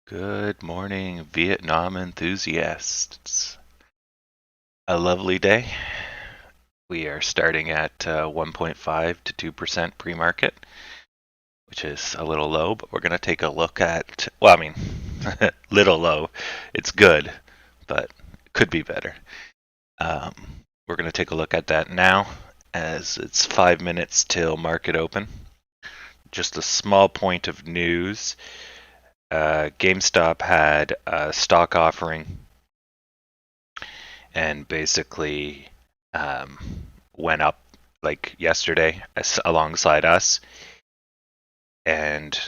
Good morning, Vietnam enthusiasts. A lovely day. We are starting at 1.5 to 2% pre-market, which is a little low, but we're going to take a look at, little low. It's good, but it could be better. Um, we're going to take a look at that now, as it's 5 minutes till market open. Just a small point of news. GameStop had a stock offering and basically went up like yesterday alongside us. And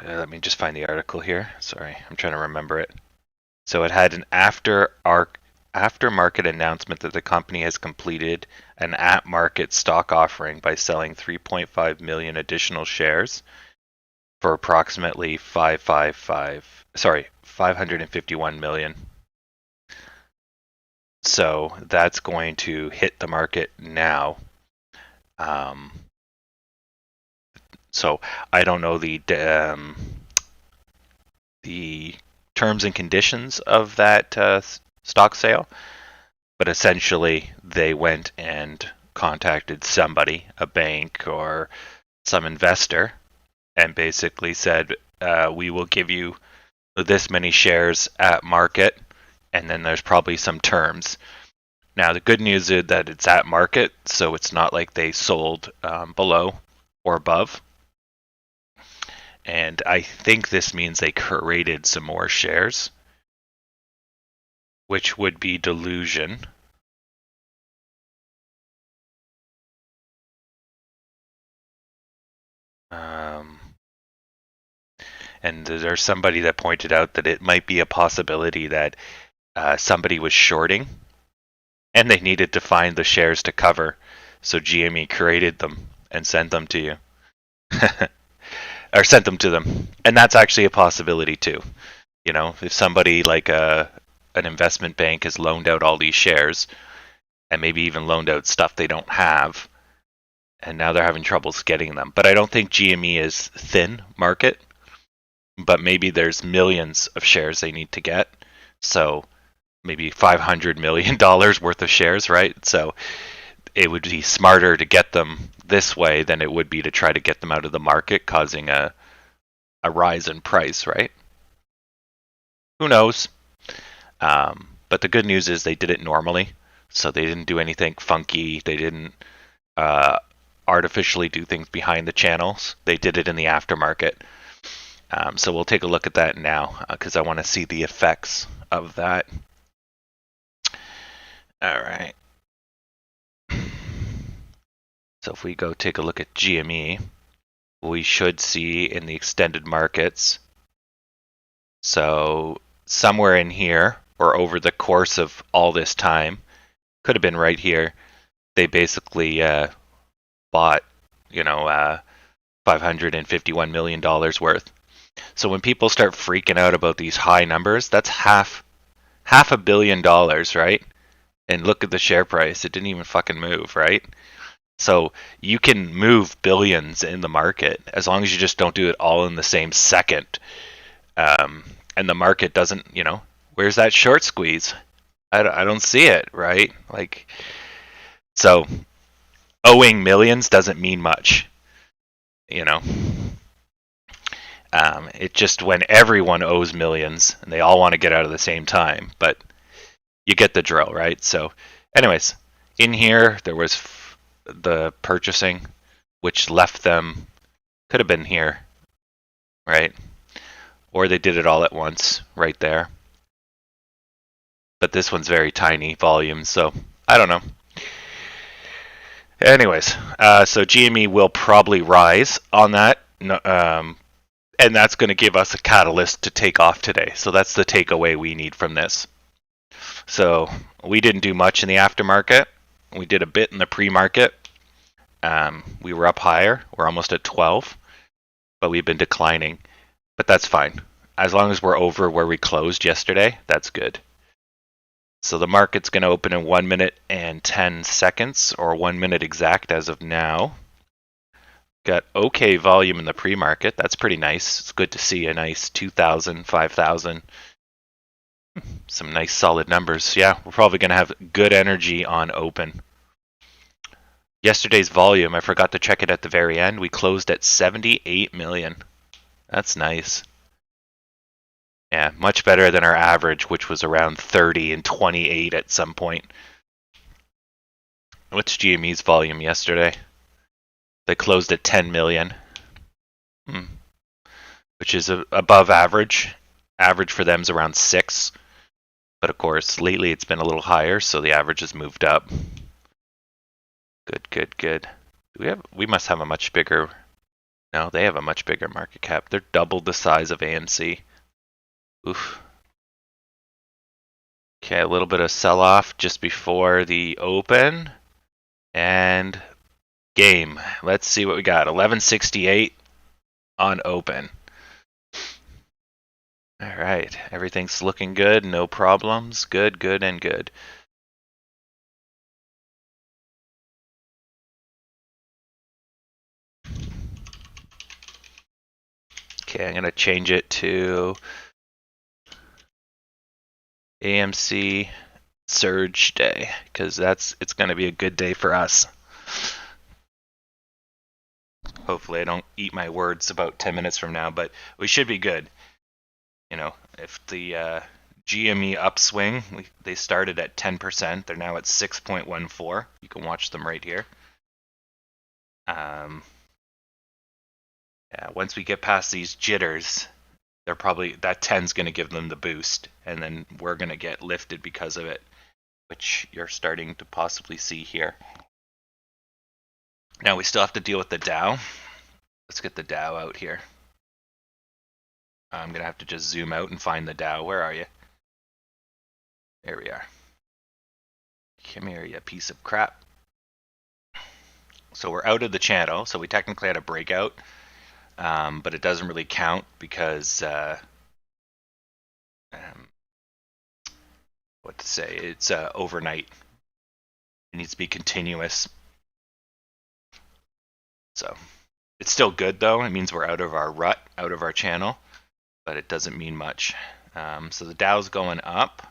let me just find the article here. Sorry, I'm trying to remember it. So it had an aftermarket announcement that the company has completed an at-market stock offering by selling 3.5 million additional shares for approximately 551 million. So that's going to hit the market now. So I don't know the terms and conditions of that stock sale, but essentially they went and contacted somebody, a bank or some investor, and basically said, we will give you this many shares at market, and then there's probably some terms. Now, the good news is that it's at market, so it's not like they sold below or above. And I think this means they created some more shares, which would be delusion. And there's somebody that pointed out that it might be a possibility that somebody was shorting and they needed to find the shares to cover. So GME created them and sent them to you. Or sent them to them. And that's actually a possibility too. You know, if somebody like an investment bank has loaned out all these shares and maybe even loaned out stuff they don't have, and now they're having troubles getting them. But I don't think GME is thin market, but maybe there's millions of shares they need to get. So maybe $500 million worth of shares, right? So it would be smarter to get them this way than it would be to try to get them out of the market, causing a rise in price, right? Who knows? But the good news is they did it normally, so they didn't do anything funky. They didn't artificially do things behind the channels. They did it in the aftermarket. So we'll take a look at that now because I want to see the effects of that. All right. So if we go take a look at GME, we should see in the extended markets. So somewhere in here, or over the course of all this time, could have been right here, they basically bought, $551 million worth. So when people start freaking out about these high numbers, that's half $1 billion, right? And look at the share price; it didn't even fucking move, right? So you can move billions in the market as long as you just don't do it all in the same second. And the market doesn't, where's that short squeeze? I don't see it, right? Like, so owing millions doesn't mean much, It just when everyone owes millions and they all want to get out at the same time, but you get the drill, right? So, anyways, in here there was the purchasing, which left them, could have been here, right? Or they did it all at once, right there. But this one's very tiny volume, so I don't know. Anyways, so GME will probably rise on that, and that's going to give us a catalyst to take off today. So that's the takeaway we need from this. So we didn't do much in the aftermarket. We did a bit in the pre-market. We were up higher. We're almost at 12, but we've been declining. But that's fine. As long as we're over where we closed yesterday, that's good. So the market's going to open in 1 minute and 10 seconds, or 1 minute exact as of now. Got okay volume in the pre-market. That's pretty nice. It's good to see a nice 2,000, 5,000. Some nice solid numbers. Yeah, we're probably going to have good energy on open. Yesterday's volume, I forgot to check it at the very end. We closed at 78 million. That's nice. Yeah, much better than our average, which was around 30 and 28 at some point. What's GME's volume yesterday? They closed at 10 million, which is above average. Average for them is around 6. But of course, lately it's been a little higher, so the average has moved up. Good, good, good. We must have a much bigger... No, they have a much bigger market cap. They're double the size of AMC. Oof. Okay, a little bit of sell-off just before the open. And game. Let's see what we got. 1168 on open. All right, everything's looking good. No problems. Good, good, and good. Okay, I'm going to change it to AMC Surge Day because it's going to be a good day for us. Hopefully I don't eat my words about 10 minutes from now, but we should be good. You know, if the GME upswing, they started at 10%. They're now at 6.14. You can watch them right here. Yeah, once we get past these jitters, they're probably that 10's going to give them the boost, and then we're going to get lifted because of it, which you're starting to possibly see here. Now we still have to deal with the Dow. Let's get the Dow out here. I'm going to have to just zoom out and find the Dow. Where are you? There we are. Come here, you piece of crap. So we're out of the channel, so we technically had a breakout, but it doesn't really count because what to say, it's overnight. It needs to be continuous. So it's still good though. It means we're out of our rut, out of our channel, but it doesn't mean much. So the Dow's going up.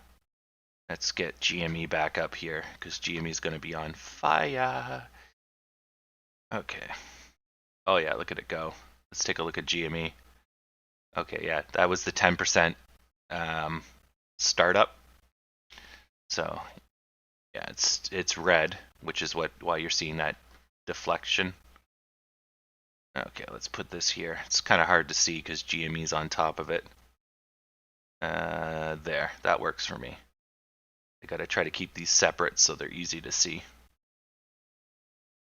Let's get GME back up here because GME is going to be on fire. Okay. Oh yeah, look at it go. Let's take a look at GME. Okay, yeah, that was the 10% startup. So yeah, it's red, which is why you're seeing that deflection. Okay, let's put this here. It's kind of hard to see because GME's on top of it. There, that works for me. I gotta try to keep these separate so they're easy to see.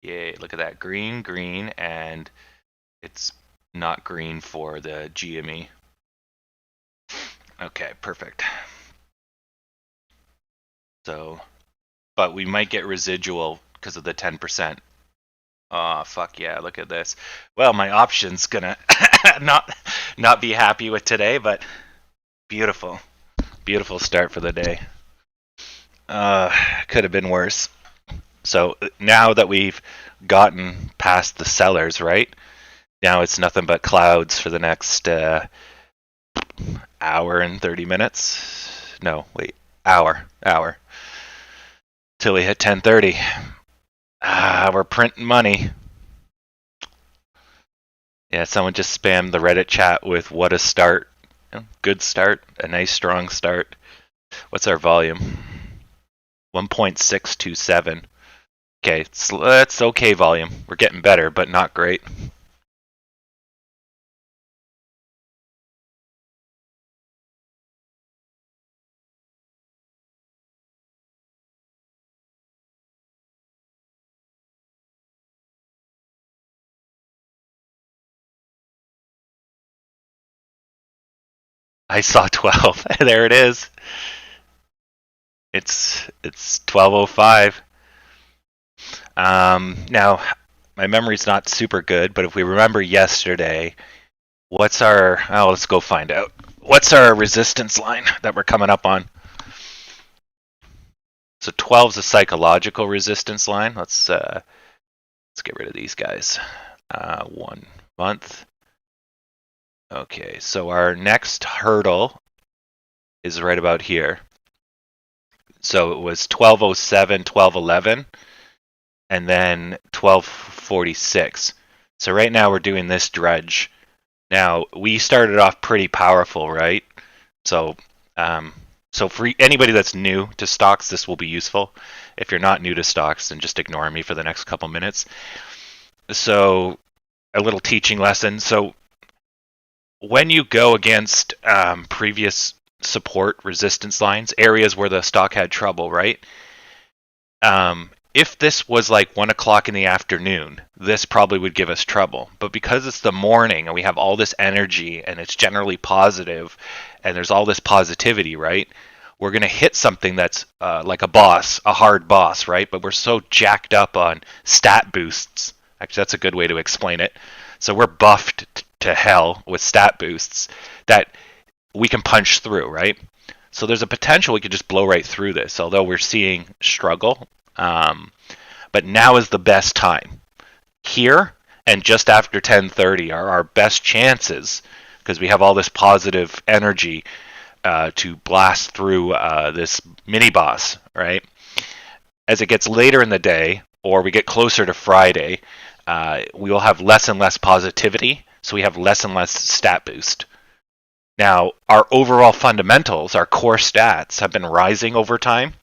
Yay, look at that, green, green, and it's not green for the GME. Okay, perfect. So, but we might get residual because of the 10%. Oh, fuck yeah, look at this. Well, my option's gonna not be happy with today, but beautiful. Beautiful start for the day. Could have been worse. So now that we've gotten past the sellers, right? Now it's nothing but clouds for the next hour and 30 minutes. No, wait, hour. Till we hit 10:30. We're printing money. Yeah, someone just spammed the Reddit chat with what a start. Good start, a nice strong start. What's our volume? 1.627. Okay, that's okay volume. We're getting better, but not great. I saw 12. There it is. It's 12:05. Now, my memory's not super good, but if we remember yesterday, let's go find out. What's our resistance line that we're coming up on? So 12 is a psychological resistance line. Let's get rid of these guys. 1 month. Okay, so our next hurdle is right about here. So it was 1207, 1211, and then 1246. So right now we're doing this dredge. Now we started off pretty powerful, right? So, so for anybody that's new to stocks, this will be useful. If you're not new to stocks, then just ignore me for the next couple minutes. So, a little teaching lesson. So, when you go against previous support resistance lines, areas where the stock had trouble, right? If this was like 1 o'clock in the afternoon, this probably would give us trouble. But because it's the morning and we have all this energy and it's generally positive and there's all this positivity, right? We're going to hit something that's like a boss, a hard boss, right? But we're so jacked up on stat boosts. Actually, that's a good way to explain it. So we're buffed to hell with stat boosts that we can punch through, right? So there's a potential we could just blow right through this, although we're seeing struggle. But now is the best time. Here and just after 10:30 are our best chances because we have all this positive energy to blast through this mini boss, right? As it gets later in the day or we get closer to Friday, we will have less and less positivity, so we have less and less stat boost. Now, our overall fundamentals, our core stats, have been rising over time.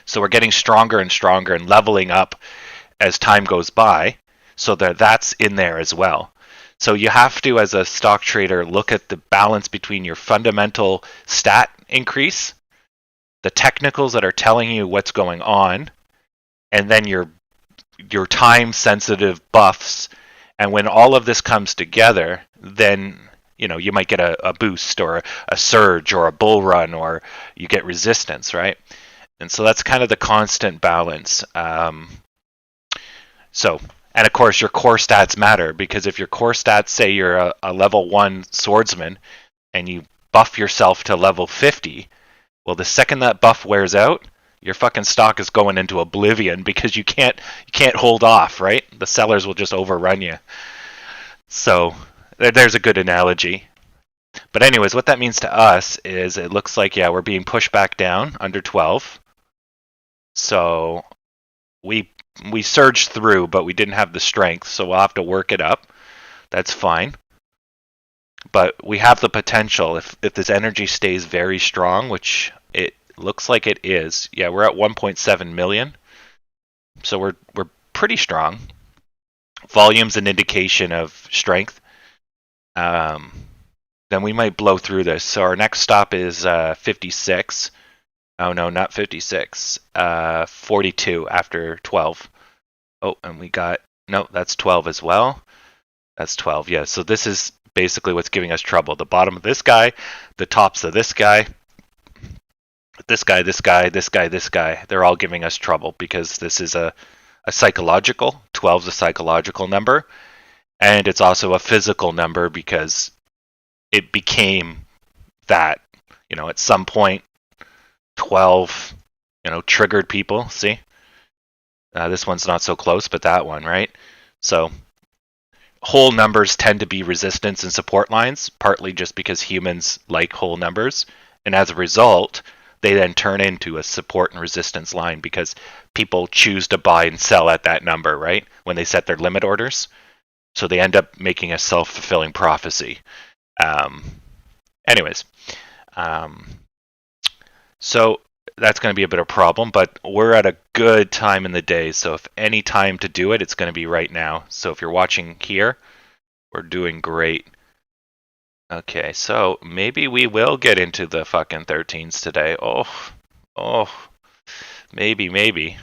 So we're getting stronger and stronger and leveling up as time goes by, so that's in there as well. So you have to, as a stock trader, look at the balance between your fundamental stat increase, the technicals that are telling you what's going on, and then your time-sensitive buffs. And when all of this comes together, then you might get a boost or a surge or a bull run, or you get resistance, right? And so that's kind of the constant balance. And of course, your core stats matter, because if your core stats say you're a level 1 swordsman and you buff yourself to level 50, well, the second that buff wears out, your fucking stock is going into oblivion because you can't hold off, right? The sellers will just overrun you. So there's a good analogy. But anyways, what that means to us is it looks like, we're being pushed back down under 12. So we surged through, but we didn't have the strength, so we'll have to work it up. That's fine. But we have the potential, if this energy stays very strong, which it looks like it is. Yeah, we're at 1.7 million. So we're pretty strong. Volume's an indication of strength. Then we might blow through this. So our next stop is 56. Oh, no, not 56. 42 after 12. Oh, and we got... No, that's 12 as well. That's 12, yeah. So this is basically what's giving us trouble. The bottom of this guy, the tops of this guy, this guy, this guy, this guy, this guy. They're all giving us trouble because this is a psychological. 12 is a psychological number. And it's also a physical number because it became that. At some point, 12, triggered people. See? This one's not so close, but that one, right? So whole numbers tend to be resistance and support lines, partly just because humans like whole numbers. And as a result, they then turn into a support and resistance line because people choose to buy and sell at that number, right? When they set their limit orders. So they end up making a self-fulfilling prophecy. So that's going to be a bit of a problem, but we're at a good time in the day. So if any time to do it, it's going to be right now. So if you're watching here, we're doing great. Okay, so maybe we will get into the fucking 13s today. Oh, maybe.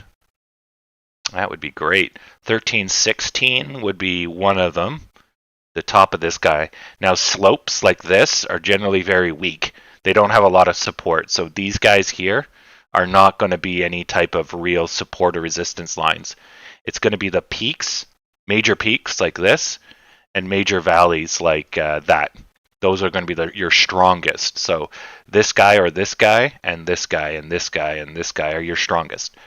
That would be great. 1316 would be one of them. The top of this guy. Now slopes like this are generally very weak. They don't have a lot of support. So these guys here are not going to be any type of real support or resistance lines. It's going to be the peaks, major peaks like this, and major valleys like that. Those are going to be your strongest. So this guy or this guy and this guy and this guy and this guy are your strongest.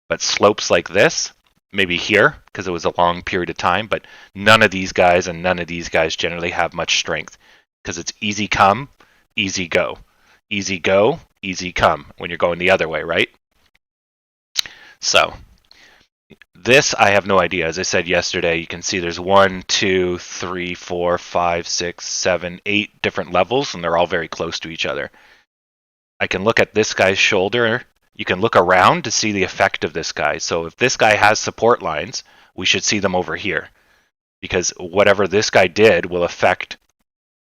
But slopes like this, maybe here because it was a long period of time, but none of these guys and none of these guys generally have much strength because it's easy come, easy go. Easy go, easy come when you're going the other way, right? So this I have no idea. As I said yesterday, you can see there's 1, 2, 3, 4, 5, 6, 7, 8 different levels, and they're all very close to each other. I can look at this guy's shoulder. You can look around to see the effect of this guy. So if this guy has support lines, we should see them over here because whatever this guy did will affect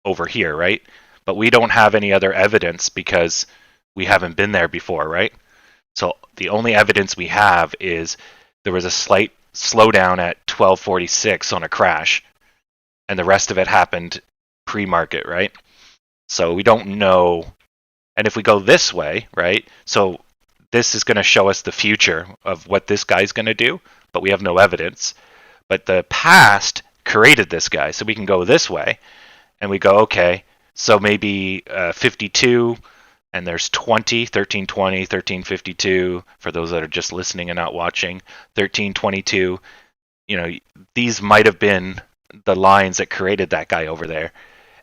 over here, right? But we don't have any other evidence because we haven't been there before, right? So the only evidence we have is there was a slight slowdown at 1246 on a crash, and the rest of it happened pre-market, right? So we don't know. And if we go this way, right? So this is going to show us the future of what this guy's going to do, but we have no evidence. But the past created this guy, so we can go this way, and we go, okay, so maybe 52, and there's 20, 1320, 1352, for those that are just listening and not watching, 1322. You know, these might have been the lines that created that guy over there.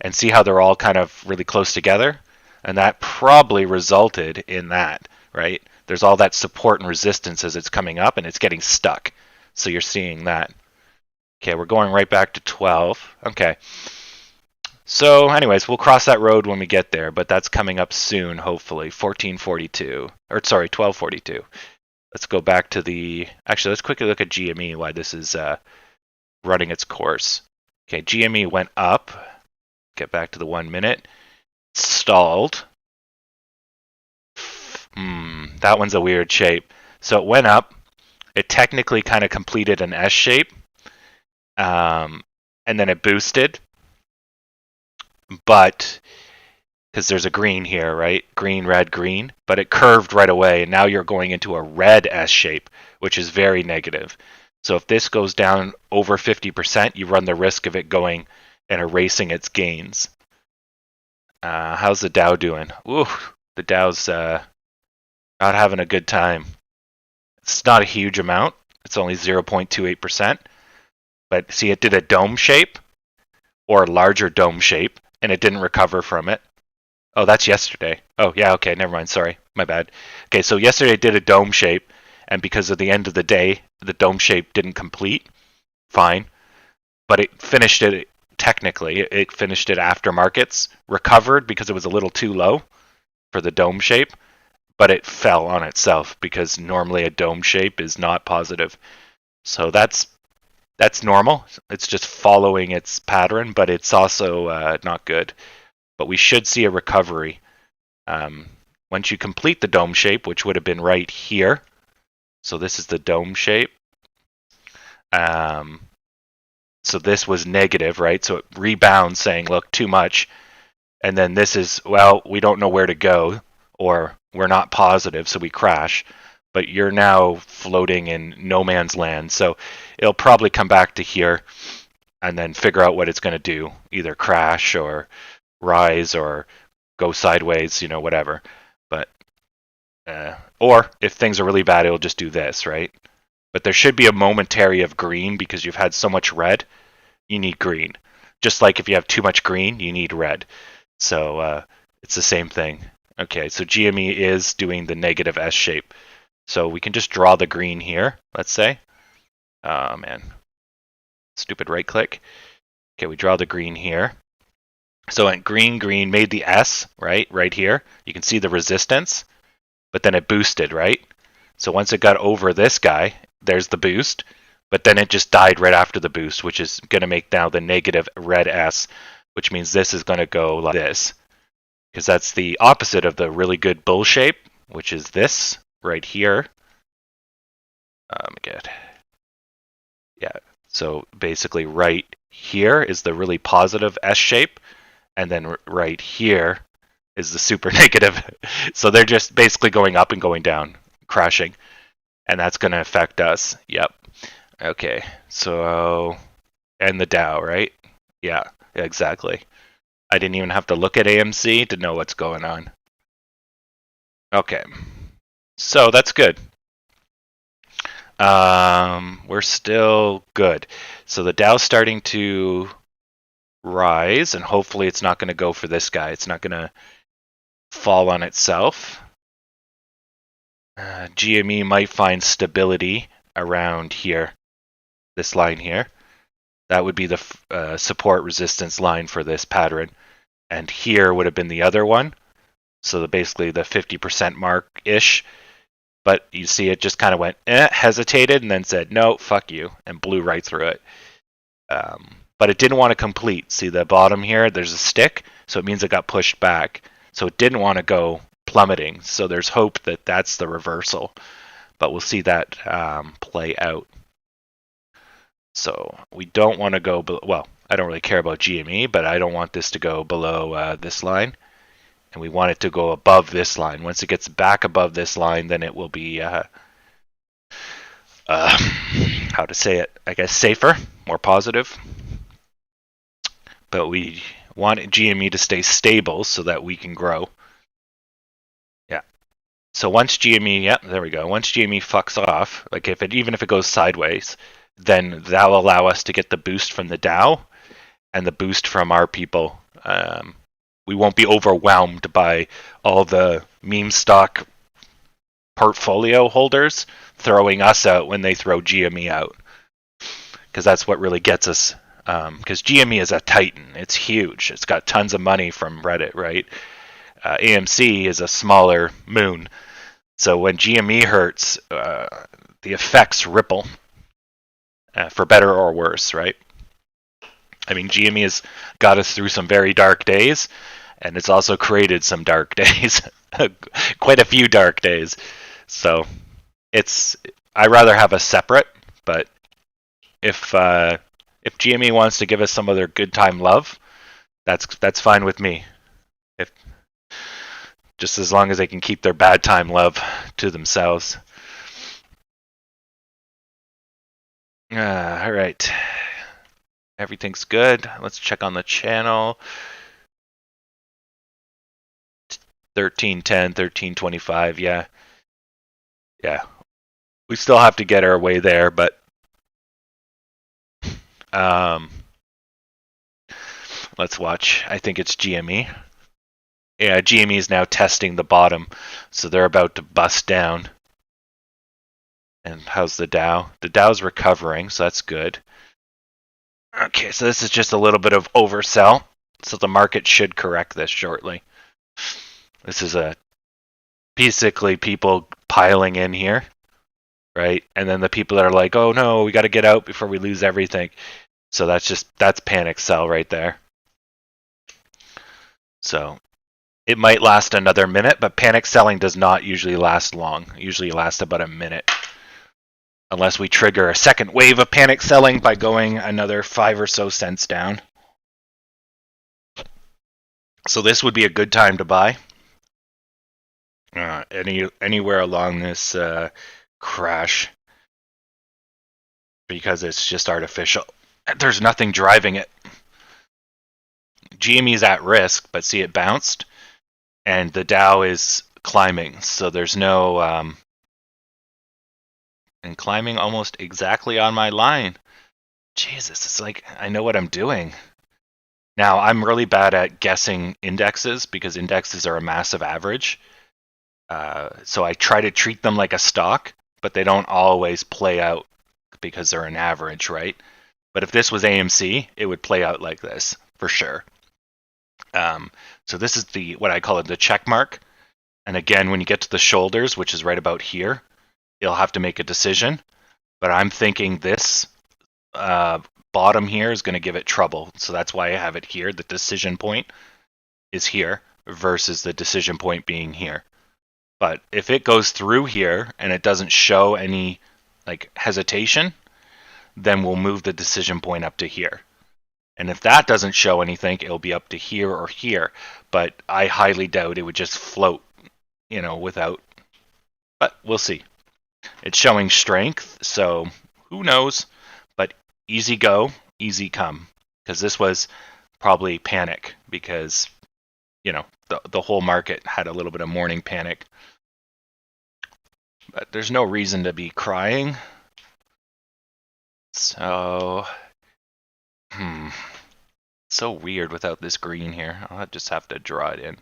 And see how they're all kind of really close together? And that probably resulted in that, right? There's all that support and resistance as it's coming up, and it's getting stuck. So you're seeing that. Okay, we're going right back to 12. Okay. So anyways, we'll cross that road when we get there, but that's coming up soon, hopefully. 1442. Or sorry, 1242. Let's go back to the... Actually, let's quickly look at GME, why this is running its course. Okay, GME went up. Get back to the 1 minute. Stalled. That one's a weird shape. So it went up. It technically kind of completed an S shape. And then it boosted. But, because there's a green here, right? Green, red, green. But it curved right away. And now you're going into a red S shape, which is very negative. So if this goes down over 50%, you run the risk of it going and erasing its gains. How's the Dow doing? Ooh, the Dow's not having a good time. It's not a huge amount. It's only 0.28%. But see, it did a dome shape or a larger dome shape, and it didn't recover from it. Oh, that's yesterday. Oh, yeah, okay, never mind. Sorry, my bad. Okay, so yesterday it did a dome shape, and because of the end of the day, the dome shape didn't complete. Fine. But it finished it. Technically, it finished it after markets, recovered because it was a little too low for the dome shape, but it fell on itself because normally a dome shape is not positive. So that's normal. It's just following its pattern, but it's also not good. But we should see a recovery. Once you complete the dome shape, which would have been right here. So this is the dome shape. So this was negative, right? So it rebounds saying, look, too much. And then this is, well, we don't know where to go, or we're not positive, so we crash. But you're now floating in no man's land. So it'll probably come back to here and then figure out what it's going to do. Either crash or rise or go sideways, you know, whatever. But, or if things are really bad, it'll just do this, right? But there should be a momentary of green because you've had so much red. You need green. Just like if you have too much green, you need red. So it's the same thing. Okay, so GME is doing the negative S shape. So we can just draw the green here, let's say. Oh, man. Stupid right click. Okay, we draw the green here. So green made the S, right? Right here. You can see the resistance. But then it boosted, right? So once it got over this guy, there's the boost, but then it just died right after the boost, which is going to make now the negative red S, which means this is going to go like this, because that's the opposite of the really good bull shape, which is this right here. Good. Yeah, so basically right here is the really positive S shape, and then right here is the super negative. So they're just basically going up and going down, crashing. And that's going to affect us. Yep. Okay. So, and the Dow, right? Yeah, exactly. I didn't even have to look at AMC to know what's going on. Okay. So that's good. We're still good. So the Dow's starting to rise, and hopefully it's not going to go for this guy. It's not going to fall on itself. GME might find stability around here, this line here. That would be the support resistance line for this pattern. And here would have been the other one. So basically the 50% mark-ish. But you see it just kind of went, hesitated, and then said, no, fuck you, and blew right through it. But it didn't want to complete. See the bottom here? There's a stick, so it means it got pushed back. So it didn't want to go plummeting. So there's hope that that's the reversal. But we'll see that play out. So we don't want to go below, well, I don't really care about GME, but I don't want this to go below this line. And we want it to go above this line. Once it gets back above this line, then it will be, how to say it, I guess safer, more positive. But we want GME to stay stable so that we can grow. Yeah. So once GME, yeah, there we go. Once GME fucks off, like even if it goes sideways, then that'll allow us to get the boost from the Dow and the boost from our people. We won't be overwhelmed by all the meme stock portfolio holders throwing us out when they throw GME out. Because that's what really gets us. Because GME is a titan. It's huge. It's got tons of money from Reddit, right? AMC is a smaller moon. So when GME hurts, the effects ripple. For better or worse, right? I mean, GME has got us through some very dark days, and it's also created some dark days, quite a few dark days. So I rather have a separate, but if GME wants to give us some of their good time love, that's fine with me. Just as long as they can keep their bad time love to themselves. All right. Everything's good. Let's check on the channel. 1310, 1325, yeah. Yeah. We still have to get our way there, but let's watch. I think it's GME. Yeah, GME is now testing the bottom, so they're about to bust down. And how's the Dow? The Dow's recovering, so that's good. Okay, so this is just a little bit of oversell. So the market should correct this shortly. This is basically people piling in here, right? And then the people that are like, oh no, we got to get out before we lose everything. So that's panic sell right there. So it might last another minute, but panic selling does not usually last long. It usually lasts about a minute. Unless we trigger a second wave of panic selling by going another 5 or so cents down. So this would be a good time to buy. Anywhere along this crash, because it's just artificial. There's nothing driving it. GME is at risk, but see it bounced, and the Dow is climbing, so there's no and climbing almost exactly on my line. Jesus, it's like I know what I'm doing. Now, I'm really bad at guessing indexes because indexes are a massive average. So I try to treat them like a stock, but they don't always play out because they're an average, right? But if this was AMC, it would play out like this for sure. So this is what I call it the check mark. And again, when you get to the shoulders, which is right about here, you'll have to make a decision. But I'm thinking this bottom here is going to give it trouble. So that's why I have it here. The decision point is here versus the decision point being here. But if it goes through here and it doesn't show any like hesitation, then we'll move the decision point up to here. And if that doesn't show anything, it'll be up to here or here. But I highly doubt it would just float, without. But we'll see. It's showing strength, so who knows? But easy go, easy come. Because this was probably panic because, the whole market had a little bit of morning panic. But there's no reason to be crying. So, so weird without this green here. I'll just have to draw it in.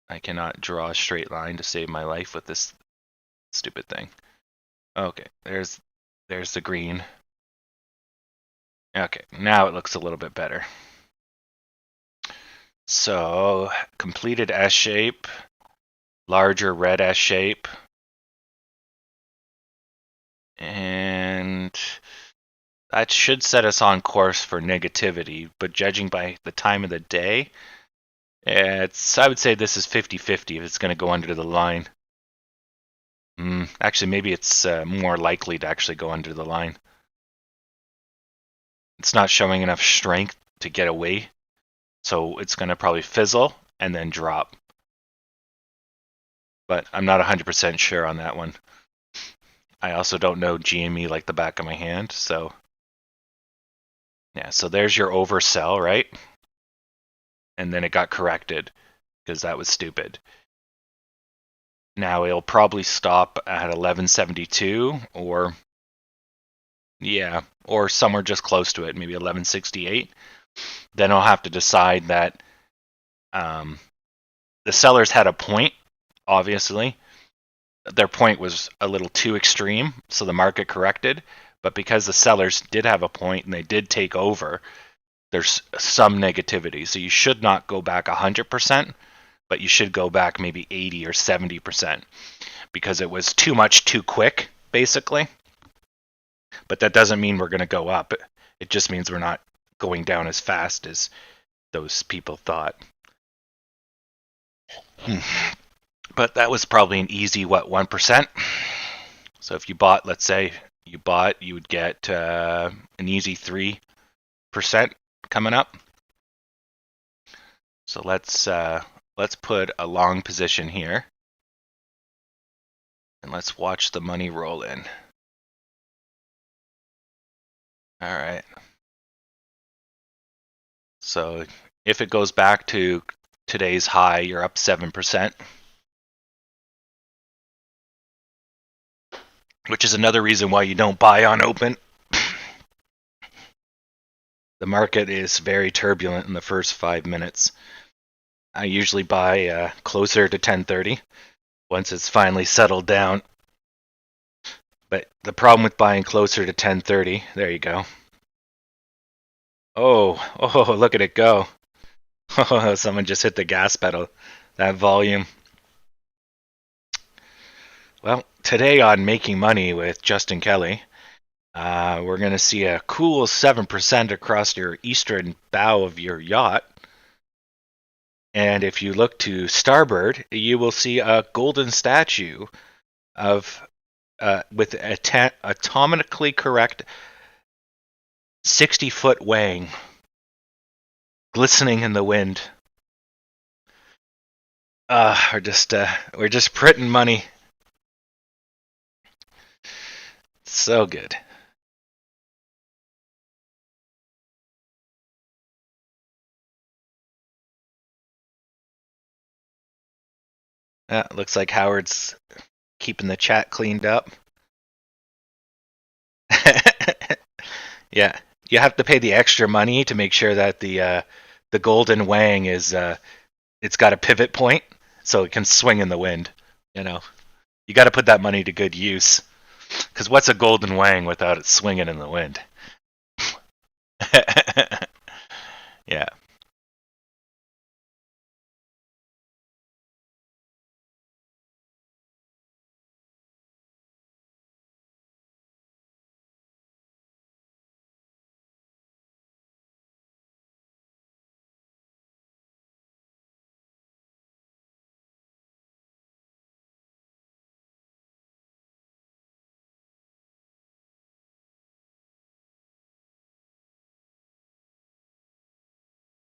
I cannot draw a straight line to save my life with this stupid thing. Okay, there's the green. Okay, now it looks a little bit better. So, completed S shape, larger red S shape, and that should set us on course for negativity, but judging by the time of the day, I would say this is 50-50 if it's going to go under the line. Actually, maybe it's more likely to actually go under the line. It's not showing enough strength to get away, so it's going to probably fizzle and then drop. But I'm not 100% sure on that one. I also don't know GME like the back of my hand, so yeah, so there's your oversell, right? And then it got corrected because that was stupid. Now it'll probably stop at 1172 or somewhere just close to it, maybe 1168. Then I'll have to decide that the sellers had a point, obviously. Their point was a little too extreme, so the market corrected. But because the sellers did have a point and they did take over, there's some negativity. So you should not go back 100%, but you should go back maybe 80 or 70% because it was too much too quick, basically. But that doesn't mean we're going to go up. It just means we're not going down as fast as those people thought. But that was probably an easy, 1%? So if you bought, let's say you would get an easy 3% coming up. So let's put a long position here. And let's watch the money roll in. All right. So if it goes back to today's high, you're up 7%. Which is another reason why you don't buy on open. The market is very turbulent in the first 5 minutes. I usually buy closer to 10:30 once it's finally settled down. But the problem with buying closer to 10:30, there you go. Oh, look at it go. Oh, someone just hit the gas pedal. That volume. Well, today on Making Money with Justin Kelly, we're going to see a cool 7% across your eastern bow of your yacht. And if you look to starboard, you will see a golden statue of with atomically correct 60-foot wang glistening in the wind. We're just printing money. So good. Looks like Howard's keeping the chat cleaned up. Yeah, you have to pay the extra money to make sure that the golden wang is it's got a pivot point so it can swing in the wind. You know, you got to put that money to good use. Because what's a golden wang without it swinging in the wind? Yeah.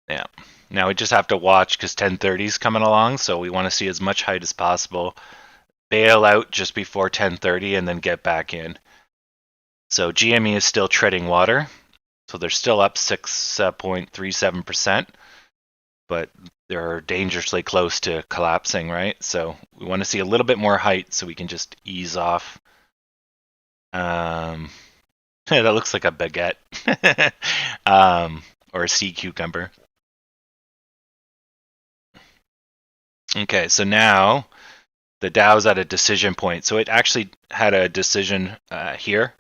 Yeah. Now we just have to watch because 10:30 is coming along, so we want to see as much height as possible. Bail out just before 10:30 and then get back in. So GME is still treading water, so they're still up 6.37%, but they're dangerously close to collapsing, right? So we want to see a little bit more height so we can just ease off. That looks like a baguette. Or a sea cucumber. Okay, so now the Dow's at a decision point. So it actually had a decision here.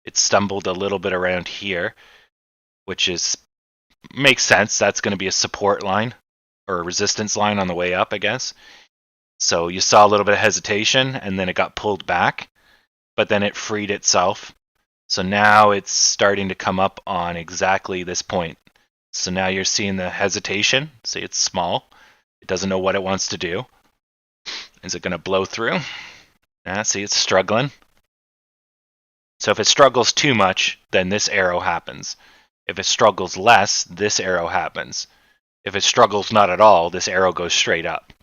It stumbled a little bit around here, which is makes sense. That's going to be a support line or a resistance line on the way up, I guess. So you saw a little bit of hesitation, and then it got pulled back, but then it freed itself. So now it's starting to come up on exactly this point. So now you're seeing the hesitation. See, it's small. It doesn't know what it wants to do. Is it going to blow through? See, it's struggling. So if it struggles too much, then this arrow happens. If it struggles less, this arrow happens. If it struggles not at all, this arrow goes straight up.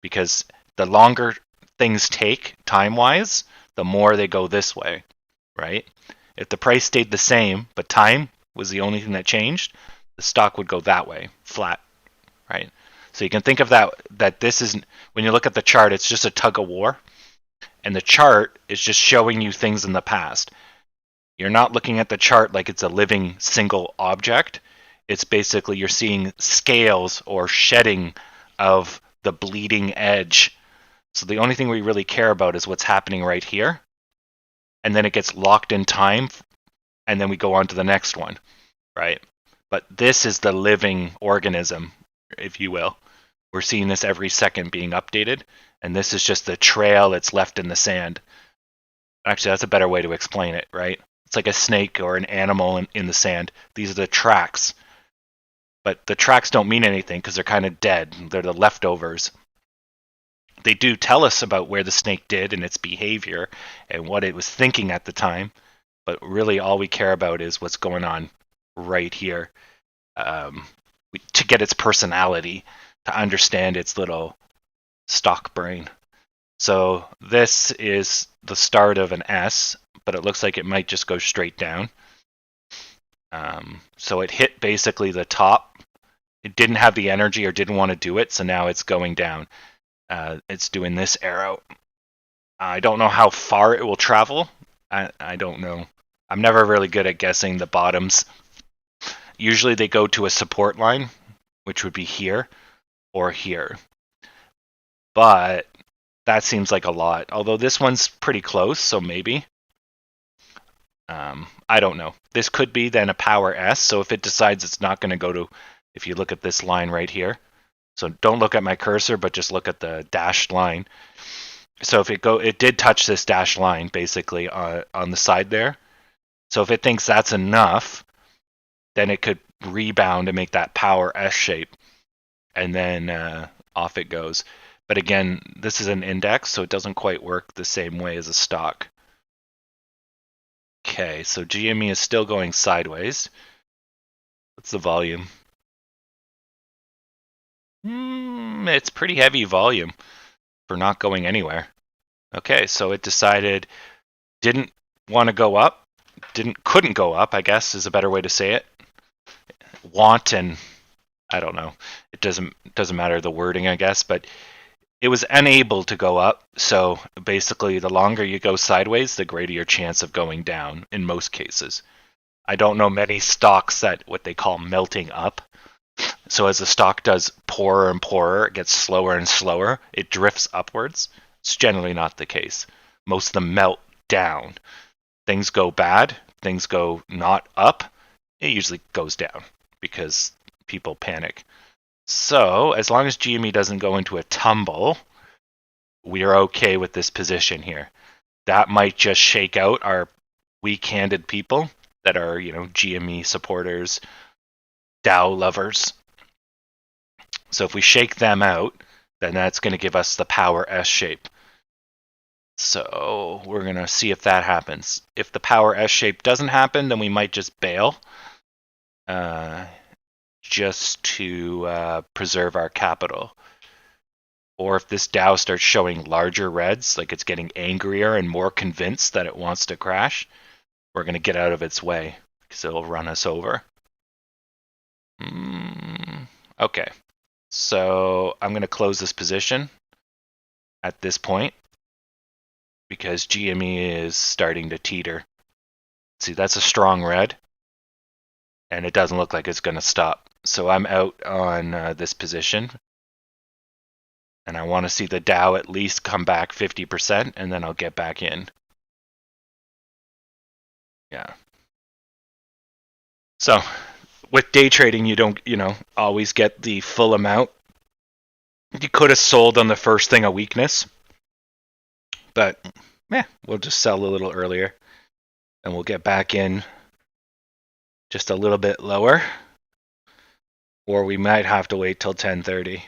Because the longer things take time-wise, the more they go this way, right? If the price stayed the same, but time was the only thing that changed, the stock would go that way, flat, right? So you can think of that this is, when you look at the chart, it's just a tug of war. And the chart is just showing you things in the past. You're not looking at the chart like it's a living single object. It's basically you're seeing scales or shedding of the bleeding edge. So the only thing we really care about is what's happening right here. And then it gets locked in time, and then we go on to the next one, right? But this is the living organism, if you will. We're seeing this every second being updated, and this is just the trail that's left in the sand. Actually, that's a better way to explain it, right? It's like a snake or an animal in the sand. These are the tracks. But the tracks don't mean anything because they're kind of dead. They're the leftovers. They do tell us about where the snake did and its behavior and what it was thinking at the time. But really all we care about is what's going on right here to get its personality, to understand its little stock brain. So this is the start of an S, but it looks like it might just go straight down. So it hit basically the top. It didn't have the energy or didn't want to do it, so now it's going down. It's doing this arrow. I don't know how far it will travel. I don't know. I'm never really good at guessing the bottoms. Usually they go to a support line, which would be here or here. But that seems like a lot. Although this one's pretty close, so maybe. I don't know. This could be then a power S, so if it decides it's not going to go to, if you look at this line right here, so don't look at my cursor, but just look at the dashed line. So if it did touch this dashed line, basically, on the side there. So if it thinks that's enough, then it could rebound and make that power S shape. And then off it goes. But again, this is an index, so it doesn't quite work the same way as a stock. Okay, so GME is still going sideways. What's the volume? It's pretty heavy volume for not going anywhere. Okay, so it decided didn't want to go up, couldn't go up, I guess is a better way to say it. And I don't know. It doesn't matter the wording, I guess, but it was unable to go up. So basically, the longer you go sideways, the greater your chance of going down in most cases. I don't know many stocks that what they call melting up. So as the stock does poorer and poorer, it gets slower and slower, it drifts upwards. It's generally not the case. Most of them melt down. Things go bad, things go not up, it usually goes down because people panic. So as long as GME doesn't go into a tumble, we are okay with this position here. That might just shake out our weak-handed people that are, GME supporters, Dow lovers. So if we shake them out, then that's going to give us the power S shape. So we're going to see if that happens. If the power S shape doesn't happen, then we might just bail just to preserve our capital. Or if this Dow starts showing larger reds, like it's getting angrier and more convinced that it wants to crash, we're going to get out of its way because it'll run us over. Okay, so I'm going to close this position at this point because GME is starting to teeter. See, that's a strong red, and it doesn't look like it's going to stop. So I'm out on this position, and I want to see the Dow at least come back 50%, and then I'll get back in. Yeah. So with day trading, you don't, always get the full amount. You could have sold on the first thing of weakness, but we'll just sell a little earlier, and we'll get back in just a little bit lower, or we might have to wait till 10:30.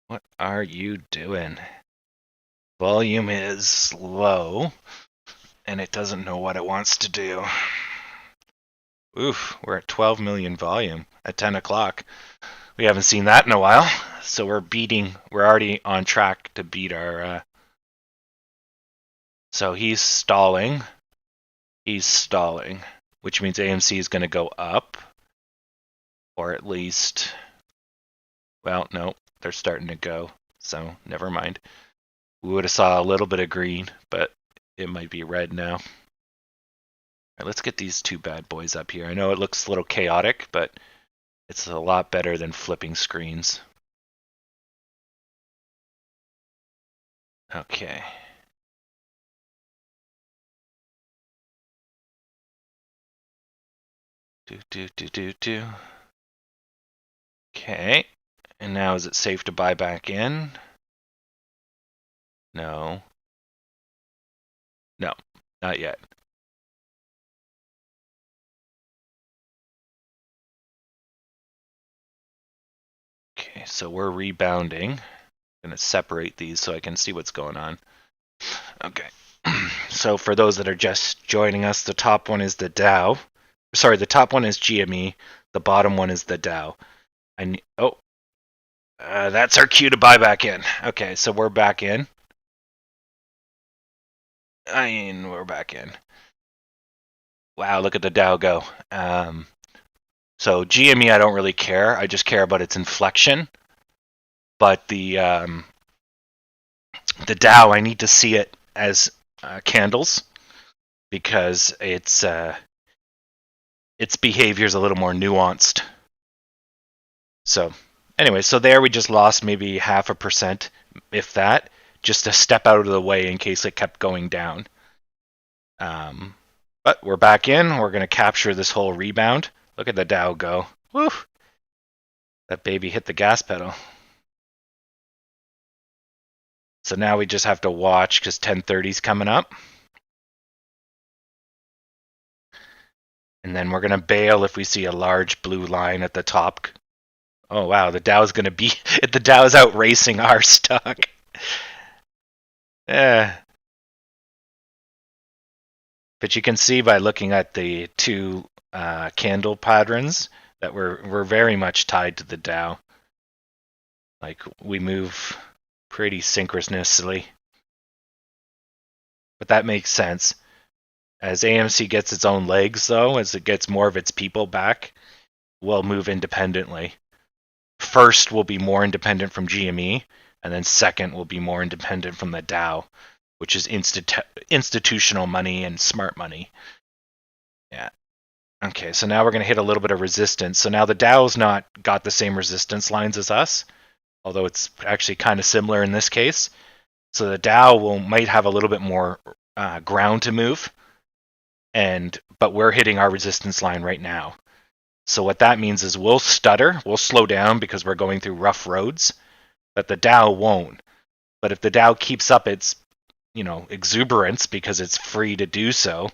What are you doing? Volume is low, and it doesn't know what it wants to do. Oof, we're at 12 million volume at 10 o'clock. We haven't seen that in a while, so we're already on track to beat our... So he's stalling, which means AMC is going to go up, or at least... Well, no, they're starting to go, so never mind. We would have saw a little bit of green, but it might be red now. All right, let's get these two bad boys up here. I know it looks a little chaotic, but it's a lot better than flipping screens. Okay. Do. Okay. And now is it safe to buy back in? No. No, not yet. Okay, so we're rebounding. I'm going to separate these so I can see what's going on. Okay. So for those that are just joining us, the top one is the Dow. Sorry, the top one is GME. The bottom one is the Dow. That's our cue to buy back in. Okay, so we're back in. We're back in. Wow, look at the Dow go. So GME, I don't really care. I just care about its inflection. But the Dow, I need to see it as candles because its behavior is a little more nuanced. So anyway, so there we just lost maybe 0.5%, if that, just to step out of the way in case it kept going down. But we're back in. We're going to capture this whole rebound. Look at the Dow go. Woo! That baby hit the gas pedal. So now we just have to watch because 10:30 is coming up. And then we're going to bail if we see a large blue line at the top. Oh, wow. The Dow's going to be... The Dow's out racing our stock. Yeah. But you can see by looking at the two candle patterns that we're very much tied to the Dow. Like, we move pretty synchronously. But that makes sense. As AMC gets its own legs, though, as it gets more of its people back, we'll move independently. First, we'll be more independent from GME, and then second, we'll be more independent from the Dow, which is institutional money and smart money. Yeah. Okay, so now we're going to hit a little bit of resistance. So now the Dow's not got the same resistance lines as us, although it's actually kind of similar in this case. So the Dow might have a little bit more ground to move, but we're hitting our resistance line right now. So what that means is we'll stutter, we'll slow down because we're going through rough roads, but the Dow won't. But if the Dow keeps up its, exuberance because it's free to do so,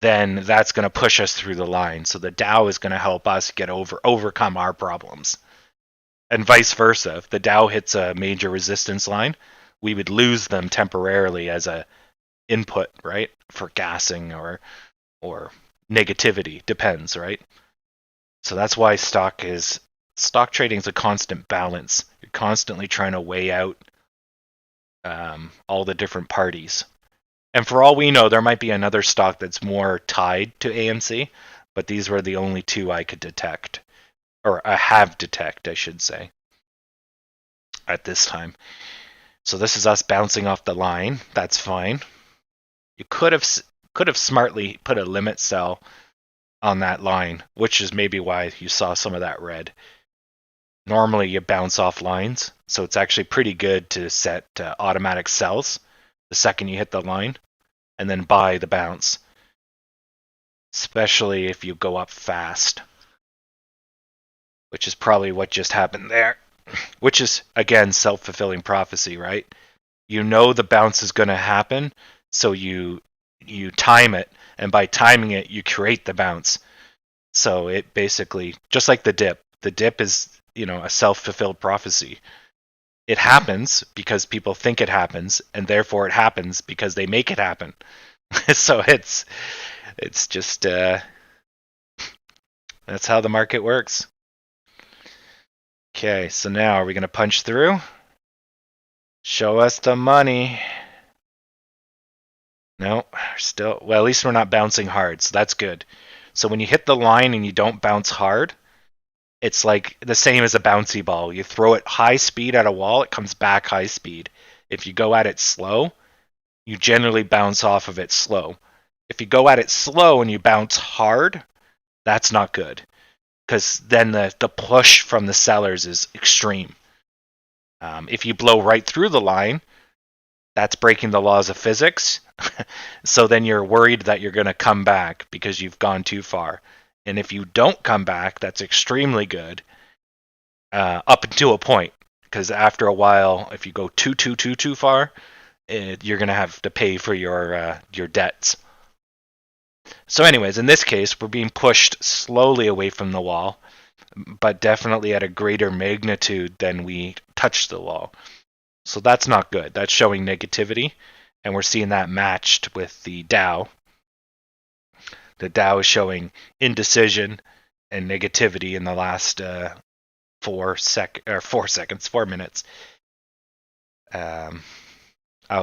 then that's going to push us through the line. So the Dow is going to help us overcome our problems. And vice versa. If the Dow hits a major resistance line, we would lose them temporarily as a input, right? For gassing or negativity, depends, right? So that's why stock trading is a constant balance. You're constantly trying to weigh out all the different parties. And for all we know, there might be another stock that's more tied to AMC, but these were the only two I could detect, or I have detect, I should say, at this time. So this is us bouncing off the line. That's fine. You could have smartly put a limit sell on that line, which is maybe why you saw some of that red. Normally you bounce off lines, so it's actually pretty good to set automatic sells the second you hit the line, and then buy the bounce, especially if you go up fast, which is probably what just happened there, which is, again, self-fulfilling prophecy, right? You know the bounce is going to happen, so you time it, and by timing it, you create the bounce. So it basically, just like the dip is, a self-fulfilled prophecy. It happens because people think it happens, and therefore it happens because they make it happen. So it's just that's how the market works. Okay, so now are we going to punch through? Show us the money. No, still, well, at least we're not bouncing hard, so that's good. So when you hit the line and you don't bounce hard, it's like the same as a bouncy ball. You throw it high speed at a wall, it comes back high speed. If you go at it slow, you generally bounce off of it slow. If you go at it slow and you bounce hard, that's not good, because then the push from the sellers is extreme. If you blow right through the line, that's breaking the laws of physics. So then you're worried that you're going to come back because you've gone too far. And if you don't come back, that's extremely good, up until a point. Because after a while, if you go too far, you're going to have to pay for your debts. So anyways, in this case, we're being pushed slowly away from the wall, but definitely at a greater magnitude than we touched the wall. So that's not good. That's showing negativity, and we're seeing that matched with the Dow. The Dow is showing indecision and negativity in the last 4 minutes.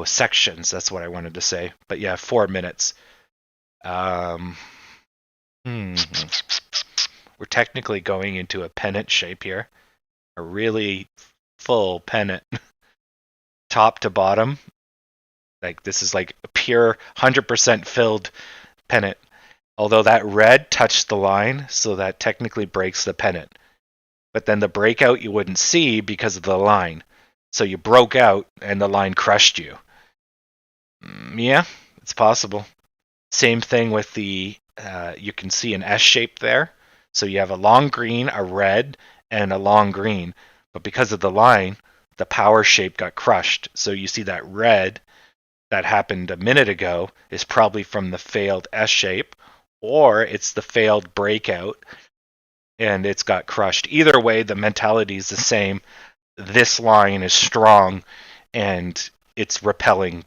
Sections. That's what I wanted to say. But yeah, 4 minutes. We're technically going into a pennant shape here. A really full pennant. Top to bottom. Like this is like a pure 100% filled pennant. Although that red touched the line, so that technically breaks the pennant. But then the breakout you wouldn't see because of the line. So you broke out and the line crushed you. Yeah, it's possible. Same thing with the, you can see an S shape there. So you have a long green, a red, and a long green. But because of the line, the power shape got crushed. So you see that red that happened a minute ago is probably from the failed S shape, or it's the failed breakout and it's got crushed. Either way, the mentality is the same. This line is strong and it's repelling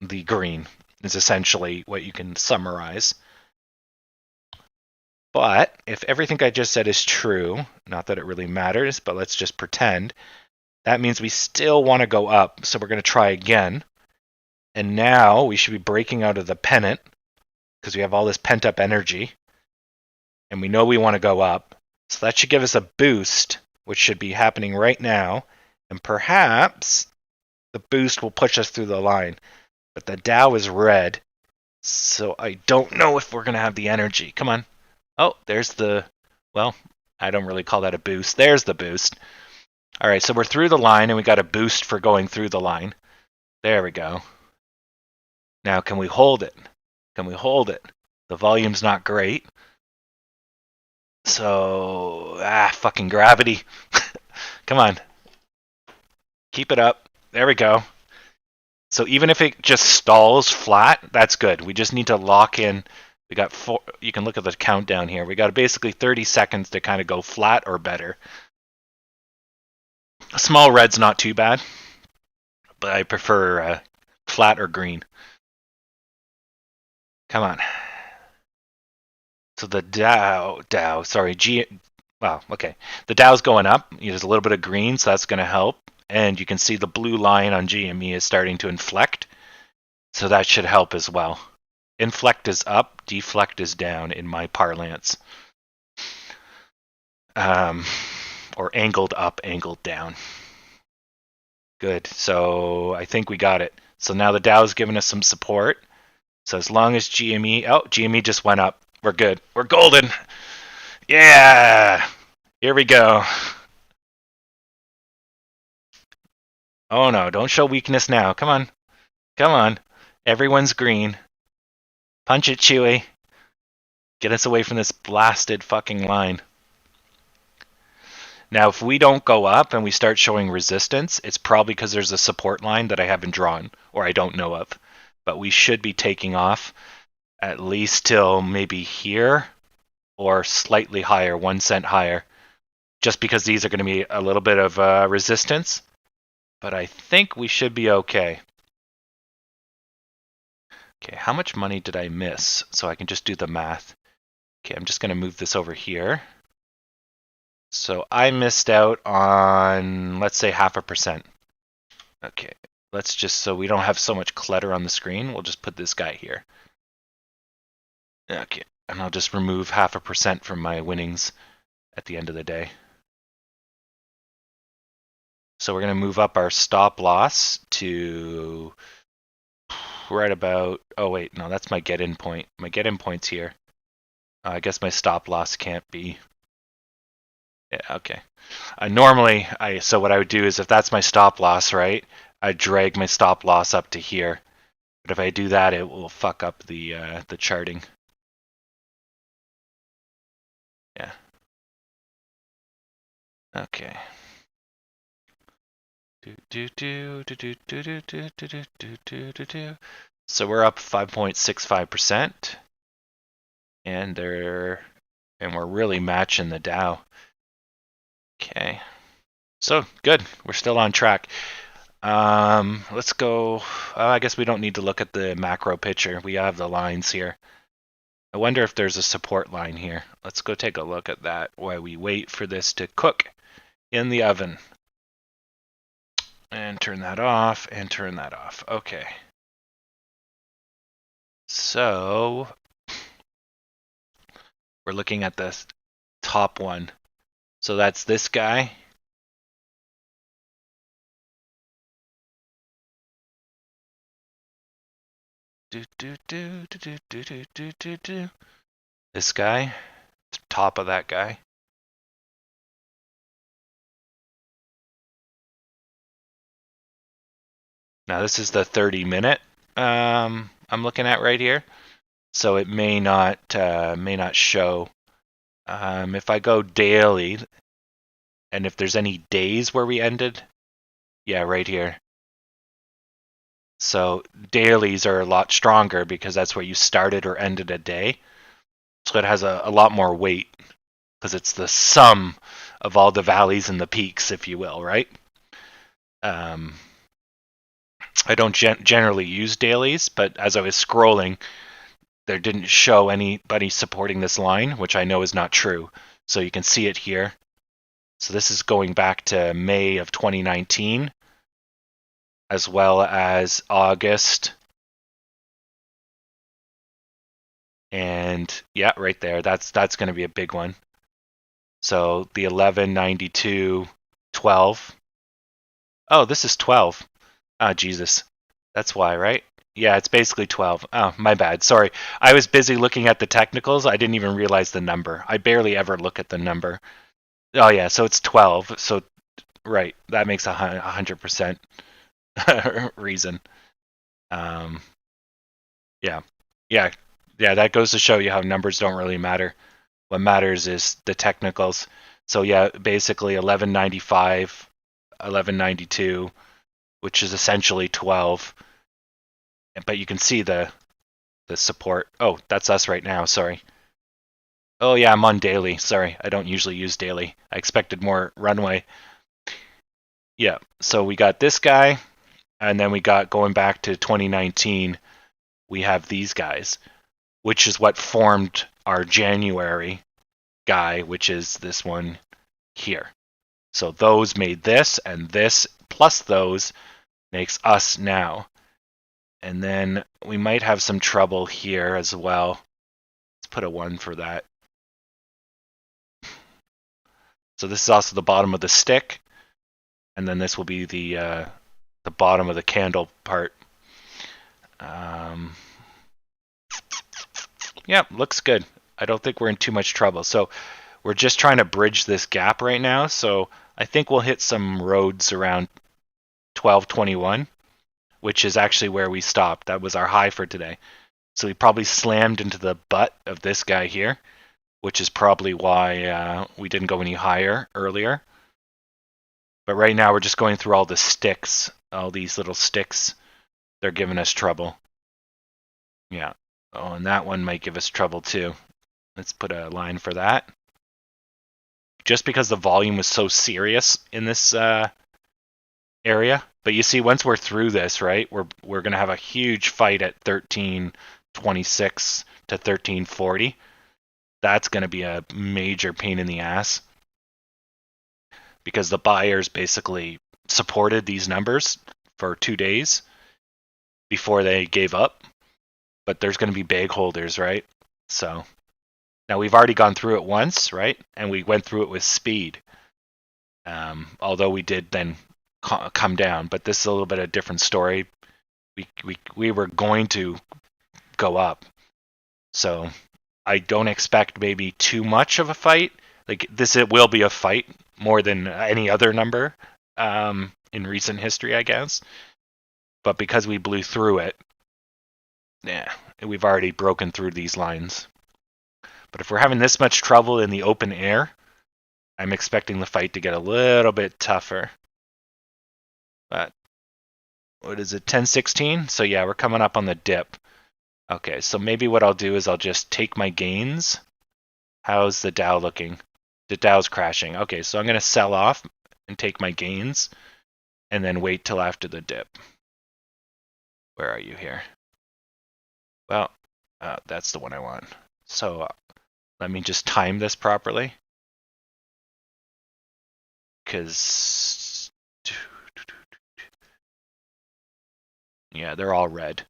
the green, is essentially what you can summarize. But if everything I just said is true, not that it really matters, but let's just pretend, that means we still want to go up. So we're going to try again. And now we should be breaking out of the pennant because we have all this pent up energy. And we know we want to go up. So that should give us a boost, which should be happening right now. And perhaps the boost will push us through the line. But the Dow is red. So I don't know if we're going to have the energy. Come on. Oh, there's the, well, I don't really call that a boost. There's the boost. All right, so we're through the line and we got a boost for going through the line. There we go. Now, can we hold it? Can we hold it? The volume's not great. So, fucking gravity. Come on. Keep it up. There we go. So even if it just stalls flat, that's good. We just need to lock in. We got 4, you can look at the countdown here. We got basically 30 seconds to kind of go flat or better. A small red's not too bad, but I prefer flat or green. Come on. So the Dow, okay. The Dow's going up. There's a little bit of green, so that's going to help. And you can see the blue line on GME is starting to inflect. So that should help as well. Inflect is up, deflect is down in my parlance. Or angled up, angled down. Good. So I think we got it. So now the Dow's giving us some support. So as long as GME, oh, GME just went up. We're good. We're golden. Yeah. Here we go. Oh no, don't show weakness now. Come on. Come on. Everyone's green. Punch it, Chewy. Get us away from this blasted fucking line. Now, if we don't go up and we start showing resistance, it's probably because there's a support line that I haven't drawn or I don't know of. But we should be taking off at least till maybe here or slightly higher, 1 cent higher, just because these are going to be a little bit of resistance. But I think we should be okay. Okay, how much money did I miss? So I can just do the math. Okay, I'm just going to move this over here. So I missed out on, let's say, 0.5%. Okay, let's just, so we don't have so much clutter on the screen, we'll just put this guy here. Okay, and I'll just remove 0.5% from my winnings at the end of the day. So we're going to move up our stop loss to right about, oh wait, no, that's my get-in point. My get-in point's here. I guess my stop loss can't be. Yeah, okay. Normally, so what I would do is if that's my stop loss, right, I drag my stop loss up to here. But if I do that, it will fuck up the charting. Yeah. Okay. So we're up 5.65%, and we're really matching the Dow. Okay. So good. We're still on track. Let's go. I guess we don't need to look at the macro picture. We have the lines here. I wonder if there's a support line here. Let's go take a look at that while we wait for this to cook in the oven. And turn that off, and turn that off. Okay. So we're looking at the top one. So that's this guy. This guy, top of that guy. Now this is the 30-minute I'm looking at right here, so it may not show. If I go daily, and if there's any days where we ended, yeah, right here. So dailies are a lot stronger because that's where you started or ended a day. So it has a lot more weight because it's the sum of all the valleys and the peaks, if you will, right? I don't generally use dailies, but as I was scrolling, there didn't show anybody supporting this line, which I know is not true. So you can see it here. So this is going back to May of 2019, as well as August. And yeah, right there, that's going to be a big one. So the 1192.12. Oh, this is 12. Ah, Jesus. That's why, right? Yeah, it's basically 12. Oh, my bad. Sorry. I was busy looking at the technicals. I didn't even realize the number. I barely ever look at the number. Oh, yeah, so it's 12. So, right, that makes 100% reason. Yeah. Yeah. Yeah, that goes to show you how numbers don't really matter. What matters is the technicals. So, yeah, basically 1195, 1192, which is essentially 12. But you can see the support. Oh, that's us right now. Sorry. Oh yeah, I'm on daily. Sorry, I don't usually use daily. I expected more runway. Yeah, so we got this guy, and then we got, going back to 2019, we have these guys, which is what formed our January guy, which is this one here. So those made this, and this plus those makes us now. And then we might have some trouble here as well. Let's put a 1 for that. So this is also the bottom of the stick, and then this will be the bottom of the candle part. Yeah, looks good. I don't think we're in too much trouble. So we're just trying to bridge this gap right now. So I think we'll hit some roads around 1221, which is actually where we stopped. That was our high for today. So we probably slammed into the butt of this guy here, which is probably why we didn't go any higher earlier. But right now we're just going through all the sticks, all these little sticks. They're giving us trouble. Yeah. Oh, and that one might give us trouble too. Let's put a line for that. Just because the volume was so serious in this area. But you see, once we're through this, right, we're going to have a huge fight at 1326 to 1340. That's going to be a major pain in the ass. Because the buyers basically supported these numbers for 2 days before they gave up. But there's going to be bag holders, right? So now we've already gone through it once, right? And we went through it with speed. Although we did then come down, but this is a little bit of a different story. We were going to go up, so I don't expect maybe too much of a fight. Like this, it will be a fight more than any other number in recent history, I guess. But because we blew through it, yeah, we've already broken through these lines. But if we're having this much trouble in the open air, I'm expecting the fight to get a little bit tougher. But what is it, 1016? So yeah, we're coming up on the dip. Okay, so maybe what I'll do is I'll just take my gains. How's the Dow looking? The Dow's crashing. Okay, so I'm going to sell off and take my gains and then wait till after the dip. Where are you here? Well, that's the one I want. So let me just time this properly. Because yeah, they're all red.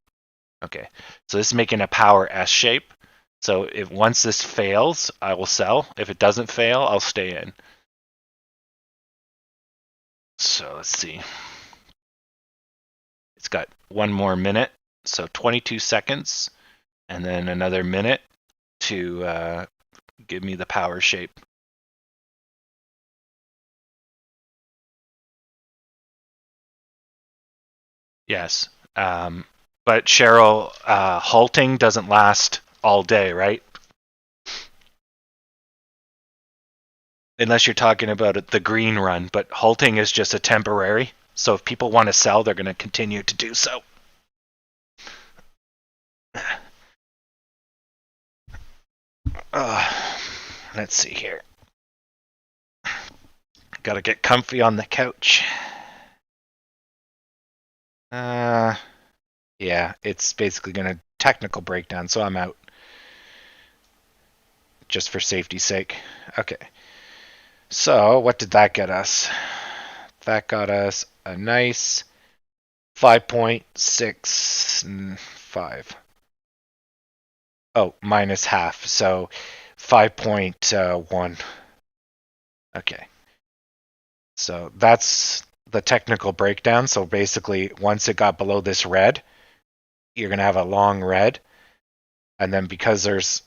Okay, so this is making a power S shape. So if once this fails, I will sell. If it doesn't fail, I'll stay in. So let's see. It's got one more minute, so 22 seconds, and then another minute to give me the power shape. Yes. But Cheryl, halting doesn't last all day, right? Unless you're talking about the green run, but halting is just a temporary. So if people want to sell, they're going to continue to do so. Let's see here. Got to get comfy on the couch. Yeah, it's basically going to technical breakdown, so I'm out. Just for safety's sake. Okay. So, what did that get us? That got us a nice 5.65. Oh, minus half. So, 5.1. Okay. So, that's the technical breakdown. So, basically, once it got below this red, you're going to have a long red. And then because there's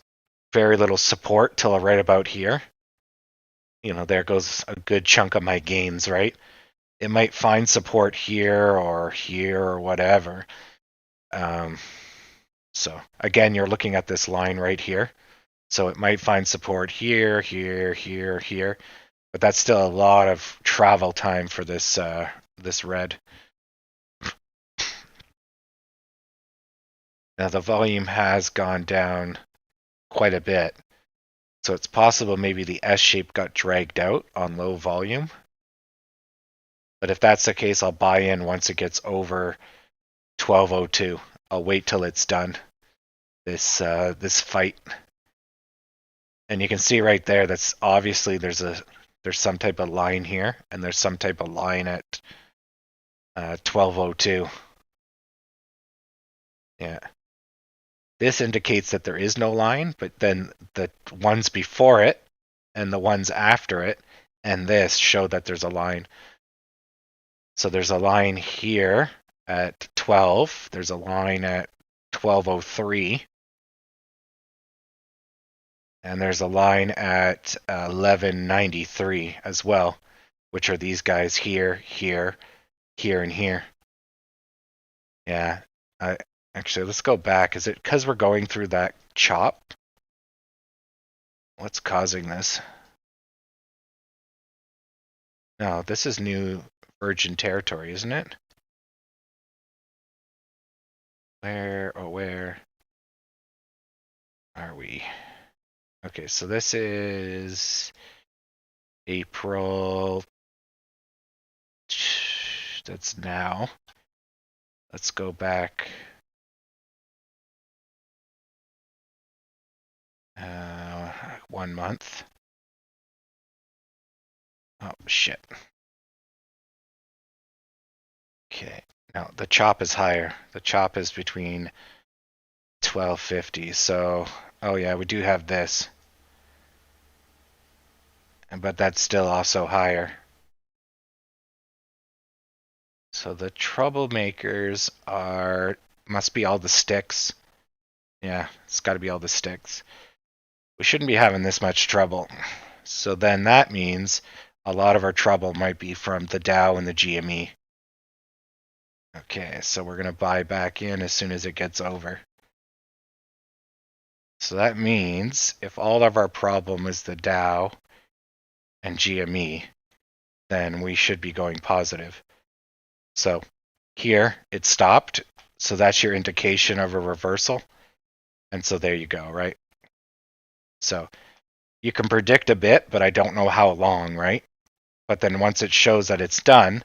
very little support till right about here, you know, there goes a good chunk of my gains, right? It might find support here or whatever. So again, you're looking at this line right here. So it might find support here, here, here, here, but that's still a lot of travel time for this this red. Now the volume has gone down quite a bit. So it's possible maybe the S shape got dragged out on low volume. But if that's the case, I'll buy in once it gets over 1202. I'll wait till it's done. This fight. And you can see right there that's obviously there's some type of line here and there's some type of line at 1202. Yeah. This indicates that there is no line, but then the ones before it and the ones after it and this show that there's a line. So there's a line here at 12. There's a line at 12:03. And there's a line at 11:93 as well, which are these guys here, here, here, and here. Yeah. Actually, let's go back. Is it because we're going through that chop? What's causing this? No, this is new virgin territory, isn't it? Where are we? Okay, so this is April. That's now. Let's go back. 1 month. Oh, shit. Okay. Now, the chop is higher. The chop is between 1250. So, oh yeah, we do have this. But that's still also higher. So the troublemakers must be all the sticks. Yeah, it's got to be all the sticks. We shouldn't be having this much trouble. So then that means a lot of our trouble might be from the Dow and the GME. Okay, so we're going to buy back in as soon as it gets over. So that means if all of our problem is the Dow and GME, then we should be going positive. So here it stopped. So that's your indication of a reversal. And so there you go, right? So you can predict a bit, but I don't know how long, right? But then once it shows that it's done,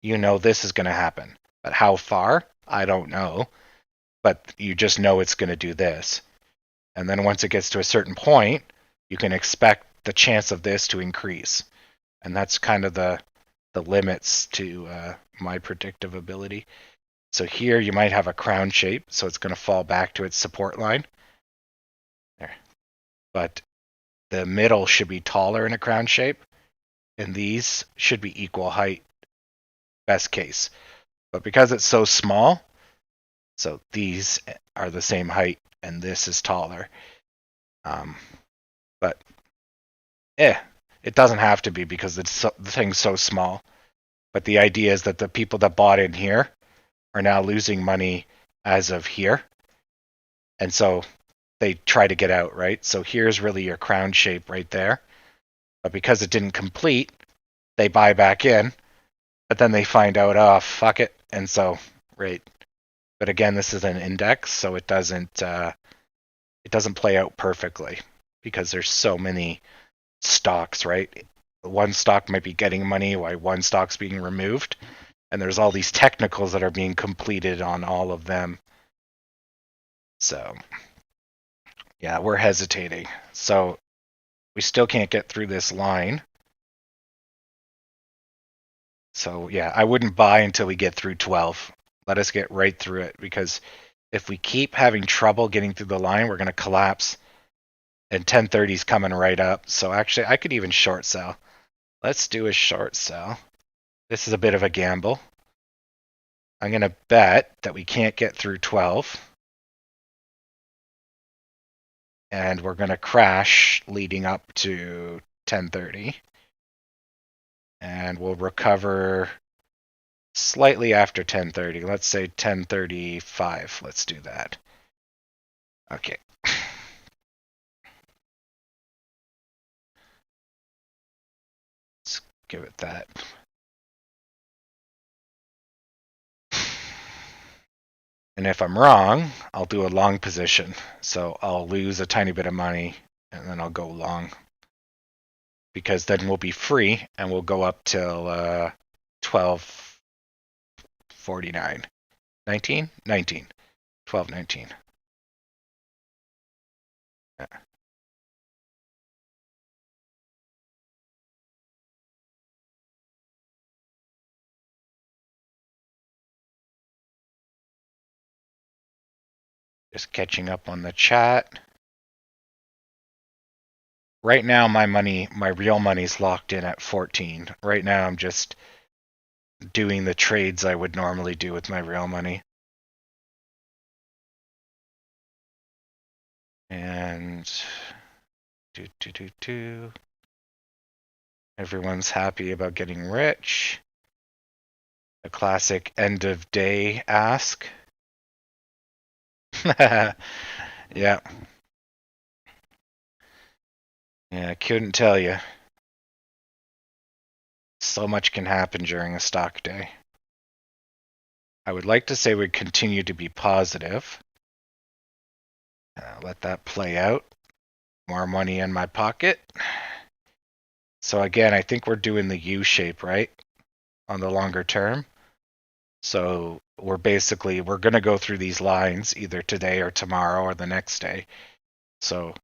you know this is going to happen. But how far? I don't know. But you just know it's going to do this. And then once it gets to a certain point, you can expect the chance of this to increase. And that's kind of the limits to my predictive ability. So here you might have a crown shape, so it's going to fall back to its support line. There. But the middle should be taller in a crown shape, and these should be equal height, best case. But because it's so small, so these are the same height, and this is taller. But it doesn't have to be because the thing's so small. But the idea is that the people that bought in here are now losing money as of here. And so they try to get out, right? So here's really your crown shape right there. But because it didn't complete, they buy back in, but then they find out, oh, fuck it. And so, right. But again, this is an index, so it doesn't play out perfectly because there's so many stocks, right? One stock might be getting money while one stock's being removed. And there's all these technicals that are being completed on all of them. So, yeah, we're hesitating. So, we still can't get through this line. So, yeah, I wouldn't buy until we get through 12. Let us get right through it because if we keep having trouble getting through the line, we're going to collapse. And 1030 is coming right up. So, actually, I could even short sell. Let's do a short sell. This is a bit of a gamble. I'm going to bet that we can't get through 12. And we're going to crash leading up to 1030. And we'll recover slightly after 1030. Let's say 1035. Let's do that. Okay. Let's give it that. And if I'm wrong, I'll do a long position. So I'll lose a tiny bit of money and then I'll go long. Because then we'll be free and we'll go up till 1249. 19? 19. 1219. Yeah. Just catching up on the chat. Right now, my real money's locked in at 14. Right now, I'm just doing the trades I would normally do with my real money. And everyone's happy about getting rich. A classic end of day ask. Yeah. Yeah, I couldn't tell you. So much can happen during a stock day. I would like to say we continue to be positive. Let that play out. More money in my pocket. So again, I think we're doing the U shape, right? On the longer term. So we're going to go through these lines either today or tomorrow or the next day. So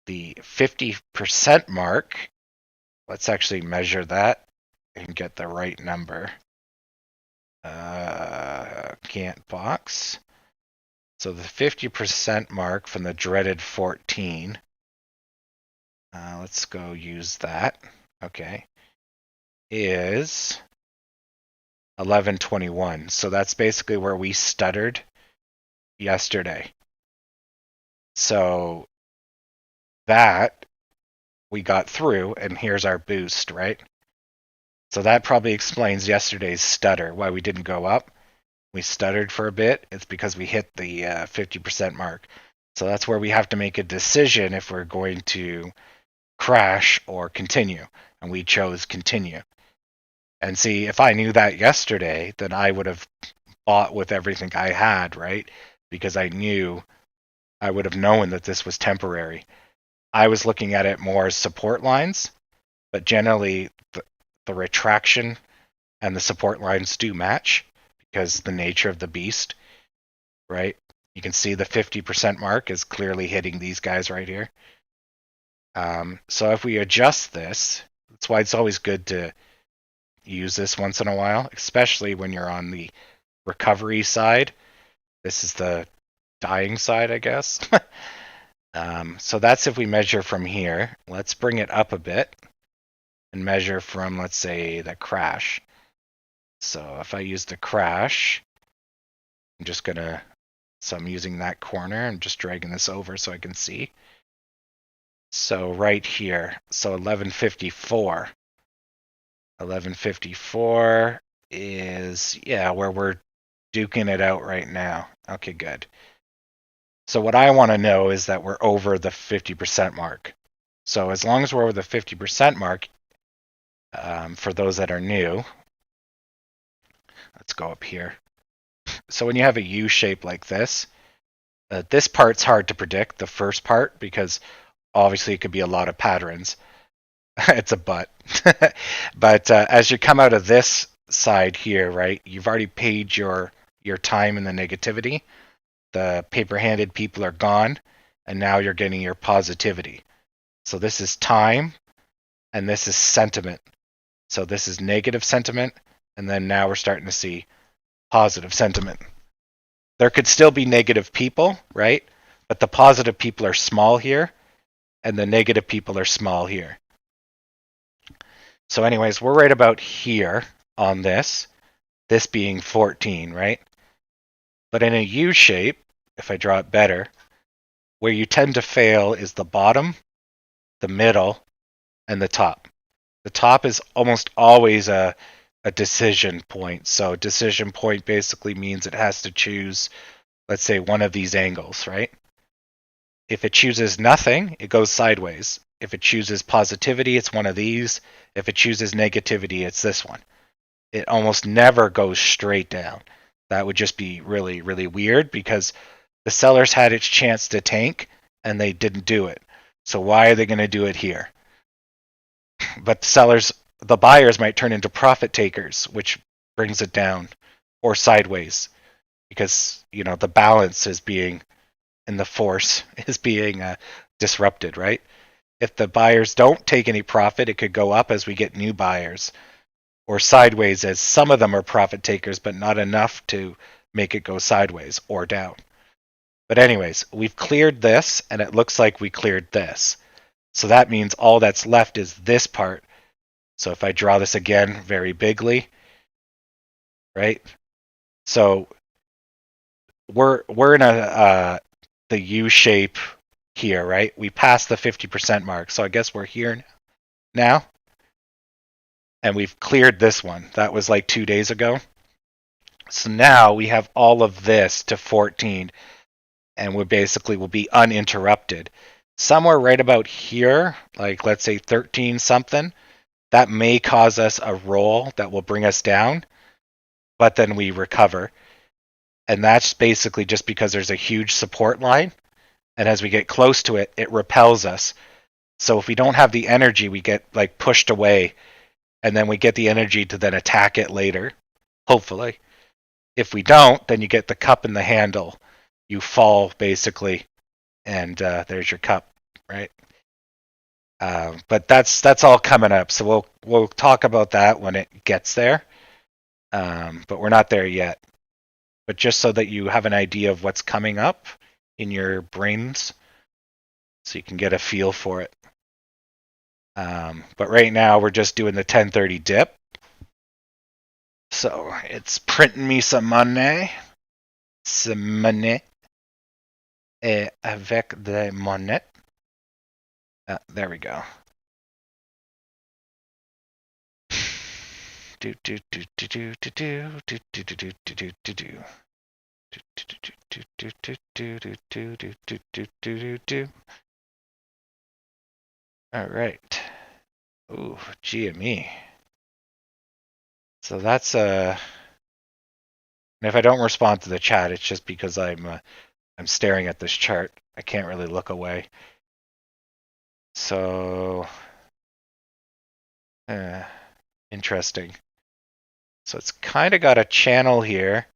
the 50% mark, let's actually measure that and get the right number. Can't box. So the 50% mark from the dreaded 14. Let's go use that. Okay. Is 1121. So that's basically where we stuttered yesterday. So that we got through, and here's our boost, right? So that probably explains yesterday's stutter, why we didn't go up. We stuttered for a bit. It's because we hit the 50% mark. So that's where we have to make a decision if we're going to crash or continue. And we chose continue. And see, if I knew that yesterday, then I would have bought with everything I had, right? Because I would have known that this was temporary. I was looking at it more as support lines, but generally the retraction and the support lines do match because the nature of the beast, right? You can see the 50% mark is clearly hitting these guys right here. So if we adjust this, that's why it's always good to use this once in a while, especially when you're on the recovery side. This is the dying side, I guess. So that's if we measure from here. Let's bring it up a bit and measure from, let's say, the crash. So if I use the crash, I'm using that corner. I'm just dragging this over so I can see. So right here, so 1154. 1154 is, where we're duking it out right now. Okay, good. So what I want to know is that we're over the 50% mark. So as long as we're over the 50% mark, for those that are new, let's go up here. So when you have a U shape like this part's hard to predict, the first part, because obviously it could be a lot of patterns. It's a but. But as you come out of this side here, right, you've already paid your time in the negativity. The paper-handed people are gone, and now you're getting your positivity. So this is time, and this is sentiment. So this is negative sentiment, and then now we're starting to see positive sentiment. There could still be negative people, right? But the positive people are small here, and the negative people are small here. So anyways, we're right about here on this being 14, right? But in a U shape, if I draw it better, where you tend to fail is the bottom, the middle, and the top. The top is almost always a decision point. So decision point basically means it has to choose, let's say, one of these angles, right? If it chooses nothing, it goes sideways. If it chooses positivity, it's one of these. If it chooses negativity, it's this one. It almost never goes straight down. That would just be really, really weird because the sellers had its chance to tank and they didn't do it. So why are they going to do it here? But the buyers might turn into profit takers, which brings it down, or sideways, because the balance is being, and the force is being disrupted, right? If the buyers don't take any profit, it could go up as we get new buyers, or sideways as some of them are profit takers, but not enough to make it go sideways or down. But anyways, we've cleared this, and it looks like we cleared this. So that means all that's left is this part. So if I draw this again very bigly, right? So we're in the U shape here, right? We passed the 50% mark, so I guess we're here now. And we've cleared this one. That was like 2 days ago. So now we have all of this to 14, and we basically will be uninterrupted. Somewhere right about here, like let's say 13 something, that may cause us a roll that will bring us down, but then we recover. And that's basically just because there's a huge support line, and as we get close to it, it repels us. So if we don't have the energy, we get like pushed away, and then we get the energy to then attack it later, hopefully. If we don't, then you get the cup in the handle. You fall basically, and there's your cup, right? But that's all coming up, so we'll talk about that when it gets there. But we're not there yet. But just so that you have an idea of what's coming up in your brains, so you can get a feel for it. But right now we're just doing the 1030 dip. So it's printing me some money. Some money. Et avec des monnaies. There we go. Do do do do do do do do do do do do do. All right. Ooh, GME. So that's and if I don't respond to the chat, it's just because I'm staring at this chart. I can't really look away. So interesting. So it's kind of got a channel here.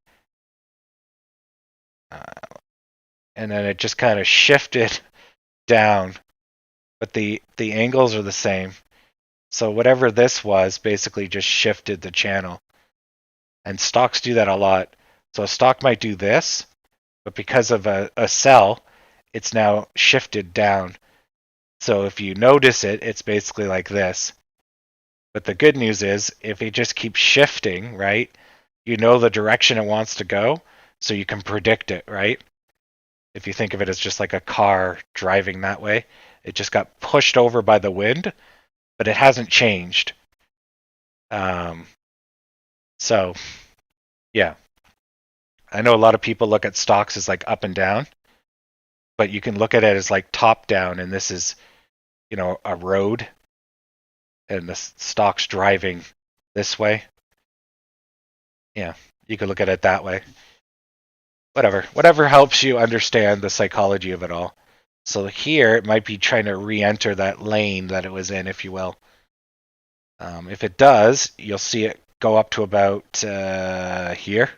And then it just kind of shifted down, but the angles are the same. So whatever this was basically just shifted the channel. And stocks do that a lot. So a stock might do this, but because of a sell, it's now shifted down. So if you notice it, it's basically like this. But the good news is if it just keeps shifting, right, you know the direction it wants to go, so you can predict it, right? If you think of it as just like a car driving that way, it just got pushed over by the wind, but it hasn't changed. So, yeah. I know a lot of people look at stocks as like up and down, but you can look at it as like top down, and this is, a road, and the stock's driving this way. Yeah, you could look at it that way. Whatever helps you understand the psychology of it all. So here it might be trying to re-enter that lane that it was in, if you will. If it does, you'll see it go up to about here,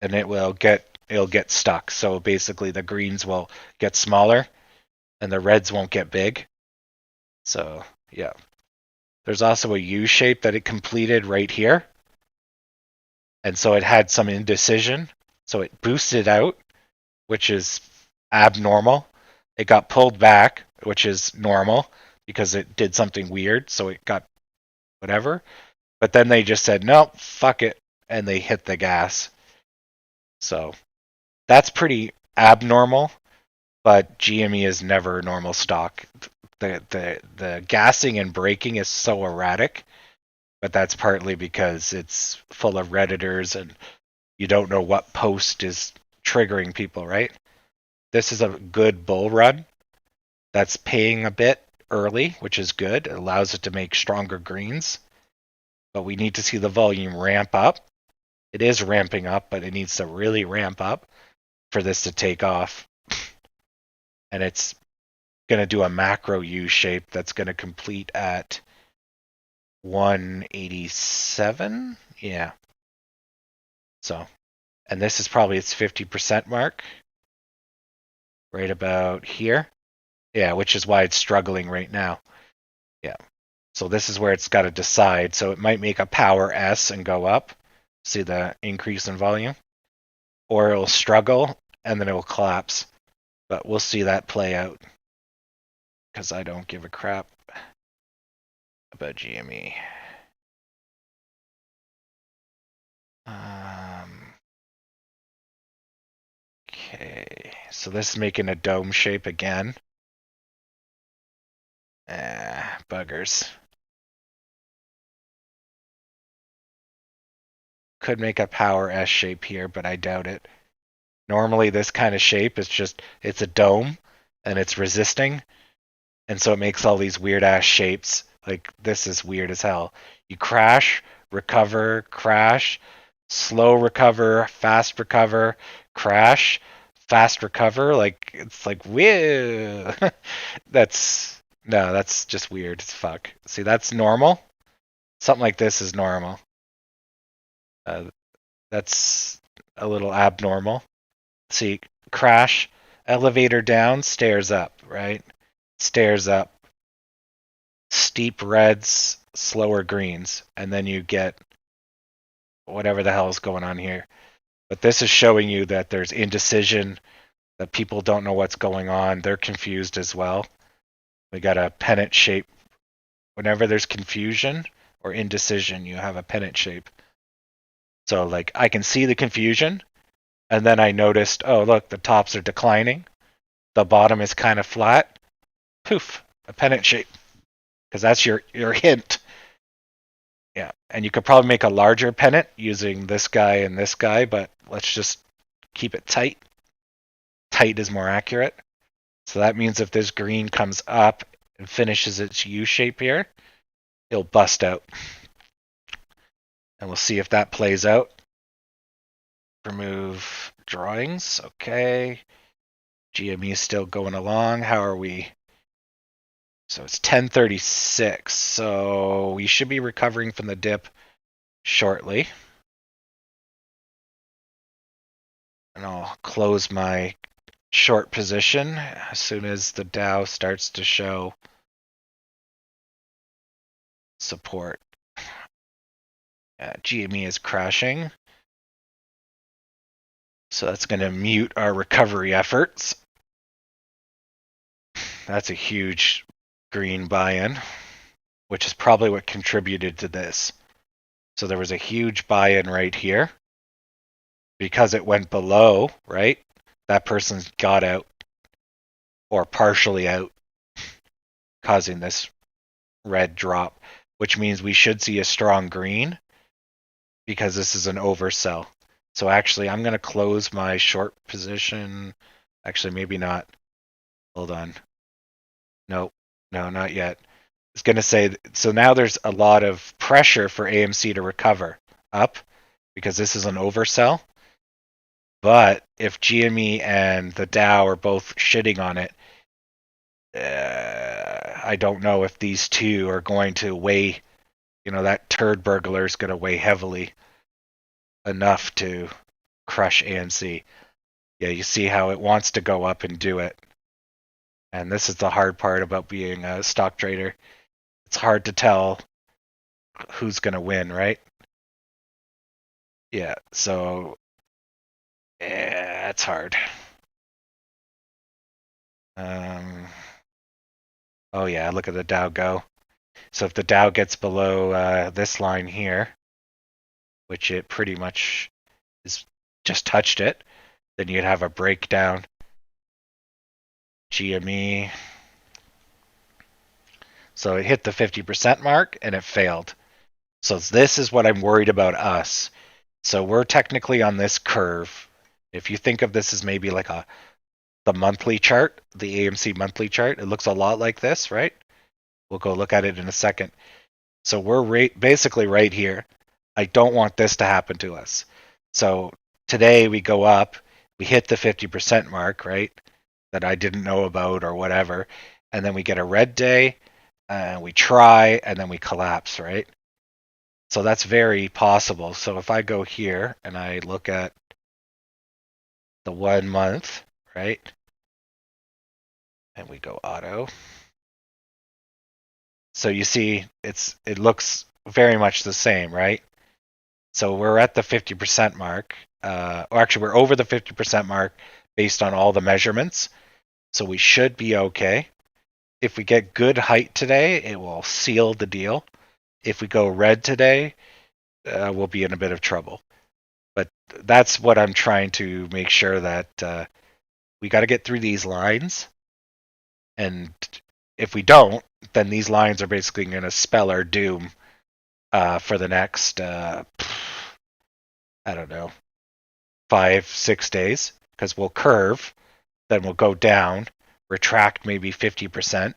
and it'll get stuck. So basically, the greens will get smaller, and the reds won't get big. So yeah, there's also a U shape that it completed right here, and so it had some indecision. So it boosted out, which is abnormal. It got pulled back, which is normal because it did something weird. So it got whatever. But then they just said, no, fuck it. And they hit the gas. So that's pretty abnormal. But GME is never a normal stock. The gassing and braking is so erratic. But that's partly because it's full of Redditors and you don't know what post is triggering people, right? This is a good bull run that's paying a bit early, which is good. It allows it to make stronger greens. But we need to see the volume ramp up. It is ramping up, but it needs to really ramp up for this to take off. And it's going to do a macro U shape that's going to complete at 187. Yeah. So, and this is probably its 50% mark. Right about here. Yeah, which is why it's struggling right now. Yeah. So this is where it's got to decide. So it might make a power S and go up. See the increase in volume? Or it'll struggle and then it will collapse. But we'll see that play out because I don't give a crap about GME. Okay, so this is making a dome shape again. Buggers. Could make a power S shape here, but I doubt it. Normally this kind of shape is just, it's a dome and it's resisting. And so it makes all these weird ass shapes. Like this is weird as hell. You crash, recover, crash, slow recover, fast recover, crash, fast recover. Like it's like weird. That's just weird as fuck. See, that's normal. Something like this is normal. That's a little abnormal. See, crash, elevator down, stairs up, right? Stairs up, steep reds, slower greens, and then you get whatever the hell is going on here. But this is showing you that there's indecision, that people don't know what's going on. They're confused as well. We got a pennant shape. Whenever there's confusion or indecision, you have a pennant shape. So like I can see the confusion, and then I noticed, oh look, the tops are declining. The bottom is kind of flat. Poof, a pennant shape. Because that's your hint. Yeah, and you could probably make a larger pennant using this guy and this guy, but let's just keep it tight. Tight is more accurate. So that means if this green comes up and finishes its U shape here, it'll bust out. And we'll see if that plays out. Remove drawings. Okay. GME is still going along. How are we? So it's 10:36. So we should be recovering from the dip shortly. And I'll close my short position as soon as the Dow starts to show support. GME is crashing. So that's going to mute our recovery efforts. That's a huge green buy-in, which is probably what contributed to this. So there was a huge buy-in right here. Because it went below, right? That person's got out or partially out, causing this red drop, which means we should see a strong green because this is an oversell. So actually, I'm going to close my short position. Actually, maybe not. Hold on. No, not yet. It's going to say, so now there's a lot of pressure for AMC to recover up because this is an oversell. But if GME and the Dow are both shitting on it, I don't know if these two are going to weigh, that turd burglar is going to weigh heavily enough to crush AMC. Yeah, you see how it wants to go up and do it. And this is the hard part about being a stock trader. It's hard to tell who's going to win, right? Yeah, so it's hard. Oh yeah, look at the Dow go. So if the Dow gets below this line here, which it pretty much is just touched it, then you'd have a breakdown. GME. So it hit the 50% mark and it failed. So this is what I'm worried about us. So we're technically on this curve. If you think of this as maybe like the monthly chart, the AMC monthly chart, it looks a lot like this, right? We'll go look at it in a second. So we're basically right here. I don't want this to happen to us. So today we go up, we hit the 50% mark, right? That I didn't know about or whatever. And then we get a red day, we try, and then we collapse, right? So that's very possible. So if I go here and I look at the 1 month, right? And we go auto. So you see it looks very much the same, right? So we're at the 50% mark. Or actually we're over the 50% mark, based on all the measurements. So we should be okay. If we get good height today, it will seal the deal. If we go red today, we'll be in a bit of trouble. But that's what I'm trying to make sure that we got to get through these lines. And if we don't, then these lines are basically going to spell our doom for the next, I don't know, 5-6 days. Because we'll curve, then we'll go down, retract maybe 50%.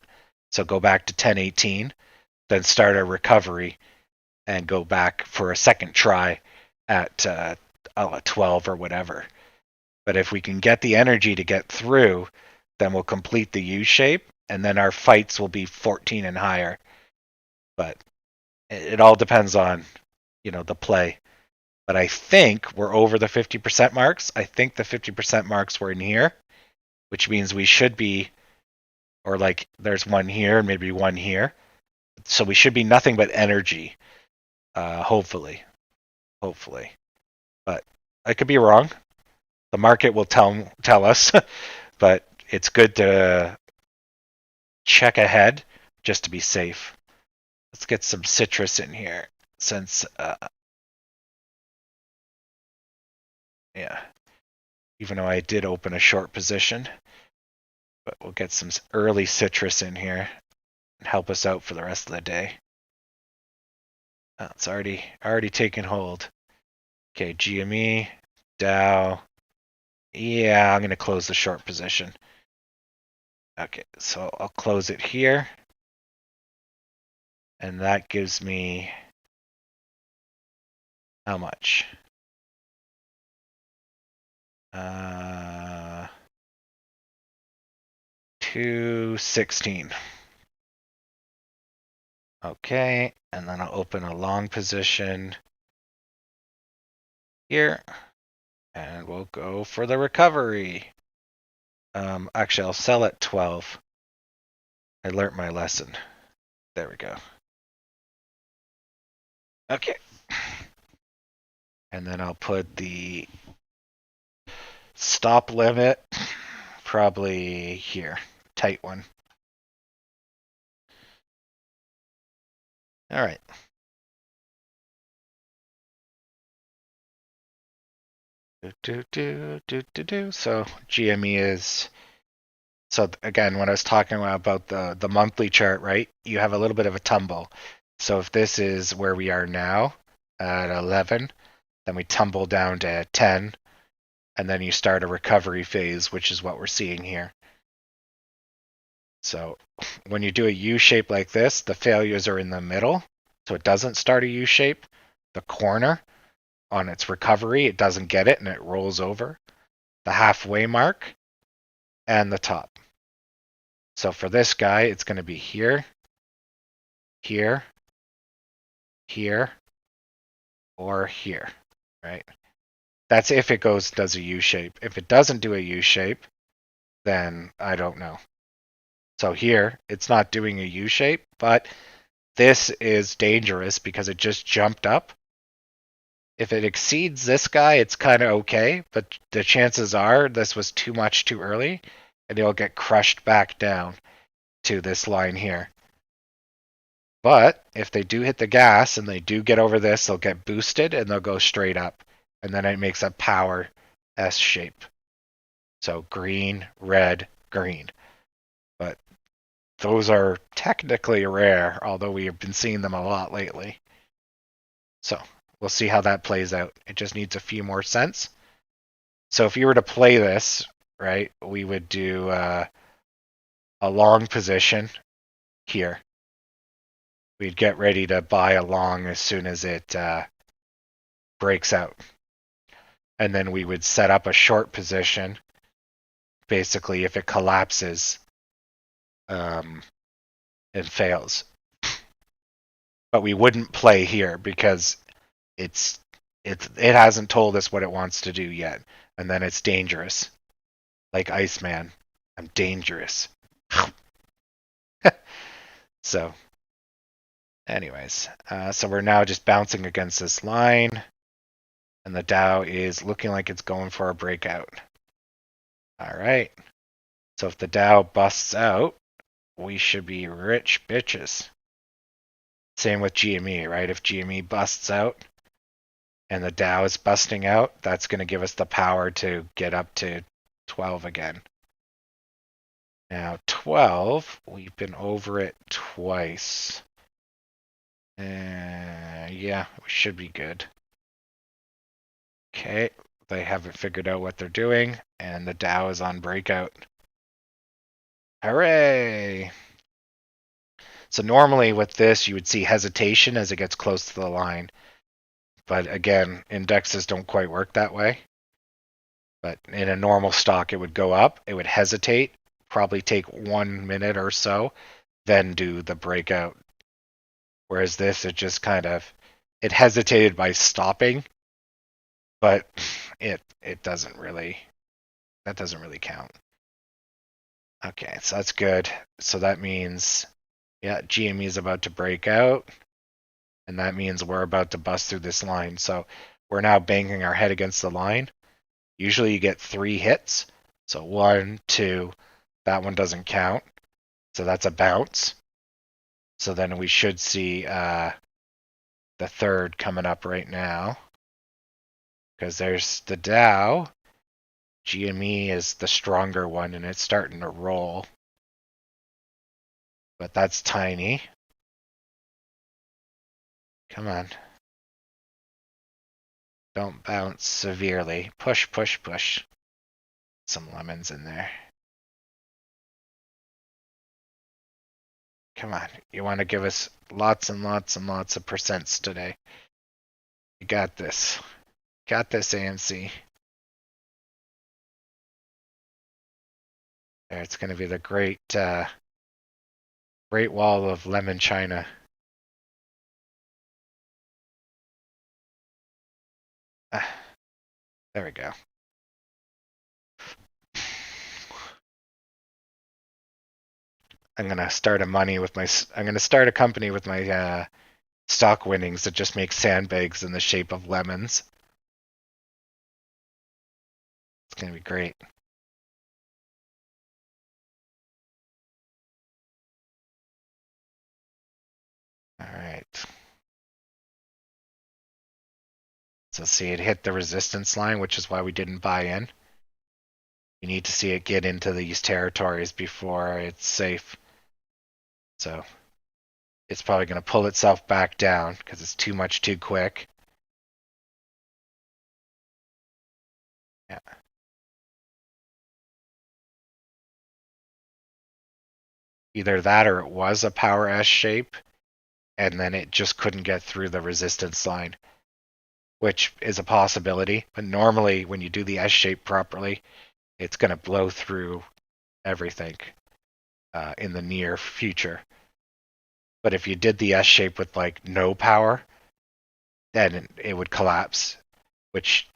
So go back to 1018, then start a recovery and go back for a second try at 12 or whatever. But if we can get the energy to get through, then we'll complete the U shape, and then our fights will be 14 and higher. But it all depends on, the play. But I think we're over the 50% marks. I think the 50% marks were in here, which means we should be, or like there's one here and maybe one here. So we should be nothing but energy, hopefully. But I could be wrong. The market will tell us, but it's good to check ahead just to be safe. Let's get some citrus in here since, yeah, even though I did open a short position, but we'll get some early citrus in here and help us out for the rest of the day. Oh, it's already taken hold. Okay, GME, Dow. Yeah, I'm going to close the short position. Okay, so I'll close it here. And that gives me how much? 216. Okay, and then I'll open a long position here, and we'll go for the recovery. Actually, I'll sell at 12. I learnt my lesson. There we go. Okay. And then I'll put the stop limit probably here. Tight one. All right. So GME is, so again, when I was talking about the monthly chart, right? You have a little bit of a tumble. So if this is where we are now at 11, then we tumble down to 10, and then you start a recovery phase, which is what we're seeing here. So when you do a U shape like this, the failures are in the middle, so it doesn't start a U shape. The corner on its recovery, it doesn't get it and it rolls over. The halfway mark and the top. So for this guy, it's going to be here, here, here, or here, right? That's if it does a U shape. If it doesn't do a U shape, then I don't know. So here, it's not doing a U shape, but this is dangerous because it just jumped up. If it exceeds this guy, it's kind of okay, but the chances are this was too much too early, and it'll get crushed back down to this line here. But if they do hit the gas and they do get over this, they'll get boosted and they'll go straight up. And then it makes a power S shape. So green, red, green. But those are technically rare, although we have been seeing them a lot lately. So we'll see how that plays out. It just needs a few more cents. So if you were to play this, right, we would do a long position here. We'd get ready to buy a long as soon as it breaks out. And then we would set up a short position, basically if it collapses and fails. But we wouldn't play here because it hasn't told us what it wants to do yet. And then it's dangerous. Like Iceman, I'm dangerous. So, anyways, so we're now just bouncing against this line. And the Dow is looking like it's going for a breakout. All right. So if the Dow busts out, we should be rich bitches. Same with GME, right? If GME busts out and the Dow is busting out, that's going to give us the power to get up to 12 again. Now 12, we've been over it twice. Yeah, we should be good. Okay, they haven't figured out what they're doing, and the Dow is on breakout. Hooray! So normally with this, you would see hesitation as it gets close to the line. But again, indexes don't quite work that way. But in a normal stock, it would go up, it would hesitate, probably take 1 minute or so, then do the breakout. Whereas this, it just kind of, it hesitated by stopping, but it doesn't really, that doesn't really count. Okay, so that's good. So that means, yeah, GME is about to break out, and that means we're about to bust through this line. So we're now banging our head against the line. Usually you get 3 hits. So 1, 2, that one doesn't count. So that's a bounce. So then we should see the third coming up right now. Because there's the Dow. GME is the stronger one, and it's starting to roll. But that's tiny. Come on. Don't bounce severely. Push, push, push. Some lemons in there. Come on. You want to give us lots and lots and lots of percents today. You got this. Got this, AMC. There, it's going to be the great, great wall of lemon china. There we go. I'm gonna start a money with my. I'm gonna start a company with my stock winnings that just makes sandbags in the shape of lemons. It's gonna be great. All right. So see, it hit the resistance line, which is why we didn't buy in. You need to see it get into these territories before it's safe. So it's probably going to pull itself back down because it's too much too quick. Yeah. Either that or it was a power S shape and then it just couldn't get through the resistance line, which is a possibility. But normally when you do the S shape properly, it's going to blow through everything in the near future. But if you did the S shape with like no power, then it would collapse, which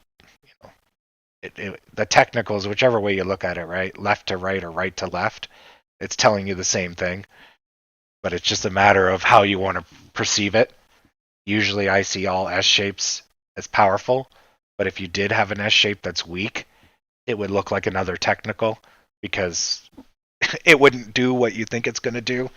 the technicals, whichever way you look at it, right, left to right or right to left, it's telling you the same thing, but it's just a matter of how you want to perceive it. Usually I see all S shapes as powerful, but if you did have an S shape that's weak, it would look like another technical because it wouldn't do what you think it's going to do.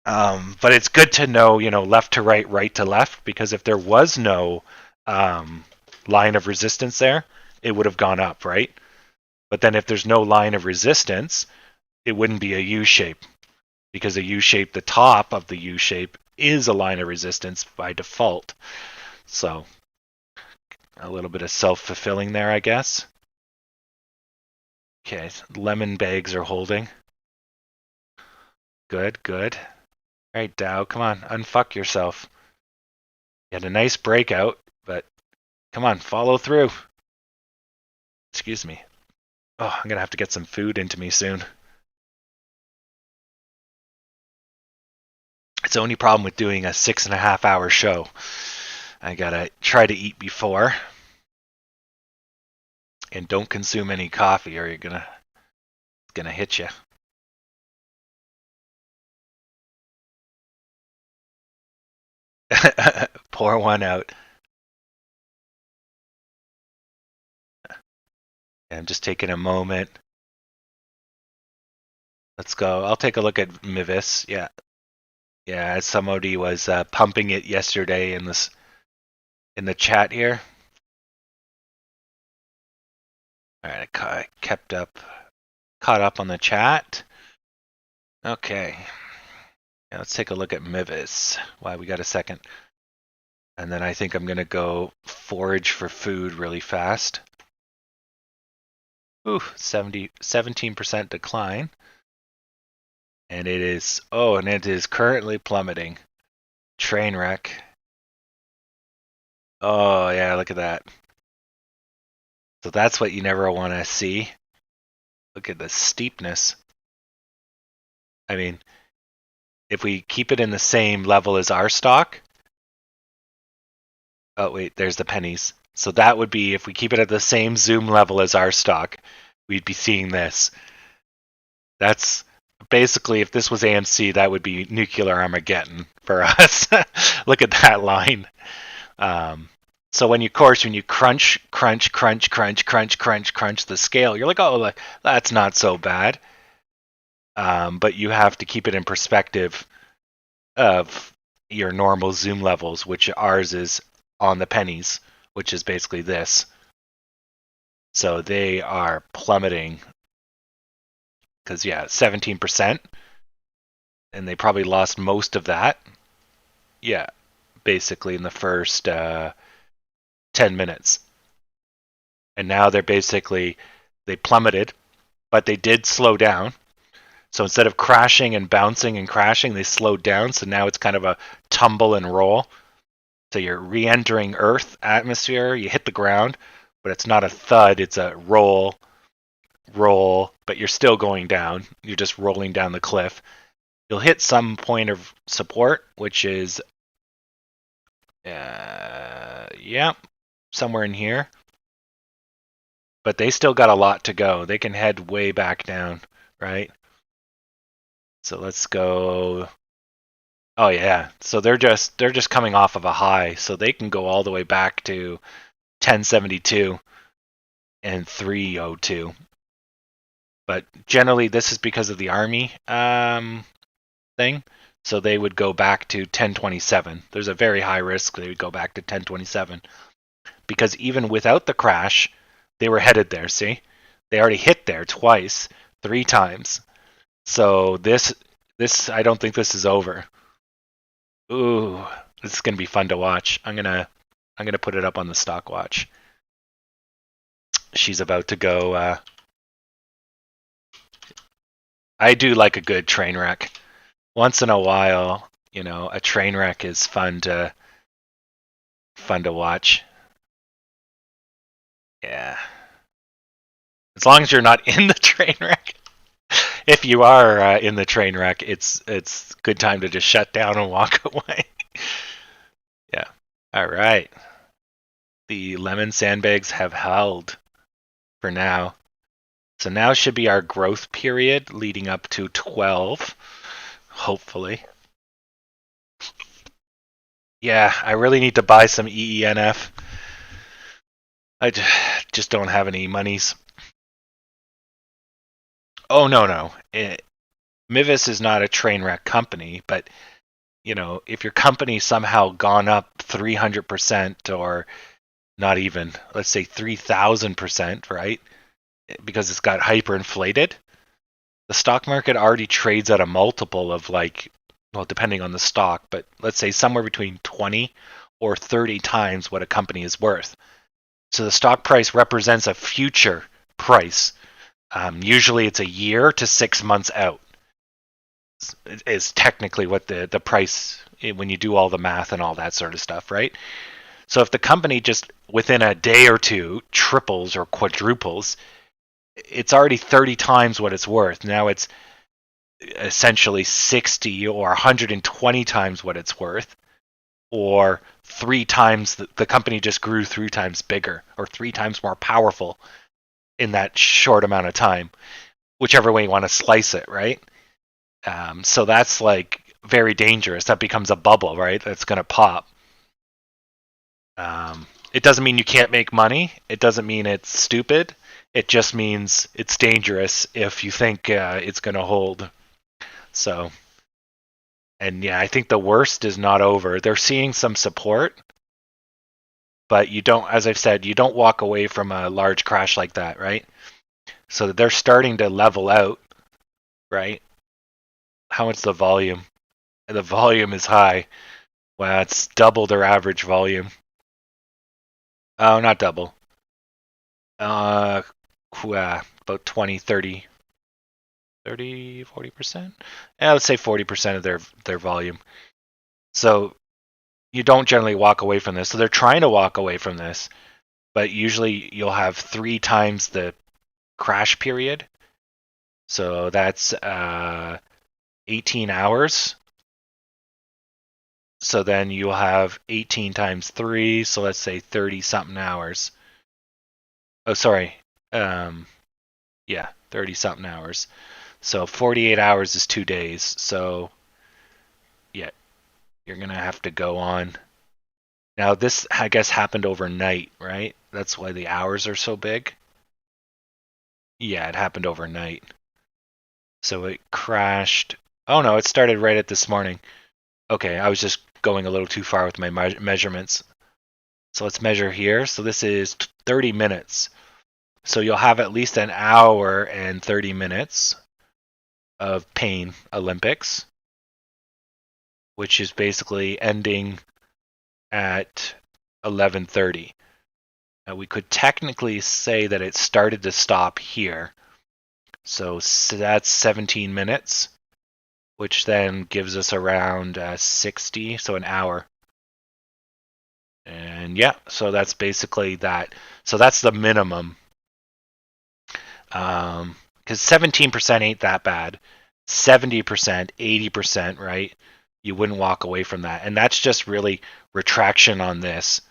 But it's good to know, left to right, right to left, because if there was no line of resistance there, it would have gone up, right? But then if there's no line of resistance, it wouldn't be a U shape, because a U shape, the top of the U shape, is a line of resistance by default. So a little bit of self-fulfilling there, I guess. Okay, lemon bags are holding. Good, good. All right, Dow, come on, unfuck yourself. You had a nice breakout, but come on, follow through. Excuse me. Oh, I'm gonna have to get some food into me soon. It's the only problem with doing a 6.5 hour show. I gotta try to eat before. And don't consume any coffee or it's gonna hit you. Pour one out. I'm just taking a moment. Let's go. I'll take a look at Mivis. Yeah. Yeah, somebody was pumping it yesterday in the chat here. All right, I caught up on the chat. Okay. Now let's take a look at Mivis. Why, we got a second. And then I think I'm going to go forage for food really fast. Ooh, 17% decline. And it is currently plummeting. Train wreck. Oh, yeah, look at that. So that's what you never want to see. Look at the steepness. I mean, if we keep it in the same level as our stock. Oh, wait, there's the pennies. So that would be, if we keep it at the same zoom level as our stock, we'd be seeing this. That's basically, if this was AMC, that would be nuclear Armageddon for us. Look at that line. So when you crunch the scale, you're like, oh, that's not so bad. But you have to keep it in perspective of your normal zoom levels, which ours is on the pennies, which is basically this. So they are plummeting because, yeah, 17%. And they probably lost most of that. Yeah, basically in the first 10 minutes. And now they plummeted, but they did slow down. So instead of crashing and bouncing and crashing, they slowed down. So now it's kind of a tumble and roll. So you're re-entering Earth atmosphere. You hit the ground, but it's not a thud. It's a roll, but you're still going down. You're just rolling down the cliff. You'll hit some point of support, which is, somewhere in here. But they still got a lot to go. They can head way back down, right? So let's go. Oh yeah. So they're just coming off of a high, so they can go all the way back to 1072 and 302. But generally, this is because of the army thing. So they would go back to 1027. There's a very high risk they would go back to 1027 because even without the crash, they were headed there. See, they already hit there twice, 3 times. So this I don't think this is over. Ooh, this is gonna be fun to watch. I'm gonna put it up on the stock watch. She's about to go. I do like a good train wreck. Once in a while, a train wreck is fun to watch. Yeah. As long as you're not in the train wreck. If you are in the train wreck, it's good time to just shut down and walk away. Yeah. All right. The lemon sandbags have held for now. So now should be our growth period leading up to 12, hopefully. Yeah, I really need to buy some EENF. I just don't have any monies. Oh, no. Mivis is not a train wreck company, but if your company's somehow gone up 300% or not even, let's say 3,000%, right? Because it's got hyperinflated, the stock market already trades at a multiple of depending on the stock, but let's say somewhere between 20 or 30 times what a company is worth. So the stock price represents a future price. Usually it's a year to 6 months out. Is technically what the price, when you do all the math and all that sort of stuff, right? So if the company just within a day or two triples or quadruples, it's already 30 times what it's worth. Now it's essentially 60 or 120 times what it's worth, or 3 times the company just grew 3 times bigger or 3 times more powerful in that short amount of time, whichever way you want to slice it, right? So that's very dangerous. That becomes a bubble, right? That's going to pop. It doesn't mean you can't make money. It doesn't mean it's stupid. It just means it's dangerous if you think it's going to hold. So, and yeah, I think the worst is not over. They're seeing some support, but you don't, as I've said, you don't walk away from a large crash like that, right? So they're starting to level out, right? How much the volume? The volume is high. Wow, it's double their average volume. Oh, not double. Uh, about 20, 30, 30, 40%. Yeah, let's say 40% of their volume. So you don't generally walk away from this. So they're trying to walk away from this, but usually you'll have 3 times the crash period. So that's 18 hours. So then you'll have 18 times 3, so let's say 30 something hours. Oh, sorry. Yeah, 30 something hours. So 48 hours is 2 days. So yeah, you're going to have to go on. Now this I guess happened overnight, right? That's why the hours are so big. Yeah, it happened overnight. So it crashed. Oh no, it started right at this morning. Okay, I was just going a little too far with my measurements. So let's measure here. So this is 30 minutes. So you'll have at least an hour and 30 minutes of pain Olympics, which is basically ending at 11:30. Now we could technically say that it started to stop here. So that's 17 minutes, which then gives us around 60, so an hour. And yeah, so that's basically that. So that's the minimum. Because 17% ain't that bad. 70%, 80%, right? You wouldn't walk away from that. And that's just really retraction on this.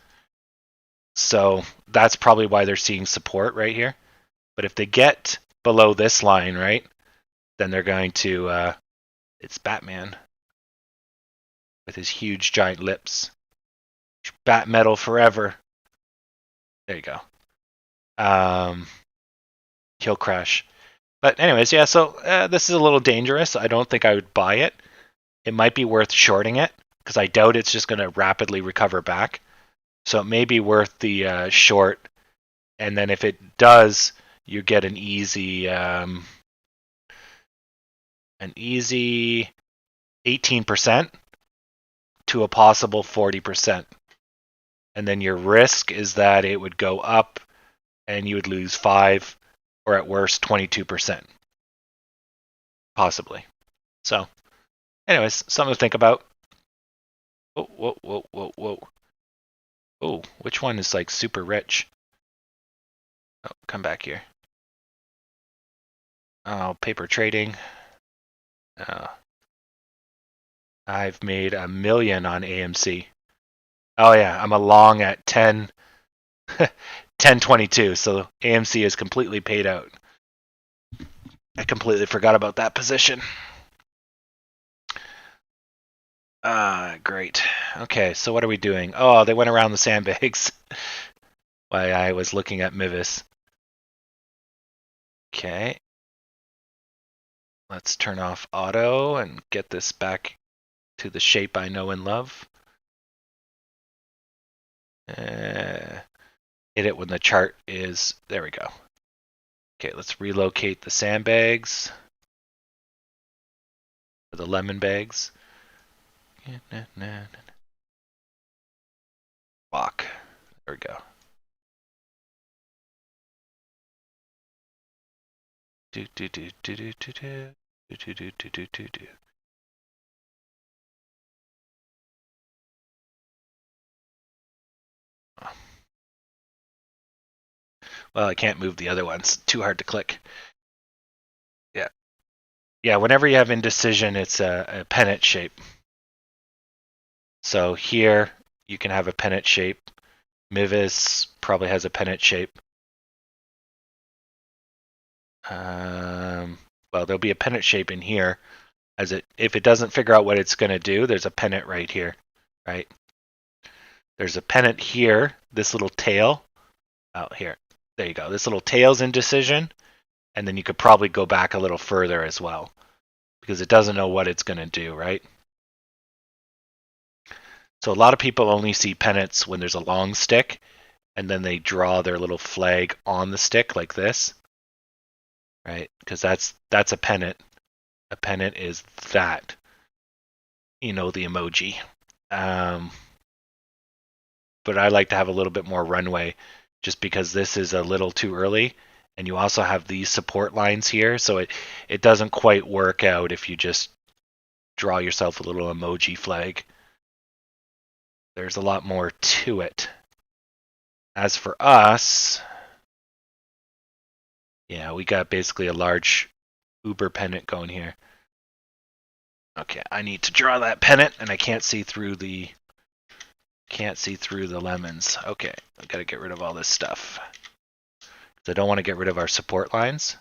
So that's probably why they're seeing support right here. But if they get below this line, right, then they're going to, it's Batman with his huge giant lips. Bat metal forever. There you go. He'll crash. But anyways, yeah, so this is a little dangerous. I don't think I would buy it. It might be worth shorting it because I doubt it's just going to rapidly recover back. So it may be worth the short. And then if it does, you get an easy 18% to a possible 40%. And then your risk is that it would go up and you would lose 5 or at worst 22%. Possibly. So, anyways, something to think about. Whoa, whoa, whoa, whoa, whoa. Oh, which one is like super rich? Oh, come back here. Oh, paper trading. I've made $1 million on AMC. Oh yeah, I'm a long at 1022. So AMC is completely paid out. I completely forgot about that position. Great. Okay, so what are we doing? Oh, they went around the sandbags while I was looking at Mivis. Okay. Let's turn off auto and get this back to the shape I know and love. Hit it when the chart is, there we go. Okay, let's relocate the sandbags. The lemon bags. Lock. There we go. Do do do do do do do do do do do do do. Well, I can't move the other ones. Too hard to click. Yeah. Yeah, whenever you have indecision, it's a pennant shape. So here you can have a pennant shape. Mivis probably has a pennant shape. Well, there'll be a pennant shape in here. If it doesn't figure out what it's going to do, there's a pennant right here, right? There's a pennant here, this little tail out here. There you go. This little tails indecision, and then you could probably go back a little further as well because it doesn't know what it's going to do, right? So a lot of people only see pennants when there's a long stick, and then they draw their little flag on the stick like this, right? Because that's a pennant. A pennant is that, the emoji. But I like to have a little bit more runway just because this is a little too early. And you also have these support lines here, so it doesn't quite work out if you just draw yourself a little emoji flag. There's a lot more to it. As for us, yeah, we got basically a large Uber pennant going here. Okay, I need to draw that pennant, and I can't see through the lemons. Okay, I gotta get rid of all this stuff. I don't want to get rid of our support lines.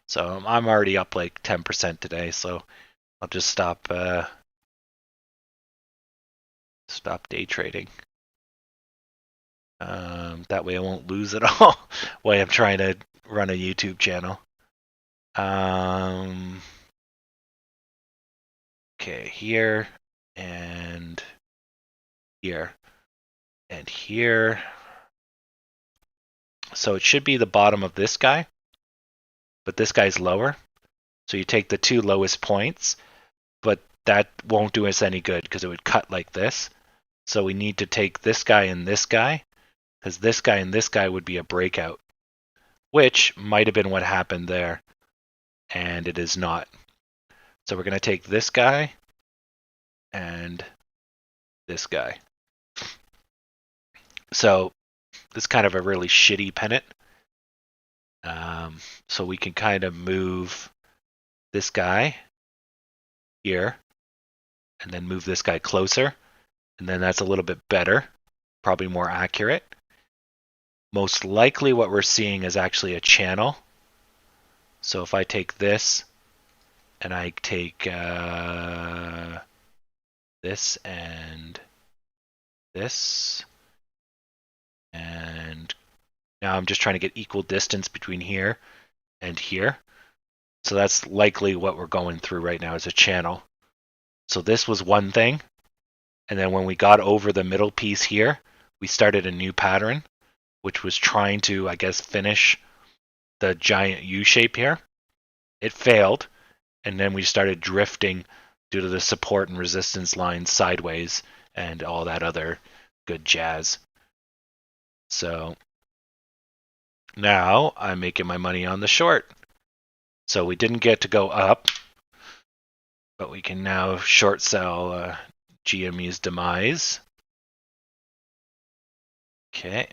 So I'm already up like 10% today, so I'll just stop day trading. That way I won't lose it all while I'm trying to run a YouTube channel. Okay, here and here and here. So it should be the bottom of this guy, but this guy's lower. So you take the two lowest points, but that won't do us any good because it would cut like this. So we need to take this guy and this guy, because this guy and this guy would be a breakout, which might have been what happened there, and it is not. So we're going to take this guy and this guy. So this is kind of a really shitty pennant. So we can kind of move this guy here and then move this guy closer. And then that's a little bit better, probably more accurate. Most likely what we're seeing is actually a channel. So if I take this and I take this and this, and now I'm just trying to get equal distance between here and here. So that's likely what we're going through right now is a channel. So this was one thing. And then when we got over the middle piece here, we started a new pattern, which was trying to, I guess, finish the giant U shape here. It failed. And then we started drifting due to the support and resistance lines sideways and all that other good jazz. So now I'm making my money on the short. So we didn't get to go up, but we can now short sell GME's demise. Okay.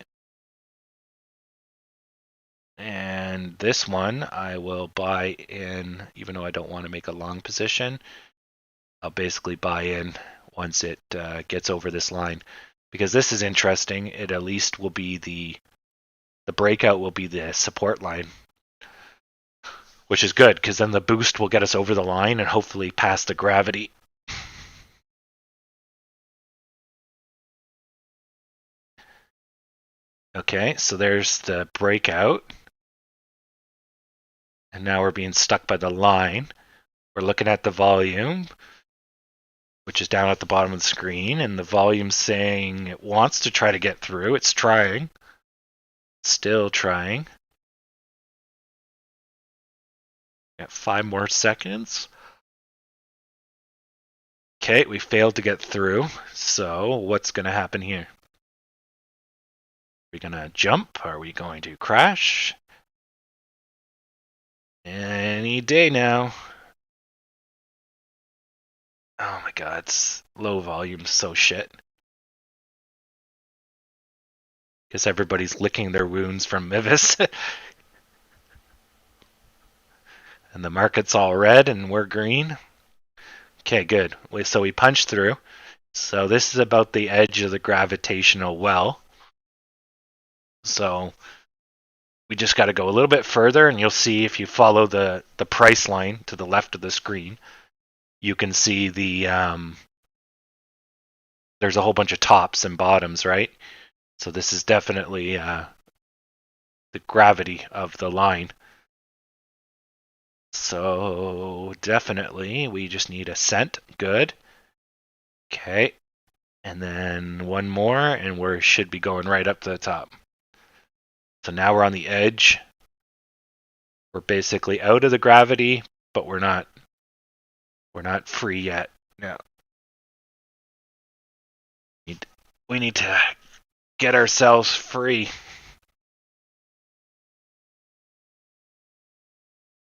And this one I will buy in, even though I don't want to make a long position. I'll basically buy in once it gets over this line. Because this is interesting. It at least will be the breakout will be the support line. Which is good, because then the boost will get us over the line and hopefully past the gravity. Okay, so there's the breakout. And now we're being stuck by the line. We're looking at the volume, which is down at the bottom of the screen, and the volume's saying it wants to try to get through. It's trying. Still trying. Got 5 more seconds. Okay, we failed to get through. So what's going to happen here? Are we going to jump? Are we going to crash? Any day now. Oh my god, it's low volume, so shit. Guess everybody's licking their wounds from Mivis. And the market's all red and we're green. Okay, good. So we punched through. So this is about the edge of the gravitational well. So we just got to go a little bit further, and you'll see if you follow the price line to the left of the screen, you can see the there's a whole bunch of tops and bottoms, right? So this is definitely the gravity of the line. So definitely we just need a cent. Good. Okay. And then one more, and we should be going right up to the top. So now we're on the edge. We're basically out of the gravity, but we're not free yet. No. We need to get ourselves free.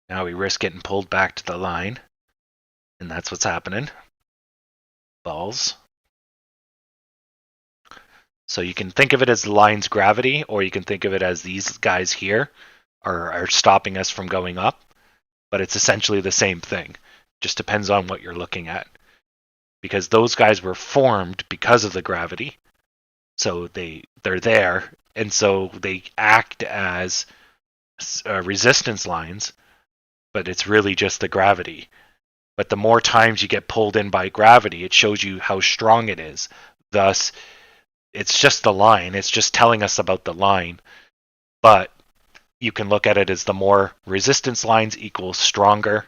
Now we risk getting pulled back to the line, and that's what's happening. Balls. So you can think of it as the line's gravity, or you can think of it as these guys here are stopping us from going up, but it's essentially the same thing. Just depends on what you're looking at. Because those guys were formed because of the gravity, so they're there, and so they act as resistance lines, but it's really just the gravity. But the more times you get pulled in by gravity, it shows you how strong it is. Thus, it's just the line. It's just telling us about the line. But you can look at it as the more resistance lines equals stronger,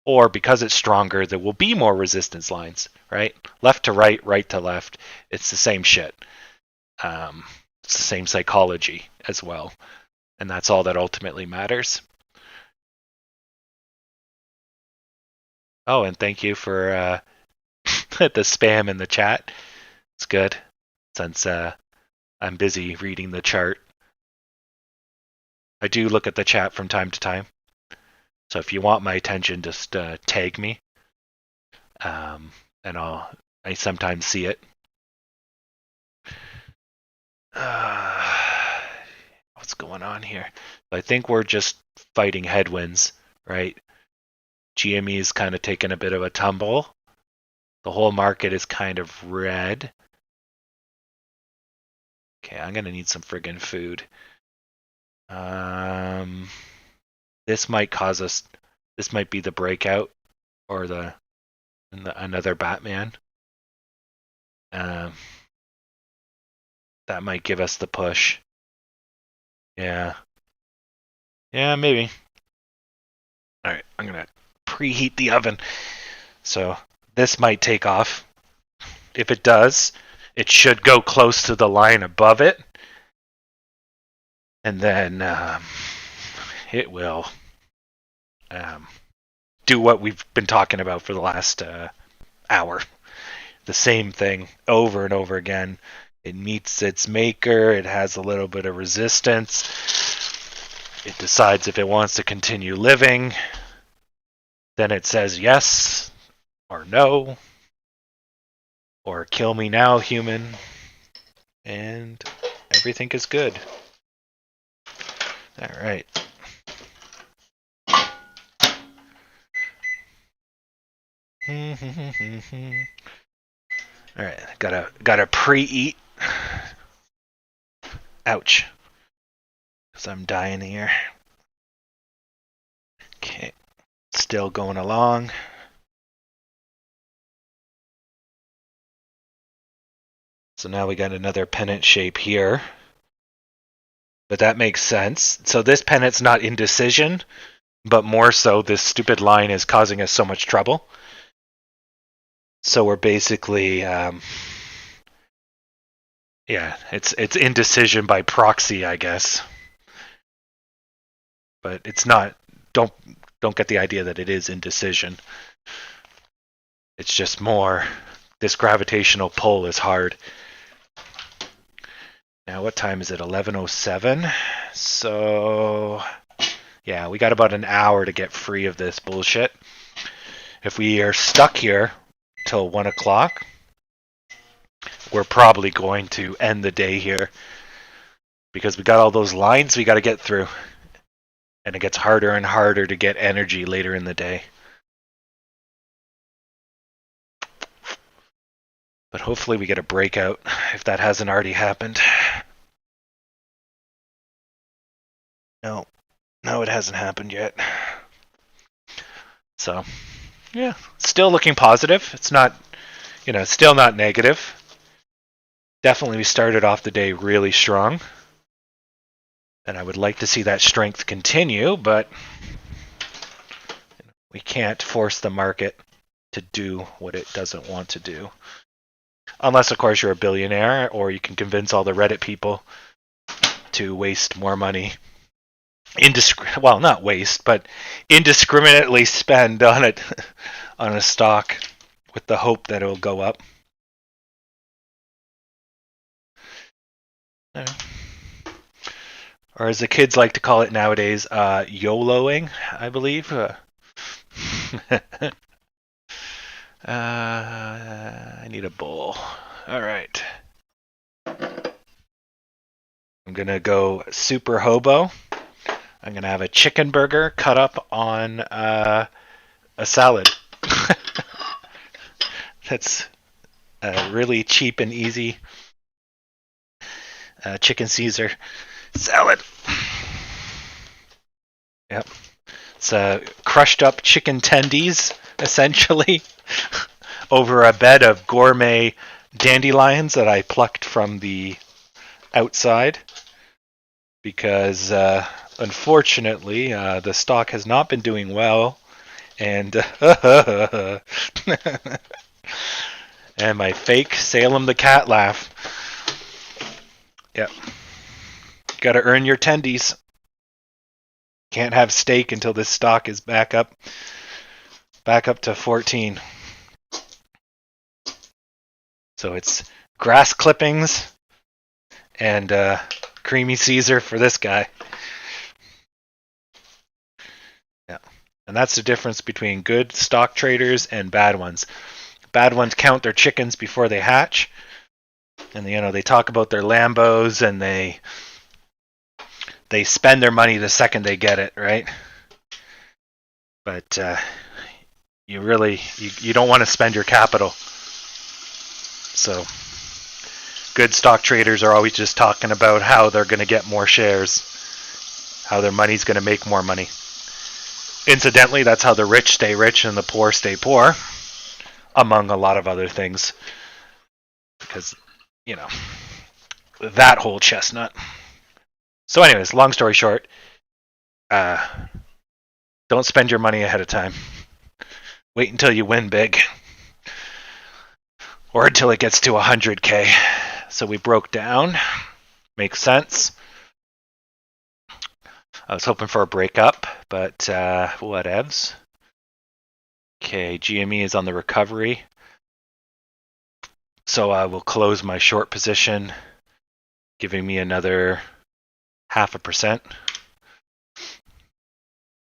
or because it's stronger, there will be more resistance lines, right? Left to right, right to left. It's the same shit. It's the same psychology as well. And that's all that ultimately matters. Oh, and thank you for the spam in the chat. It's good, since I'm busy reading the chart. I do look at the chat from time to time. So if you want my attention, just tag me. And I sometimes see it. What's going on here? I think we're just fighting headwinds, right? GME is kind of taking a bit of a tumble. The whole market is kind of red. Okay, I'm gonna need some friggin' food. This might cause us. This might be the breakout, or another Batman. That might give us the push. Yeah. Yeah, maybe. All right, I'm gonna preheat the oven. So this might take off. If it does, it should go close to the line above it, and then it will do what we've been talking about for the last hour. The same thing over and over again. It meets its maker. It has a little bit of resistance. It decides if it wants to continue living. Then it says yes or no, or kill me now, human. And everything is good. All right. All right, gotta pre-eat. Ouch. Because I'm dying here. Okay, still going along. So now we got another pennant shape here. But that makes sense. So this pennant's not indecision, but more so this stupid line is causing us so much trouble. So we're basically, yeah, it's indecision by proxy, I guess. But it's not. Don't get the idea that it is indecision. It's just more. This gravitational pull is hard. Now, what time is it? 11:07. So, yeah, we got about an hour to get free of this bullshit. If we are stuck here till 1 o'clock, we're probably going to end the day here because we got all those lines we got to get through, and it gets harder and harder to get energy later in the day. But hopefully we get a breakout if that hasn't already happened. No, it hasn't happened yet. So, yeah, still looking positive. It's not, still not negative. definitely we started off the day really strong. And I would like to see that strength continue, but we can't force the market to do what it doesn't want to do. Unless, of course, you're a billionaire, or you can convince all the Reddit people to waste more money. Well, not waste, but indiscriminately spend on it on a stock with the hope that it will go up. Or as the kids like to call it nowadays, YOLOing, I believe. I need a bowl. All right. I'm going to go super hobo. I'm going to have a chicken burger cut up on a salad. That's really cheap and easy. Chicken Caesar salad. Yep. It's crushed up chicken tendies, essentially, over a bed of gourmet dandelions that I plucked from the outside because unfortunately the stock has not been doing well, and and my fake Salem the cat laugh. Yep. Got to earn your tendies. Can't have steak until this stock is back up to 14. So it's grass clippings and creamy Caesar for this guy. Yeah. And that's the difference between good stock traders and bad ones. Bad ones count their chickens before they hatch. And they talk about their Lambos and they spend their money the second they get it, right? But you really you don't want to spend your capital. So good stock traders are always just talking about how they're going to get more shares, how their money's going to make more money. Incidentally, that's how the rich stay rich and the poor stay poor, among a lot of other things. Because, that whole chestnut. So anyways, long story short, don't spend your money ahead of time. Wait until you win big. Or until it gets to 100K. So we broke down. Makes sense. I was hoping for a breakup, but whatevs. Okay, GME is on the recovery. So I will close my short position, giving me another 0.5%.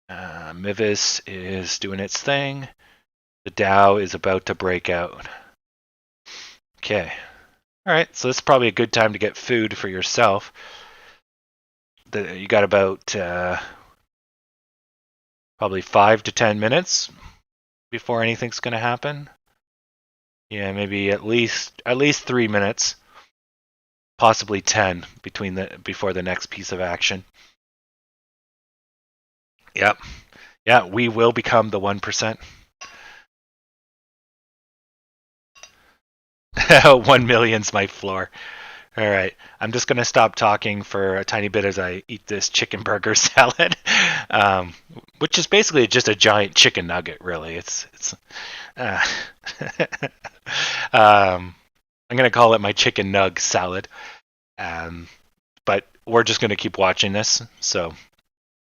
Mivis is doing its thing. The Dow is about to break out. Okay. All right, so this is probably a good time to get food for yourself. You got about probably 5 to 10 minutes before anything's going to happen. Yeah, maybe at least 3 minutes, possibly 10 before the next piece of action. Yep. Yeah, we will become the 1%. 1 million's my floor. All right, I'm just going to stop talking for a tiny bit as I eat this chicken burger salad, which is basically just a giant chicken nugget, really. I'm going to call it my chicken nug salad, but we're just going to keep watching this. So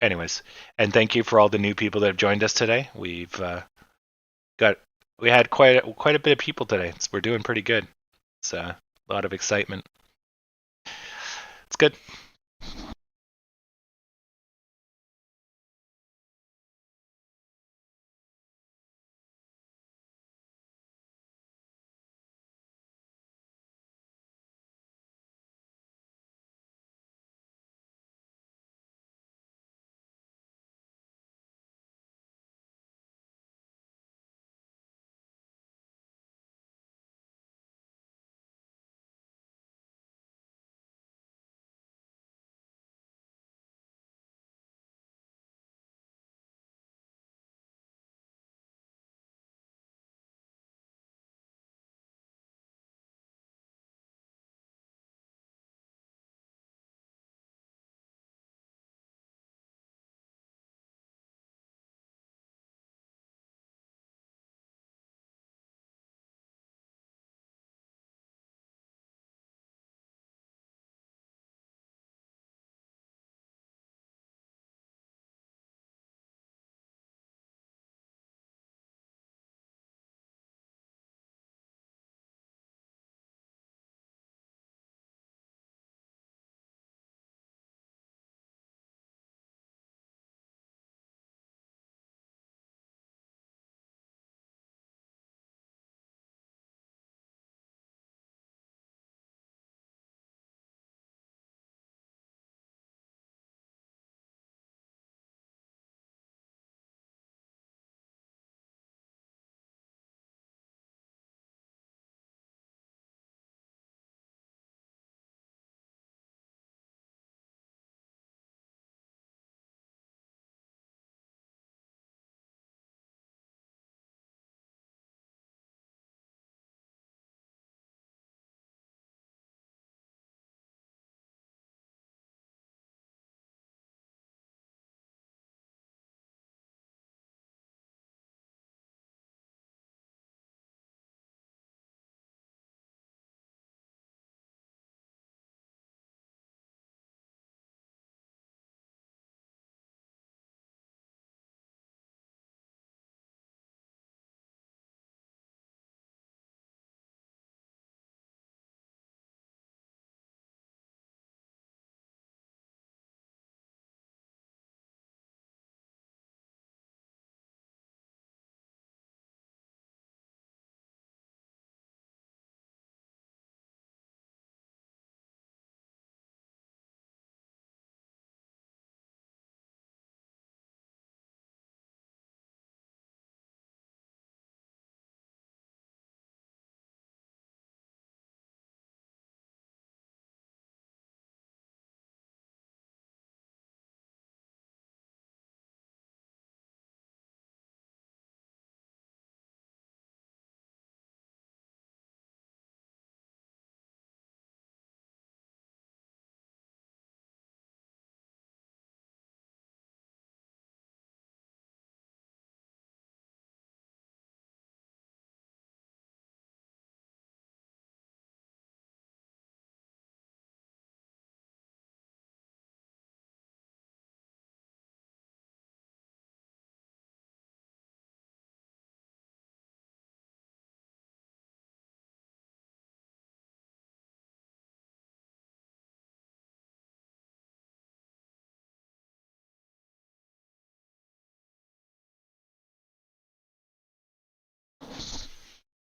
anyways, and thank you for all the new people that have joined us today. We had quite a bit of people today. So we're doing pretty good. It's a lot of excitement. It's good.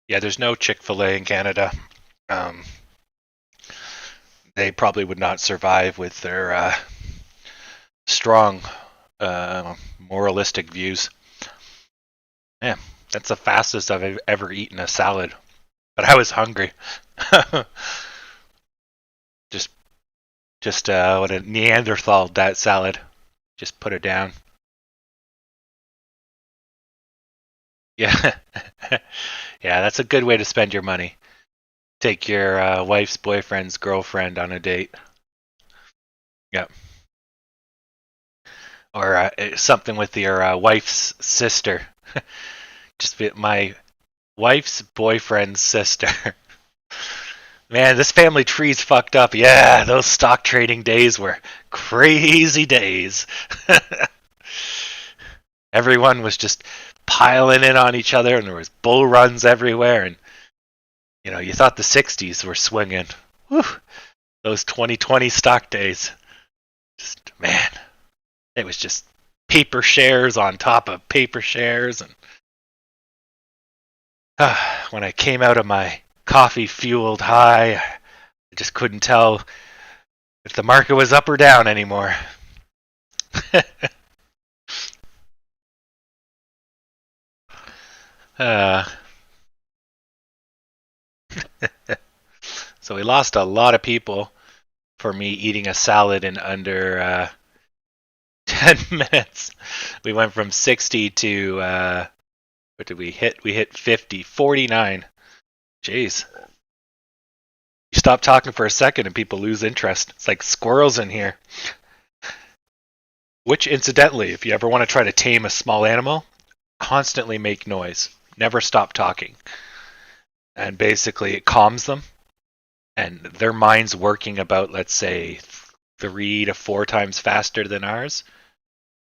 Yeah, there's no Chick-fil-A in Canada. Um, they probably would not survive with their strong moralistic views. Yeah, that's the fastest I've ever eaten a salad. But I was hungry. just what a Neanderthal that salad. Just put it down. Yeah, yeah, that's a good way to spend your money. Take your wife's boyfriend's girlfriend on a date. Yep. Or something with your wife's sister. Just my wife's boyfriend's sister. Man, this family tree's fucked up. Yeah, those stock trading days were crazy days. Everyone was just piling in on each other, and there was bull runs everywhere. And you thought the '60s were swinging. Whew, those 2020 stock days. Just man, it was just paper shares on top of paper shares, and when I came out of my coffee-fueled high, I just couldn't tell if the market was up or down anymore. uh, so we lost a lot of people for me eating a salad in under 10 minutes. We went from 60 to, what did we hit? We hit 50, 49. Jeez. You stop talking for a second and people lose interest. It's like squirrels in here. Which, incidentally, if you ever want to try to tame a small animal, constantly make noise. Never stop talking. And basically, it calms them. And their mind's working about, let's say, 3 to 4 times faster than ours.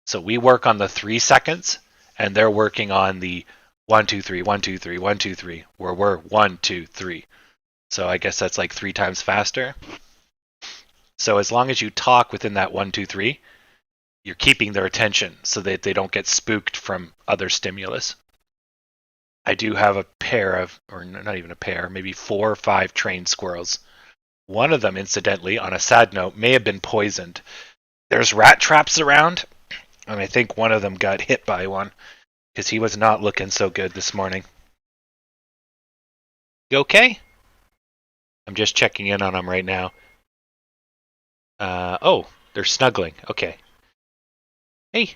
So we work on the 3 seconds, and they're working on the 1, 2, 3, 1, 2, 3, 1, 2, 3, where we're 1, 2, 3. So I guess that's like 3 times faster. So as long as you talk within that 1, 2, 3, you're keeping their attention so that they don't get spooked from other stimulus. I do have a pair of, or not even a pair, maybe 4 or 5 trained squirrels. One of them, incidentally, on a sad note, may have been poisoned. There's rat traps around, and I think one of them got hit by one because he was not looking so good this morning. You okay? I'm just checking in on them right now. Oh, they're snuggling. Okay. Hey.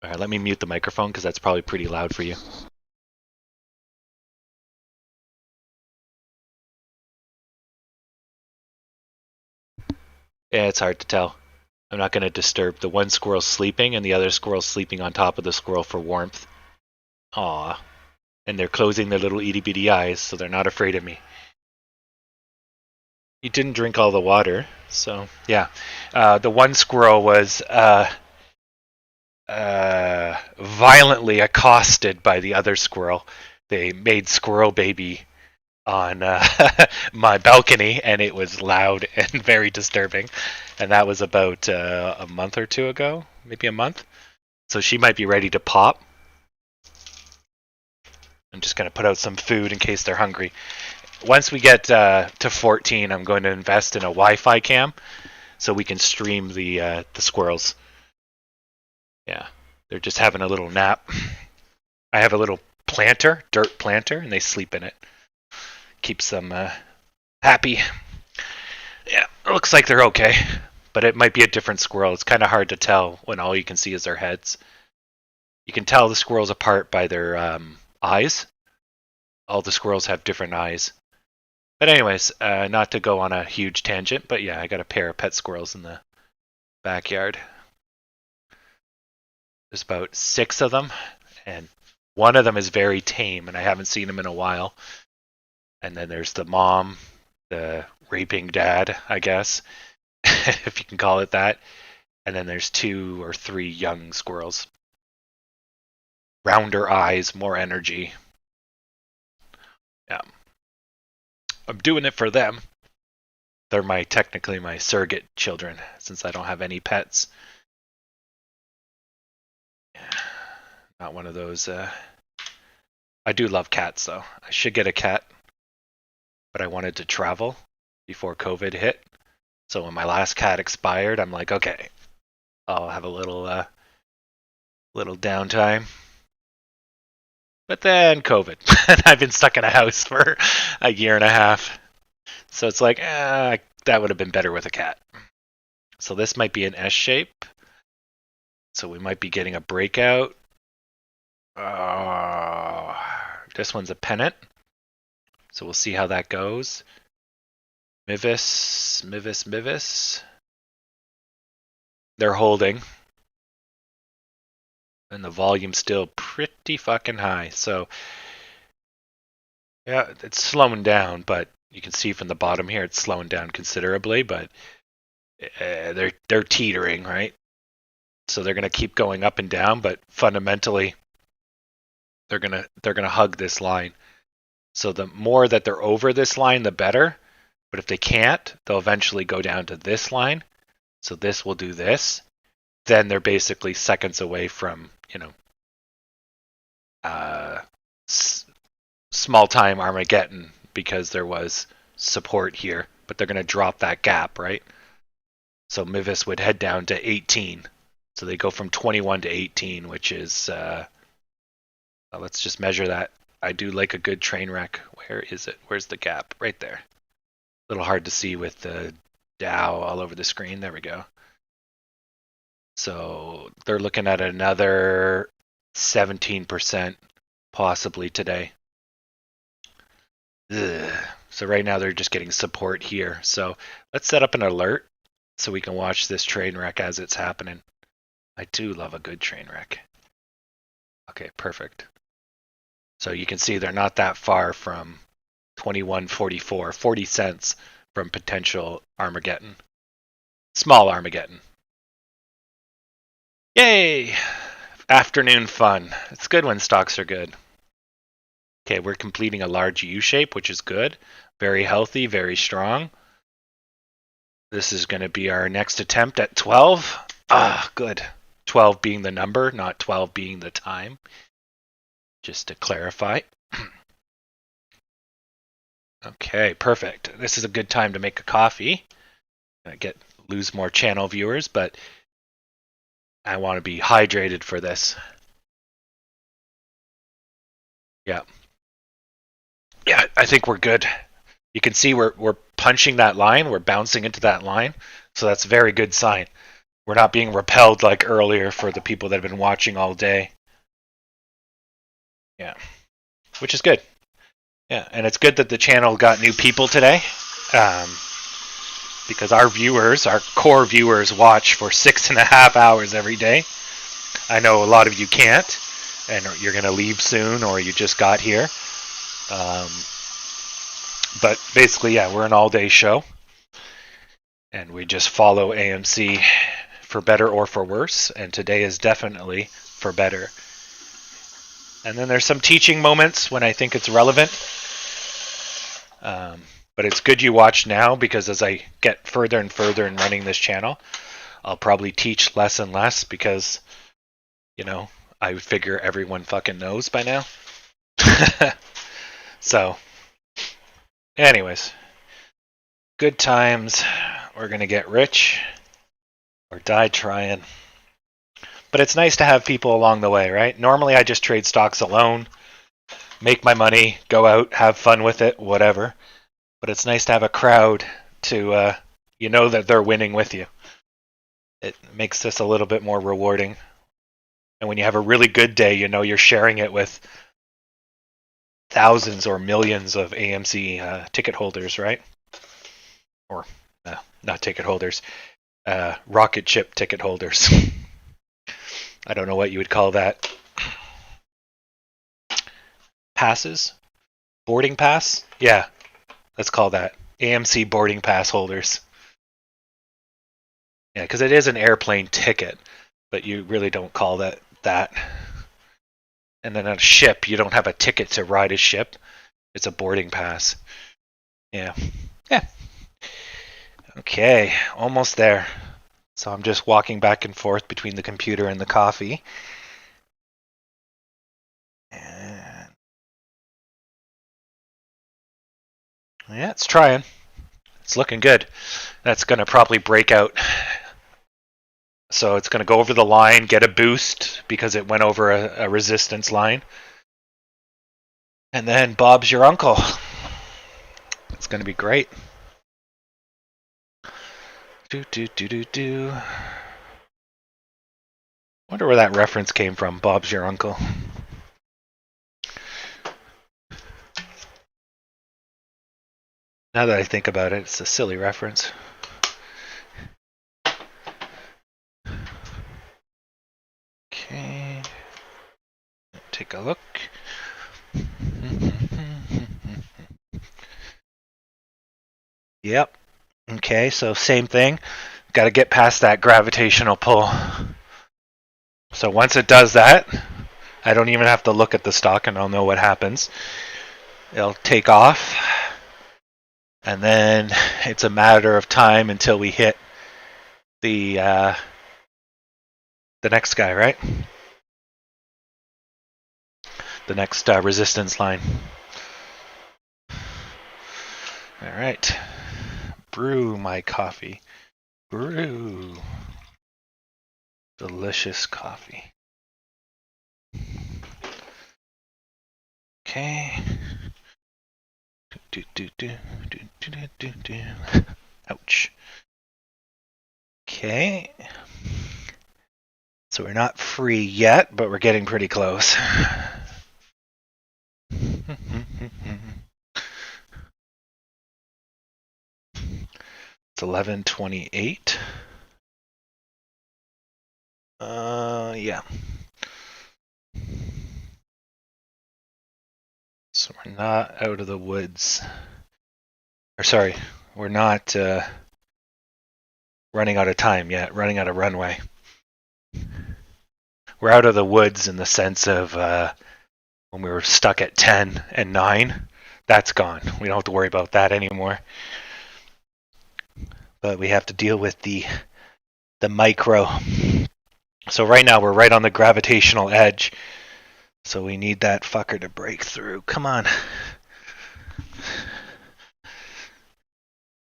All right, let me mute the microphone because that's probably pretty loud for you. Yeah, it's hard to tell. I'm not going to disturb. The one squirrel's sleeping and the other squirrel's sleeping on top of the squirrel for warmth. Aw. And they're closing their little itty bitty eyes, so they're not afraid of me. You didn't drink all the water, so yeah. The one squirrel was violently accosted by the other squirrel. They made squirrel baby on my balcony, and it was loud and very disturbing. And that was about a month or two ago, maybe a month. So she might be ready to pop. I'm just going to put out some food in case they're hungry. Once we get to 14, I'm going to invest in a Wi-Fi cam so we can stream the squirrels. Yeah, they're just having a little nap. I have a little planter, dirt planter, and they sleep in it. Keeps them happy. Yeah, it looks like they're okay, but it might be a different squirrel. It's kind of hard to tell when all you can see is their heads. You can tell the squirrels apart by their eyes. All the squirrels have different eyes. But anyways, not to go on a huge tangent, but yeah, I got a pair of pet squirrels in the backyard. There's about 6 of them, and one of them is very tame, and I haven't seen him in a while. And then there's the mom, the raping dad, I guess, if you can call it that. And then there's 2 or 3 young squirrels. Rounder eyes, more energy. Yeah. I'm doing it for them. They're technically my surrogate children, since I don't have any pets. Yeah. Not one of those I do love cats though. I should get a cat, but I wanted to travel before COVID hit. So when my last cat expired, I'm like, okay, I'll have a little downtime. But then COVID, and I've been stuck in a house for a year and a half. So it's like, that would have been better with a cat. So this might be an S shape. So we might be getting a breakout. This one's a pennant. So we'll see how that goes. Mivis. They're holding. And the volume's still pretty fucking high. So, yeah, it's slowing down, but you can see from the bottom here it's slowing down considerably, but they're teetering, right? So they're going to keep going up and down, but fundamentally they're going to hug this line. So the more that they're over this line, the better. But if they can't, they'll eventually go down to this line. So this will do this. Then they're basically seconds away from, small time Armageddon because there was support here, but they're going to drop that gap, right? So Mivis would head down to 18. So they go from 21 to 18, which is, let's just measure that. I do like a good train wreck. Where is it? Where's the gap? Right there. A little hard to see with the Dow all over the screen. There we go. So they're looking at another 17% possibly today. Ugh. So right now they're just getting support here. So let's set up an alert so we can watch this train wreck as it's happening. I do love a good train wreck. Okay, perfect. So you can see they're not that far from 21.44, 40 cents from potential Armageddon. Small Armageddon. Yay! Afternoon fun. It's good when stocks are good. Okay, we're completing a large U shape, which is good. Very healthy, very strong. This is going to be our next attempt at 12. Good. 12 being the number, not 12 being the time. Just to clarify. Okay, perfect. This is a good time to make a coffee. Lose more channel viewers, but I want to be hydrated for this. Yeah. Yeah, I think we're good. You can see we're punching that line, we're bouncing into that line, so that's a very good sign. We're not being repelled like earlier for the people that have been watching all day. Yeah, which is good. Yeah, and it's good that the channel got new people today, because our viewers, our core viewers, watch for 6.5 hours every day. I know a lot of you can't, and you're going to leave soon, or you just got here. But basically, yeah, we're an all-day show, and we just follow AMC for better or for worse, and today is definitely for better. And then there's some teaching moments when I think it's relevant. But it's good you watch now, because as I get further and further in running this channel, I'll probably teach less and less because, I figure everyone fucking knows by now. So, anyways, good times. We're going to get rich or die trying. But it's nice to have people along the way, right? Normally I just trade stocks alone, make my money, go out, have fun with it, whatever. But it's nice to have a crowd to, that they're winning with you. It makes this a little bit more rewarding. And when you have a really good day, you're sharing it with thousands or millions of AMC ticket holders, right? Or not ticket holders, rocket ship ticket holders. I don't know what you would call that. Passes? Boarding pass? Yeah, let's call that AMC boarding pass holders. Yeah, because it is an airplane ticket, but you really don't call that. And then on a ship, you don't have a ticket to ride a ship. It's a boarding pass. Yeah. Okay, almost there. So I'm just walking back and forth between the computer and the coffee. And Yeah, it's trying. It's looking good. That's going to probably break out. So it's going to go over the line, get a boost because it went over a resistance line. And then Bob's your uncle. It's going to be great. Wonder where that reference came from, Bob's your uncle. Now that I think about it, it's a silly reference. Okay. Take a look. Yep. Okay, so same thing. Got to get past that gravitational pull. So once it does that, I don't even have to look at the stock and I'll know what happens. It'll take off. And then it's a matter of time until we hit the next guy, right? The next resistance line. All right. Brew my coffee. Brew. Delicious coffee. Okay. Ouch. Okay. So we're not free yet, but we're getting pretty close. It's 11:28. Yeah. So we're not out of the woods. Or sorry, we're not running out of time yet, running out of runway. We're out of the woods in the sense of when we were stuck at 10 and 9. That's gone. We don't have to worry about that anymore. But we have to deal with the micro. So right now we're right on the gravitational edge. So we need that fucker to break through. Come on.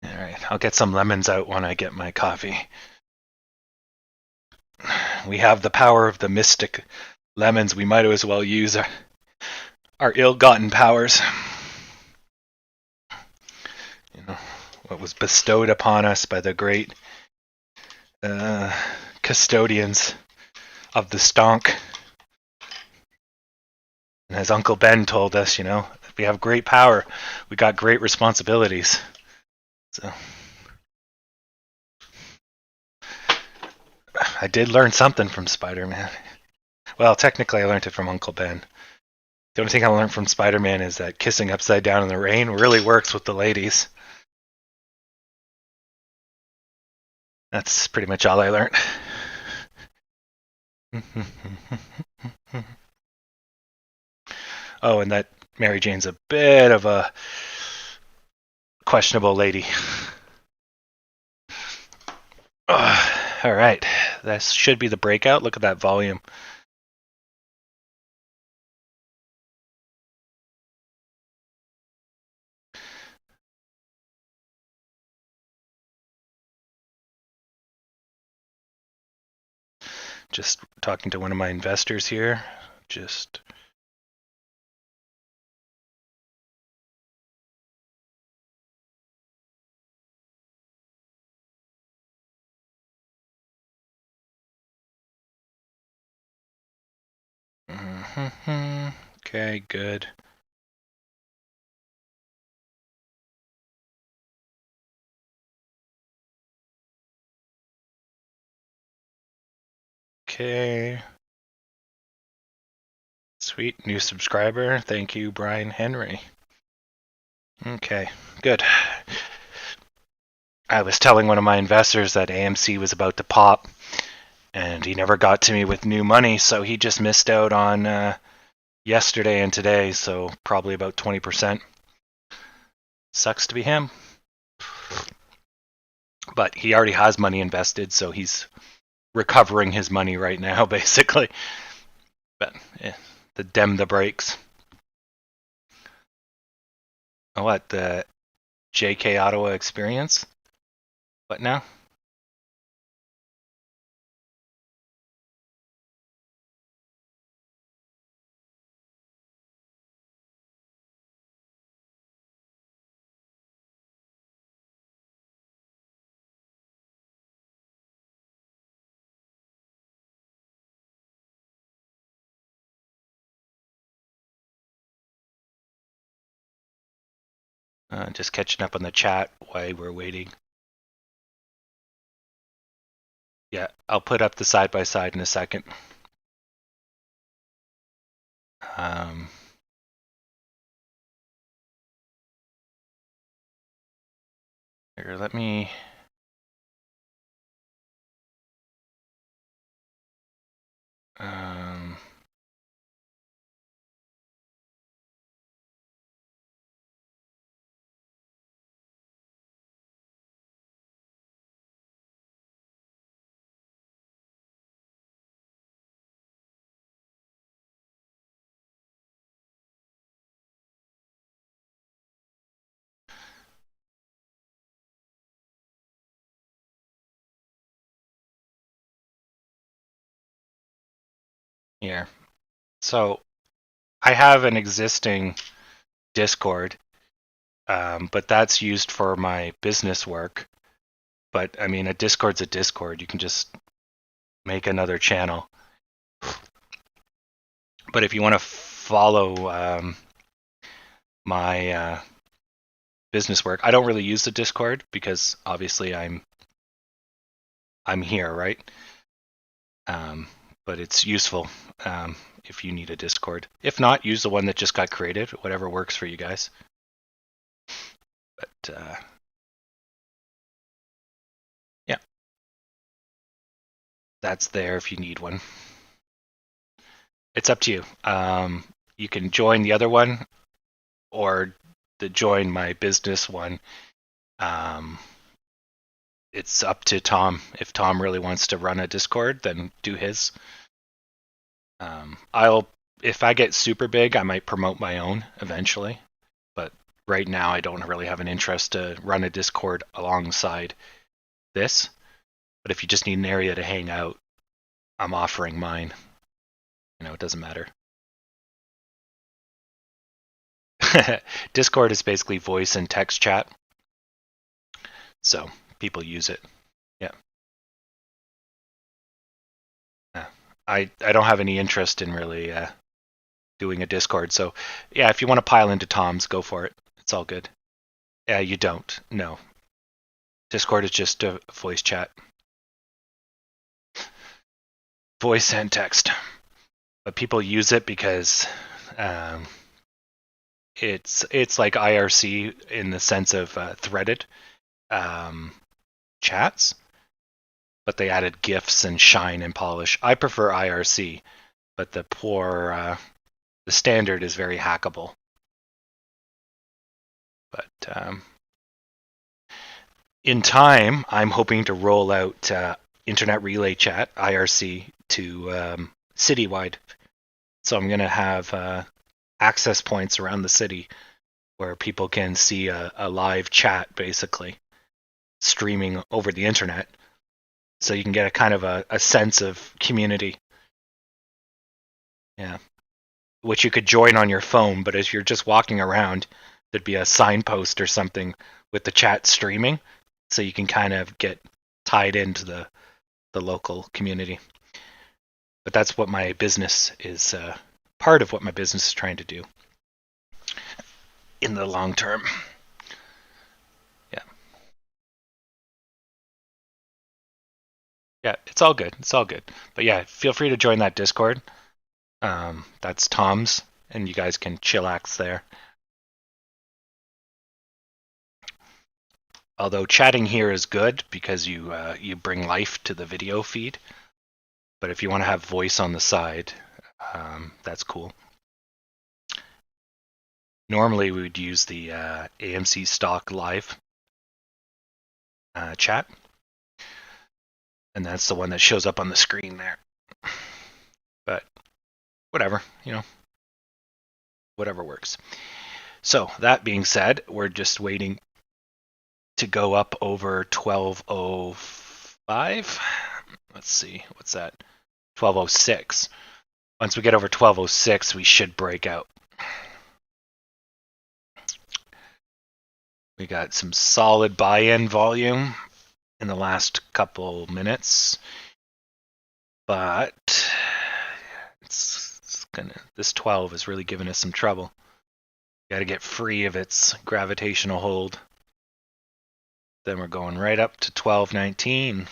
Alright, I'll get some lemons out when I get my coffee. We have the power of the mystic lemons. We might as well use our ill-gotten powers. You know, what was bestowed upon us by the great custodians of the stonk. And as Uncle Ben told us, you know, if we have great power, we got great responsibilities. So I did learn something from Spider-Man. Well, technically I learned it from Uncle Ben. The only thing I learned from Spider-Man is that kissing upside down in the rain really works with the ladies. That's pretty much all I learned. Oh, and that Mary Jane's a bit of a questionable lady. All right, that should be the breakout. Look at that volume. Just talking to one of my investors here. Just okay, good. Okay. Sweet, new subscriber. Thank you, Brian Henry. Okay, good. I was telling one of my investors that AMC was about to pop, and he never got to me with new money, so he just missed out on yesterday and today, so probably about 20%. Sucks to be him. But he already has money invested, so he's recovering his money right now, basically. But the brakes. What, the JK Ottawa experience. What now? Just catching up on the chat while we're waiting. Yeah, I'll put up the side by side in a second. Here, let me. Here. So I have an existing Discord, but that's used for my business work. But I mean, a Discord's a Discord. You can just make another channel. But if you want to follow my business work, I don't really use the Discord because obviously I'm here, right? But it's useful if you need a Discord. If not, use the one that just got created. Whatever works for you guys. But yeah, that's there if you need one. It's up to you. You can join the other one or join my business one. It's up to Tom. If Tom really wants to run a Discord, then do his. If I get super big, I might promote my own eventually. But right now, I don't really have an interest to run a Discord alongside this. But if you just need an area to hang out, I'm offering mine. It doesn't matter. Discord is basically voice and text chat. So people use it. Yeah. I don't have any interest in really doing a Discord. So yeah, if you want to pile into Tom's, go for it. It's all good. Yeah, you don't. No. Discord is just a voice chat. Voice and text. But people use it because it's like IRC in the sense of threaded chats, but they added GIFs and shine and polish. I prefer IRC, but the standard is very hackable. But in time, I'm hoping to roll out Internet Relay Chat, IRC, to citywide. So I'm going to have access points around the city where people can see a live chat, basically, streaming over the internet. So you can get a kind of a sense of community. Yeah. Which you could join on your phone, but as you're just walking around, there'd be a signpost or something with the chat streaming, so you can kind of get tied into the local community. But that's what my business is, part of what my business is trying to do in the long term. Yeah. Yeah, it's all good. It's all good. But yeah, feel free to join that Discord. That's Tom's, and you guys can chillax there. Although chatting here is good because you bring life to the video feed. But if you want to have voice on the side, that's cool. Normally we would use the AMC stock live chat. And that's the one that shows up on the screen there. But whatever, whatever works. So that being said, we're just waiting to go up over 1205. Let's see, what's that? 1206. Once we get over 1206, we should break out. We got some solid buy-in volume in the last couple minutes, but this 12 is really giving us some trouble. Got to get free of its gravitational hold. Then we're going right up to 1219.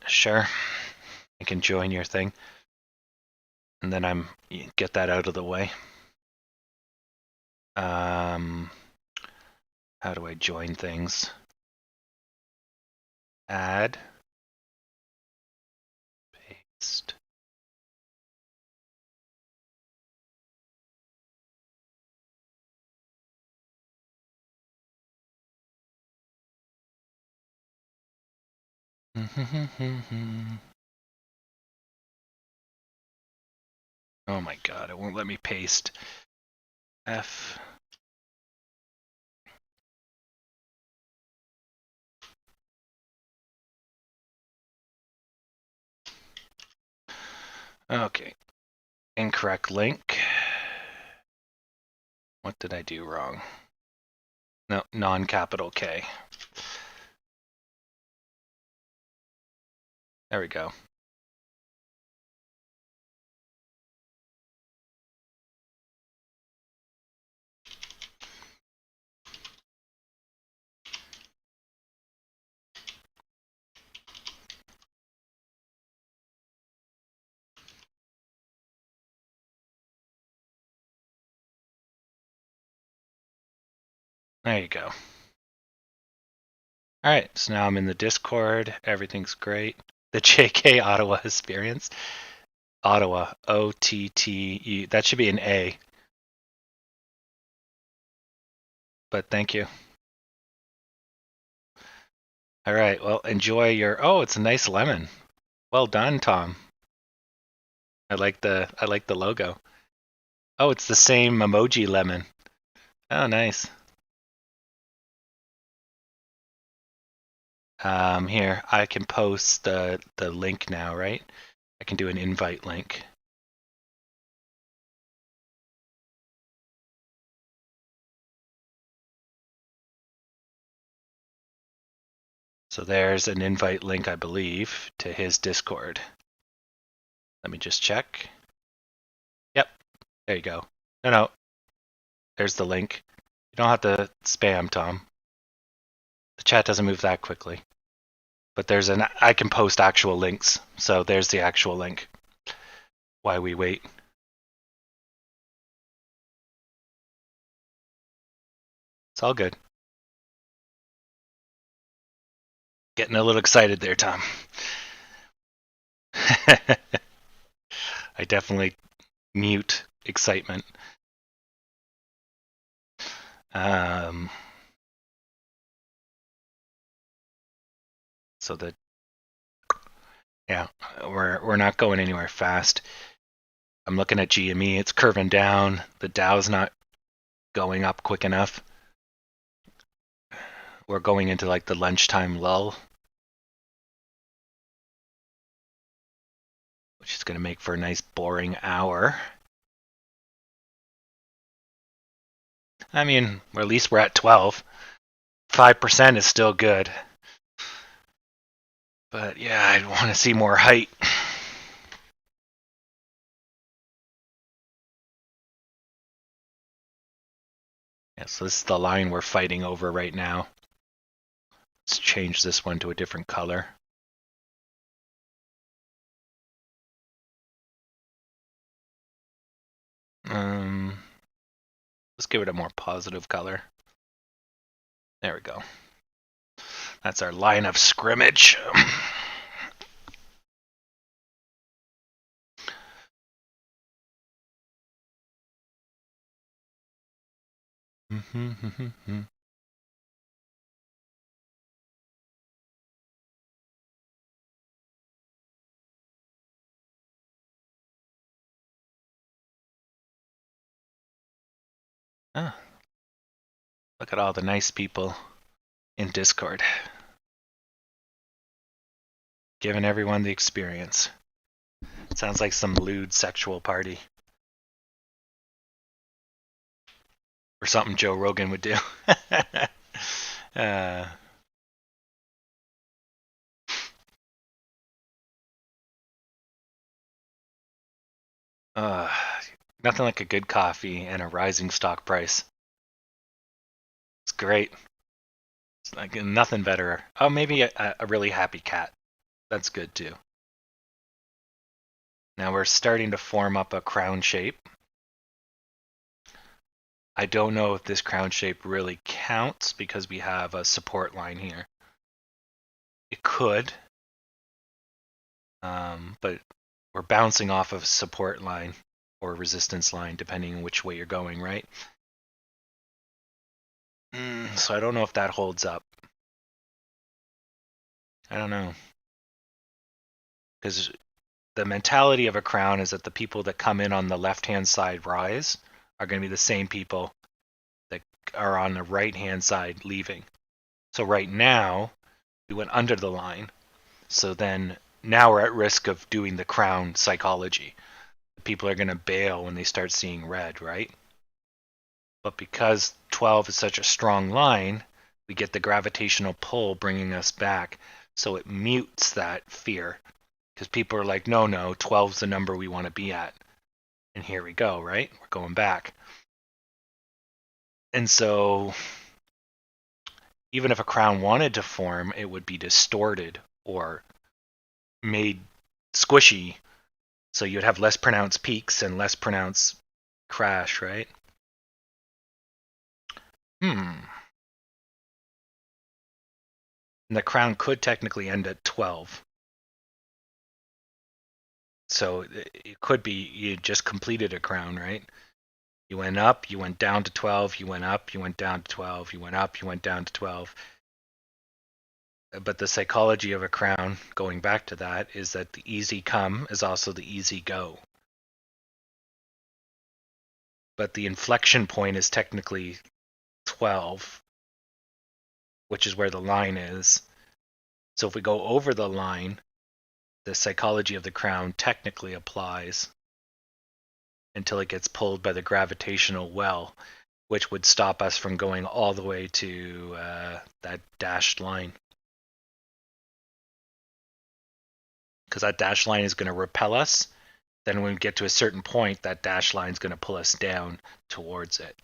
Sure, I can join your thing, and then get that out of the way. How do I join things? Add, paste. Oh my god, it won't let me paste. F. Okay. Incorrect link. What did I do wrong? No, non-capital K. There we go. There you go. All right, so now I'm in the Discord. Everything's great. The JK Ottawa experience. Ottawa, O-T-T-E. That should be an A. But thank you. All right, well, enjoy your... Oh, it's a nice lemon. Well done, Tom. I like the logo. Oh, it's the same emoji lemon. Oh, nice. Here, I can post the link now, right? I can do an invite link. So there's an invite link, I believe, to his Discord. Let me just check. Yep, there you go. No, there's the link. You don't have to spam, Tom. The chat doesn't move that quickly. But I can post actual links. So there's the actual link. Why we wait. It's all good. Getting a little excited there, Tom. I definitely mute excitement. So yeah, we're not going anywhere fast. I'm looking at GME, it's curving down. The Dow's not going up quick enough. We're going into like the lunchtime lull, which is going to make for a nice boring hour. I mean, at least we're at 12. 5% is still good. But yeah, I want to see more height. Yeah, so this is the line we're fighting over right now. Let's change this one to a different color. Let's give it a more positive color. There we go. That's our line of scrimmage. Look at all the nice people in Discord. Giving everyone the experience. Sounds like some lewd sexual party. Or something Joe Rogan would do. uh, uh, Nothing like a good coffee and a rising stock price. It's great. It's like nothing better. Oh, maybe a really happy cat. That's good too. Now we're starting to form up a crown shape. I don't know if this crown shape really counts because we have a support line here. It could, but we're bouncing off of a support line or resistance line, depending on which way you're going, right? So I don't know if that holds up. I don't know. Because the mentality of a crown is that the people that come in on the left-hand side rise are going to be the same people that are on the right-hand side leaving. So right now, we went under the line. So then now we're at risk of doing the crown psychology. People are going to bail when they start seeing red, right? But because 12 is such a strong line, we get the gravitational pull bringing us back. So it mutes that fear. Because people are like, no, 12's the number we want to be at. And here we go, right? We're going back. And so even if a crown wanted to form, it would be distorted or made squishy. So you'd have less pronounced peaks and less pronounced crash, right? And the crown could technically end at 12. So it could be you just completed a crown, right? You went up, you went down to 12, you went up, you went down to 12, you went up, you went down to 12. But the psychology of a crown, going back to that, is that the easy come is also the easy go. But the inflection point is technically 12, which is where the line is. So if we go over the line, the psychology of the crown technically applies until it gets pulled by the gravitational well, which would stop us from going all the way to that dashed line. Because that dashed line is going to repel us. Then when we get to a certain point, that dashed line is going to pull us down towards it.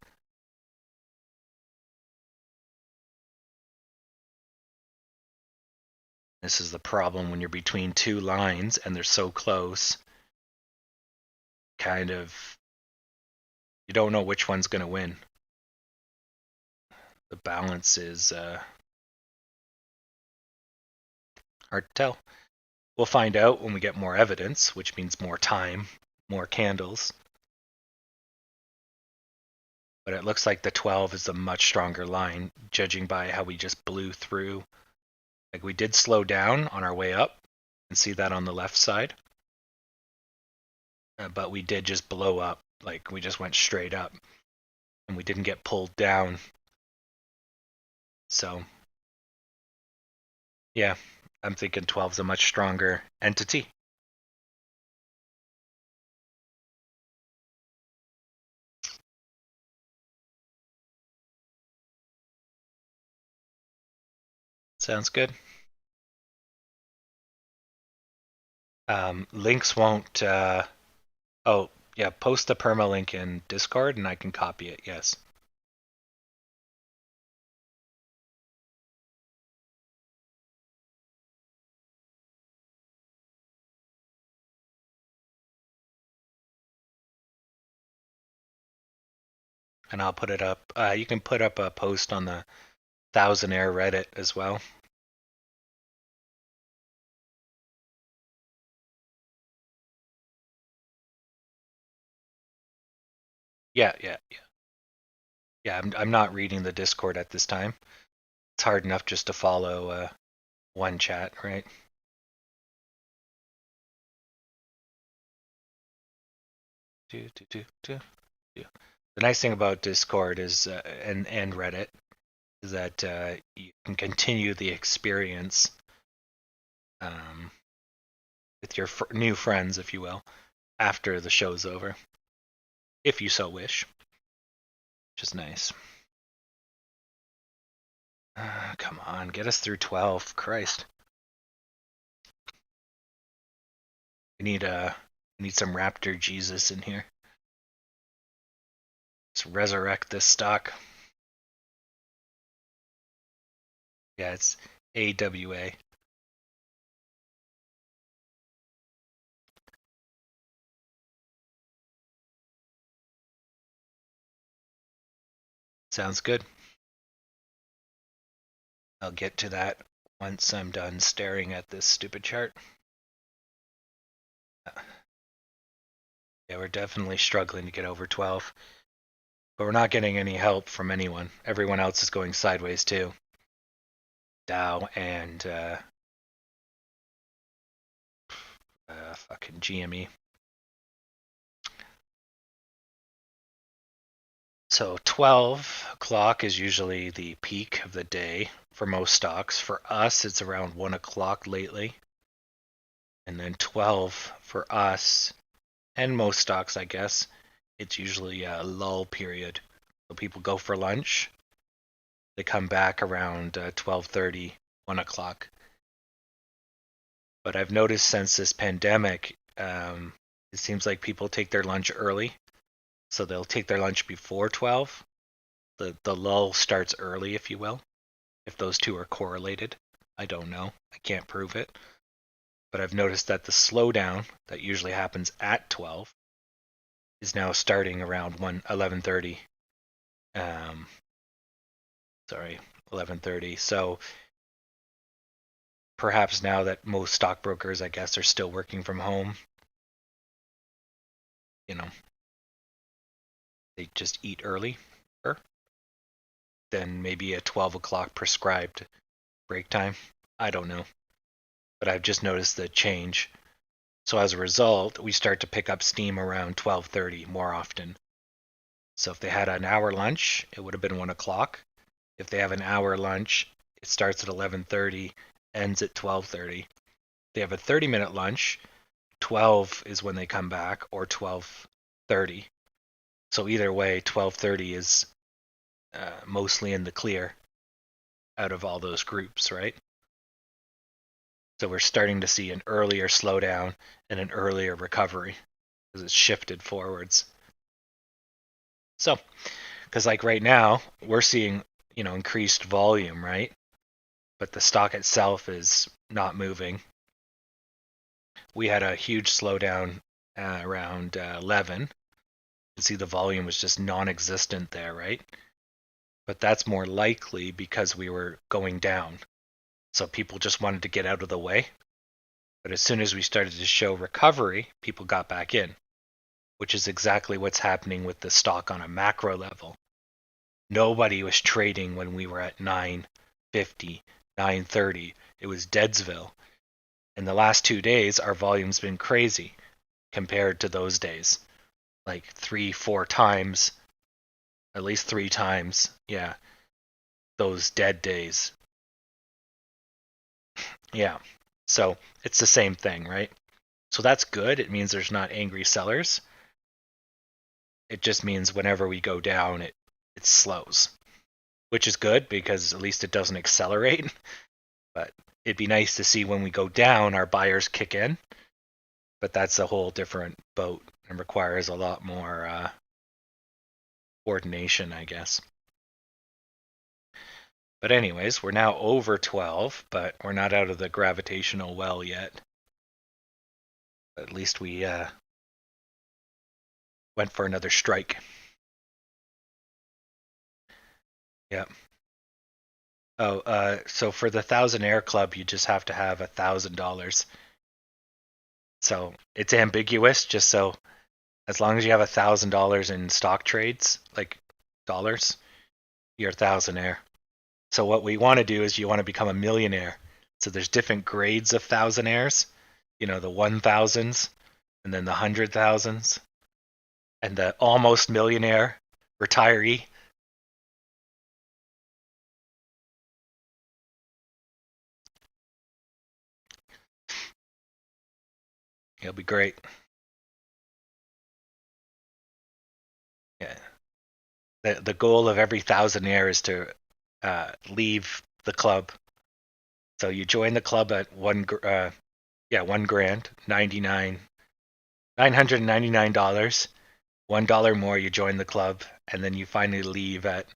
This is the problem when you're between two lines and they're so close. Kind of, you don't know which one's going to win. The balance is hard to tell. We'll find out when we get more evidence, which means more time, more candles. But it looks like the 12 is a much stronger line, judging by how we just blew through. Like we did slow down on our way up, and see that on the left side. But we did just blow up, like we just went straight up, and we didn't get pulled down. So, yeah, I'm thinking 12 is a much stronger entity. Sounds good. Links won't. Oh, yeah, post the permalink in Discord and I can copy it, yes. And I'll put it up. You can put up a post on the Thousandaire Reddit as well. Yeah. Yeah, I'm not reading the Discord at this time. It's hard enough just to follow one chat, right? Do. The nice thing about Discord is and Reddit is that you can continue the experience with your new friends, if you will, after the show's over, if you so wish, which is nice. Come on, get us through 12. Christ. We need some Raptor Jesus in here. Let's resurrect this stock. Yeah, it's AWA. Sounds good. I'll get to that once I'm done staring at this stupid chart. Yeah, we're definitely struggling to get over 12. But we're not getting any help from anyone. Everyone else is going sideways too. Dow and fucking GME. So 12 o'clock is usually the peak of the day for most stocks. For us, it's around 1 o'clock lately. And then 12 for us, and most stocks, I guess, it's usually a lull period. So people go for lunch. They come back around 12:30, 1 o'clock. But I've noticed since this pandemic, it seems like people take their lunch early. So they'll take their lunch before 12. The lull starts early, if you will. If those two are correlated, I don't know. I can't prove it. But I've noticed that the slowdown that usually happens at 12 is now starting around 11:30. Sorry, 11:30. So perhaps now that most stockbrokers, I guess, are still working from home, you know, they just eat early, then maybe a 12 o'clock prescribed break time. I don't know. But I've just noticed the change. So as a result, we start to pick up steam around 12:30 more often. So if they had an hour lunch, it would have been 1 o'clock. If they have an hour lunch, it starts at 11:30, ends at 12:30. They have a 30-minute lunch, 12 is when they come back, or 12:30. So either way, 12:30 is mostly in the clear out of all those groups, right? So we're starting to see an earlier slowdown and an earlier recovery because it's shifted forwards. So, because like right now, we're seeing, increased volume, right? But the stock itself is not moving. We had a huge slowdown around 11. You can see the volume was just non-existent there, right? But that's more likely because we were going down. So people just wanted to get out of the way. But as soon as we started to show recovery, people got back in, which is exactly what's happening with the stock on a macro level. Nobody was trading when we were at 950, 930. It was Deadsville. In the last 2 days, our volume's been crazy compared to those days. Like 3-4 times, at least 3 times, yeah, those dead days. Yeah, so it's the same thing, right? So that's good. It means there's not angry sellers. It just means whenever we go down, it slows, which is good because at least it doesn't accelerate. But it'd be nice to see when we go down, our buyers kick in. But that's a whole different boat and requires a lot more coordination, I guess. But anyways, we're now over 12, but we're not out of the gravitational well yet. At least we went for another strike. Yep. Oh, so for the Thousandaire Club, you just have to have $1,000. So it's ambiguous, just so as long as you have $1,000 in stock trades, like dollars, you're a thousandaire. So what we want to do is you want to become a millionaire. So there's different grades of thousandaires, the 1,000s and then the 100,000s and the almost millionaire retiree. It'll be great. Yeah. The goal of every thousandaire is to leave the club. So you join the club at $1 grand, $999. $1 more, you join the club, and then you finally leave at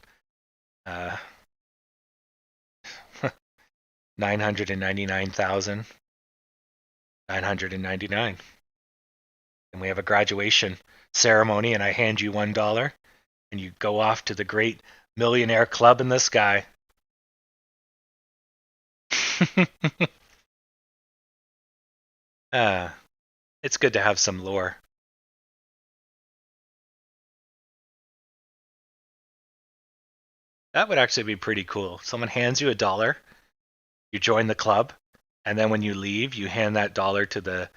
999,999. And we have a graduation ceremony, and I hand you $1, and you go off to the great millionaire club in the sky. It's good to have some lore. That would actually be pretty cool. Someone hands you $1, you join the club, and then when you leave, you hand that dollar to the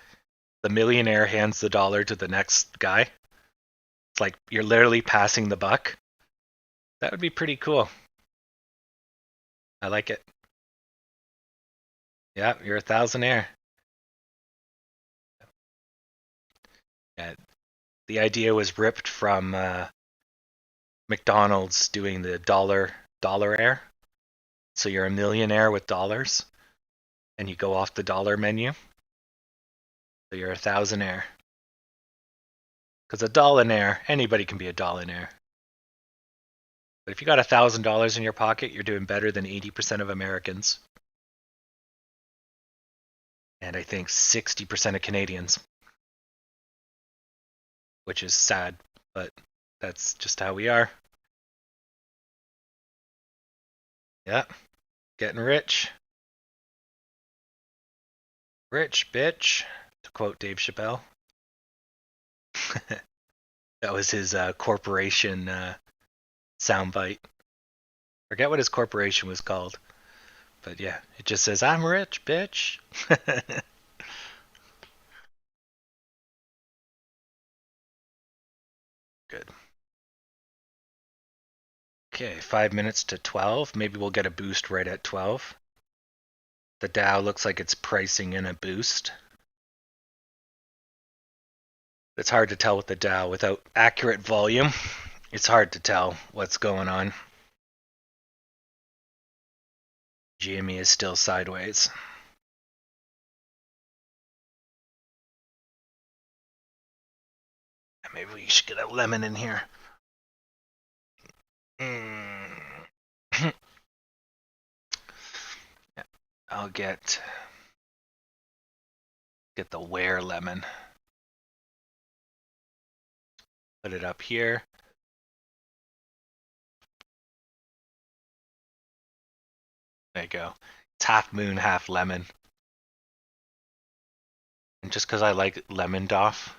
millionaire hands the dollar to the next guy. It's like you're literally passing the buck. That would be pretty cool. I like it. Yeah, you're a thousandaire. Yeah, the idea was ripped from McDonald's doing the dollar-air. So you're a millionaire with dollars, and you go off the dollar menu. So you're a thousandaire. Because a dollaraire, anybody can be a dollaraire. But if you got $1,000 in your pocket, you're doing better than 80% of Americans. And I think 60% of Canadians. Which is sad, but that's just how we are. Yeah, getting rich. Rich, bitch, to quote Dave Chappelle. That was his corporation soundbite. Forget what his corporation was called. But yeah, it just says, I'm rich, bitch. Good. Okay, 5 minutes to 12. Maybe we'll get a boost right at 12. The Dow looks like it's pricing in a boost. It's hard to tell with the Dow without accurate volume. It's hard to tell what's going on. GME is still sideways. Maybe we should get a lemon in here. I'll get the Ware lemon. Put it up here. There you go. It's half moon, half lemon. And just because I like lemon doff.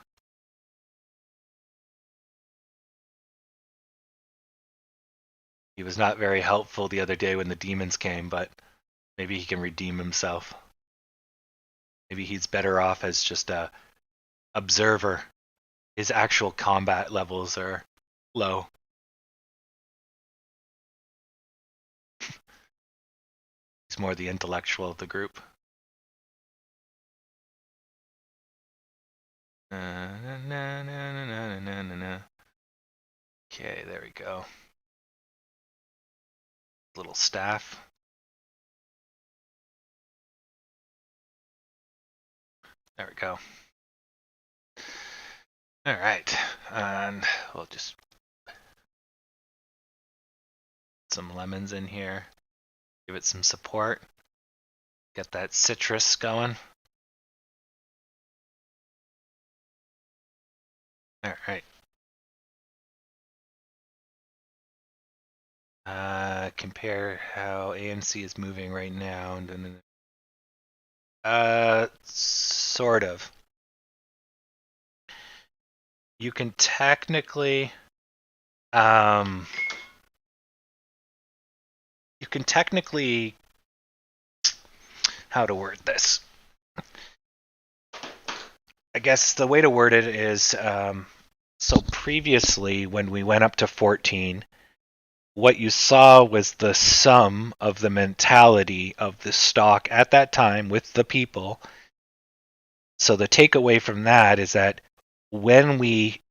He was not very helpful the other day when the demons came, but maybe he can redeem himself. Maybe he's better off as just a observer. His actual combat levels are low. He's more the intellectual of the group. Okay, there we go. Little staff. There we go. All right, and we'll just put some lemons in here. Give it some support. Get that citrus going. All right. Compare how AMC is moving right now. Sort of. You can technically, how to word this? I guess the way to word it is So previously, when we went up to 14, what you saw was the sum of the mentality of the stock at that time with the people. So the takeaway from that is that when we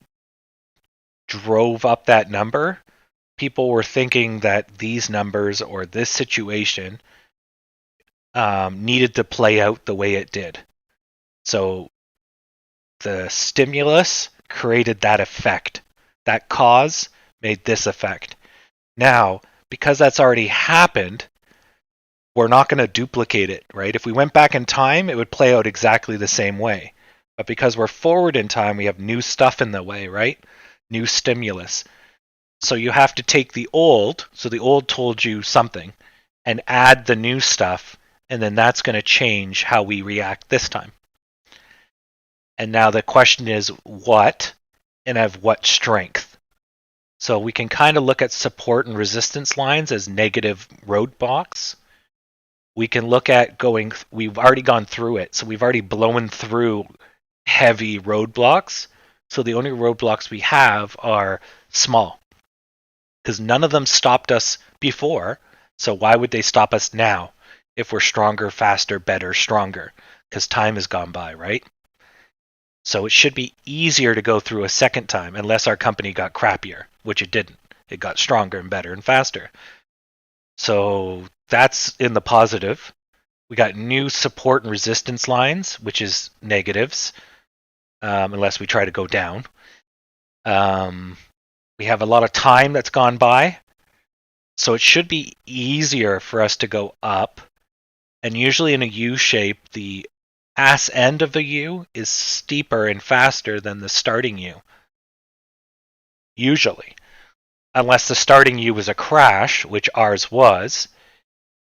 drove up that number, people were thinking that these numbers or this situation needed to play out the way it did. So the stimulus created that effect. That cause made this effect. Now, because that's already happened, we're not going to duplicate it, right? If we went back in time, it would play out exactly the same way. But because we're forward in time, we have new stuff in the way, right? New stimulus. So you have to take the old, so the old told you something, and add the new stuff, and then that's going to change how we react this time. And now the question is what, and of what strength. So we can kind of look at support and resistance lines as negative roadblocks. We can look at we've already gone through it, so we've already blown through heavy roadblocks. So the only roadblocks we have are small, because none of them stopped us before. So why would they stop us now if we're stronger, faster, better, stronger? Because time has gone by, right? So it should be easier to go through a second time, unless our company got crappier, which it didn't. It got stronger and better and faster. So that's in the positive. We got new support and resistance lines, which is negatives, unless we try to go down. We have a lot of time that's gone by, so it should be easier for us to go up. And usually in a U shape, the ass end of the U is steeper and faster than the starting U. Usually. Unless the starting U was a crash, which ours was,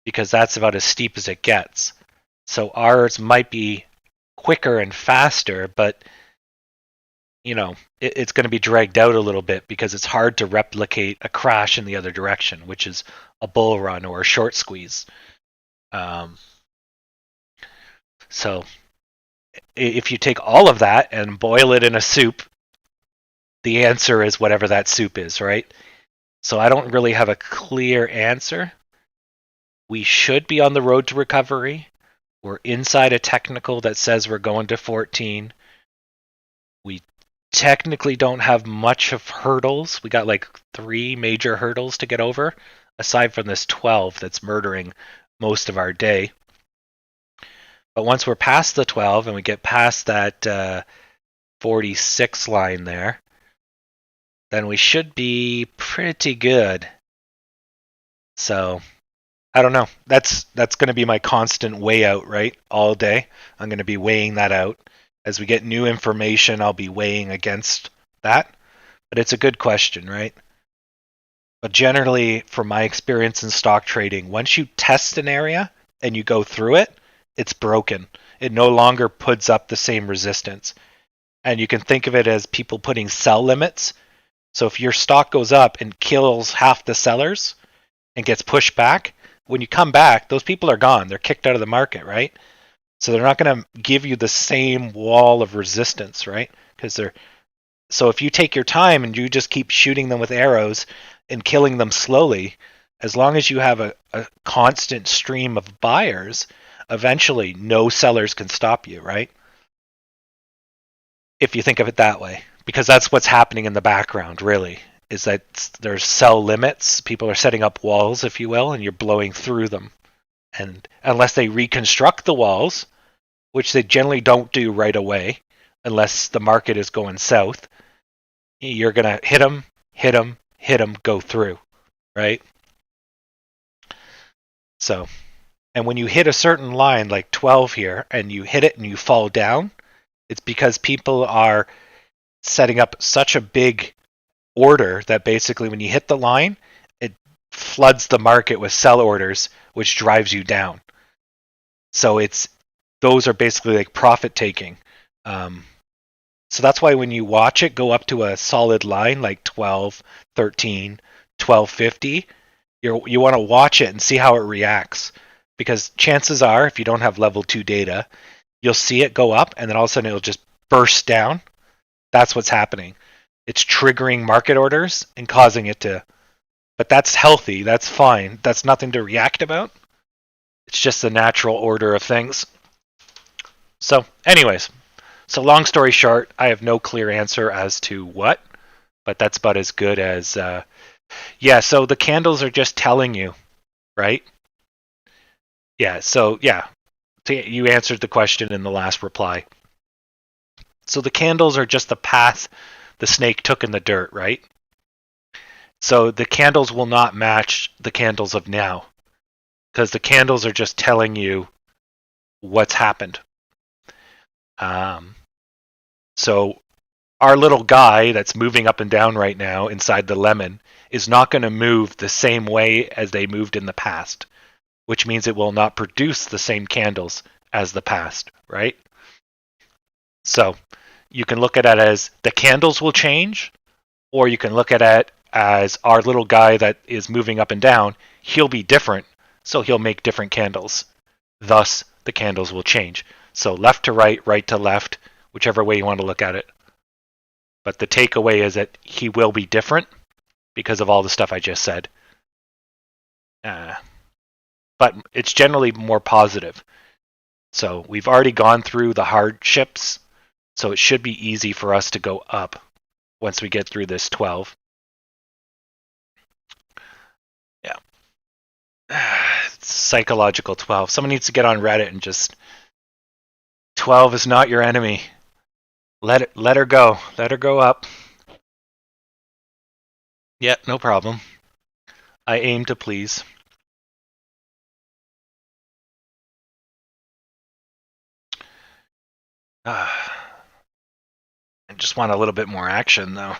because that's about as steep as it gets. So ours might be quicker and faster, but it's going to be dragged out a little bit because it's hard to replicate a crash in the other direction, which is a bull run or a short squeeze. So if you take all of that and boil it in a soup, the answer is whatever that soup is, right? So I don't really have a clear answer. We should be on the road to recovery. We're inside a technical that says we're going to 14. We technically don't have much of hurdles. We got like 3 major hurdles to get over, aside from this 12 that's murdering most of our day. But once we're past the 12 and we get past that 46 line there, then we should be pretty good. So I don't know. That's going to be my constant weigh out, right? All day. I'm going to be weighing that out. As we get new information, I'll be weighing against that. But it's a good question, right? But generally, from my experience in stock trading, once you test an area and you go through it, it's broken. It no longer puts up the same resistance. And you can think of it as people putting sell limits. So if your stock goes up and kills half the sellers and gets pushed back, when you come back, those people are gone. They're kicked out of the market, right? So they're not going to give you the same wall of resistance, right? So if you take your time and you just keep shooting them with arrows and killing them slowly, as long as you have a constant stream of buyers, eventually no sellers can stop you, right? If you think of it that way, because that's what's happening in the background, really, is that there's sell limits. People are setting up walls, if you will, and you're blowing through them. And unless they reconstruct the walls, which they generally don't do right away, unless the market is going south, you're going to hit them, go through, right? So, and when you hit a certain line like 12 here, and you hit it and you fall down, it's because people are setting up such a big order that basically when you hit the line, it floods the market with sell orders, which drives you down. So those are basically like profit taking. So that's why when you watch it go up to a solid line like 12, 13, 1250, you want to watch it and see how it reacts. Because chances are, if you don't have level 2 data, you'll see it go up and then all of a sudden it'll just burst down. That's what's happening. It's triggering market orders and causing it to. But that's healthy. That's fine. That's nothing to react about. It's just the natural order of things. So, anyways, so long story short, I have no clear answer as to what, but that's about as good as. Yeah, so the candles are just telling you, right? Yeah, so yeah, you answered the question in the last reply. So the candles are just the path the snake took in the dirt, right? So the candles will not match the candles of now because the candles are just telling you what's happened. So our little guy that's moving up and down right now inside the lemon is not going to move the same way as they moved in the past, which means it will not produce the same candles as the past, right? So you can look at it as the candles will change, or you can look at it as our little guy that is moving up and down, he'll be different, so he'll make different candles. Thus, the candles will change. So left to right, right to left, whichever way you want to look at it. But the takeaway is that he will be different because of all the stuff I just said. But it's generally more positive. So we've already gone through the hardships, so it should be easy for us to go up once we get through this 12. Yeah. It's psychological 12. Someone needs to get on Reddit and just 12 is not your enemy. Let her go. Let her go up. Yeah, no problem. I aim to please. I just want a little bit more action, though.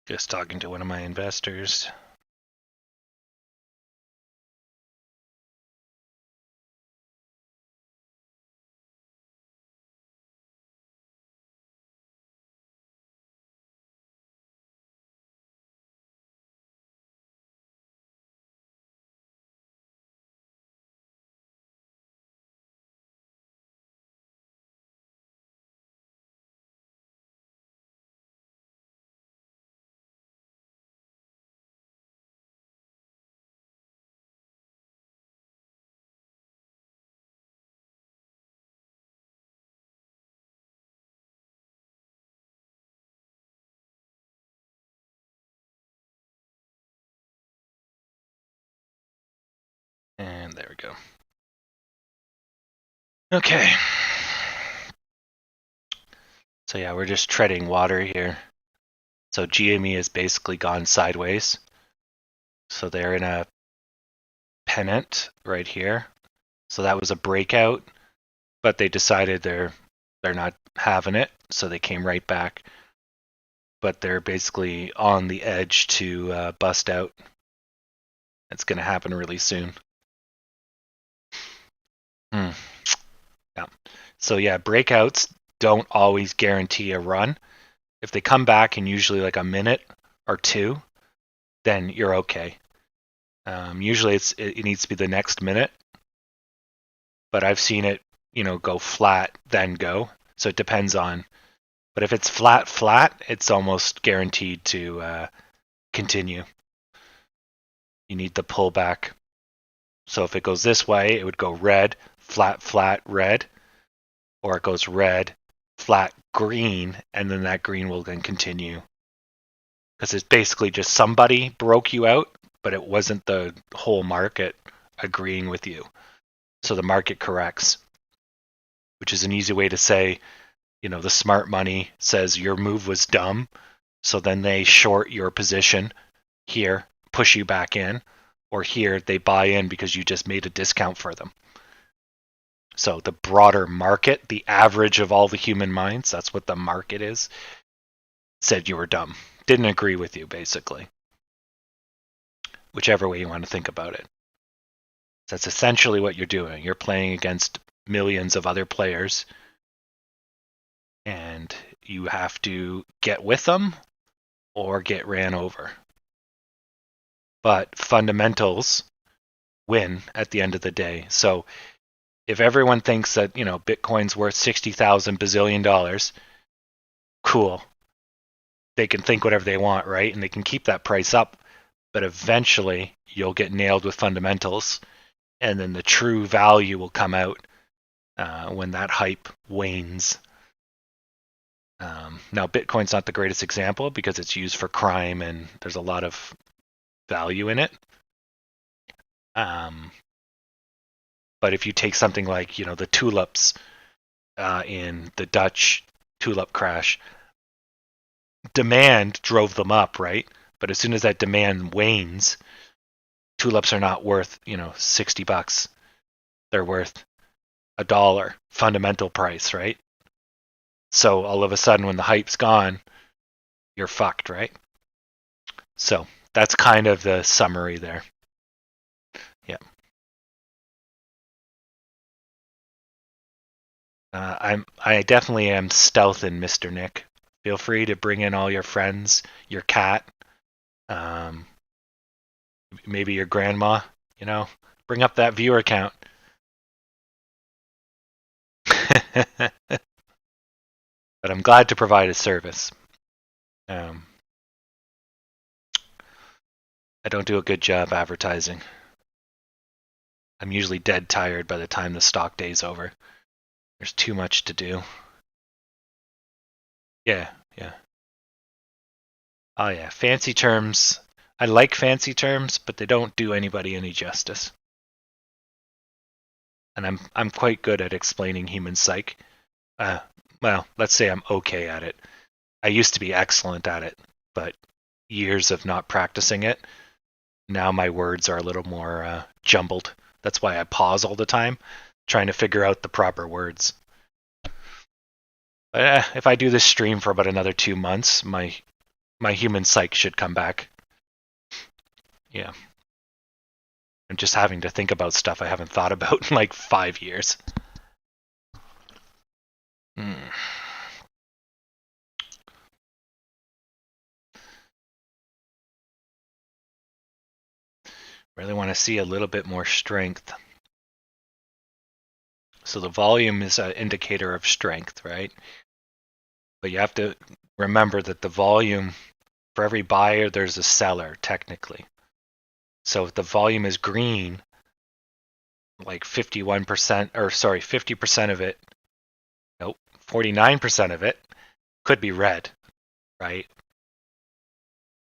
Just talking to one of my investors. And there we go. Okay. So yeah, we're just treading water here. So GME has basically gone sideways. So they're in a pennant right here. So that was a breakout, but they decided they're not having it, so they came right back. But they're basically on the edge to bust out. It's going to happen really soon. Yeah. So yeah, breakouts don't always guarantee a run. If they come back in usually like a minute or two, then you're okay. Usually it needs to be the next minute, but I've seen it, go flat then go. So it depends on. But if it's flat, it's almost guaranteed to continue. You need the pullback. So if it goes this way, it would go red, flat, red, or it goes red, flat, green, and then that green will then continue. Because it's basically just somebody broke you out, but it wasn't the whole market agreeing with you. So the market corrects, which is an easy way to say, the smart money says your move was dumb, so then they short your position here, push you back in, Or here, they buy in because you just made a discount for them. So the broader market, the average of all the human minds, that's what the market is, said you were dumb. Didn't agree with you, basically. Whichever way you want to think about it. That's essentially what you're doing. You're playing against millions of other players, and you have to get with them or get ran over. But fundamentals win at the end of the day. So if everyone thinks that, Bitcoin's worth 60,000 bazillion dollars, cool. They can think whatever they want, right? And they can keep that price up, but eventually you'll get nailed with fundamentals, and then the true value will come out when that hype wanes. Now, Bitcoin's not the greatest example because it's used for crime and there's a lot of value in it. But if you take something like, the tulips in the Dutch tulip crash, demand drove them up, right? But as soon as that demand wanes, tulips are not worth, $60. They're worth $1, fundamental price, right? So all of a sudden, when the hype's gone, you're fucked, right? So that's kind of the summary there. Yeah. I definitely am stealthing, Mr. Nick. Feel free to bring in all your friends, your cat, maybe your grandma. Bring up that viewer count. But I'm glad to provide a service. I don't do a good job advertising. I'm usually dead tired by the time the stock day's over. There's too much to do. Yeah. Oh yeah, fancy terms. I like fancy terms, but they don't do anybody any justice. And I'm quite good at explaining human psyche. Well, let's say I'm okay at it. I used to be excellent at it, but years of not practicing it, now my words are a little more jumbled. That's why I pause all the time, trying to figure out the proper words. But if I do this stream for about another 2 months, my human psyche should come back. Yeah. I'm just having to think about stuff I haven't thought about in like 5 years. Really want to see a little bit more strength. So the volume is an indicator of strength, right? But you have to remember that the volume, for every buyer, there's a seller, technically. So if the volume is green, like 50% of it, 49% of it could be red, right?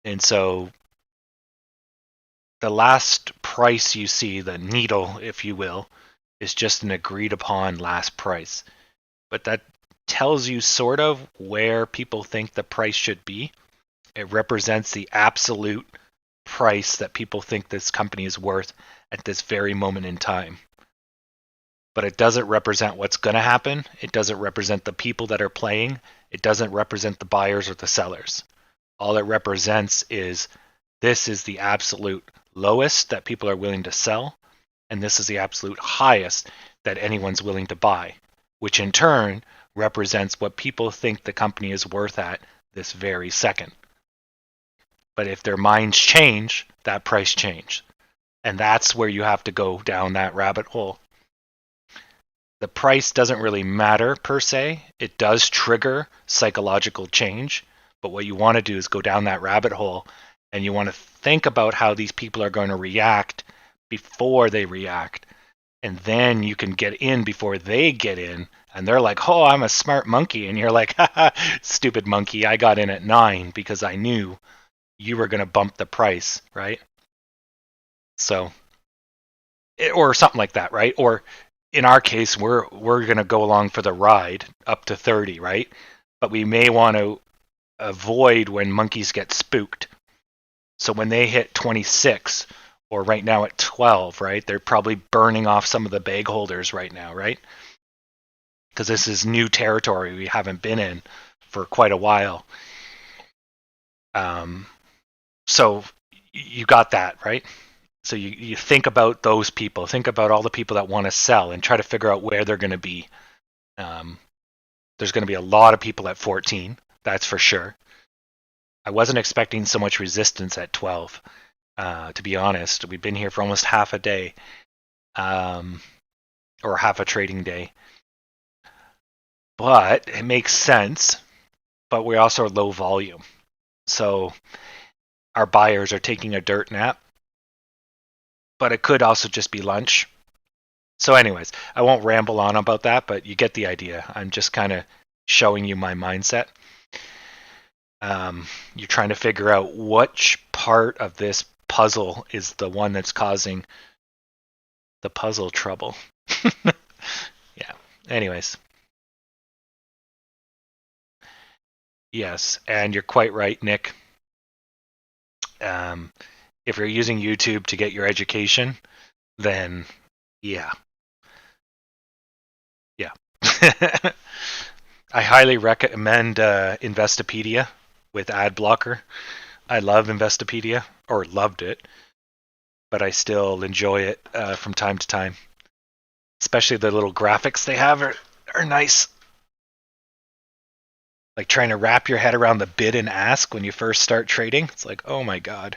And so the last price you see, the needle, if you will, is just an agreed upon last price. But that tells you sort of where people think the price should be. It represents the absolute price that people think this company is worth at this very moment in time. But it doesn't represent what's going to happen. It doesn't represent the people that are playing. It doesn't represent the buyers or the sellers. All it represents is this is the absolute lowest that people are willing to sell, and this is the absolute highest that anyone's willing to buy, which in turn represents what people think the company is worth at this very second. But if their minds change, that price changes. And that's where you have to go down that rabbit hole. The price doesn't really matter per se. It does trigger psychological change. But what you want to do is go down that rabbit hole, and you want to think about how these people are going to react before they react. And then you can get in before they get in. And they're like, oh, I'm a smart monkey. And you're like, haha, stupid monkey. I got in at 9 because I knew you were going to bump the price, right? So, or something like that, right? Or in our case, we're going to go along for the ride up to 30, right? But we may want to avoid when monkeys get spooked. So when they hit 26, or right now at 12, right? They're probably burning off some of the bag holders right now, right? Because this is new territory we haven't been in for quite a while. So you got that, right? So you think about those people, think about all the people that want to sell and try to figure out where they're going to be. There's going to be a lot of people at 14, that's for sure. I wasn't expecting so much resistance at 12, to be honest. We've been here for almost half a day, or half a trading day. But it makes sense, but we also are low volume. So our buyers are taking a dirt nap, but it could also just be lunch. So anyways, I won't ramble on about that, but you get the idea. I'm just kind of showing you my mindset. You're trying to figure out which part of this puzzle is the one that's causing the puzzle trouble. Yeah. Anyways. Yes, and you're quite right, Nick. If you're using YouTube to get your education, then yeah. Yeah. I highly recommend Investopedia with ad blocker. I love Investopedia, or loved it, but I still enjoy it from time to time. Especially the little graphics they have are nice. Like trying to wrap your head around the bid and ask when you first start trading. It's like, oh my god,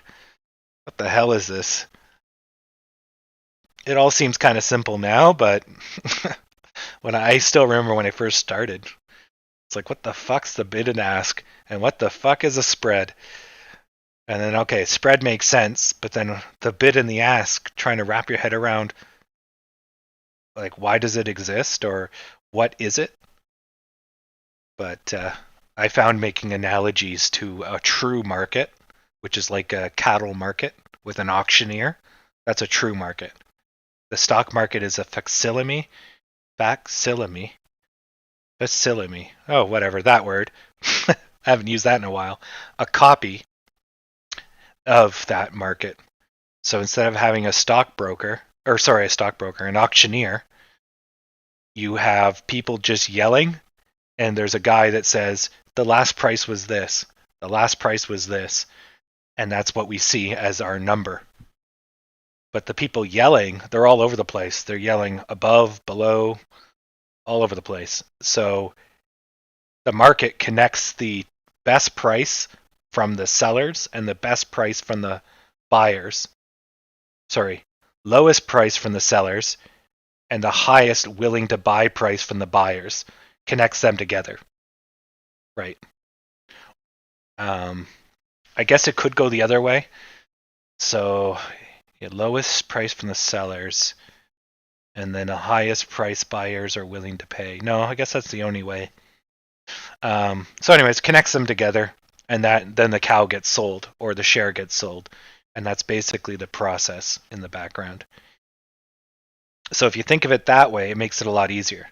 what the hell is this? It all seems kind of simple now, but when I still remember when I first started, it's like, what the fuck's the bid and ask? And what the fuck is a spread? And then, okay, spread makes sense, but then the bid and the ask, trying to wrap your head around, like, why does it exist or what is it? But I found making analogies to a true market, which is like a cattle market with an auctioneer. That's a true market. The stock market is a facsimile. Oh, whatever, that word. I haven't used that in a while. A copy of that market. So instead of having an auctioneer, you have people just yelling, and there's a guy that says, the last price was this, the last price was this, and that's what we see as our number. But the people yelling, they're all over the place. They're yelling above, below, all over the place. So the market connects the best price from the sellers and the best price from the buyers. Sorry, lowest price from the sellers and the highest willing to buy price from the buyers, connects them together. Right. I guess it could go the other way. So, lowest price from the sellers, and then the highest price buyers are willing to pay. No, I guess that's the only way. So anyways, connects them together, and then the cow gets sold, or the share gets sold. And that's basically the process in the background. So if you think of it that way, it makes it a lot easier.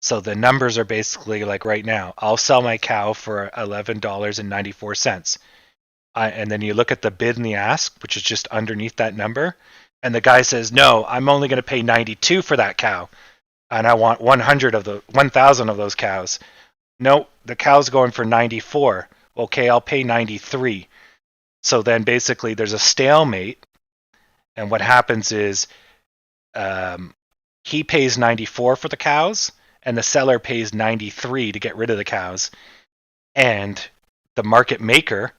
So the numbers are basically like right now, I'll sell my cow for $11.94. And then you look at the bid and the ask, which is just underneath that number. And the guy says, no, I'm only going to pay 92 for that cow. And I want 1,000 of those cows. No, the cow's going for 94. Okay, I'll pay 93. So then basically there's a stalemate. And what happens is he pays 94 for the cows, and the seller pays 93 to get rid of the cows. And the market maker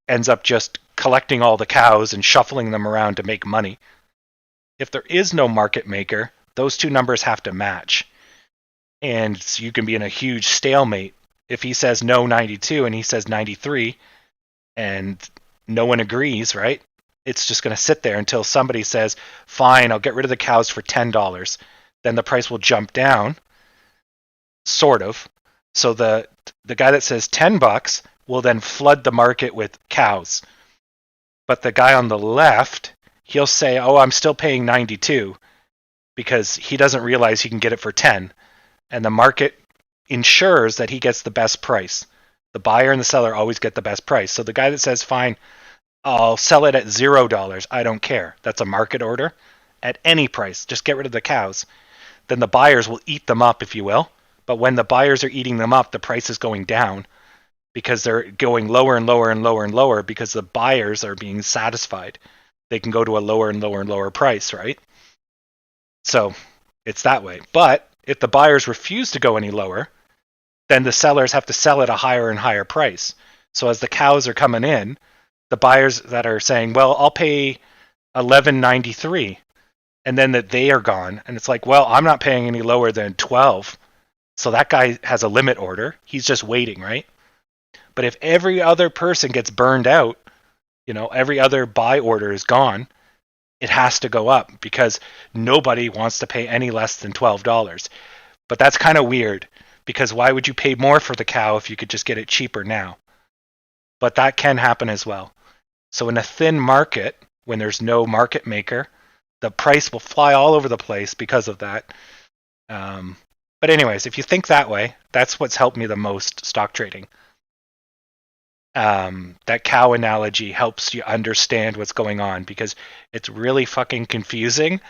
ends up just collecting all the cows and shuffling them around to make money. If there is no market maker, those two numbers have to match. And you can be in a huge stalemate. If he says no 92 and he says 93 and no one agrees, right? It's just going to sit there until somebody says, fine, I'll get rid of the cows for $10. Then the price will jump down, sort of. So the guy that says $10 will then flood the market with cows. But the guy on the left, he'll say, oh, I'm still paying 92 because he doesn't realize he can get it for 10. And the market ensures that he gets the best price. The buyer and the seller always get the best price. So the guy that says, fine, I'll sell it at $0. I don't care. That's a market order at any price. Just get rid of the cows. Then the buyers will eat them up, if you will. But when the buyers are eating them up, the price is going down because they're going lower and lower and lower and lower because the buyers are being satisfied. They can go to a lower and lower and lower price, right? So it's that way. But if the buyers refuse to go any lower, then the sellers have to sell at a higher and higher price. So as the cows are coming in, the buyers that are saying, "Well, I'll pay 11.93," and then that they are gone, and it's like, "Well, I'm not paying any lower than 12." So that guy has a limit order. He's just waiting, right? But if every other person gets burned out, every other buy order is gone, it has to go up because nobody wants to pay any less than $12. But that's kind of weird because why would you pay more for the cow if you could just get it cheaper now? But that can happen as well. So in a thin market, when there's no market maker, the price will fly all over the place because of that. But anyways, if you think that way, that's what's helped me the most stock trading. That cow analogy helps you understand what's going on because it's really fucking confusing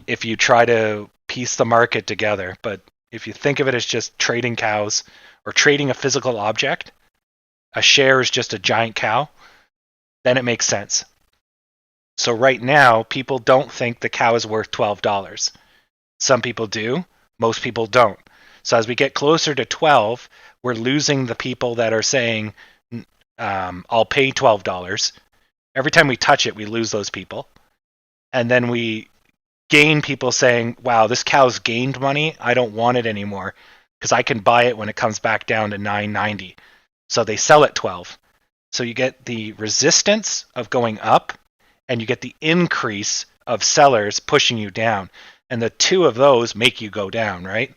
if you try to piece the market together. But if you think of it as just trading cows or trading a physical object, a share is just a giant cow, then it makes sense. So right now, people don't think the cow is worth $12. Some people do, most people don't. So as we get closer to 12, we're losing the people that are saying, I'll pay $12. Every time we touch it, we lose those people. And then we gain people saying, wow, this cow's gained money. I don't want it anymore because I can buy it when it comes back down to $9.90. So they sell at 12. So you get the resistance of going up and you get the increase of sellers pushing you down. And the two of those make you go down, right?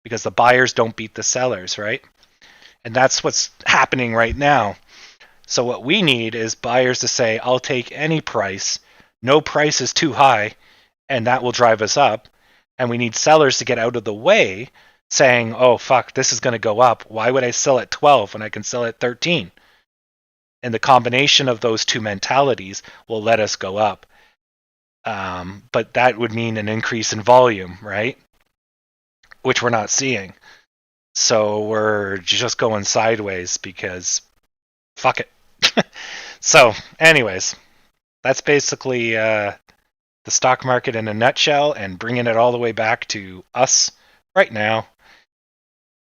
Because the buyers don't beat the sellers, right? And that's what's happening right now. So what we need is buyers to say, I'll take any price. No price is too high, and that will drive us up. And we need sellers to get out of the way saying, oh, fuck, this is going to go up. Why would I sell at 12 when I can sell at 13? And the combination of those two mentalities will let us go up. But that would mean an increase in volume, right? Which we're not seeing. So we're just going sideways because fuck it. So, anyways, that's basically the stock market in a nutshell and bringing it all the way back to us right now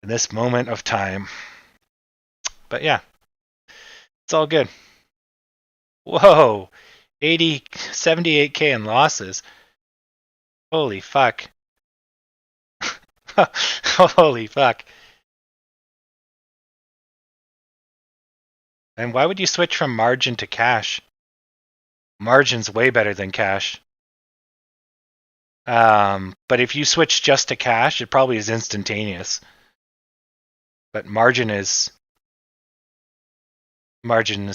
in this moment of time. But yeah, it's all good. Whoa, 78K in losses. Holy fuck. Holy fuck. And why would you switch from margin to cash? Margin's way better than cash. But if you switch just to cash, it probably is instantaneous. But margin is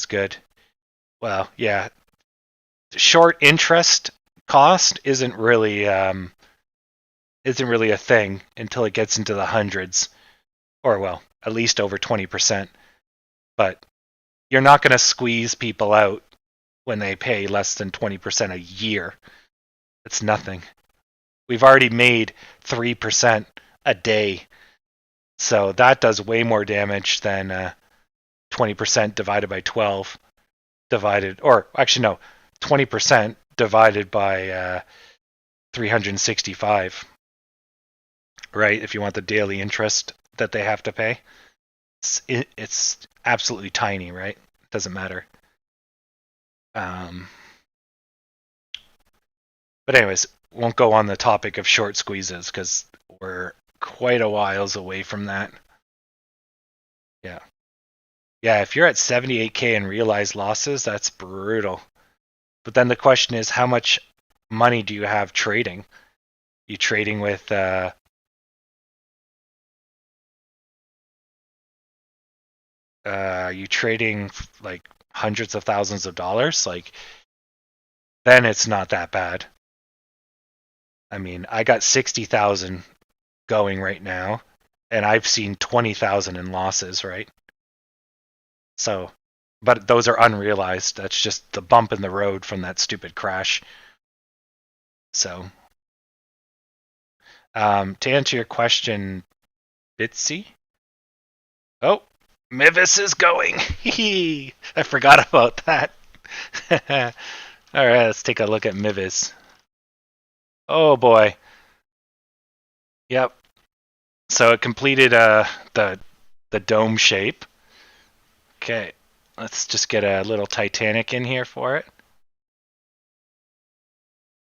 good. Well, yeah. Short interest cost isn't really a thing until it gets into the hundreds, or well, at least over 20%. But you're not going to squeeze people out when they pay less than 20% a year. It's nothing. We've already made 3% a day. So that does way more damage than 20% divided by 12 or actually no, 20% divided by 365, right? If you want the daily interest that they have to pay, it's absolutely tiny, right? It doesn't matter. But anyways, won't go on the topic of short squeezes because we're quite a whiles away from that. Yeah. Yeah, if you're at 78K in realized losses, that's brutal. But then the question is, how much money do you have trading? You trading with you trading like hundreds of thousands of dollars? Like, then it's not that bad. I mean, I got 60,000 going right now, and I've seen 20,000 in losses, right? So But those are unrealized. That's just the bump in the road from that stupid crash. So, to answer your question, Bitsy. Oh, Mivis is going. I forgot about that. All right, let's take a look at Mivis. Oh boy. Yep. So it completed the dome shape. Okay. Let's just get a little Titanic in here for it.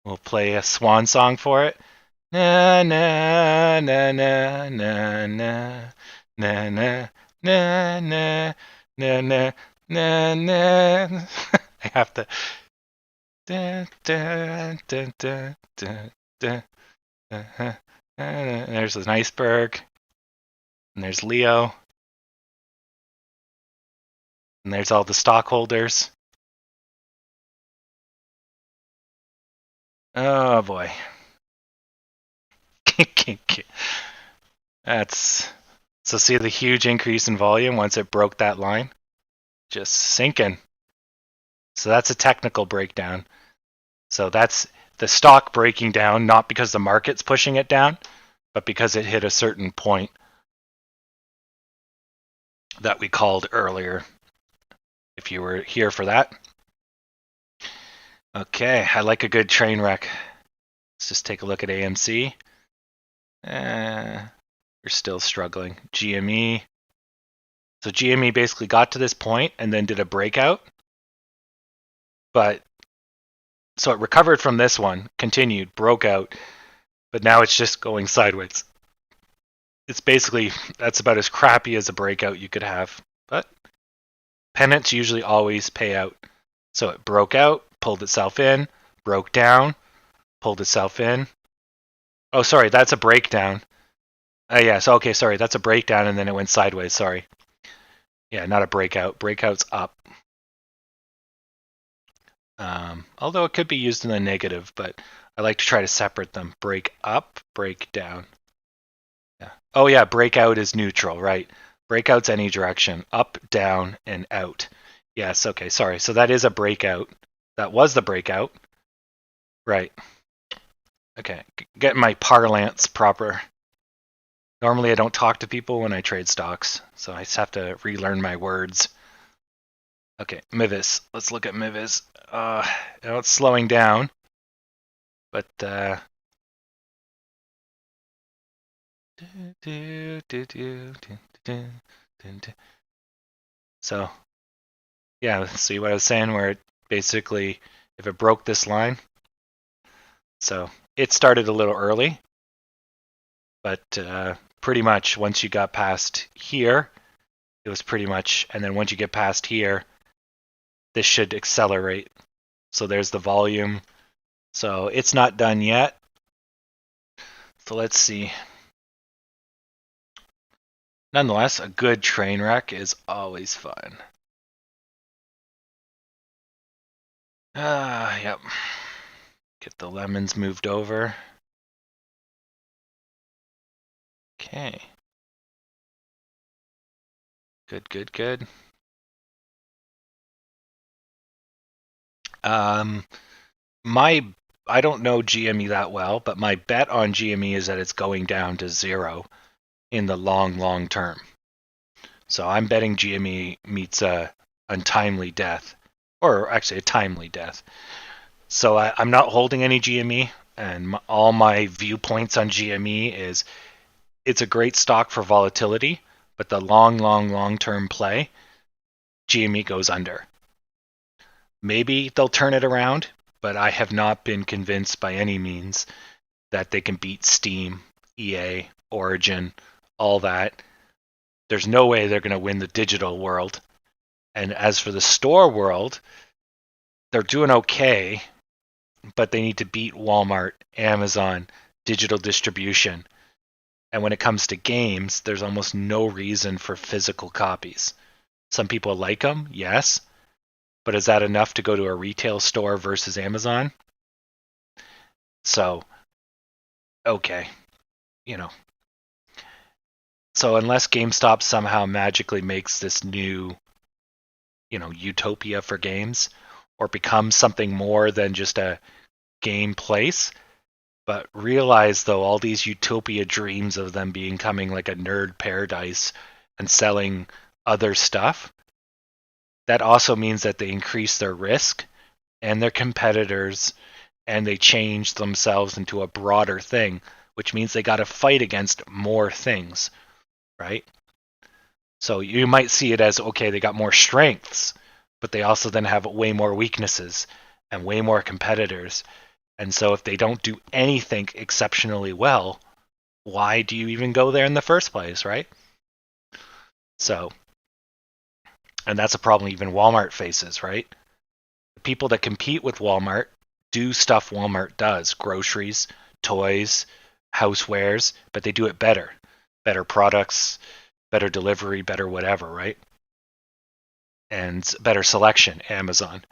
We'll play a swan song for it. Na na na na na na na na na na na na na na. I have to. Da, da, da, da, da, da, there's an iceberg, and there's Leo, and there's all the stockholders. Oh boy. That's so see the huge increase in volume once it broke that line? Just sinking. So that's a technical breakdown. So that's the stock breaking down, not because the market's pushing it down, but because it hit a certain point that we called earlier. If you were here for that. Okay, I like a good train wreck. Let's just take a look at AMC. We're still struggling. GME. So GME basically got to this point and then did a breakout. But so it recovered from this one, continued, broke out, but now it's just going sideways. It's basically, that's about as crappy as a breakout you could have. But pennants usually always pay out. So it broke out, pulled itself in, broke down, pulled itself in. Oh, sorry, that's a breakdown. Yeah, so okay, sorry, that's a breakdown and then it went sideways, sorry. Yeah, not a breakout. Breakout's up. Although it could be used in the negative, but I like to try to separate them. Break up, break down. Yeah. Oh yeah, breakout is neutral, right? Breakout's any direction. Up, down, and out. Yes, okay, sorry. So that is a breakout. That was the breakout. Right. Okay, get my parlance proper. Normally I don't talk to people when I trade stocks, so I just have to relearn my words. Okay, Mivis. Let's look at Mivis. It's slowing down, but so yeah, see what I was saying, where it basically, if it broke this line, so it started a little early, but pretty much once you got past here, it was pretty much, and then once you get past here, this should accelerate. So there's the volume. So it's not done yet. So let's see. Nonetheless, a good train wreck is always fun. Yep. Get the lemons moved over. Okay. Good, good, good. I don't know GME that well, but my bet on GME is that it's going down to 0 in the long term. So I'm betting GME meets a untimely death, or actually a timely death. So I'm not holding any GME, and all my viewpoints on GME is it's a great stock for volatility, but the long term play, GME goes under. Maybe they'll turn it around, but I have not been convinced by any means that they can beat Steam, EA, Origin, all that. There's no way they're going to win the digital world. And as for the store world, they're doing okay, but they need to beat Walmart, Amazon, digital distribution. And when it comes to games, there's almost no reason for physical copies. Some people like them, yes, but is that enough to go to a retail store versus Amazon? So, okay, you know. So unless GameStop somehow magically makes this new utopia for games, or become something more than just a game place. But realize, though, all these utopia dreams of them becoming like a nerd paradise and selling other stuff, that also means that they increase their risk and their competitors, and they change themselves into a broader thing, which means they got to fight against more things, right? So you might see it as, okay, they got more strengths, but they also then have way more weaknesses and way more competitors. And so if they don't do anything exceptionally well, why do you even go there in the first place, right? So, and that's a problem even Walmart faces, right? The people that compete with Walmart do stuff Walmart does: groceries, toys, housewares, but they do it better. Better products, better delivery, better whatever, right? And better selection, Amazon.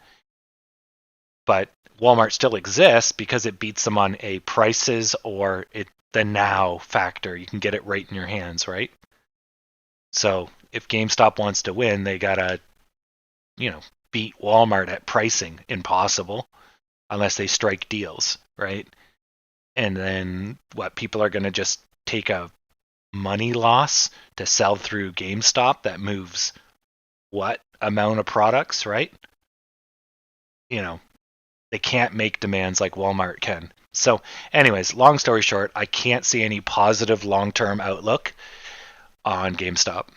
But Walmart still exists because it beats them on a prices or the now factor. You can get it right in your hands, right? So if GameStop wants to win, they gotta, beat Walmart at pricing. Impossible unless they strike deals, right? And then what, people are gonna just take a money loss to sell through GameStop that moves what amount of products, right? They can't make demands like Walmart can. So, anyways, long story short, I can't see any positive long-term outlook on GameStop,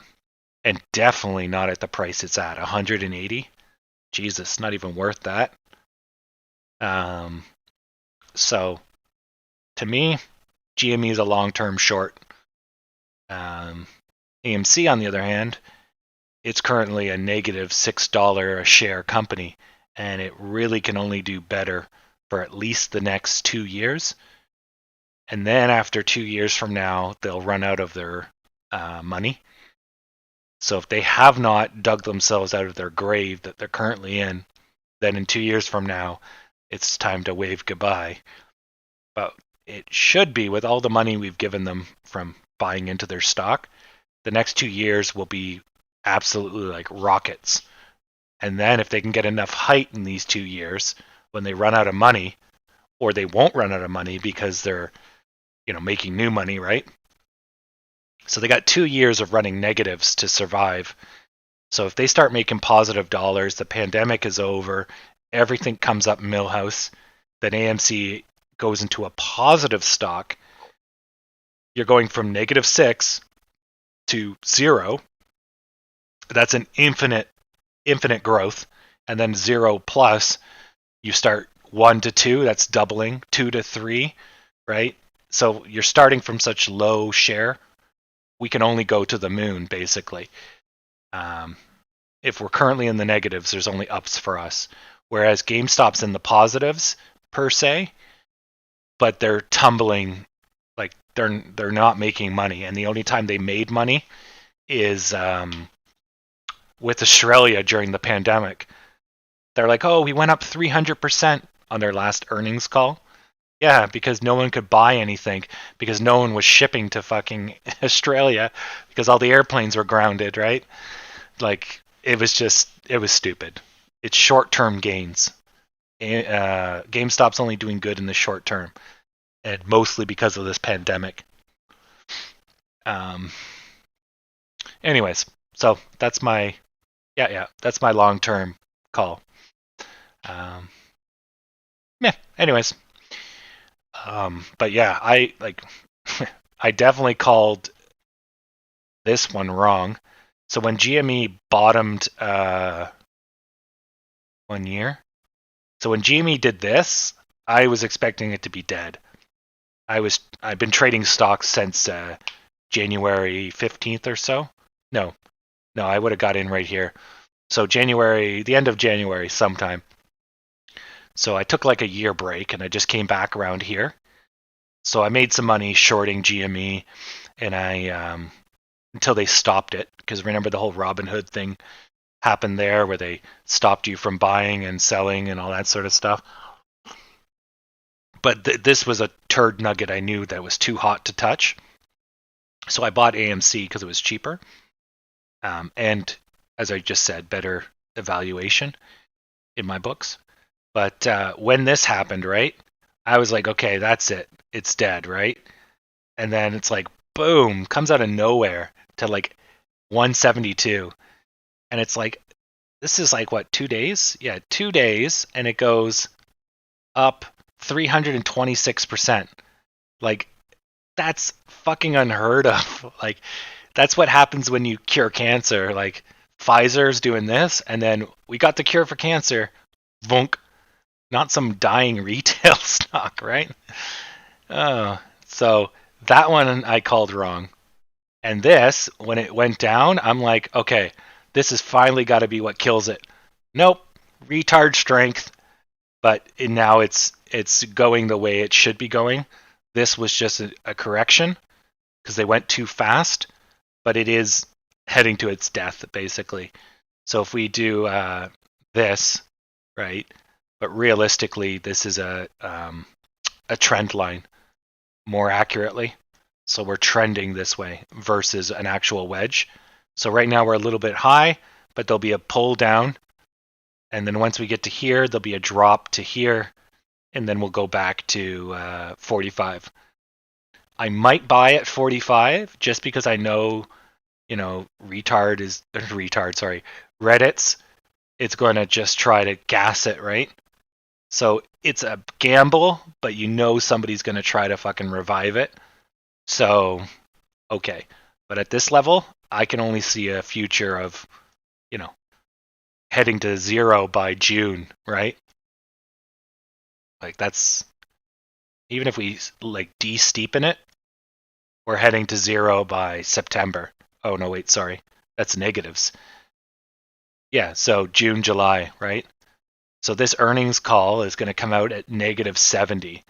and definitely not at the price it's at, 180. Jesus, not even worth that. So to me, GME is a long-term short. AMC, on the other hand, it's currently a negative $6 a share company, and it really can only do better for at least the next 2 years. And then after 2 years from now, they'll run out of their money. So if they have not dug themselves out of their grave that they're currently in, then in 2 years from now, it's time to wave goodbye. But it should be, with all the money we've given them from buying into their stock, the next 2 years will be absolutely like rockets. And then if they can get enough height in these 2 years, when they run out of money, or they won't run out of money because they're, making new money, right? So they got 2 years of running negatives to survive. So if they start making positive dollars, the pandemic is over, everything comes up Millhouse, then AMC goes into a positive stock. You're going from -6 to 0. That's an infinite growth. And then 0 plus, you start 1 to 2, that's doubling, 2 to 3, right? So you're starting from such low share. We can only go to the moon, basically. If we're currently in the negatives, there's only ups for us. Whereas GameStop's in the positives, per se, but they're tumbling, like they're not making money. And the only time they made money is with Australia during the pandemic. They're like, oh, we went up 300% on their last earnings call. Yeah, because no one could buy anything, because no one was shipping to fucking Australia, because all the airplanes were grounded, right? Like, it was stupid. It's short-term gains. GameStop's only doing good in the short term, and mostly because of this pandemic. Anyways, so that's my that's my long-term call. Anyways, but yeah, I I definitely called this one wrong. So when GME bottomed 1 year, so when GME did this, I was expecting it to be dead. I've been trading stocks since January 15th or so. No, I would have got in right here. So the end of January sometime. So I took like a year break and I just came back around here. So I made some money shorting GME, and I until they stopped it, because remember the whole Robinhood thing happened there, where they stopped you from buying and selling and all that sort of stuff. But this was a turd nugget I knew that was too hot to touch. So I bought AMC because it was cheaper. And as I just said, better evaluation in my books. But when this happened, right, I was like, okay, that's it. It's dead, right? And then it's like, boom, comes out of nowhere to like 172. And it's like, this is like, what, 2 days? Yeah, 2 days. And it goes up 326%. Like, that's fucking unheard of. Like, that's what happens when you cure cancer. Like, Pfizer's doing this, and then we got the cure for cancer. Vunk. Not some dying retail stock, right? Oh, so that one I called wrong. And this, when it went down, I'm like, okay, this has finally got to be what kills it. Nope, retard strength, but now it's going the way it should be going. This was just a correction because they went too fast, but it is heading to its death basically. So if we do this, right? But realistically, this is a trend line more accurately. So we're trending this way versus an actual wedge. So right now we're a little bit high, but there'll be a pull down. And then once we get to here, there'll be a drop to here. And then we'll go back to 45. I might buy at 45 just because I know, Reddit's, it's going to just try to gas it, right? So it's a gamble, but you know somebody's going to try to fucking revive it. So, okay. But at this level, I can only see a future of, heading to zero by June, right? Like that's, even if we like de-steepen it, we're heading to zero by September. Oh, no, wait, sorry. That's negatives. Yeah, so June, July, right? So this earnings call is going to come out at negative 70.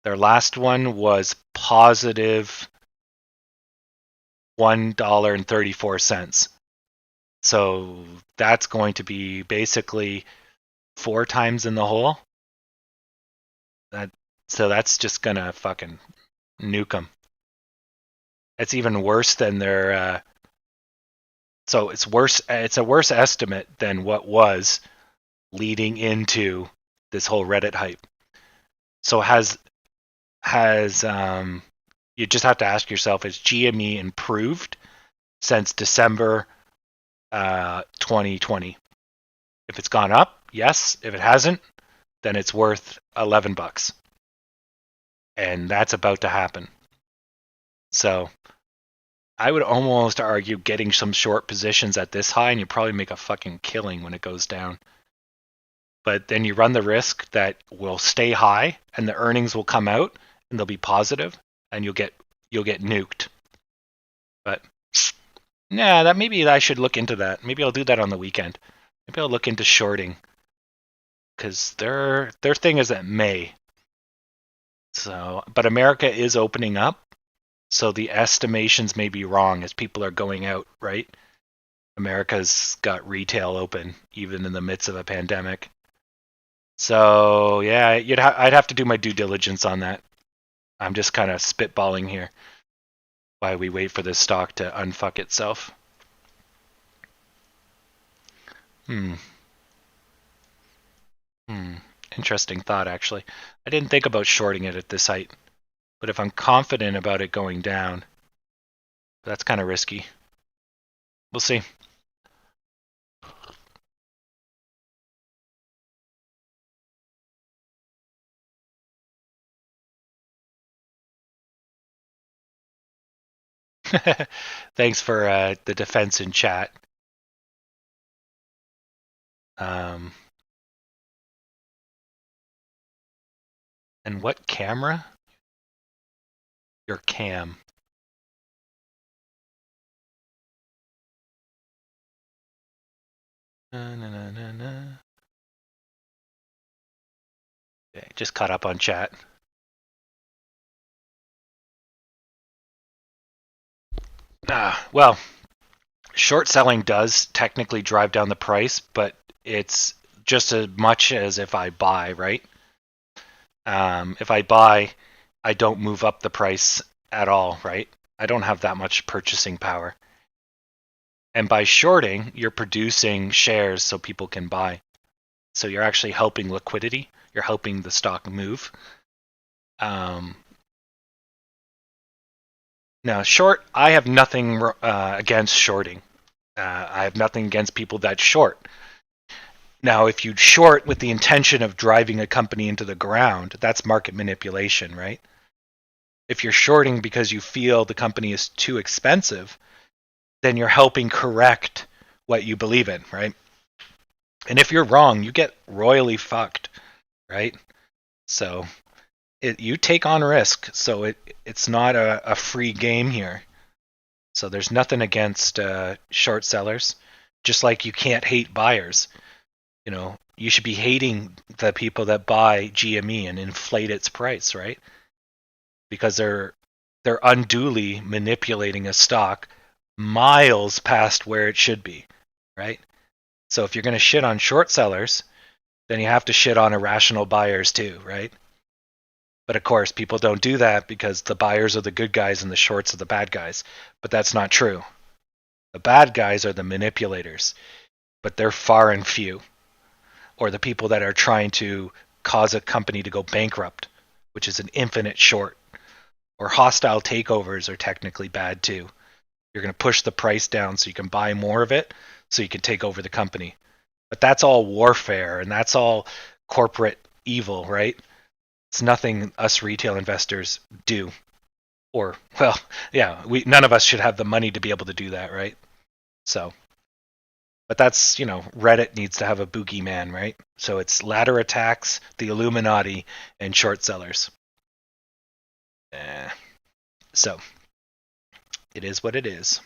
Their last one was positive $1.34. So that's going to be basically 4 times in the hole. So that's just going to fucking nuke them. It's even worse than their. So it's worse. It's a worse estimate than what was leading into this whole Reddit hype. So you just have to ask yourself, has GME improved since December 2020? If it's gone up, yes. If it hasn't, then it's worth $11, and that's about to happen. So I would almost argue getting some short positions at this high, and you probably make a fucking killing when it goes down. But then you run the risk that will stay high, and the earnings will come out, and they'll be positive, and you'll get nuked. But yeah, that maybe I should look into that. Maybe I'll do that on the weekend. Maybe I'll look into shorting because their thing is at May. So, but America is opening up, so the estimations may be wrong as people are going out. Right? America's got retail open even in the midst of a pandemic. So yeah, I'd have to do my due diligence on that. I'm just kind of spitballing here while we wait for this stock to unfuck itself. Hmm. Interesting thought, actually. I didn't think about shorting it at this height, but if I'm confident about it going down, that's kind of risky. We'll see. Thanks for the defense in chat. And what camera? Your cam. Na, na, na, na, na. Okay, just caught up on chat. Well, short selling does technically drive down the price, but it's just as much as if I buy, right? If I buy, I don't move up the price at all, right? I don't have that much purchasing power. And by shorting, you're producing shares so people can buy. So you're actually helping liquidity. You're helping the stock move. Now, short, I have nothing against shorting. I have nothing against people that short. Now, if you short with the intention of driving a company into the ground, that's market manipulation, right? If you're shorting because you feel the company is too expensive, then you're helping correct what you believe in, right? And if you're wrong, you get royally fucked, right? So you take on risk. So it's not a free game here. So there's nothing against short sellers, just like you can't hate buyers. You know, you should be hating the people that buy GME and inflate its price, right? Because they're unduly manipulating a stock miles past where it should be, right? So if you're going to shit on short sellers, then you have to shit on irrational buyers too, right? But of course, people don't do that because the buyers are the good guys and the shorts are the bad guys. But that's not true. The bad guys are the manipulators, but they're far and few. Or the people that are trying to cause a company to go bankrupt, which is an infinite short. Or hostile takeovers are technically bad too. You're going to push the price down so you can buy more of it so you can take over the company. But that's all warfare and that's all corporate evil, right? It's nothing us retail investors do. Or, well, yeah, none of us should have the money to be able to do that, right? So, but that's, Reddit needs to have a boogeyman, right? So it's ladder attacks, the Illuminati, and short sellers. So, it is what it is.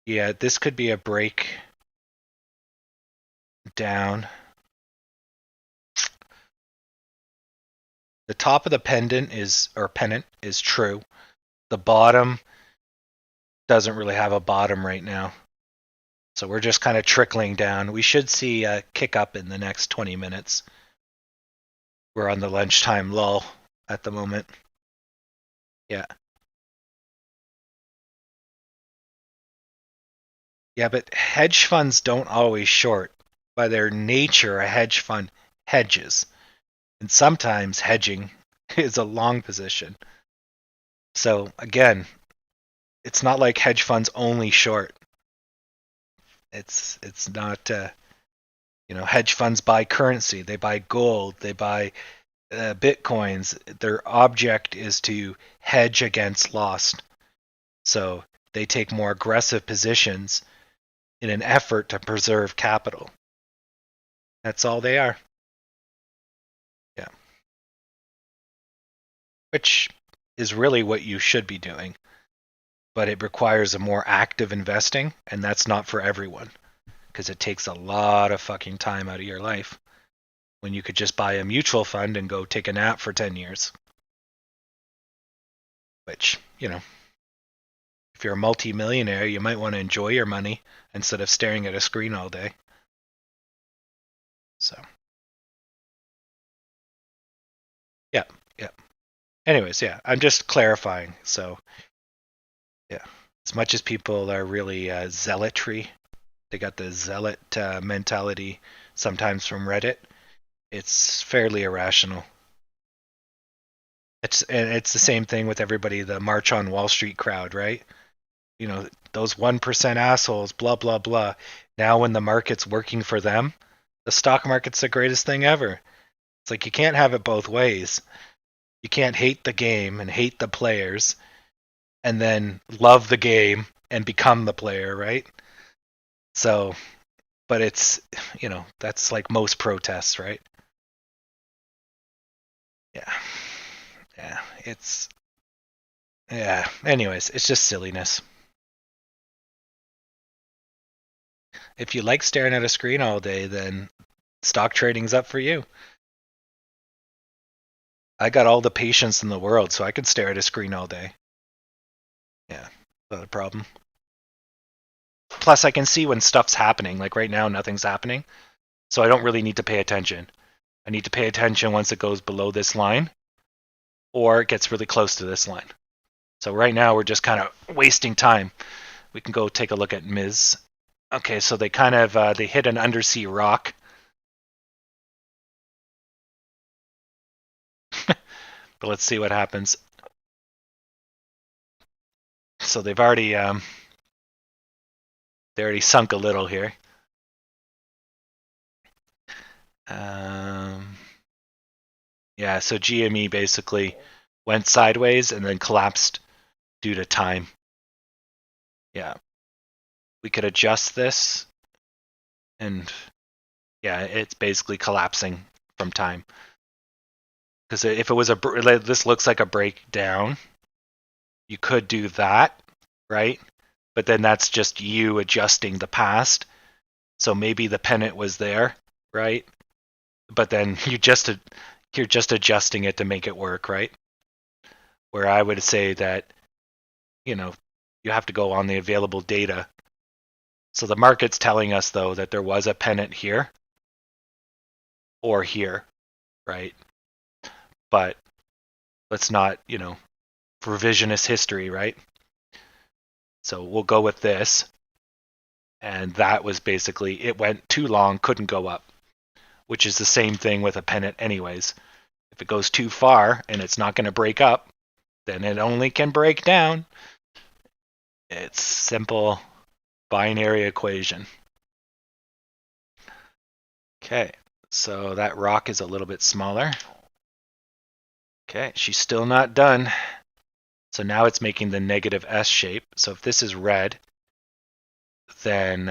Yeah, this could be a break down. The top of the pennant is true. The bottom doesn't really have a bottom right now. So we're just kind of trickling down. We should see a kick up in the next 20 minutes. We're on the lunchtime lull at the moment. Yeah. Yeah, but hedge funds don't always short. By their nature, a hedge fund hedges. And sometimes hedging is a long position. So again, it's not like hedge funds only short. It's not hedge funds buy currency, they buy gold, they buy bitcoins. Their object is to hedge against loss. So they take more aggressive positions in an effort to preserve capital. That's all they are. Yeah. Which is really what you should be doing. But it requires a more active investing, and that's not for everyone. Because it takes a lot of fucking time out of your life. When you could just buy a mutual fund and go take a nap for 10 years. Which, if you're a multi-millionaire, you might want to enjoy your money instead of staring at a screen all day. So, yeah. Anyways, yeah, I'm just clarifying. So, yeah, as much as people are really zealotry, they got the zealot mentality sometimes from Reddit, it's fairly irrational. It's the same thing with everybody, the March on Wall Street crowd, right? Those 1% assholes, blah, blah, blah. Now when the market's working for them, the stock market's the greatest thing ever. It's like you can't have it both ways. You can't hate the game and hate the players and then love the game and become the player, right? So, but it's, that's like most protests, right? Yeah. Yeah. Anyways, it's just silliness. If you like staring at a screen all day, then stock trading's up for you. I got all the patience in the world, so I could stare at a screen all day. Yeah, not a problem. Plus, I can see when stuff's happening. Like right now, nothing's happening. So I don't really need to pay attention. I need to pay attention once it goes below this line or it gets really close to this line. So right now we're just kind of wasting time. We can go take a look at Ms. Okay, so they kind of they hit an undersea rock. But let's see what happens. So they've already they already sunk a little here. Yeah, so GME basically went sideways and then collapsed due to time. Yeah. We could adjust this, and yeah, it's basically collapsing from time. Because if it was this looks like a breakdown, you could do that, right? But then that's just you adjusting the past. So maybe the pennant was there, right? But then you're just adjusting it to make it work, right? Where I would say that, you know, you have to go on the available data. So the market's telling us though that there was a pennant here or here, right? But let's not, revisionist history, right? So we'll go with this. And that was basically, it went too long, couldn't go up, which is the same thing with a pennant anyways. If it goes too far and it's not going to break up, then it only can break down. It's simple binary equation. Okay, so that rock is a little bit smaller. Okay, she's still not done. So now it's making the negative S shape. So if this is red, then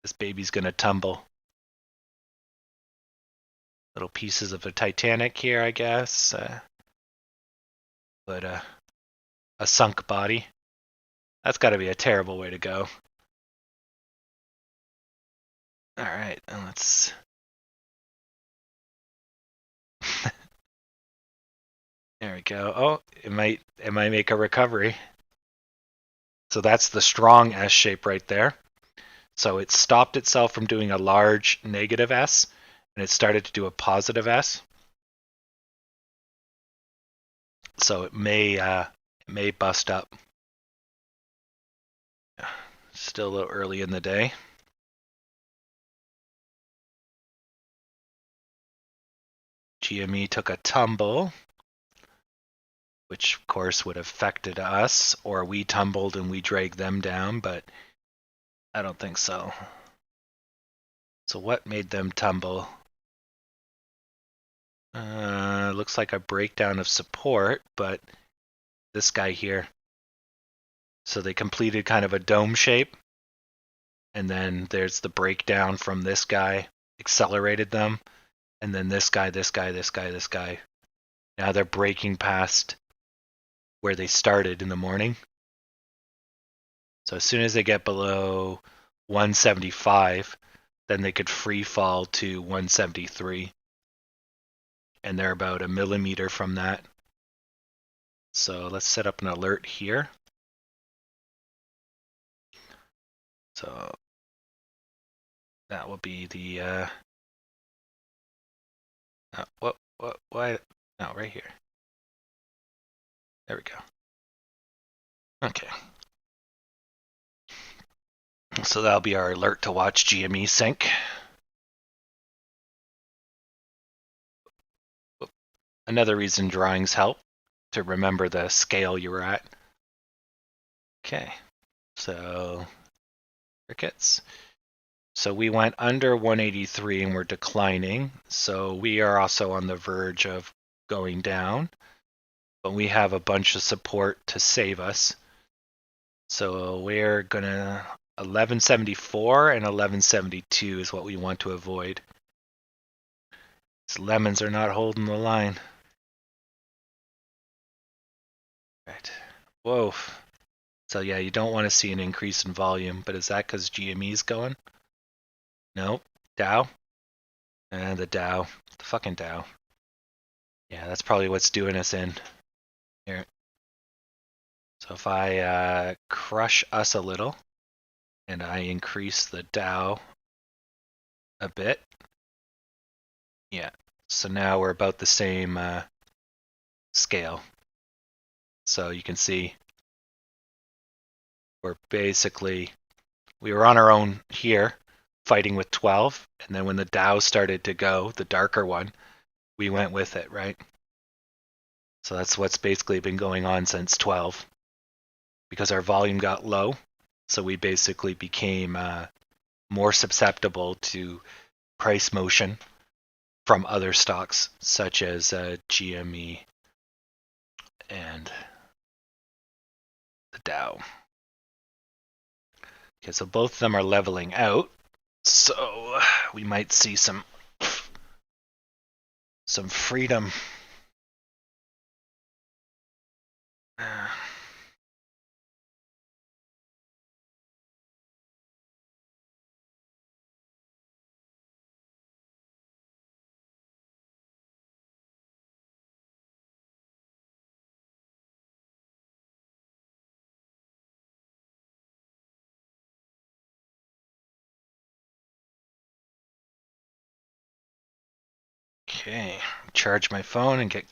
this baby's going to tumble. Little pieces of the Titanic here, I guess. But a sunk body. That's got to be a terrible way to go. All right, let's. There we go. Oh, it might make a recovery. So that's the strong S shape right there. So it stopped itself from doing a large negative S, and it started to do a positive S. So it may bust up. Still a little early in the day. GME took a tumble, which of course would have affected us, or we tumbled and we dragged them down, but I don't think so. So what made them tumble? Looks like a breakdown of support, but this guy here. So they completed kind of a dome shape, and then there's the breakdown from this guy, accelerated them, and then this guy, this guy, this guy, this guy. Now they're breaking past where they started in the morning. So as soon as they get below 175, then they could free fall to 173. And they're about a millimeter from that. So let's set up an alert here. So that will be the why? No, right here. There we go. Okay. So that'll be our alert to watch GME sink. Another reason drawings help, to remember the scale you were at. Okay, so crickets. So we went under 183 and we're declining. So we are also on the verge of going down, but we have a bunch of support to save us. So we're gonna 1174 and 1172 is what we want to avoid. These lemons are not holding the line. Right. Whoa. So yeah, you don't want to see an increase in volume, but is that because GME's going? Nope. Dow? And the Dow. The fucking Dow. Yeah, that's probably what's doing us in. Here. So if I crush us a little, and I increase the Dow a bit. Yeah. So now we're about the same scale. So you can see we were on our own here fighting with 12, and then when the Dow started to go, the darker one, we went with it, right? So that's what's basically been going on since 12, because our volume got low, so we basically became more susceptible to price motion from other stocks such as GME and the Dow. Okay, so both of them are leveling out, so we might see some freedom. Okay, charge my phone and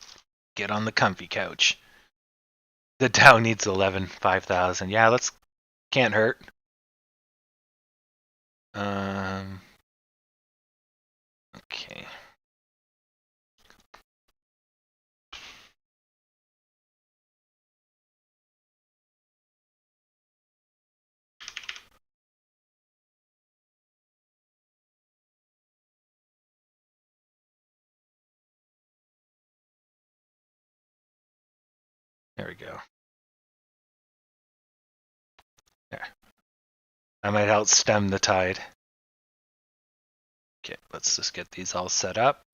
get on the comfy couch. The Dow needs 5,000. Yeah, can't hurt. Okay. There we go. There. I might outstem the tide. Okay, let's just get these all set up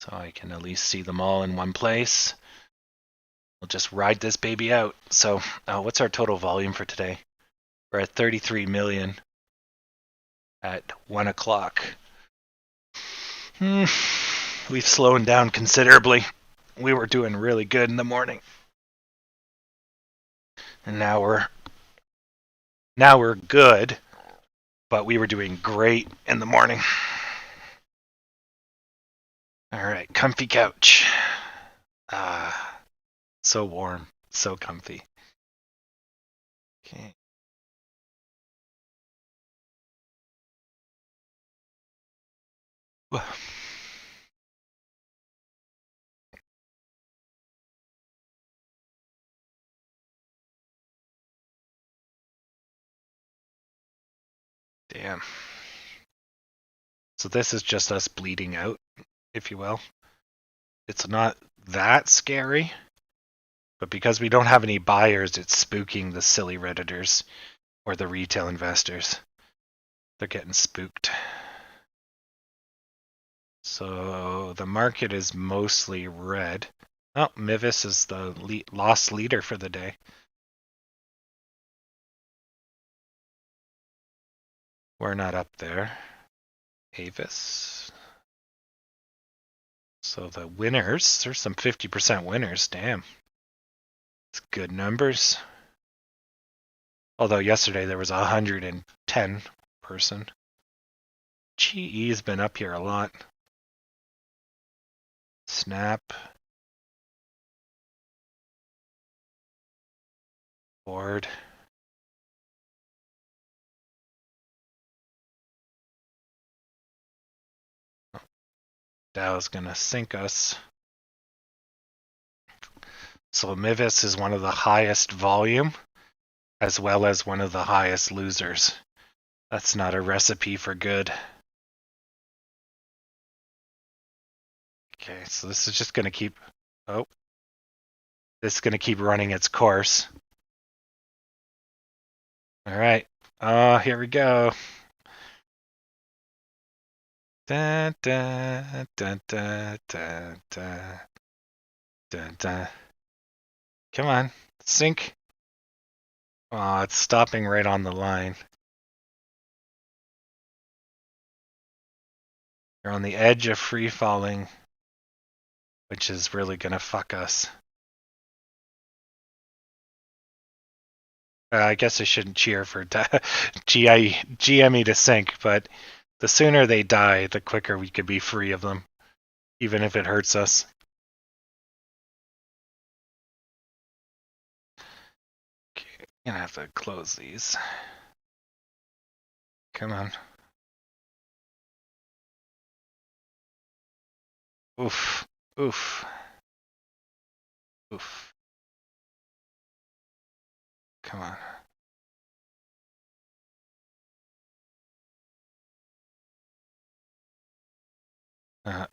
so I can at least see them all in one place. We'll just ride this baby out. So, what's our total volume for today? We're at 33 million at 1 o'clock. We've slowed down considerably. We were doing really good in the morning. And now we're good, but we were doing great in the morning. All right, comfy couch. So warm, so comfy. Okay. Damn. So this is just us bleeding out, if you will. It's not that scary, but because we don't have any buyers, it's spooking the silly Redditors or the retail investors. They're getting spooked. So the market is mostly red. Oh, Mivis is the lost leader for the day. We're not up there. Avis. So the winners, there's some 50% winners. Damn. It's good numbers. Although yesterday there was 110 person. GE's been up here a lot. Snap. Board. Dow's gonna sink us. So Mivis is one of the highest volume, as well as one of the highest losers. That's not a recipe for good. Okay, so this is just gonna keep. Oh, this is gonna keep running its course. All right. Oh, here we go. Da, da, da, da, da, da, da, da. Come on, sink. Oh, it's stopping right on the line. You're on the edge of free falling, which is really gonna fuck us. I guess I shouldn't cheer for GME to sink, but the sooner they die, the quicker we could be free of them, even if it hurts us. Gonna have to close these. Come on. Oof. Oof. Oof. Come on.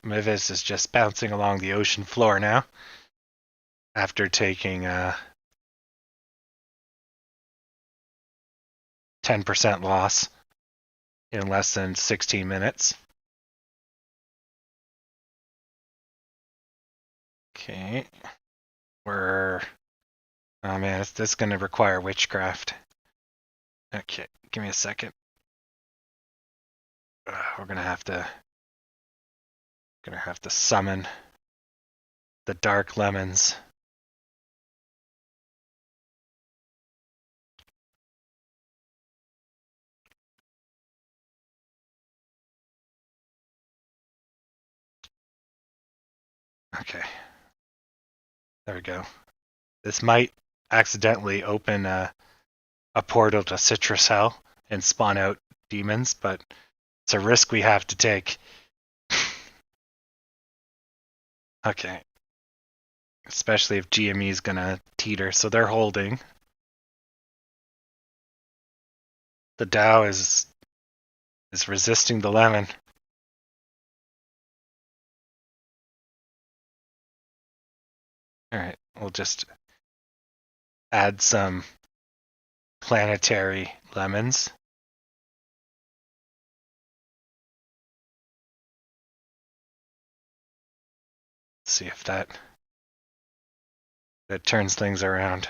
Mavis is just bouncing along the ocean floor now after taking 10% loss in less than 16 minutes. Okay. Oh man, is this going to require witchcraft? Okay, give me a second. We're gonna have to summon the dark lemons. Okay, there we go. This might accidentally open a portal to Citrus Hell and spawn out demons, but it's a risk we have to take. Okay. Especially if GME is gonna teeter, so they're holding. The Dow is resisting the lemon. Alright, we'll just add some planetary lemons. See if that turns things around.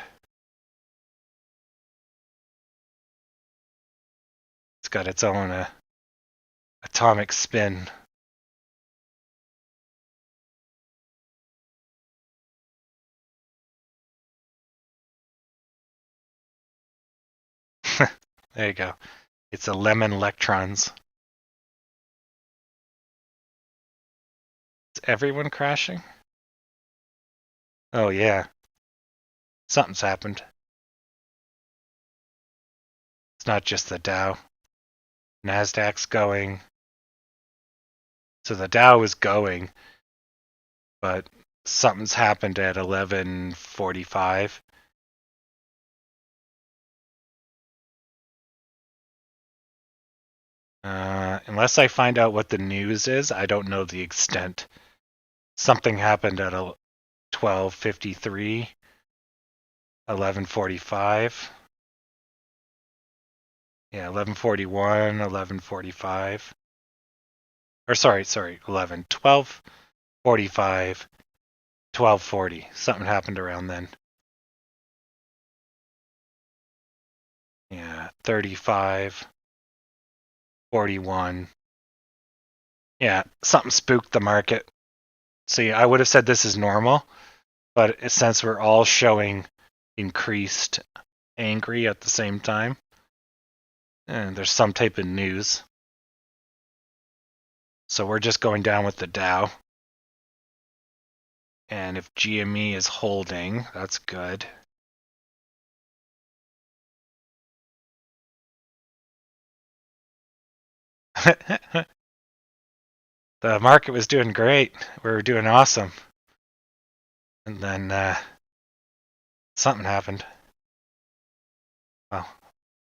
It's got its own atomic spin. There you go. It's a lemon electrons. Is everyone crashing? Oh yeah. Something's happened. It's not just the Dow. Nasdaq's going. So the Dow is going, but something's happened at 11:45. Unless I find out what the news is, I don't know the extent. Something happened at 12:53, 11:45. Yeah, 11:41, 11:45. Or sorry, 11, 12:45, 12:40. Something happened around then. Yeah, 35, 41. Yeah, something spooked the market. See, I would have said this is normal, but since we're all showing increased angry at the same time, and there's some type of news. So we're just going down with the Dow. And if GME is holding, that's good. The market was doing great. We were doing awesome. And then something happened. Well,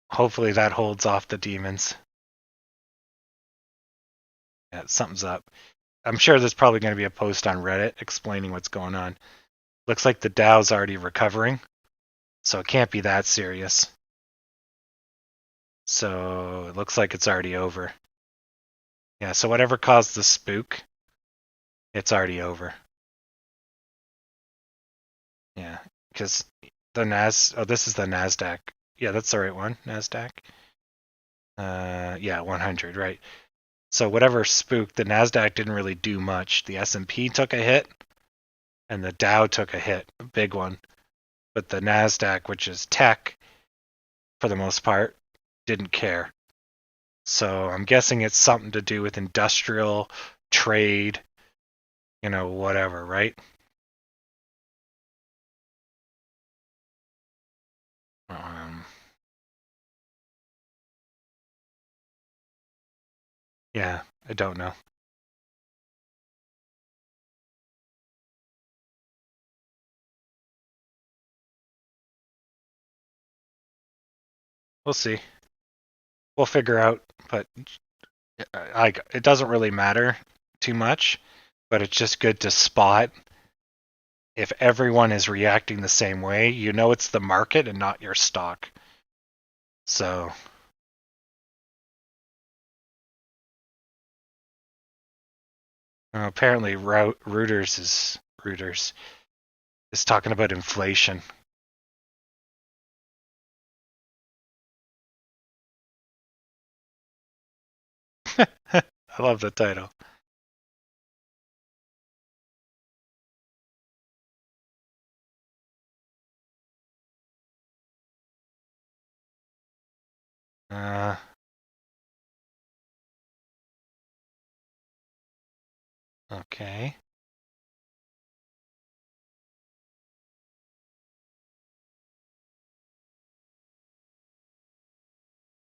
hopefully that holds off the demons. Yeah, something's up. I'm sure there's probably going to be a post on Reddit explaining what's going on. Looks like the Dow's already recovering, so it can't be that serious. So it looks like it's already over. Yeah, so whatever caused the spook, it's already over. Yeah, because this is the Nasdaq. Yeah, that's the right one, Nasdaq. Yeah, 100, right. So whatever spooked, the Nasdaq didn't really do much. The S&P took a hit, and the Dow took a hit, a big one. But the Nasdaq, which is tech, for the most part, didn't care. So I'm guessing it's something to do with industrial, trade, whatever, right? Yeah, I don't know. We'll see. We'll figure out, but it doesn't really matter too much, but it's just good to spot if everyone is reacting the same way, you know it's the market and not your stock. So apparently Reuters is talking about inflation. I love the title. Uh, okay.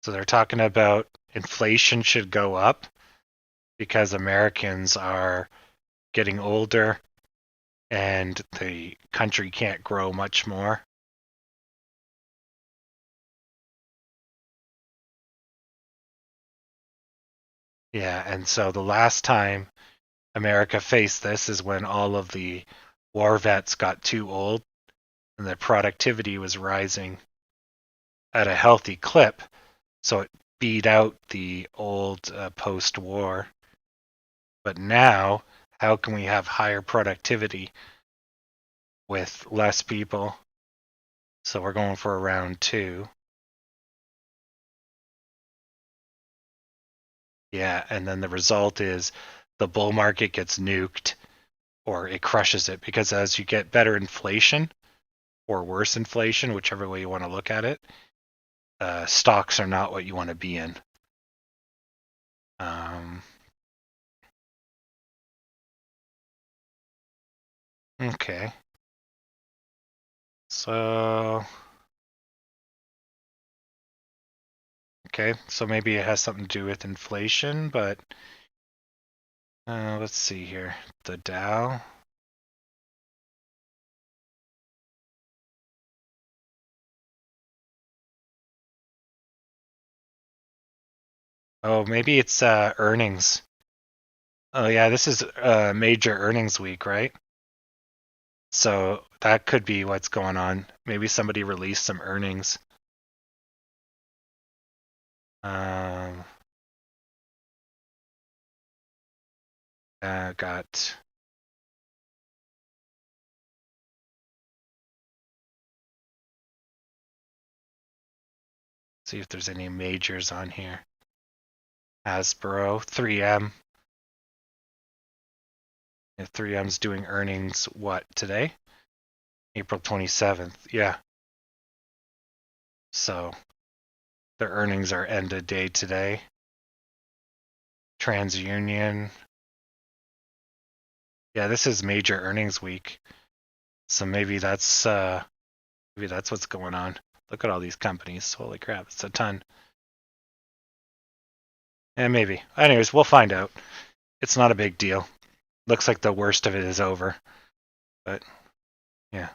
So they're talking about inflation should go up because Americans are getting older and the country can't grow much more. Yeah, and so the last time America faced this is when all of the war vets got too old and the productivity was rising at a healthy clip, so it beat out the old post-war. But now, how can we have higher productivity with less people? So we're going for a round two. Yeah, and then the result is the bull market gets nuked or it crushes it because as you get better inflation or worse inflation, whichever way you want to look at it, stocks are not what you want to be in. Okay. So, okay, so maybe it has something to do with inflation, but let's see here. The Dow. Oh, maybe it's earnings. Oh yeah, this is major earnings week, right? So that could be what's going on. Maybe somebody released some earnings. Um, got see if there's any majors on here. Hasbro, 3M. If 3M's doing earnings, what, today? April 27th. Yeah. So their earnings are end of day today. TransUnion. Yeah, this is major earnings week. So maybe that's what's going on. Look at all these companies. Holy crap, it's a ton. And maybe. Anyways, we'll find out. It's not a big deal. Looks like the worst of it is over. But yeah.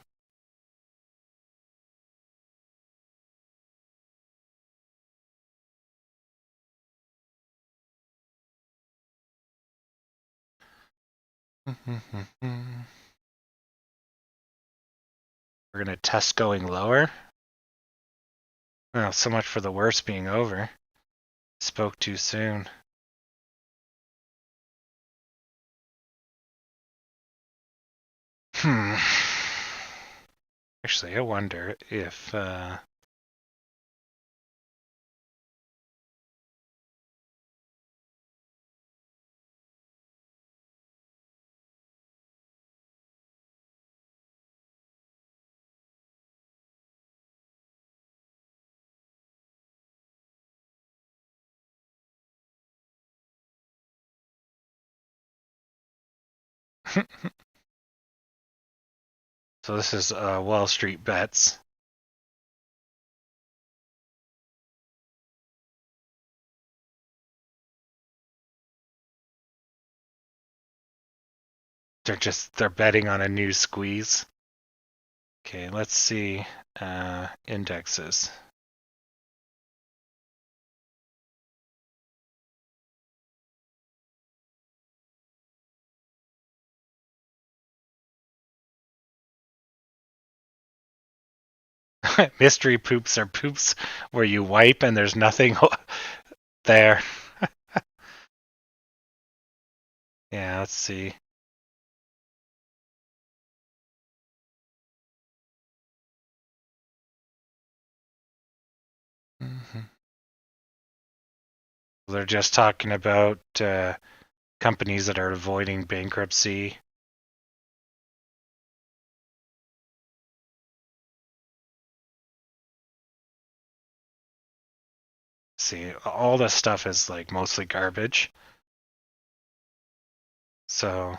We're gonna test going lower. Well, so much for the worst being over. Spoke too soon. Actually, I wonder if so this is Wall Street bets. they're betting on a new squeeze. Okay, let's see indexes. Mystery poops are poops where you wipe and there's nothing there. Yeah, let's see. They're just talking about companies that are avoiding bankruptcy. See, all this stuff is like mostly garbage. So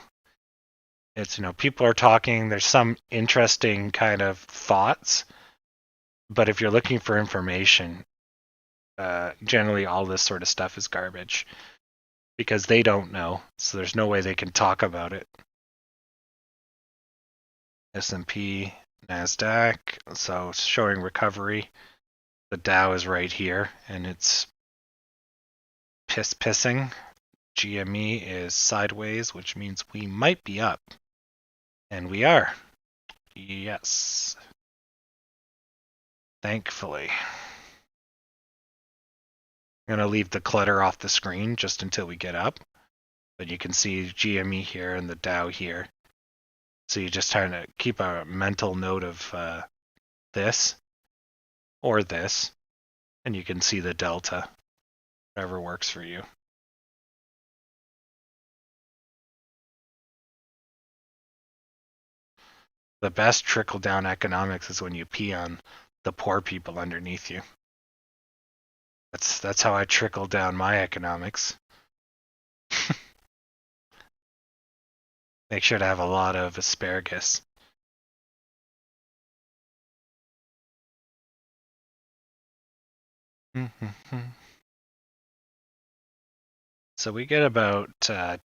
it's, people are talking, there's some interesting kind of thoughts, but if you're looking for information, generally all this sort of stuff is garbage because they don't know, so there's no way they can talk about it. S&P, NASDAQ, so it's showing recovery. The Dow is right here, and it's pissing. GME is sideways, which means we might be up. And we are. Yes. Thankfully. I'm going to leave the clutter off the screen just until we get up. But you can see GME here and the Dow here. So you just trying to keep a mental note of this or this. And you can see the delta. Whatever works for you. The best trickle down economics is when you pee on the poor people underneath you. That's how I trickle down my economics. Make sure to have a lot of asparagus. So we get about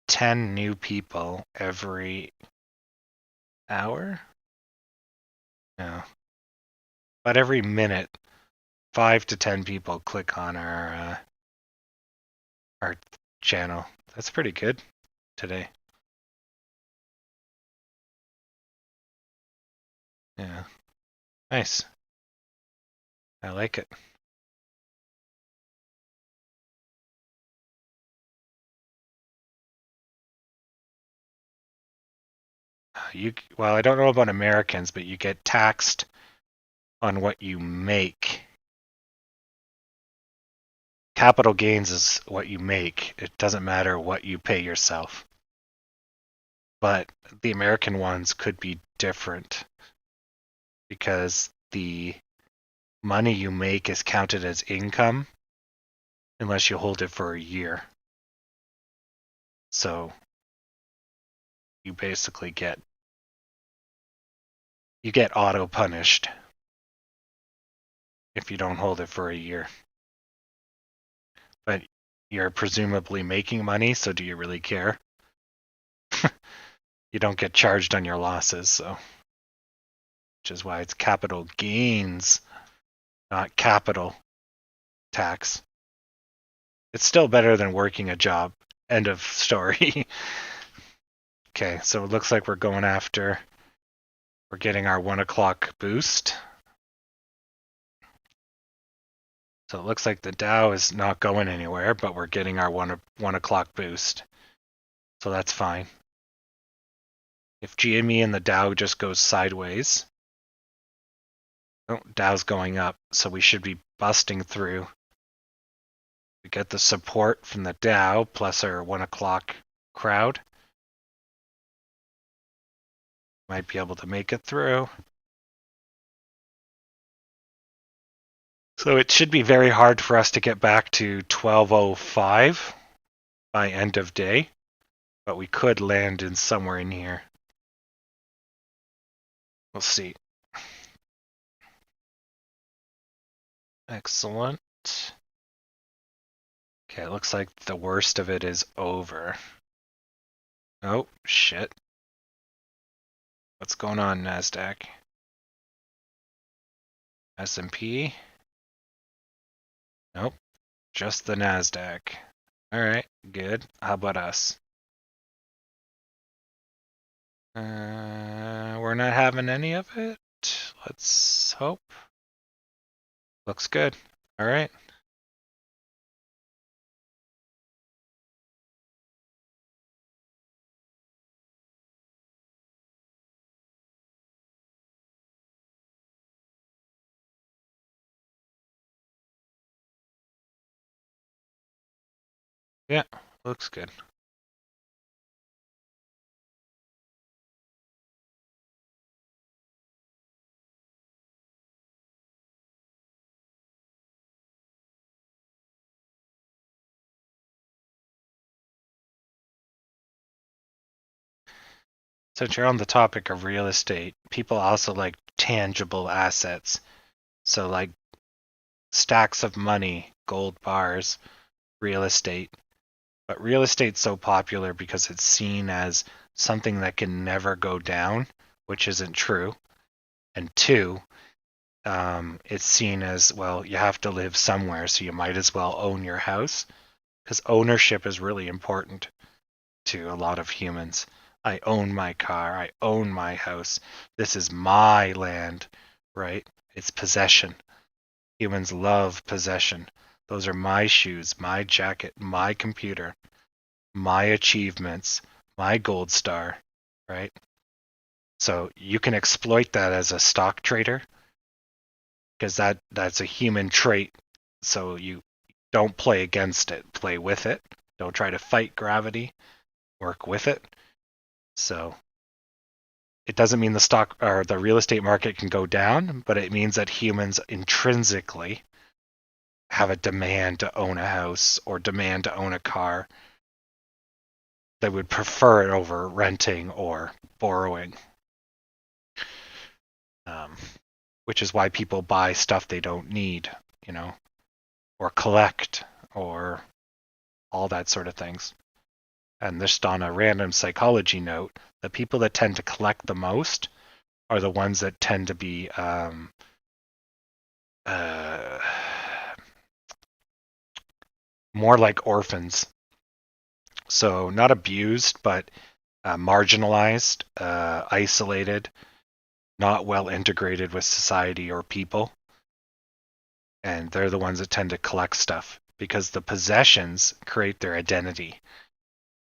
10 new people every hour? No. But every minute, 5 to 10 people click on our channel. That's pretty good today. Yeah. Nice. I like it. Well, I don't know about Americans, but you get taxed on what you make. Capital gains is what you make. It doesn't matter what you pay yourself. But the American ones could be different because the money you make is counted as income unless you hold it for a year. So you basically get auto punished if you don't hold it for a year. But you're presumably making money, so do you really care? You don't get charged on your losses, so which is why it's capital gains, not capital tax. It's still better than working a job. End of story. Okay, so it looks like we're getting our 1 o'clock boost. So it looks like the Dow is not going anywhere, but we're getting our 1 o'clock boost. So that's fine. If GME and the Dow just goes sideways, Dow's going up, so we should be busting through. We get the support from the Dow plus our 1 o'clock crowd. Might be able to make it through. So it should be very hard for us to get back to 1205 by end of day, but we could land in somewhere in here. We'll see. Excellent. Okay, it looks like the worst of it is over. Oh, shit. What's going on, NASDAQ? S&P? Nope, just the NASDAQ. All right, good. How about us? We're not having any of it. Let's hope. Looks good. All right. Yeah, looks good. Since you're on the topic of real estate, people also like tangible assets. So like stacks of money, gold bars, real estate. But real estate's so popular because it's seen as something that can never go down, which isn't true. And two, it's seen as, well, you have to live somewhere, so you might as well own your house, because ownership is really important to a lot of humans. I own my car, I own my house. This is my land, right? It's possession. Humans love possession. Those are my shoes, my jacket, my computer, my achievements, my gold star, right? So you can exploit that as a stock trader because that's a human trait. So you don't play against it, play with it. Don't try to fight gravity, work with it. So it doesn't mean the stock or the real estate market can go down, but it means that humans intrinsically have a demand to own a house or demand to own a car. They would prefer it over renting or borrowing. Which is why people buy stuff they don't need, or collect, or all that sort of things. And just on a random psychology note, the people that tend to collect the most are the ones that tend to be more like orphans. So not abused, but marginalized, isolated, not well integrated with society or people. And they're the ones that tend to collect stuff because the possessions create their identity.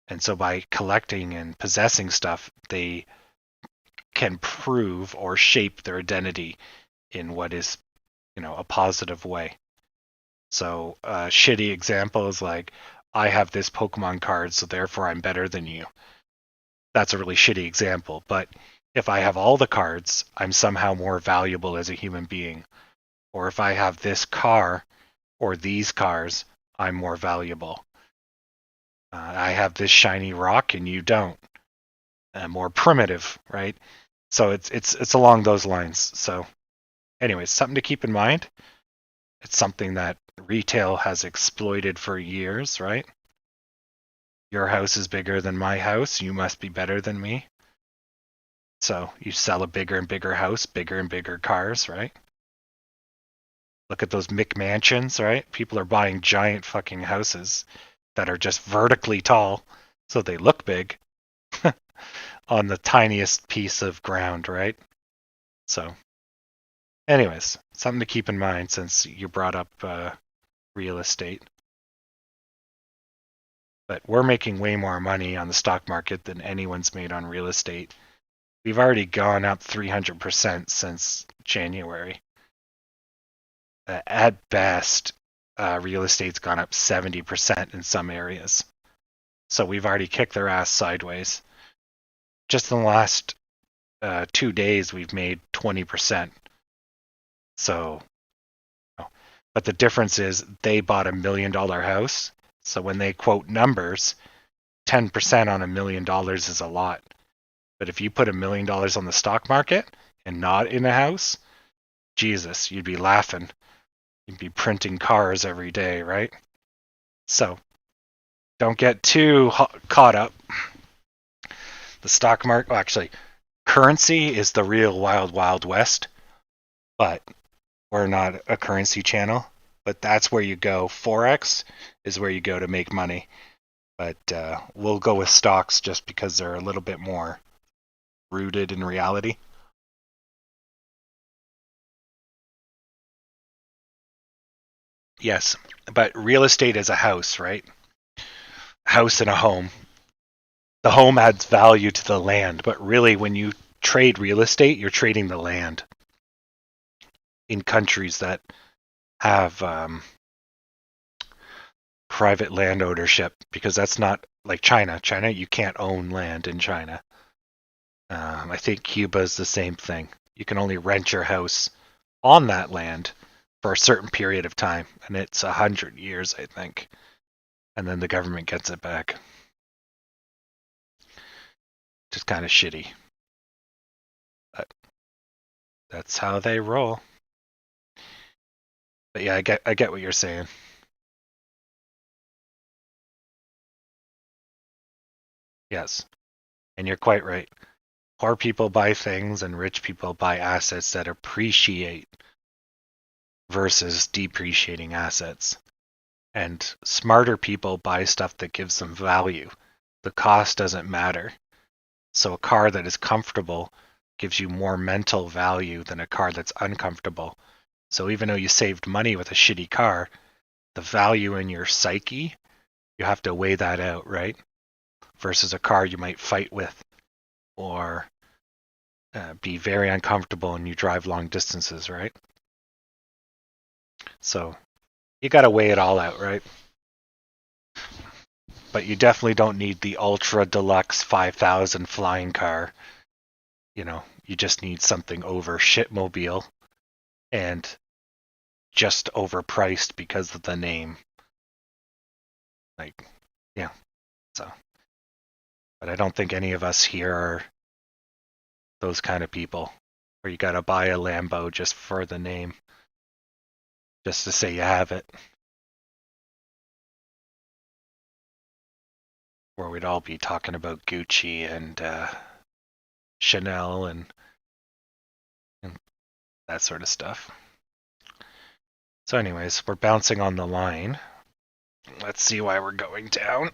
And so by collecting and possessing stuff, they can prove or shape their identity in what is, a positive way. So shitty examples like, I have this Pokemon card, so therefore I'm better than you. That's a really shitty example. But if I have all the cards, I'm somehow more valuable as a human being. Or if I have this car or these cars, I'm more valuable. I have this shiny rock and you don't. More primitive, right? So it's along those lines. So, anyways, something to keep in mind. It's something that retail has exploited for years, right? Your house is bigger than my house. You must be better than me. So you sell a bigger and bigger house, bigger and bigger cars, right? Look at those McMansions, right? People are buying giant fucking houses that are just vertically tall, so they look big on the tiniest piece of ground, right? So, anyways, something to keep in mind since you brought up real estate. But we're making way more money on the stock market than anyone's made on real estate. We've already gone up 300% since January. At best, real estate's gone up 70% in some areas. So we've already kicked their ass sideways. Just in the last 2 days, we've made 20%. So, but the difference is they bought $1 million house. So when they quote numbers, 10% on $1 million is a lot. But if you put $1 million on the stock market and not in a house, Jesus, you'd be laughing. You'd be printing cars every day, right? So don't get too caught up. The stock market, well, actually, currency is the real wild, wild west, but we're not a currency channel. But that's where you go. Forex is where you go to make money. But we'll go with stocks just because they're a little bit more rooted in reality. Yes, but real estate is a house, right? House and a home. The home adds value to the land, but really when you trade real estate, you're trading the land in countries that have private land ownership, because that's not like China. China, you can't own land in China. I think Cuba is the same thing. You can only rent your house on that land for a certain period of time, and it's 100 years, I think, and then the government gets it back. Just kind of shitty, but that's how they roll. But yeah, I get what you're saying. Yes, and you're quite right. Poor people buy things, and rich people buy assets that appreciate versus depreciating assets. And smarter people buy stuff that gives them value. The cost doesn't matter. So a car that is comfortable gives you more mental value than a car that's uncomfortable. So even though you saved money with a shitty car, the value in your psyche, you have to weigh that out, right? Versus a car you might fight with or be very uncomfortable and you drive long distances, right? So you got to weigh it all out, right? But you definitely don't need the ultra deluxe 5,000 flying car. You just need something over shitmobile and just overpriced because of the name. Like, yeah. So, but I don't think any of us here are those kind of people where you got to buy a Lambo just for the name, just to say you have it. Where we'd all be talking about Gucci and Chanel and that sort of stuff. So, anyways, we're bouncing on the line. Let's see why we're going down.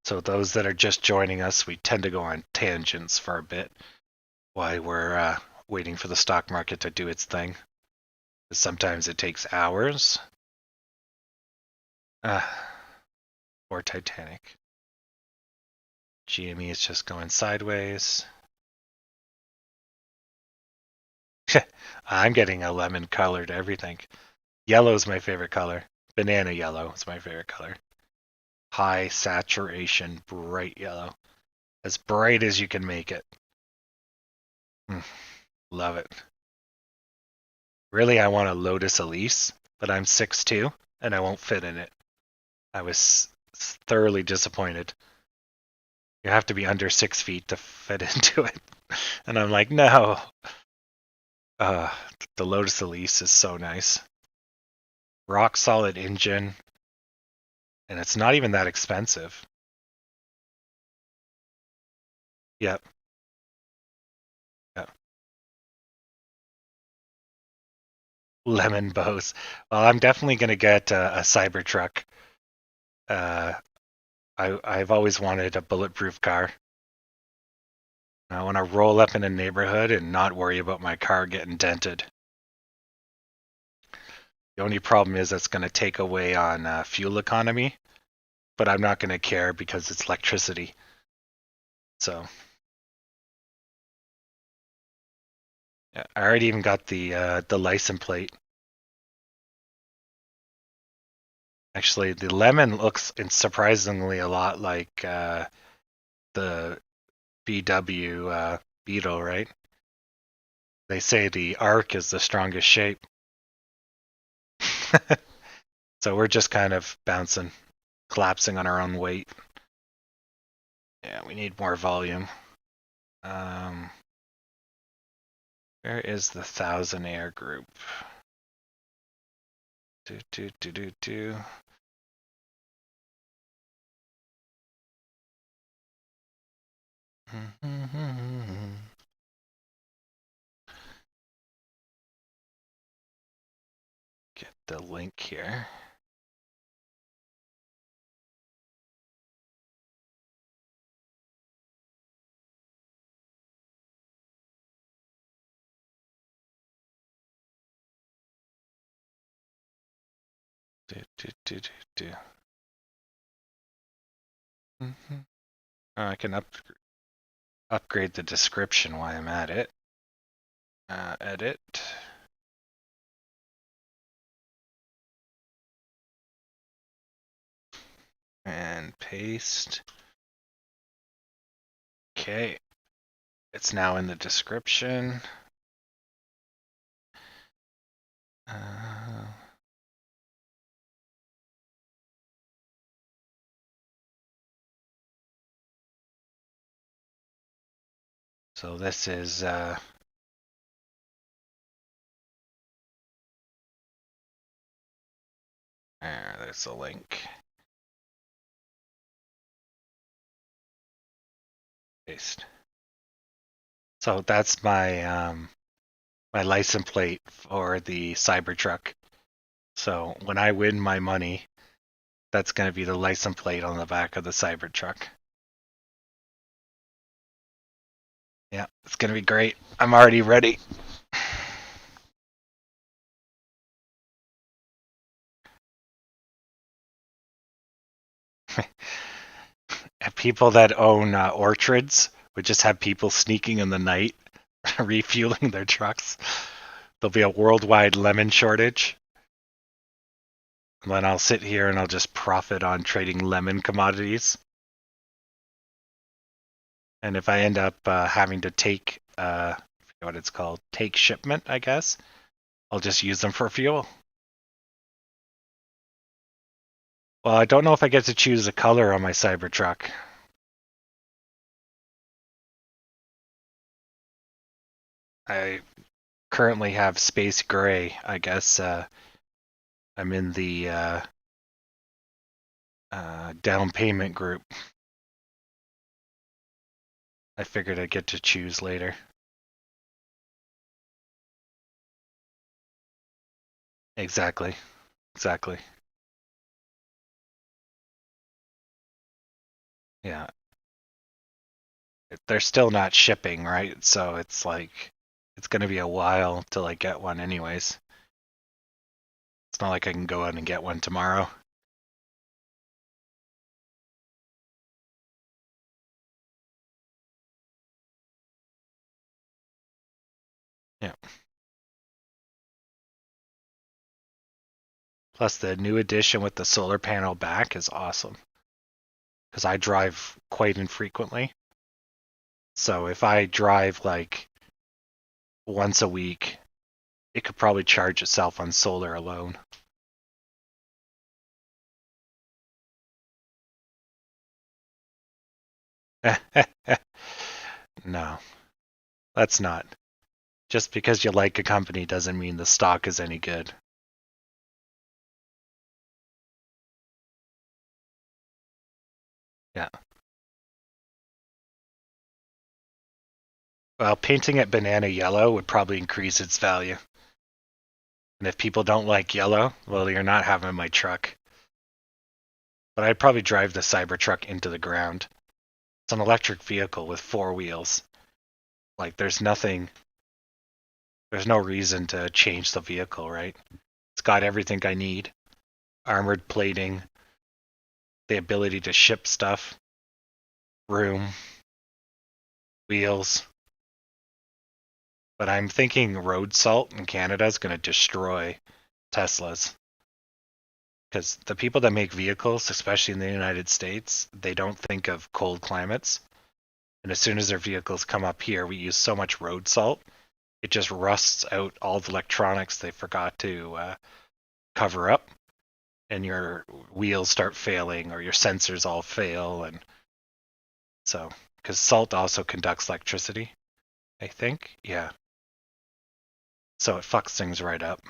So, those that are just joining us, we tend to go on tangents for a bit while we're waiting for the stock market to do its thing. Sometimes it takes hours. Or Titanic. GME is just going sideways. I'm getting a lemon colored everything. Yellow's my favorite color. Banana yellow is my favorite color. High saturation, bright yellow. As bright as you can make it. Love it. Really, I want a Lotus Elise, but I'm 6'2", and I won't fit in it. I was thoroughly disappointed. You have to be under 6 feet to fit into it. And I'm like, no. The Lotus Elise is so nice. Rock solid engine. And it's not even that expensive. Yep. Yep. Lemon bows. Well, I'm definitely going to get a Cybertruck. I've always wanted a bulletproof car. I want to roll up in a neighborhood and not worry about my car getting dented. The only problem is that's going to take away on fuel economy, but I'm not going to care because it's electricity. So, yeah, I already even got the license plate. Actually, the lemon looks surprisingly a lot like the VW Beetle, right? They say the arc is the strongest shape. So we're just kind of bouncing, collapsing on our own weight. Yeah, we need more volume. Where is the 1,000 air group? Do. Get the link here. I can upgrade the description while I'm at it. Edit. And paste. Okay. It's now in the description. So this is there's a link. Paste. So that's my my license plate for the Cybertruck. So when I win my money, that's going to be the license plate on the back of the Cybertruck. Yeah, it's going to be great. I'm already ready. People that own orchards would just have people sneaking in the night refueling their trucks. There'll be a worldwide lemon shortage. And then I'll sit here and I'll just profit on trading lemon commodities. And if I end up having to take, I forget what it's called, take shipment, I guess, I'll just use them for fuel. Well, I don't know if I get to choose a color on my Cybertruck. I currently have space gray. I guess I'm in the down payment group. I figured I'd get to choose later. Exactly. Exactly. Yeah. They're still not shipping, right? So it's like, it's going to be a while till I get one anyways. It's not like I can go out and get one tomorrow. Yeah. Plus the new edition with the solar panel back is awesome. Because I drive quite infrequently. So if I drive like once a week, it could probably charge itself on solar alone. No, that's not. Just because you like a company doesn't mean the stock is any good. Yeah. Well, painting it banana yellow would probably increase its value. And if people don't like yellow, well, you're not having my truck. But I'd probably drive the Cybertruck into the ground. It's an electric vehicle with 4 wheels. Like, there's no reason to change the vehicle, right? It's got everything I need. Armored plating, the ability to ship stuff, room, wheels. But I'm thinking road salt in Canada is going to destroy Teslas. Because the people that make vehicles, especially in the United States, they don't think of cold climates. And as soon as their vehicles come up here, we use so much road salt, it just rusts out all the electronics they forgot to cover up. And your wheels start failing or your sensors all fail. And so, because salt also conducts electricity, I think. Yeah. So it fucks things right up.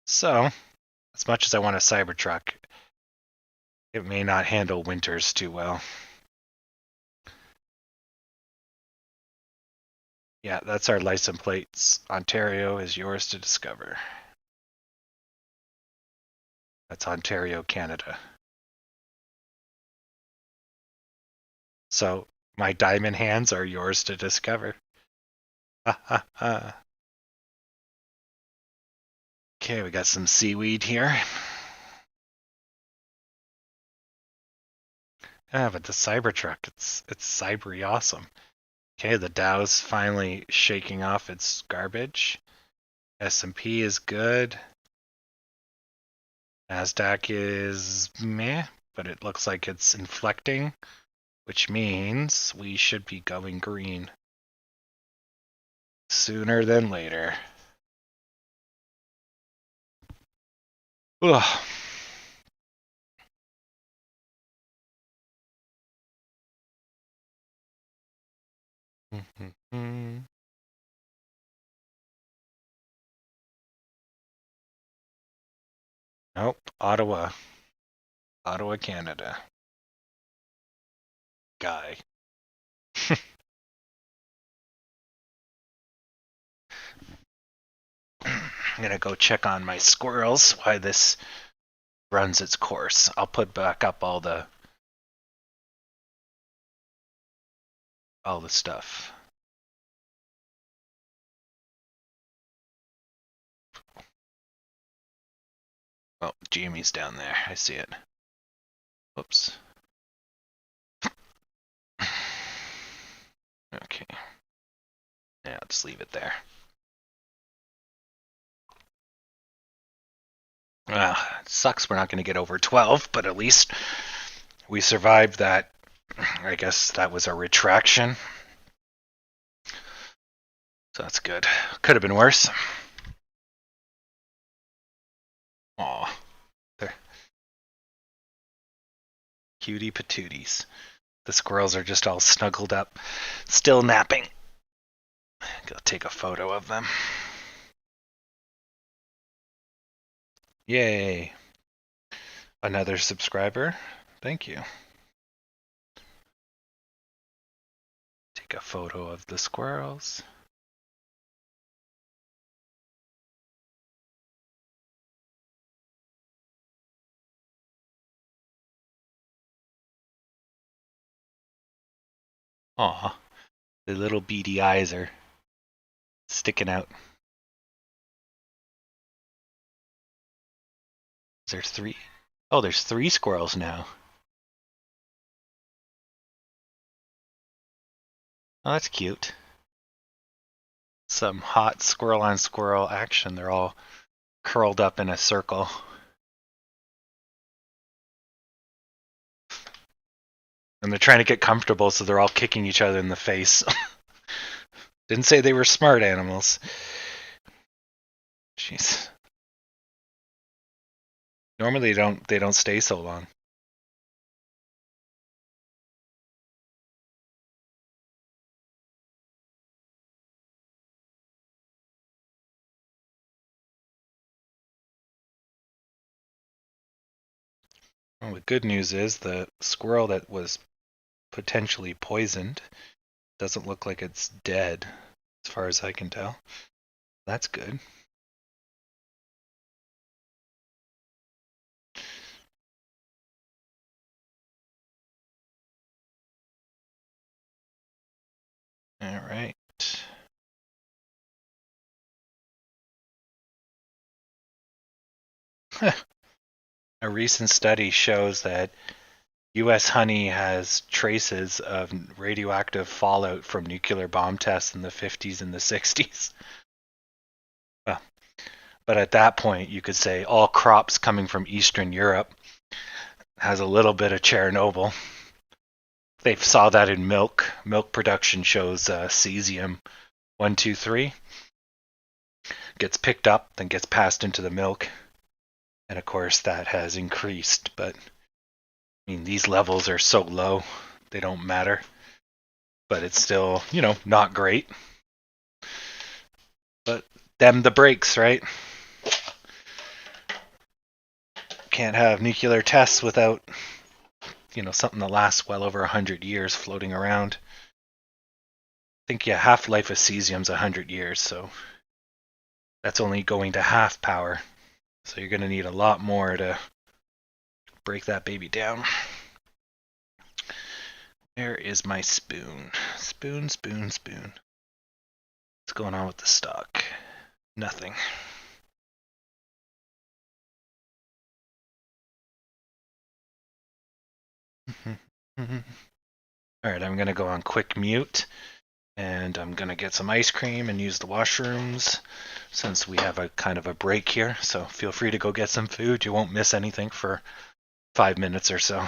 So, as much as I want a Cybertruck, it may not handle winters too well. Yeah, that's our license plates. Ontario is yours to discover. That's Ontario, Canada. So my diamond hands are yours to discover. Ha ha ha. Okay, we got some seaweed here. Yeah, but the Cybertruck, it's cybery awesome. Okay, the Dow's finally shaking off its garbage. S&P is good. Nasdaq is meh, but it looks like it's inflecting, which means we should be going green sooner than later. Ugh. Nope, Ottawa, Canada. Guy. I'm gonna go check on my squirrels while this runs its course. I'll put back up all the stuff. Oh, GME's down there. I see it. Whoops. Okay. Yeah, I'll just leave it there. It sucks we're not going to get over 12, but at least we survived that. I guess that was a retraction. So that's good. Could have been worse. Aw. They're cutie patooties. The squirrels are just all snuggled up, still napping. Go take a photo of them. Yay. Another subscriber. Thank you. Take a photo of the squirrels. Aw. The little beady eyes are sticking out. Is there 3? Oh, there's 3 squirrels now. Oh, that's cute. Some hot squirrel on squirrel action. They're all curled up in a circle. And they're trying to get comfortable, so they're all kicking each other in the face. Didn't say they were smart animals. Jeez. Normally they don't stay so long. Well, the good news is the squirrel that was potentially poisoned doesn't look like it's dead, as far as I can tell. That's good. All right. A recent study shows that U.S. honey has traces of radioactive fallout from nuclear bomb tests in the 50s and the 60s. Well, but at that point, you could say all crops coming from Eastern Europe has a little bit of Chernobyl. They saw that in milk. Milk production shows cesium 123 gets picked up, then gets passed into the milk, and of course that has increased. But I mean, these levels are so low, they don't matter. But it's still, not great. But them the breaks, right? Can't have nuclear tests without, something that lasts well over 100 years floating around. think half-life of cesium's 100 years, so that's only going to half power. So you're going to need a lot more to break that baby down. Where is my spoon? Spoon, spoon, spoon. What's going on with the stock? Nothing. Alright, I'm going to go on quick mute. And I'm going to get some ice cream and use the washrooms since we have a kind of a break here. So feel free to go get some food. You won't miss anything for 5 minutes or so.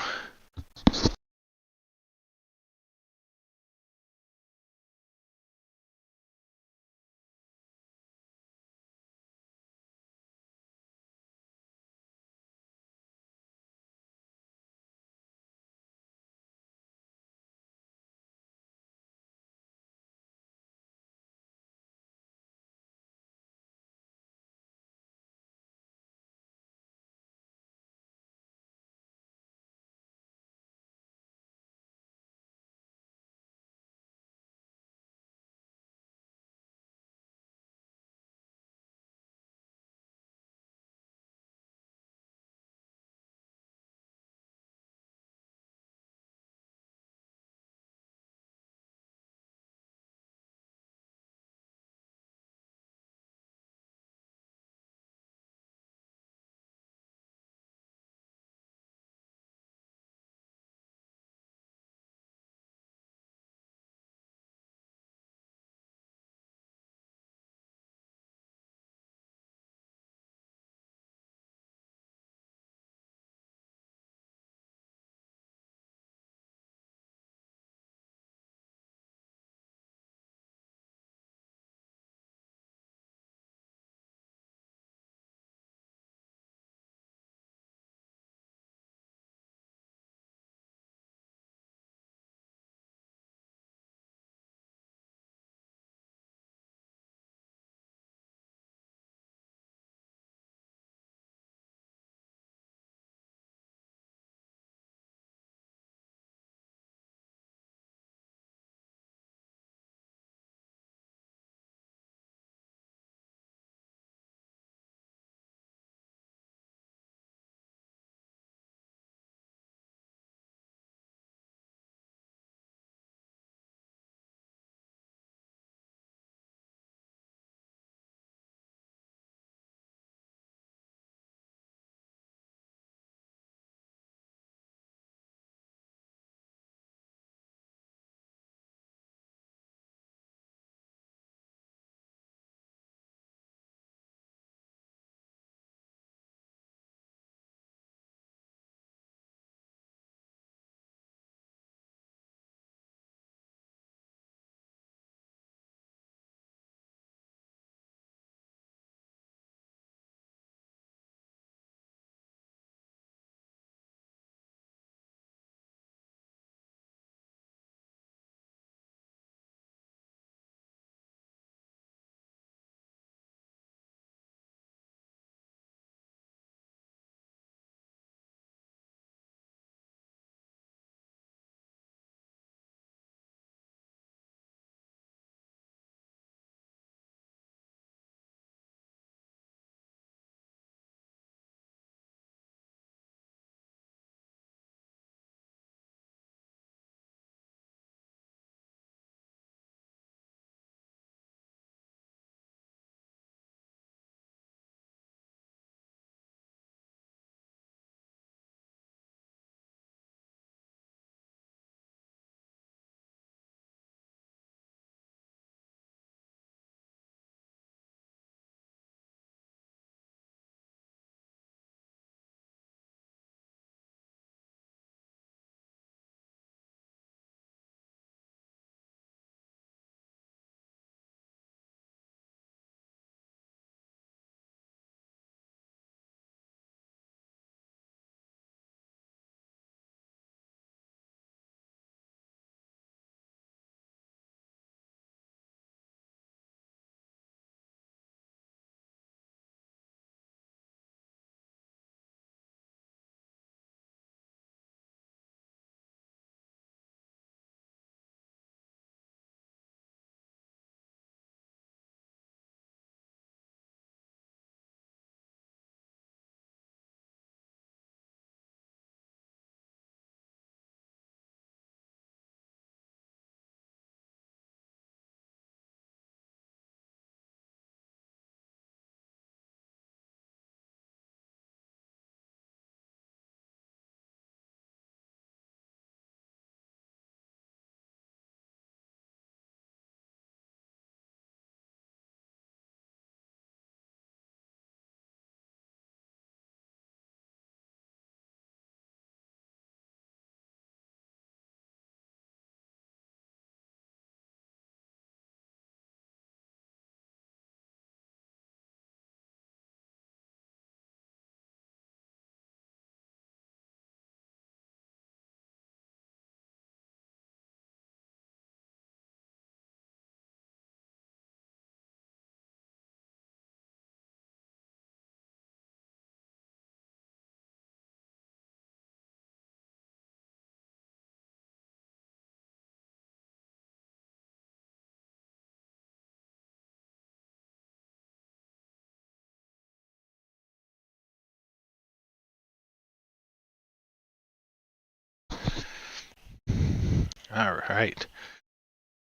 All right.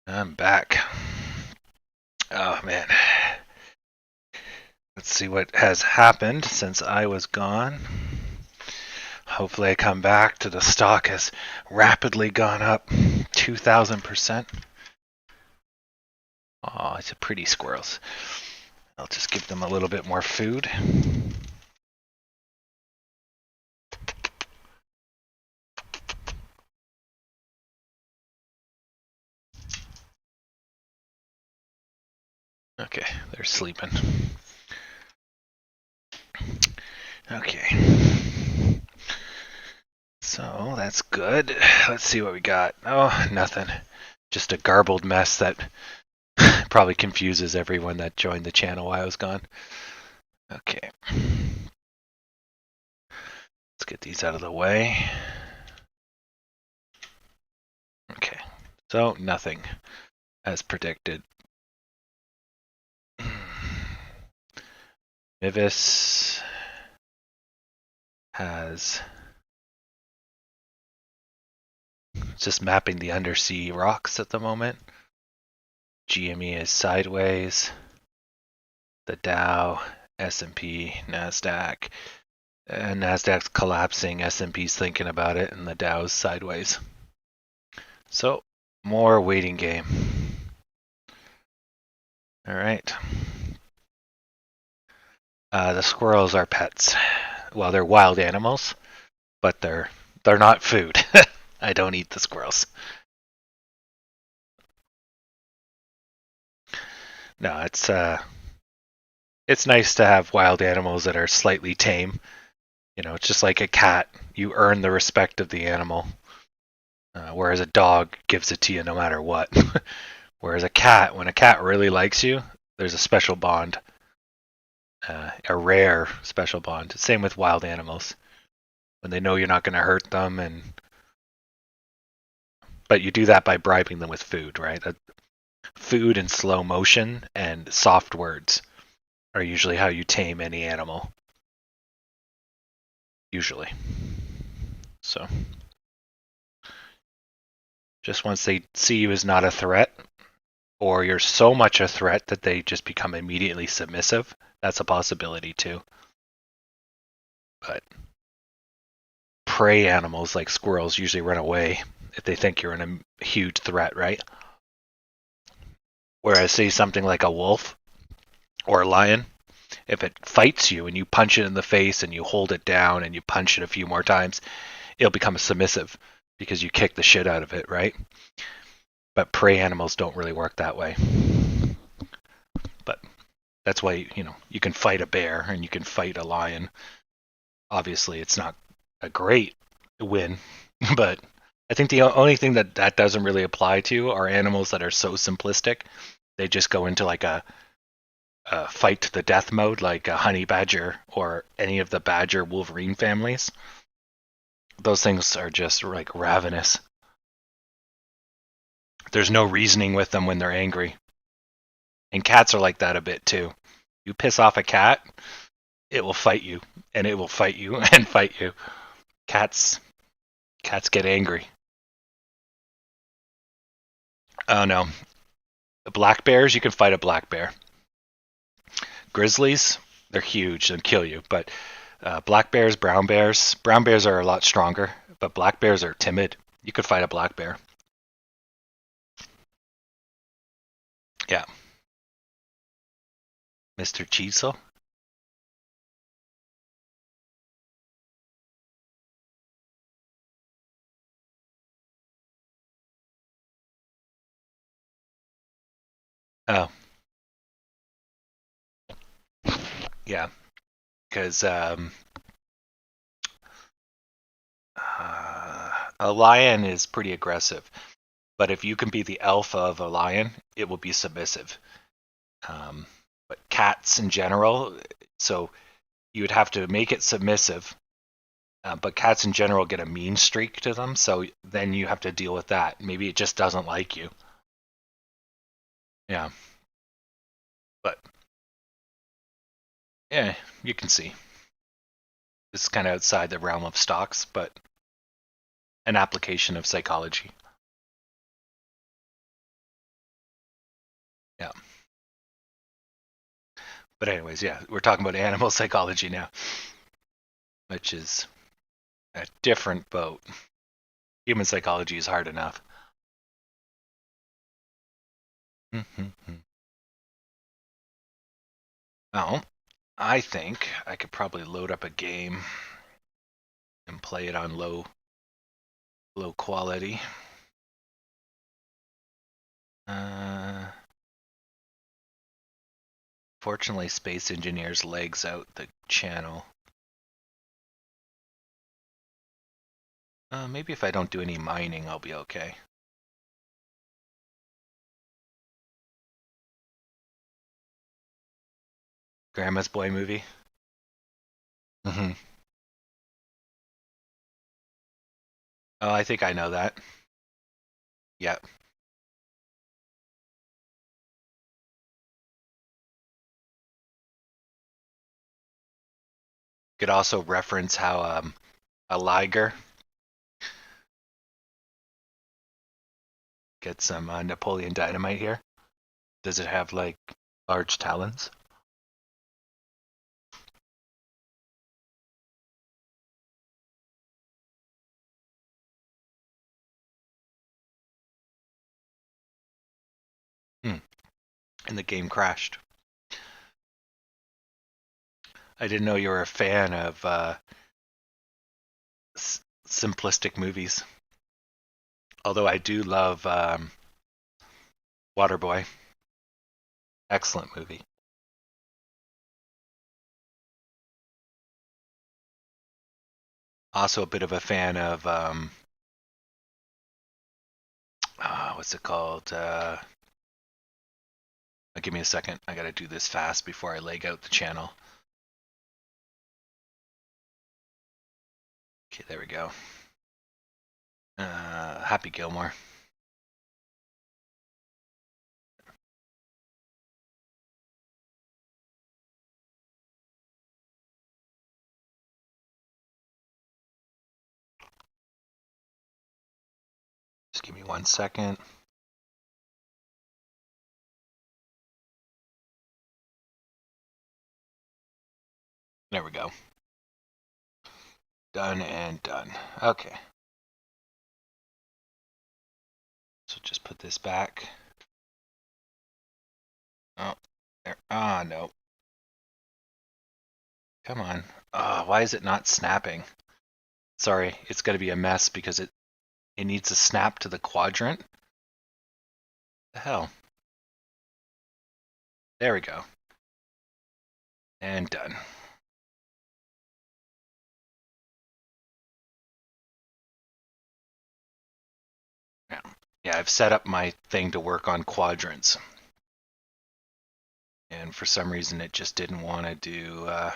I'm back. Oh, man. Let's see what has happened since I was gone. Hopefully I come back to the stock has rapidly gone up 2,000%. Oh, it's a pretty squirrels. I'll just give them a little bit more food. Okay, they're sleeping. Okay. So that's good. Let's see what we got. Oh, nothing. Just a garbled mess that probably confuses everyone that joined the channel while I was gone. Okay. Let's get these out of the way. Okay. So nothing as predicted. Mivis has just mapping the undersea rocks at the moment. GME is sideways. The Dow, S&P, Nasdaq. And Nasdaq's collapsing, S&P's thinking about it, and the Dow's sideways. So, more waiting game. All right. The squirrels are pets. Well, they're wild animals, but they're not food. I don't eat the squirrels. No, it's nice to have wild animals that are slightly tame. You know, it's just like a cat. You earn the respect of the animal, whereas a dog gives it to you no matter what. Whereas a cat, when a cat really likes you, there's a special bond, a rare special bond. Same with wild animals. When they know you're not going to hurt them, but you do that by bribing them with food, right? Food and slow motion and soft words are usually how you tame any animal. Usually. So, just once they see you as not a threat, or you're so much a threat that they just become immediately submissive, that's a possibility too. But prey animals like squirrels usually run away if they think you're a huge threat, right? Whereas, say something like a wolf or a lion, if it fights you and you punch it in the face and you hold it down and you punch it a few more times, it'll become submissive because you kick the shit out of it, right? But prey animals don't really work that way. But that's why, you can fight a bear and you can fight a lion. Obviously, it's not a great win, but I think the only thing that doesn't really apply to are animals that are so simplistic. They just go into like a fight to the death mode, like a honey badger or any of the badger wolverine families. Those things are just like ravenous. There's no reasoning with them when they're angry. And cats are like that a bit too. You piss off a cat, it will fight you, and it will fight you and fight you. Cats get angry. Oh no. The black bears, you can fight a black bear. Grizzlies, they're huge and kill you, but black bears, brown bears are a lot stronger, but black bears are timid. You could fight a black bear. Yeah. Mr. Chisel? Oh, yeah. Because a lion is pretty aggressive, but if you can be the alpha of a lion, it will be submissive. But cats in general, so you would have to make it submissive. But cats in general get a mean streak to them, so then you have to deal with that. Maybe it just doesn't like you. Yeah. But yeah, you can see. It's kind of outside the realm of stocks, but an application of psychology. Yeah. But anyways, yeah, we're talking about animal psychology now, which is a different boat. Human psychology is hard enough. Well, I think I could probably load up a game and play it on low quality. Fortunately, Space Engineers legs out the channel. Maybe if I don't do any mining, I'll be okay. Grandma's Boy movie. Mm-hmm. Oh, I think I know that. Yeah. Could also reference how a liger gets some Napoleon Dynamite here. Does it have like large talons? And the game crashed. I didn't know you were a fan of simplistic movies. Although I do love Waterboy. Excellent movie. Also a bit of a fan of what's it called? Give me a second. I gotta do this fast before I leg out the channel. Okay, there we go. Happy Gilmore. Just give me 1 second. There we go. Done and done. Okay. So just put this back. Oh, there. Ah, no. Come on. Why is it not snapping? Sorry, it's going to be a mess because it needs to snap to the quadrant. The hell? There we go. And done. Yeah. Yeah, I've set up my thing to work on quadrants. And for some reason it just didn't want to do a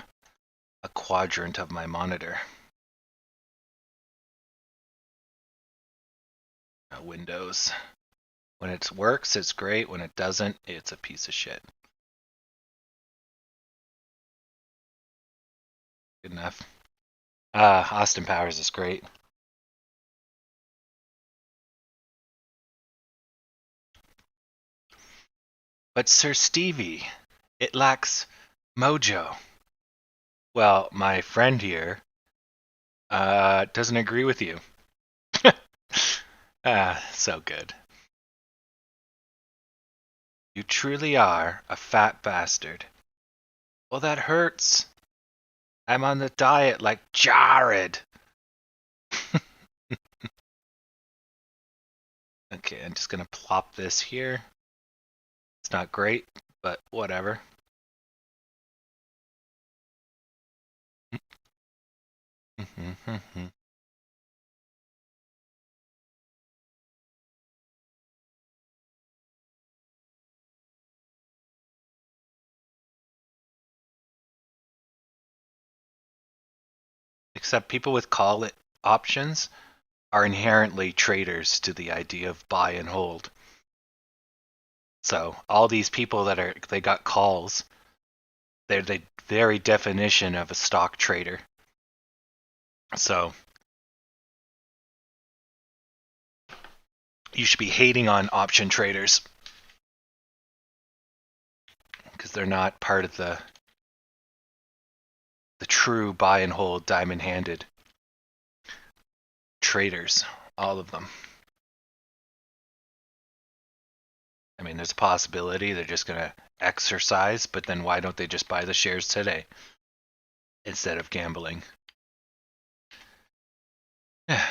quadrant of my monitor. Windows. When it works, it's great. When it doesn't, it's a piece of shit. Good enough. Austin Powers is great. But Sir Stevie, it lacks mojo. Well, my friend here doesn't agree with you. So good. You truly are a fat bastard. Well, that hurts. I'm on the diet like Jared. Okay, I'm just gonna plop this here. It's not great, but whatever. Except people with call it options are inherently traders to the idea of buy and hold. So all these people they got calls, they're the very definition of a stock trader. So you should be hating on option traders. they're not part of the true buy and hold diamond-handed traders, all of them. I mean, there's a possibility they're just going to exercise, but then why don't they just buy the shares today instead of gambling? Yeah.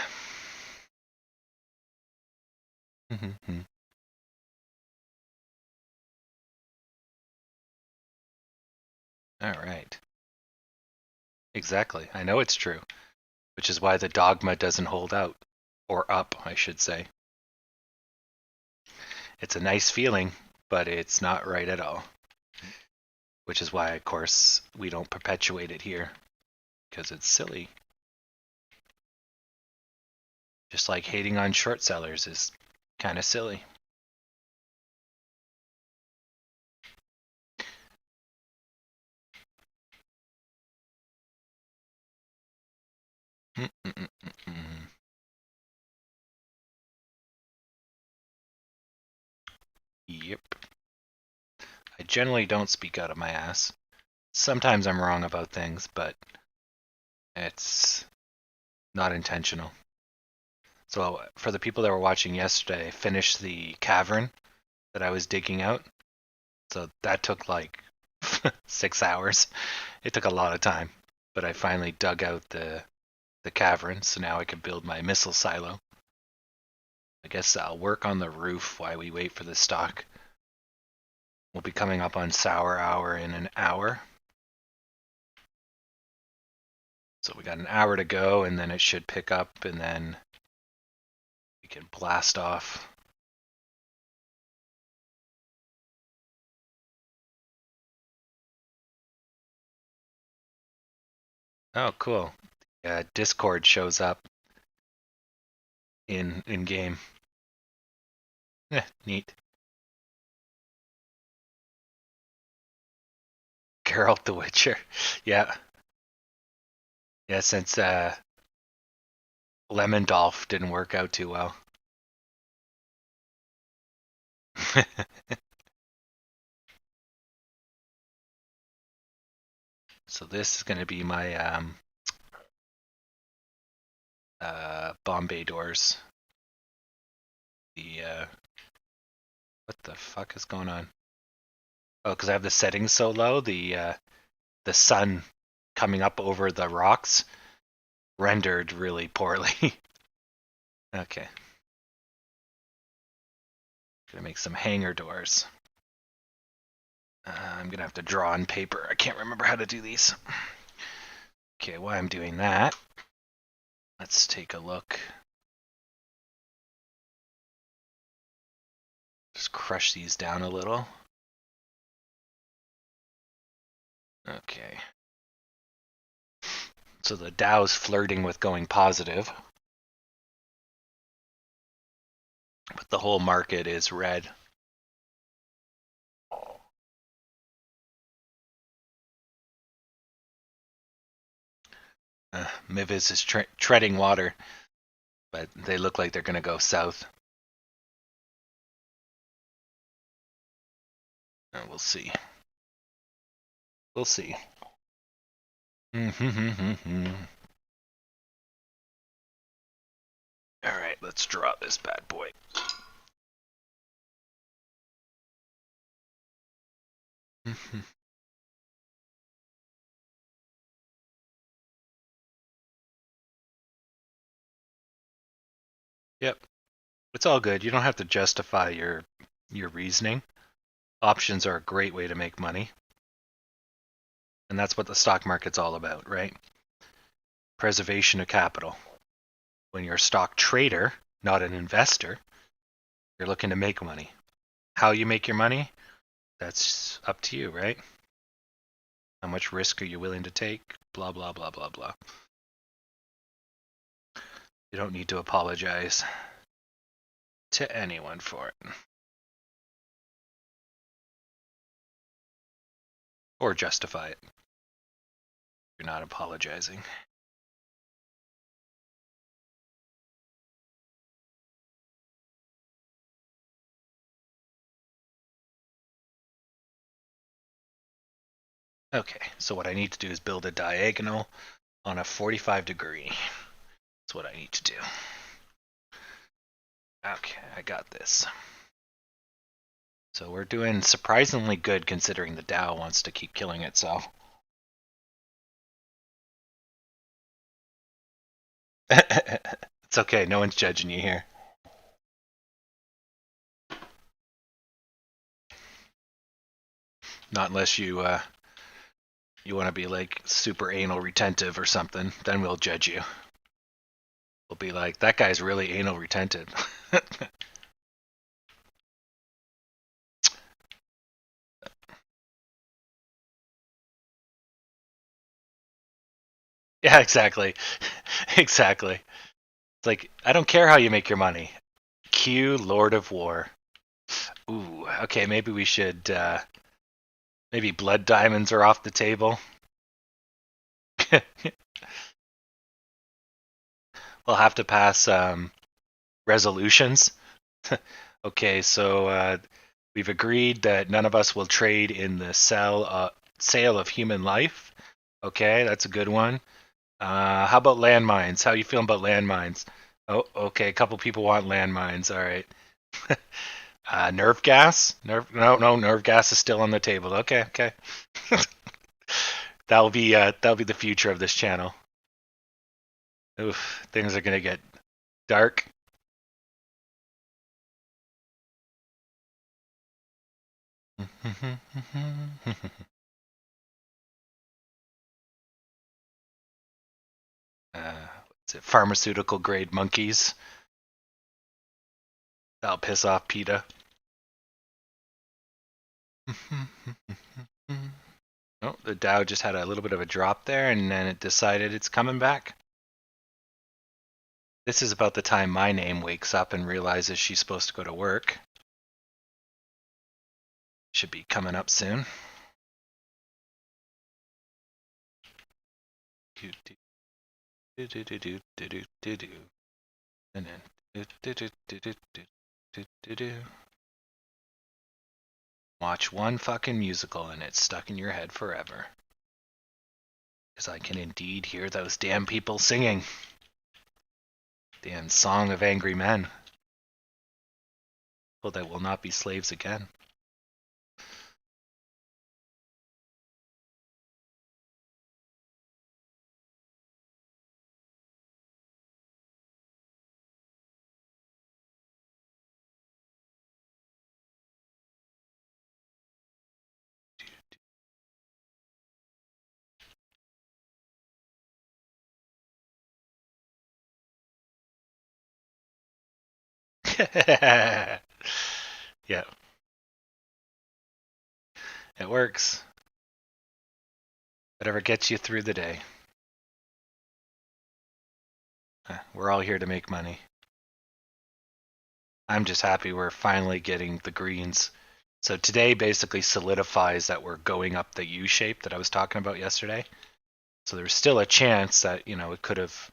All right. Exactly. I know it's true, which is why the dogma doesn't hold out. Or up, I should say. It's a nice feeling, but it's not right at all. Which is why, of course, we don't perpetuate it here, because it's silly. Just like hating on short sellers is kind of silly. Yep. I generally don't speak out of my ass. Sometimes I'm wrong about things, but it's not intentional. So for the people that were watching yesterday, I finished the cavern that I was digging out. So that took like 6 hours. It took a lot of time, but I finally dug out the cavern, so now I can build my missile silo. I guess I'll work on the roof while we wait for the stock. We'll be coming up on sour hour in an hour. So we got an hour to go, and then it should pick up, and then we can blast off. Oh, cool. Yeah, Discord shows up in game. Neat. Geralt the Witcher. Yeah. Yeah, since Lemondolf didn't work out too well. So this is going to be my Bombay doors. The what the fuck is going on? Oh, because I have the settings so low, the sun coming up over the rocks rendered really poorly. Okay. Gonna make some hanger doors. I'm gonna have to draw on paper. I can't remember how to do these. Okay, while I'm doing that, let's take a look. Just crush these down a little. Okay. So the Dow's flirting with going positive, but the whole market is red. Mivis is treading water, but they look like they're going to go south. We'll see. We'll see. All right, let's draw this bad boy. Yep. It's all good. You don't have to justify your reasoning. Options are a great way to make money. And that's what the stock market's all about, right? Preservation of capital. When you're a stock trader, not an investor, you're looking to make money. How you make your money, that's up to you, right? How much risk are you willing to take? Blah, blah, blah, blah, blah. You don't need to apologize to anyone for it. Or justify it. You're not apologizing. Okay, so what I need to do is build a diagonal on a 45-degree. That's what I need to do. Okay, I got this. So we're doing surprisingly good considering the Dow wants to keep killing itself. It's okay, no one's judging you here. Not unless you want to be like super anal retentive or something, then we'll judge you. We'll be like, that guy's really anal retentive. Yeah, exactly. Exactly. It's like, I don't care how you make your money. Q Lord of War. Ooh, okay, maybe we should maybe blood diamonds are off the table. We'll have to pass resolutions. Okay, so we've agreed that none of us will trade in the sale of human life. Okay, that's a good one. How about landmines? How you feeling about landmines? Oh, okay, a couple people want landmines. All right. Nerve gas? No, nerve gas is still on the table. Okay, okay. That'll be the future of this channel. Oof, things are gonna get dark. What's it? Pharmaceutical grade monkeys. That'll piss off PETA. Oh, the Dow just had a little bit of a drop there, and then it decided it's coming back. This is about the time my name wakes up and realizes she's supposed to go to work. Should be coming up soon. And then watch one fucking musical and it's stuck in your head forever. Because I can indeed hear those damn people singing. Damn Song of Angry Men. People that will not be slaves again. Yeah, it works. Whatever gets you through the day. We're all here to make money. I'm just happy we're finally getting the greens. So today basically solidifies that we're going up the U shape that I was talking about yesterday. So there's still a chance that, it could have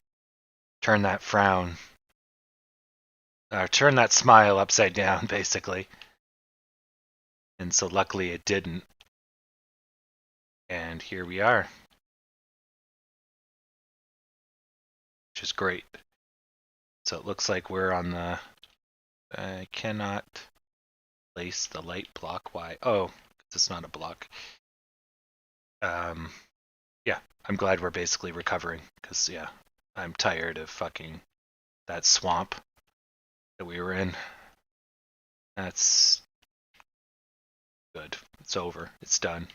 turned that frown, turned that smile upside down, basically. And so luckily it didn't. And here we are. Which is great. So it looks like we're on the... I cannot place the light block. Why? Oh, it's not a block. Yeah, I'm glad we're basically recovering. Because, yeah, I'm tired of fucking that swamp that we were in. That's good. It's over. It's done.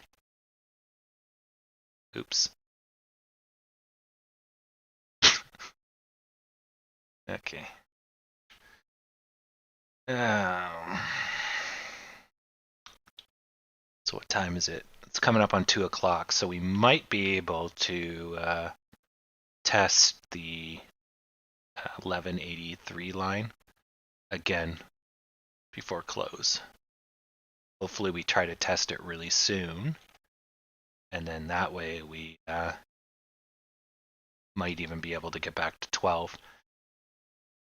Oops. Okay. So what time is it? It's coming up on 2 o'clock, so we might be able to test the 1183 line again before close. Hopefully we try to test it really soon, and then that way we might even be able to get back to 12.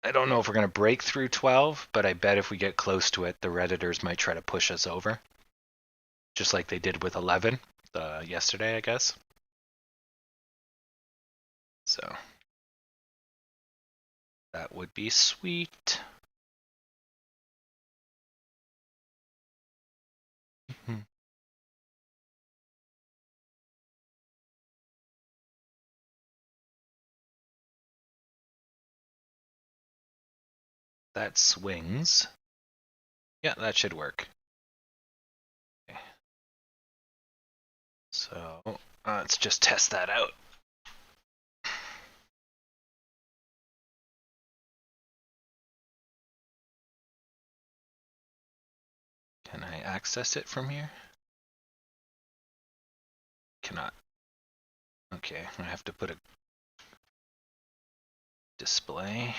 I don't know if we're going to break through 12, but I bet if we get close to it, the Redditors might try to push us over, just like they did with 11. yesterday, I guess. So that would be sweet. That swings. Yeah, that should work. Okay. So let's just test that out. Can I access it from here? Cannot. Okay, I have to put a display.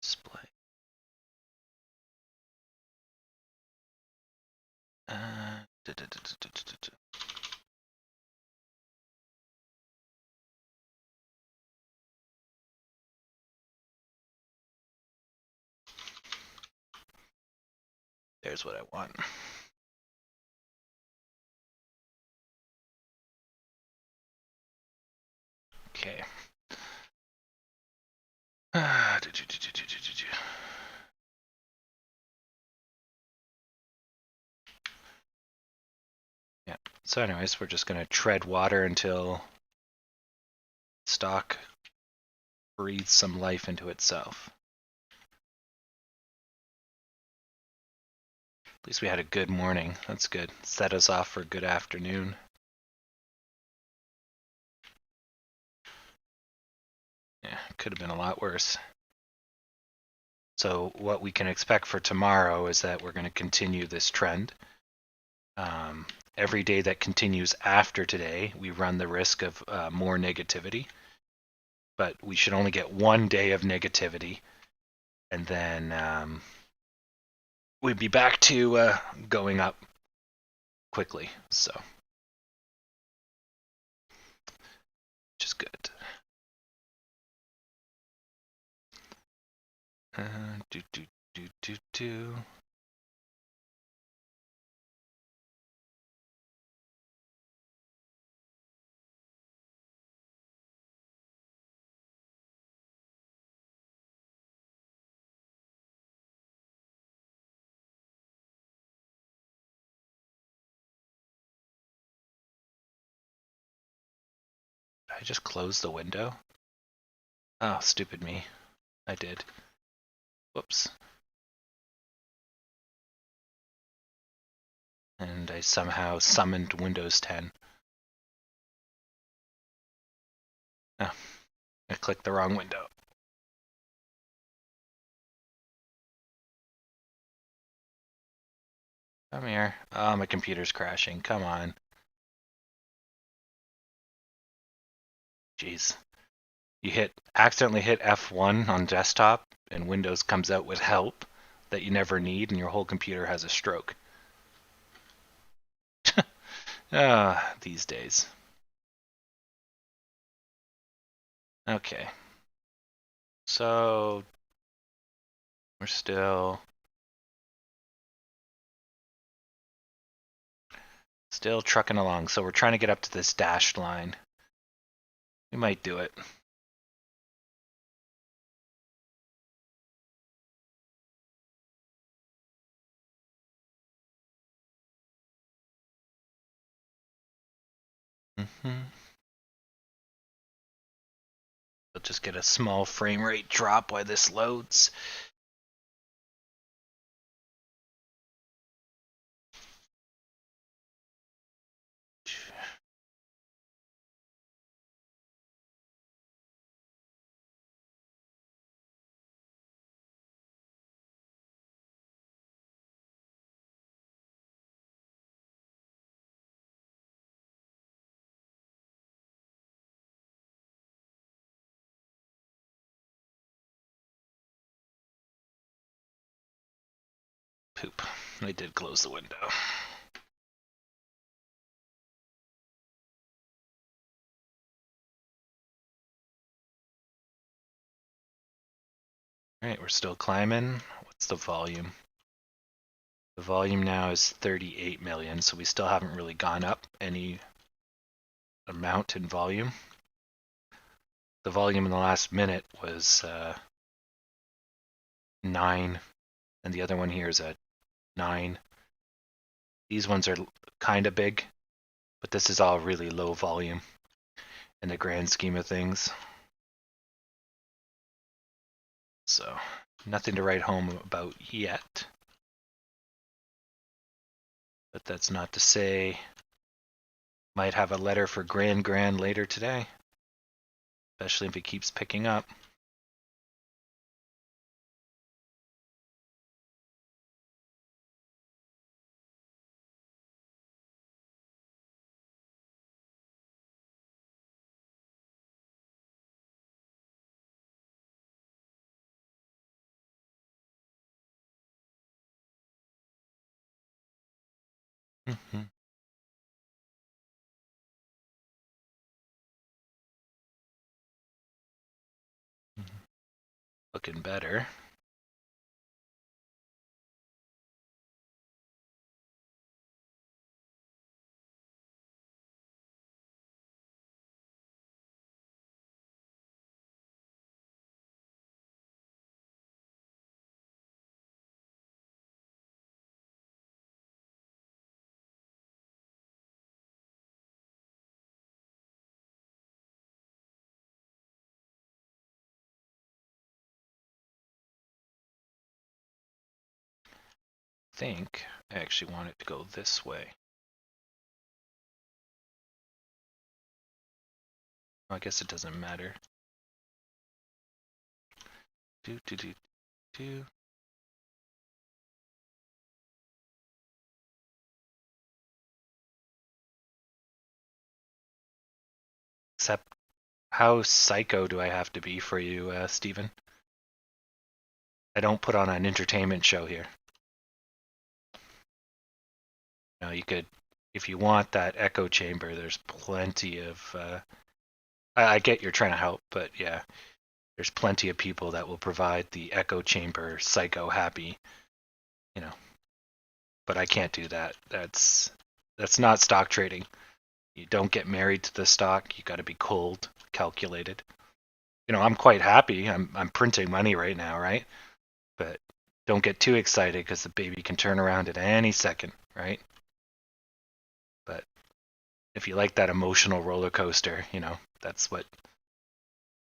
Display. Uh, There's what I want. Okay. Yeah. So anyways, we're just going to tread water until stock breathes some life into itself. At least we had a good morning. That's good. Set us off for a good afternoon. Yeah, could have been a lot worse. So what we can expect for tomorrow is that we're going to continue this trend. Every day that continues after today, we run the risk of more negativity. But we should only get one day of negativity, and then we'd be back to going up quickly. So, which is good. Do do do do do. Did I just close the window? Oh, stupid me. I did. Whoops. And I somehow summoned Windows 10. Oh, I clicked the wrong window. Come here. Oh, my computer's crashing. Come on. Jeez. You accidentally hit F1 on desktop and Windows comes out with help that you never need and your whole computer has a stroke. These days. Okay. So we're still trucking along. So we're trying to get up to this dashed line. We might do it. We'll just get a small frame rate drop while this loads. Poop. I did close the window. Alright, we're still climbing. What's the volume? The volume now is 38 million, so we still haven't really gone up any amount in volume. The volume in the last minute was 9, and the other one here is a 9. These ones are kind of big, but this is all really low volume in the grand scheme of things. So, nothing to write home about yet. But that's not to say might have a letter for Grand later today, especially if it keeps picking up. Mm-hmm. Looking better. I think I actually want it to go this way. I guess it doesn't matter. Do do do do. Except, how psycho do I have to be for you, Stephen? I don't put on an entertainment show here. You know, you could, if you want that echo chamber, there's plenty of. I get you're trying to help, but yeah, there's plenty of people that will provide the echo chamber psycho happy, you know. But I can't do that. That's not stock trading. You don't get married to the stock. You got to be cold, calculated. You know, I'm quite happy. I'm printing money right now, right? But don't get too excited because the baby can turn around at any second, right? But if you like that emotional roller coaster, you know, that's what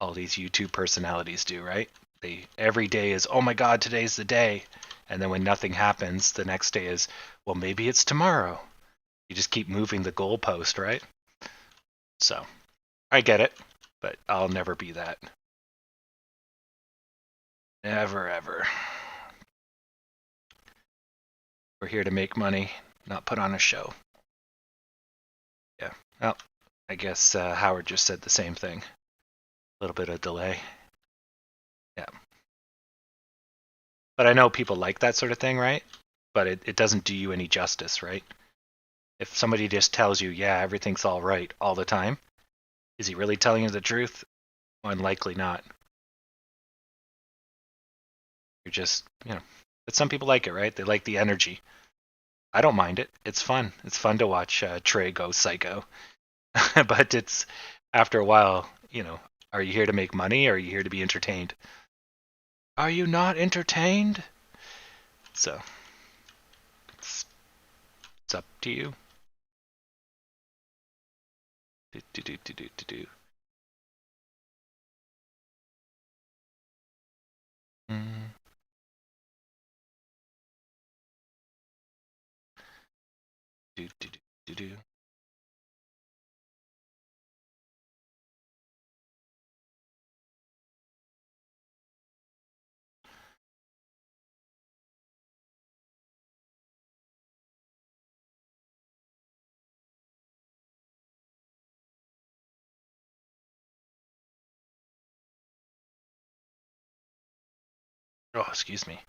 all these YouTube personalities do, right? They every day is, oh my God, today's the day. And then when nothing happens, the next day is, well, maybe it's tomorrow. You just keep moving the goalpost, right? So I get it, but I'll never be that. Never, ever. We're here to make money, not put on a show. Yeah. Well, I guess Howard just said the same thing. A little bit of delay. Yeah. But I know people like that sort of thing, right? But it doesn't do you any justice, right? If somebody just tells you, yeah, everything's all right all the time, is he really telling you the truth? Unlikely not. You're just, you know, but some people like it, right? They like the energy. I don't mind it. It's fun. It's fun to watch Trey go psycho. But it's, after a while, you know, are you here to make money or are you here to be entertained? Are you not entertained? So it's up to you. Do, do, do, do, do, do, do. Mm, do, do, do, do, do. Oh, excuse me.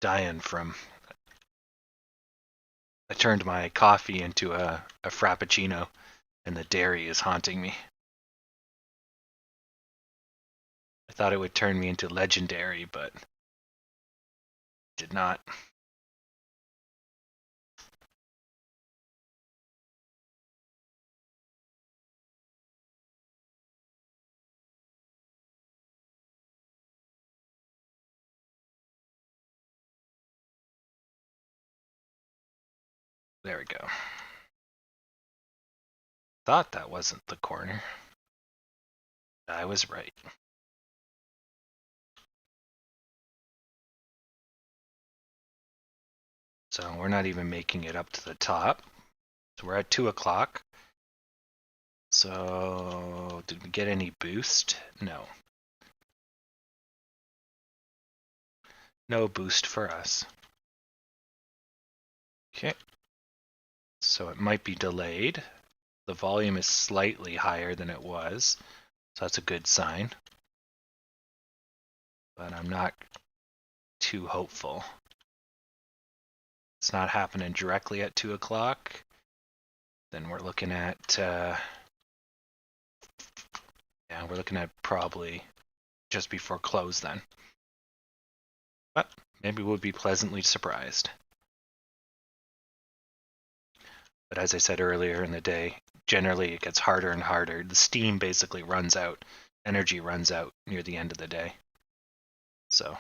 Dying from. I turned my coffee into a frappuccino, and the dairy is haunting me. I thought it would turn me into legendary, but did not. There we go. Thought that wasn't the corner. I was right. So we're not even making it up to the top. So we're at 2 o'clock. So did we get any boost? No. No boost for us. Okay. So it might be delayed. The volume is slightly higher than it was. So that's a good sign. But I'm not too hopeful. It's not happening directly at 2 o'clock. Then we're looking at, yeah, we're looking at probably just before close then. But maybe we'll be pleasantly surprised. But as I said earlier in the day, generally it gets harder and harder. The steam basically runs out, energy runs out near the end of the day. So.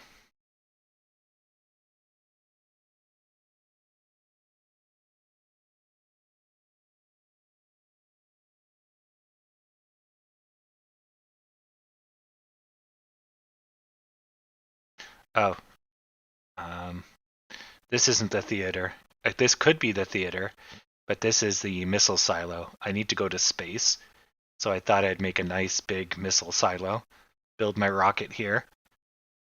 Oh, this isn't the theater. This could be the theater, but this is the missile silo. I need to go to space, so I thought I'd make a nice big missile silo, build my rocket here,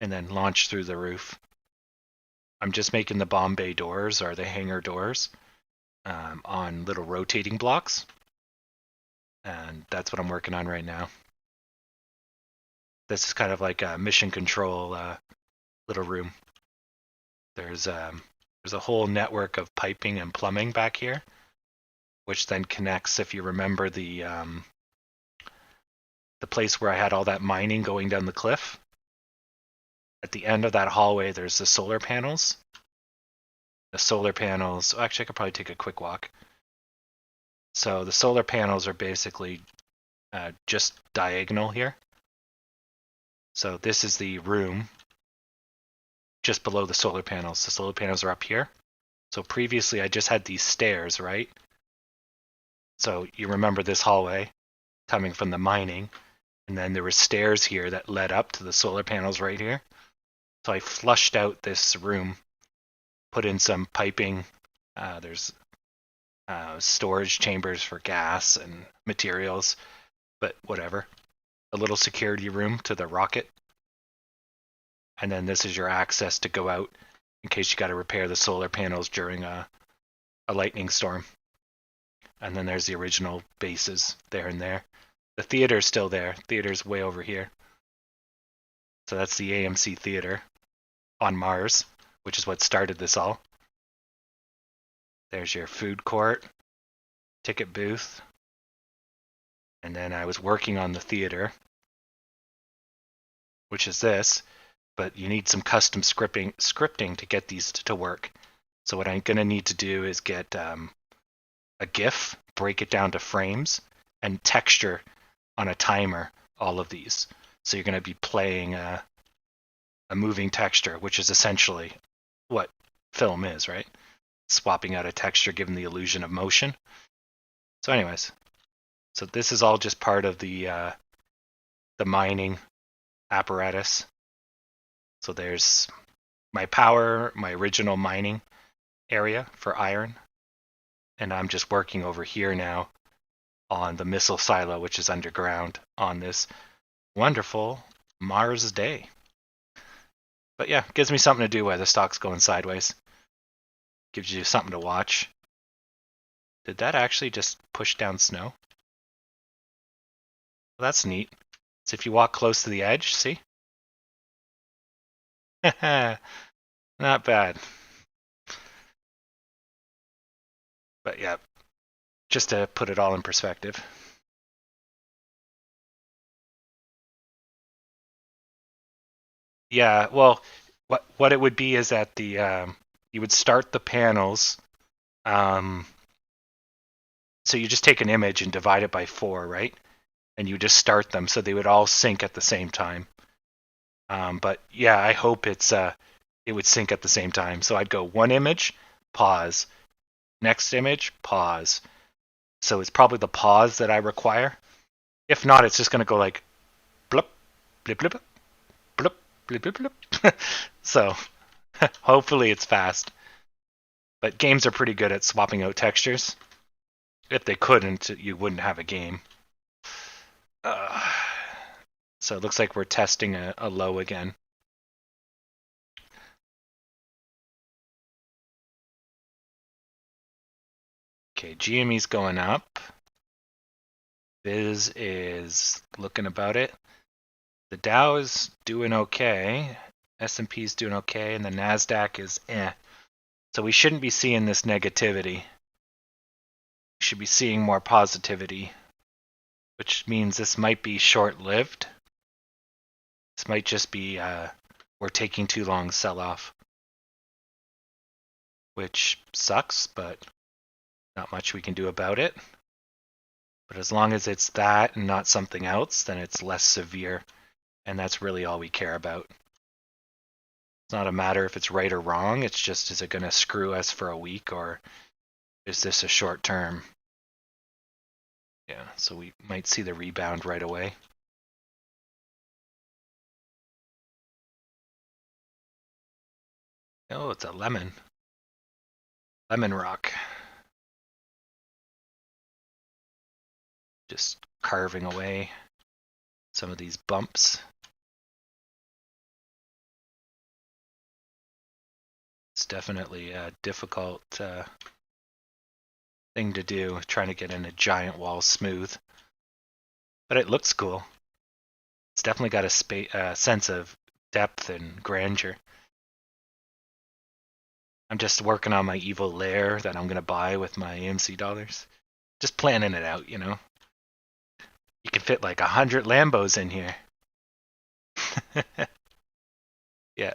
and then launch through the roof. I'm just making the bomb bay doors, or the hangar doors, on little rotating blocks, and that's what I'm working on right now. This is kind of like a mission control little room. There's a whole network of piping and plumbing back here, which then connects, if you remember the place where I had all that mining going down the cliff. At the end of that hallway, there's the solar panels. The solar panels, actually I could probably take a quick walk. So the solar panels are basically just diagonal here. So this is the room just below the solar panels. The solar panels are up here. So previously I just had these stairs, right? So you remember this hallway coming from the mining, and then there were stairs here that led up to the solar panels right here. So I flushed out this room, put in some piping. There's storage chambers for gas and materials, but whatever. A little security room to the rocket. And then this is your access to go out in case you got to repair the solar panels during a lightning storm. And then there's the original bases there and there. The theater's still there. Theater's way over here. So that's the AMC theater on Mars, which is what started this all. There's your food court, ticket booth. And then I was working on the theater, which is this, but you need some custom scripting to get these to work. So what I'm going to need to do is get a GIF, break it down to frames, and texture on a timer all of these. So you're going to be playing a moving texture, which is essentially what film is, right? Swapping out a texture, giving the illusion of motion. So anyways, so this is all just part of the mining apparatus. So there's my power, my original mining area for iron, and I'm just working over here now on the missile silo, which is underground on this wonderful Mars day. But yeah, gives me something to do while the stock's going sideways. Gives you something to watch. Did that actually just push down snow? Well, that's neat. So if you walk close to the edge, see? Not bad. But yeah, just to put it all in perspective. Yeah, well, what it would be is that the you would start the panels. So you just take an image and divide it by 4, right? And you just start them so they would all sync at the same time. But yeah, I hope it would sync at the same time. So I'd go one image, pause, Next image, pause. So it's probably the pause that I require. If not, it's just going to go like blip, blip, blip, blip, blip, blip, blip. So hopefully it's fast. But games are pretty good at swapping out textures. If they couldn't, you wouldn't have a game. So it looks like we're testing a low again. Okay, GME's going up. Viz is looking about it. The Dow is doing okay. S&P is doing okay, and the Nasdaq is eh. So we shouldn't be seeing this negativity. We should be seeing more positivity, which means this might be short-lived. This might just be we're taking too long sell-off, which sucks, but not much we can do about it. But as long as it's that and not something else, then it's less severe, and that's really all we care about. It's not a matter if it's right or wrong, it's just, is it going to screw us for a week, or is this a short term? Yeah, so we might see the rebound right away. Oh, it's a lemon. Lemon rock. Just carving away some of these bumps. It's definitely a difficult thing to do, trying to get in a giant wall smooth. But it looks cool. It's definitely got a sense of depth and grandeur. I'm just working on my evil lair that I'm going to buy with my AMC dollars. Just planning it out, you know. You can fit like 100 Lambos in here. Yeah.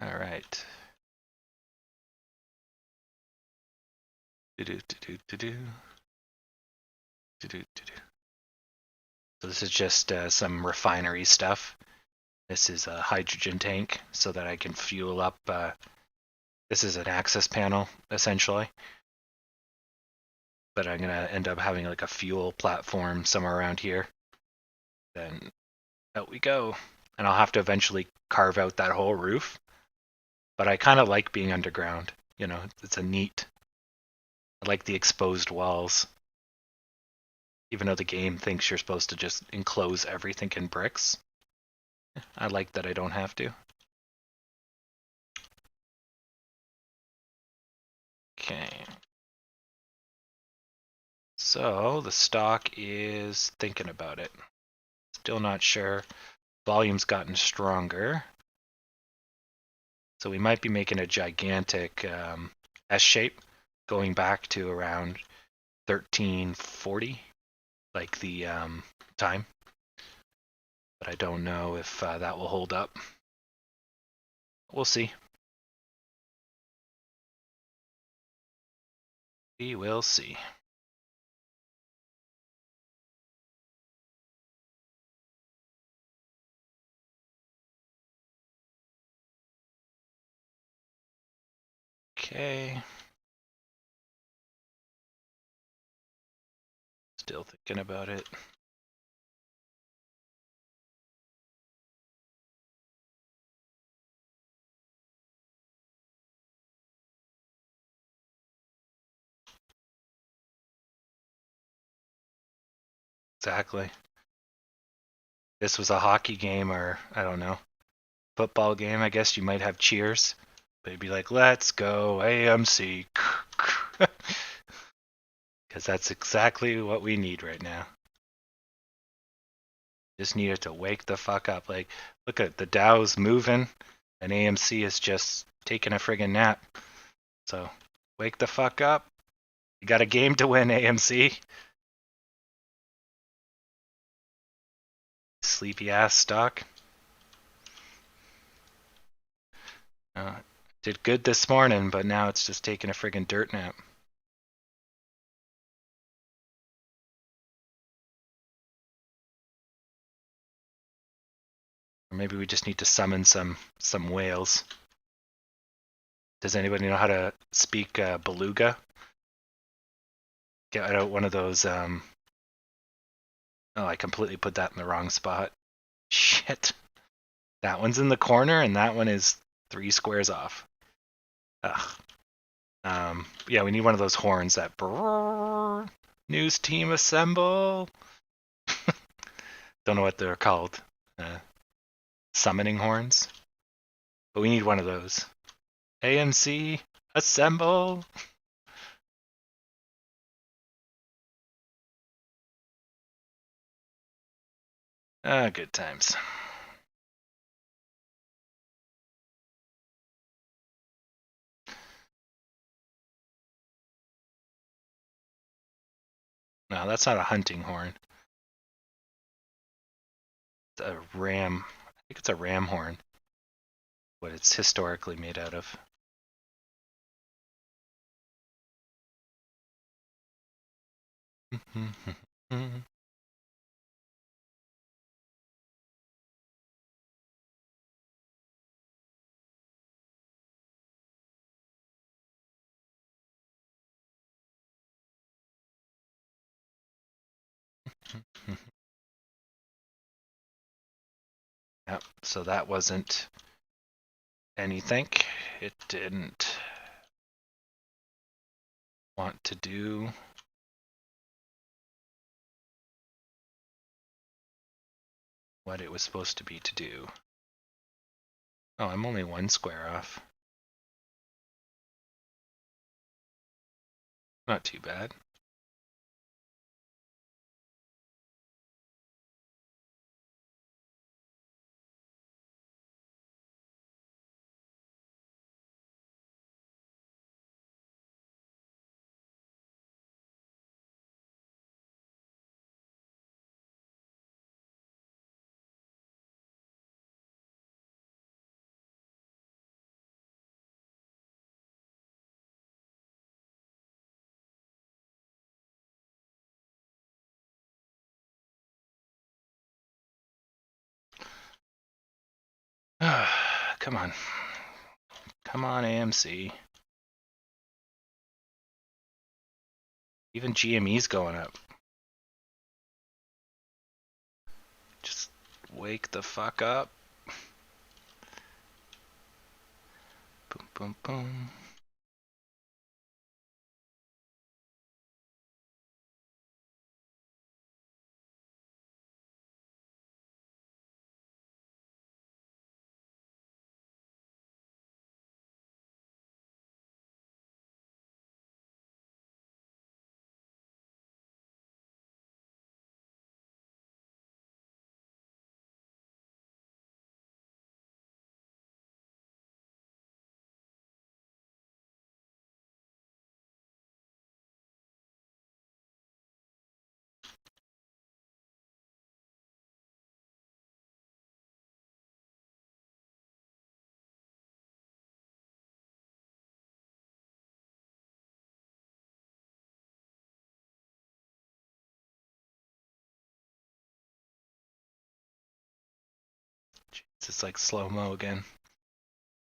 All right. So this is just some refinery stuff. This is a hydrogen tank so that I can fuel up. This is an access panel, essentially. But I'm going to end up having like a fuel platform somewhere around here. Then out we go. And I'll have to eventually carve out that whole roof. But I kind of like being underground. You know, it's a neat. I like the exposed walls. Even though the game thinks you're supposed to just enclose everything in bricks. I like that I don't have to. Okay. So the stock is thinking about it. Still not sure. Volume's gotten stronger. So we might be making a gigantic S shape going back to around 1340, like the time. But I don't know if that will hold up. We'll see. We will see. Okay. Still thinking about it. Exactly. This was a hockey game, or I don't know, football game. I guess you might have cheers. But it'd be like, let's go AMC. Because that's exactly what we need right now. Just need it to wake the fuck up. Like, look at the Dow's moving, and AMC is just taking a friggin' nap. So, wake the fuck up. You got a game to win, AMC. Sleepy ass stock. Did good this morning, but now it's just taking a friggin' dirt nap. Or maybe we just need to summon some whales. Does anybody know how to speak beluga? Get out one of those. Oh, I completely put that in the wrong spot. Shit. That one's in the corner, and that one is 3 squares off. Ugh. Yeah, we need one of those horns that. Brrr, news team assemble. Don't know what they're called. Summoning horns. But we need one of those. AMC assemble. Good times. No, that's not a hunting horn. It's a ram. I think it's a ram horn. What it's historically made out of. Yep, so that wasn't anything. It didn't want to do what it was supposed to be to do. Oh, I'm only 1 square off. Not too bad. Come on. Come on, AMC. Even GME's going up. Just wake the fuck up. Boom, boom, boom. It's like slow-mo again.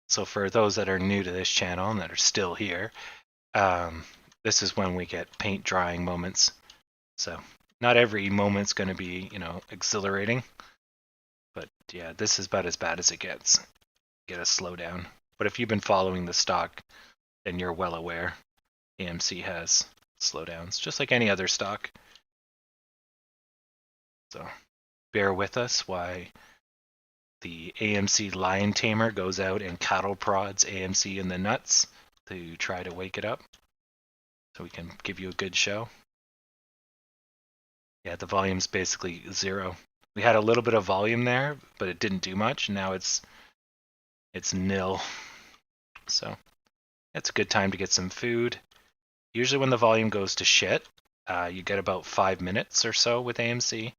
So for those that are new to this channel and that are still here, this is when we get paint drying moments. So not every moment's going to be, exhilarating. But yeah, this is about as bad as it gets. Get a slowdown. But if you've been following the stock, then you're well aware AMC has slowdowns, just like any other stock. So bear with us while the AMC lion tamer goes out and cattle prods AMC in the nuts to try to wake it up so we can give you a good show. Yeah, the volume's basically 0. We had a little bit of volume there, but it didn't do much. Now it's nil. So it's a good time to get some food. Usually when the volume goes to shit, you get about 5 minutes or so with AMC,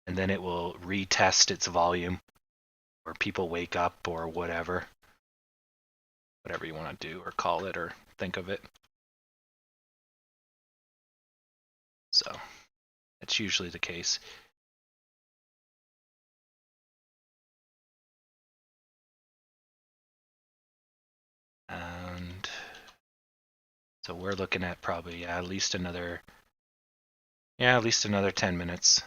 and then it will retest its volume, or people wake up, or whatever you want to do, or call it, or think of it. So that's usually the case. And So we're looking at probably at least another 10 minutes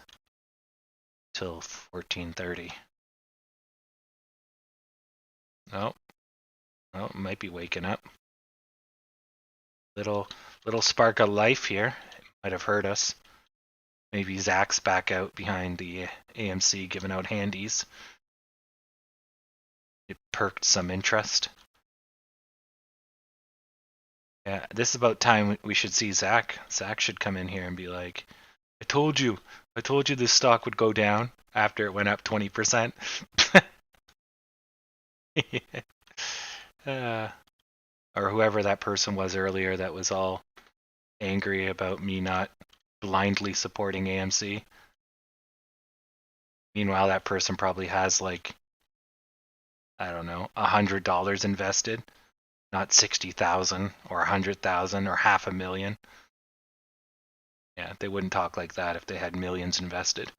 till 14:30. Oh, might be waking up. Little spark of life here. Might have heard us. Maybe Zach's back out behind the AMC giving out handies. It perked some interest. Yeah, this is about time we should see Zach. Zach should come in here and be like, I told you this stock would go down after it went up 20%. Or whoever that person was earlier that was all angry about me not blindly supporting AMC. Meanwhile, that person probably has like, I don't know, $100 invested, not 60,000 or 100,000 or $500,000. Yeah, they wouldn't talk like that if they had millions invested.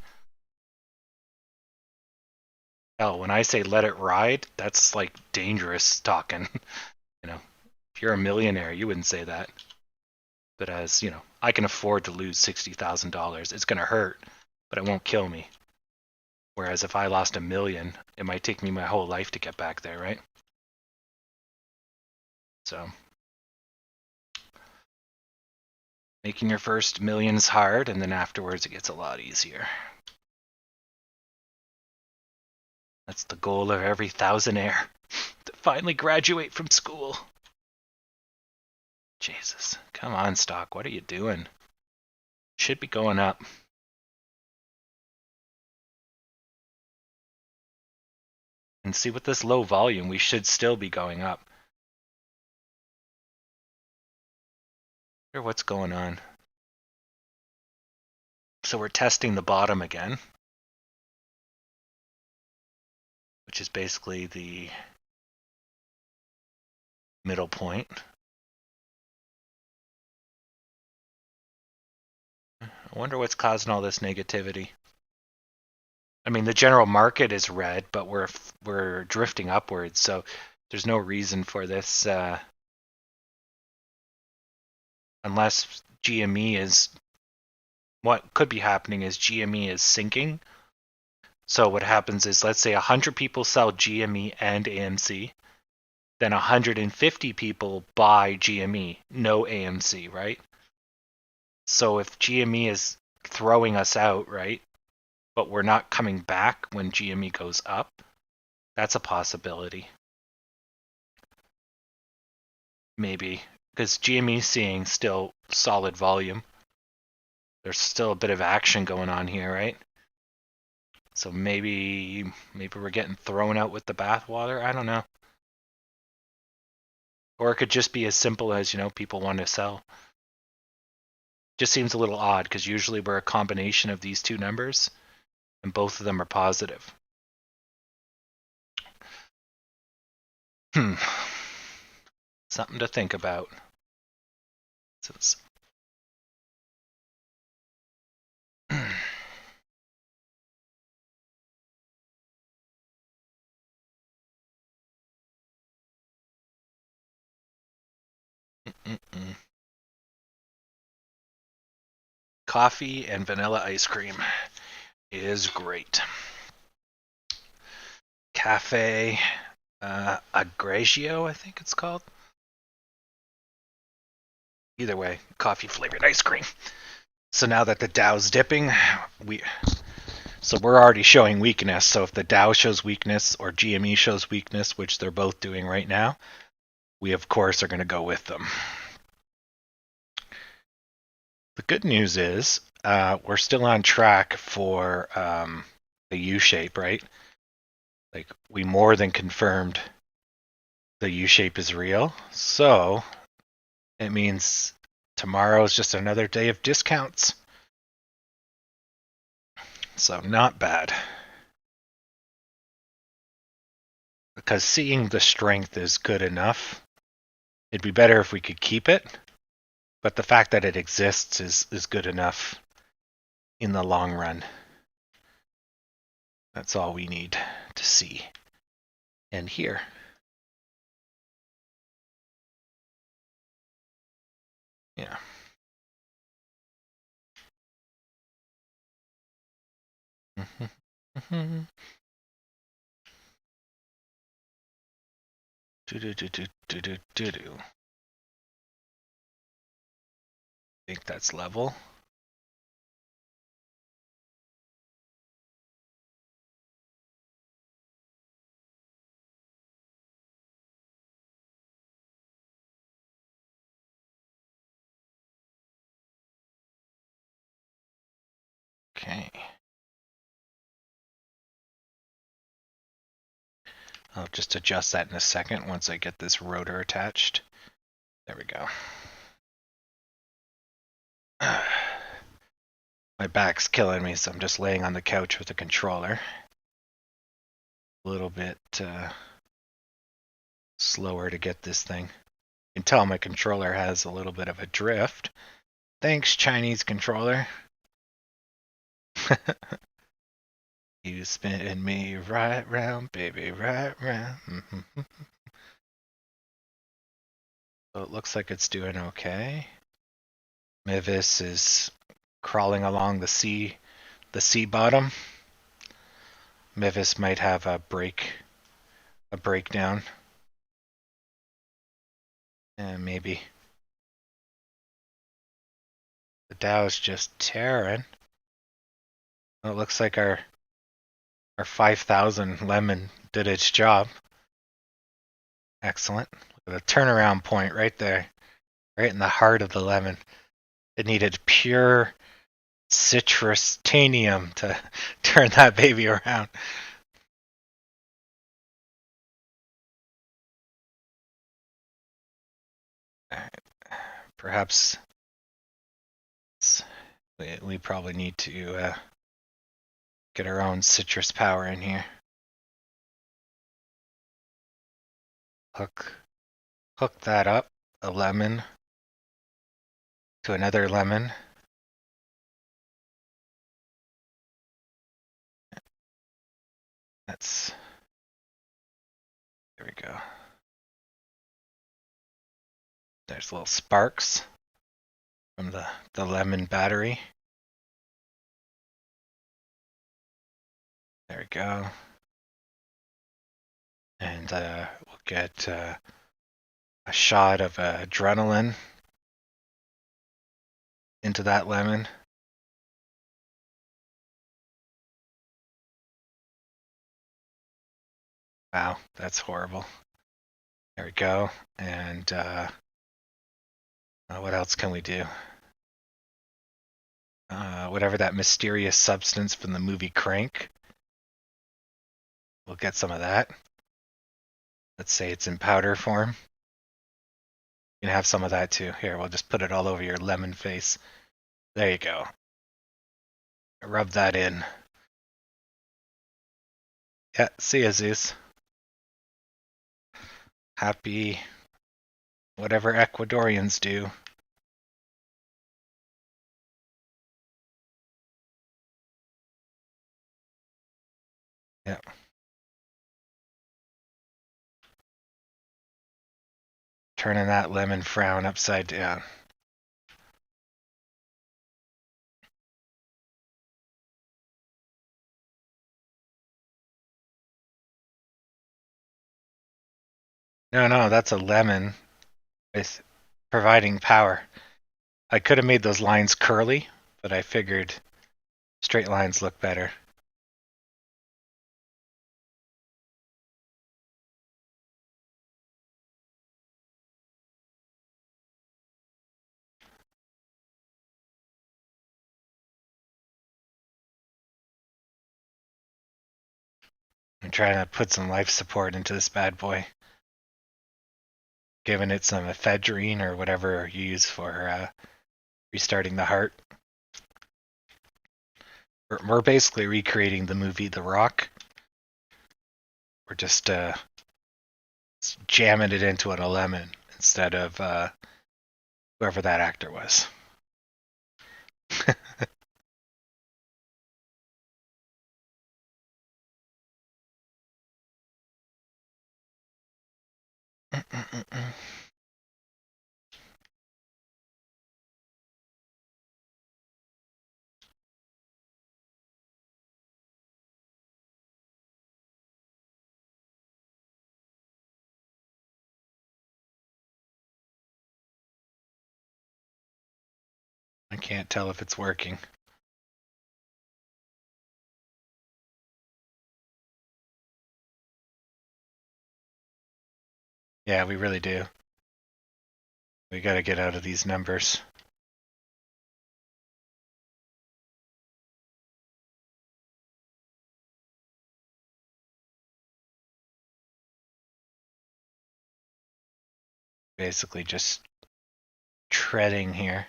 Hell, when I say let it ride, that's like dangerous talking. If you're a millionaire, you wouldn't say that. But as, I can afford to lose $60,000. It's going to hurt, but it won't kill me. Whereas if I lost $1 million, it might take me my whole life to get back there, right? So making your first million is hard, and then afterwards it gets a lot easier. That's the goal of every thousandaire, to finally graduate from school. Jesus, come on, stock, what are you doing? Should be going up. And see, with this low volume, we should still be going up. I wonder what's going on. So we're testing the bottom again, which is basically the middle point. I wonder what's causing all this negativity. I mean, the general market is red, but we're drifting upwards, so there's no reason for this unless GME is. What could be happening is GME is sinking. So what happens is, let's say 100 people sell GME and AMC, then 150 people buy GME, no AMC, right? So if GME is throwing us out, right, but we're not coming back when GME goes up, that's a possibility. Maybe, because GME is seeing still solid volume. There's still a bit of action going on here, right? So maybe we're getting thrown out with the bathwater. I don't know. Or it could just be as simple as, people want to sell. Just seems a little odd because usually we're a combination of these two numbers and both of them are positive. Something to think about. Coffee and vanilla ice cream is great. Cafe Agrigio, I think it's called. Either way, coffee flavored ice cream. So now that the Dow's dipping, we're already showing weakness. So if the Dow shows weakness or GME shows weakness, which they're both doing right now, we of course are going to go with them. The good news is we're still on track for the U-shape, right? Like, we more than confirmed the U-shape is real. So it means tomorrow is just another day of discounts. So not bad. Because seeing the strength is good enough. It'd be better if we could keep it. But the fact that it exists is good enough in the long run. That's all we need to see and hear. Yeah. Do. Think that's level. Okay. I'll just adjust that in a second once I get this rotor attached. There we go. My back's killing me, so I'm just laying on the couch with the controller. A little bit slower to get this thing. You can tell my controller has a little bit of a drift. Thanks, Chinese controller. You spin me right round, baby, right round. So it looks like it's doing okay. Mivis is crawling along the sea bottom. Mivis might have a breakdown. And maybe. The Dow's just tearing. Well, it looks like our 5,000 lemon did its job. Excellent. The turnaround point right there, right in the heart of the lemon. It needed pure citrustanium to turn that baby around. Perhaps we probably need to get our own citrus power in here. Hook that up, a lemon to another lemon. There we go. There's little sparks from the lemon battery. There we go. And we'll get a shot of adrenaline into that lemon. Wow, that's horrible. There we go. And what else can we do? Whatever that mysterious substance from the movie Crank. We'll get some of that. Let's say it's in powder form. You can have some of that too. Here, we'll just put it all over your lemon face. There you go. Rub that in. Yeah, see ya, Zeus. Happy whatever Ecuadorians do. Yeah. Turning that lemon frown upside down. No, that's a lemon with providing power. I could have made those lines curly, but I figured straight lines look better. I'm trying to put some life support into this bad boy. Giving it some ephedrine or whatever you use for restarting the heart. We're basically recreating the movie The Rock. We're just jamming it into a lemon instead of whoever that actor was. Can't tell if it's working. Yeah, we really do. We got to get out of these numbers. Basically just treading here.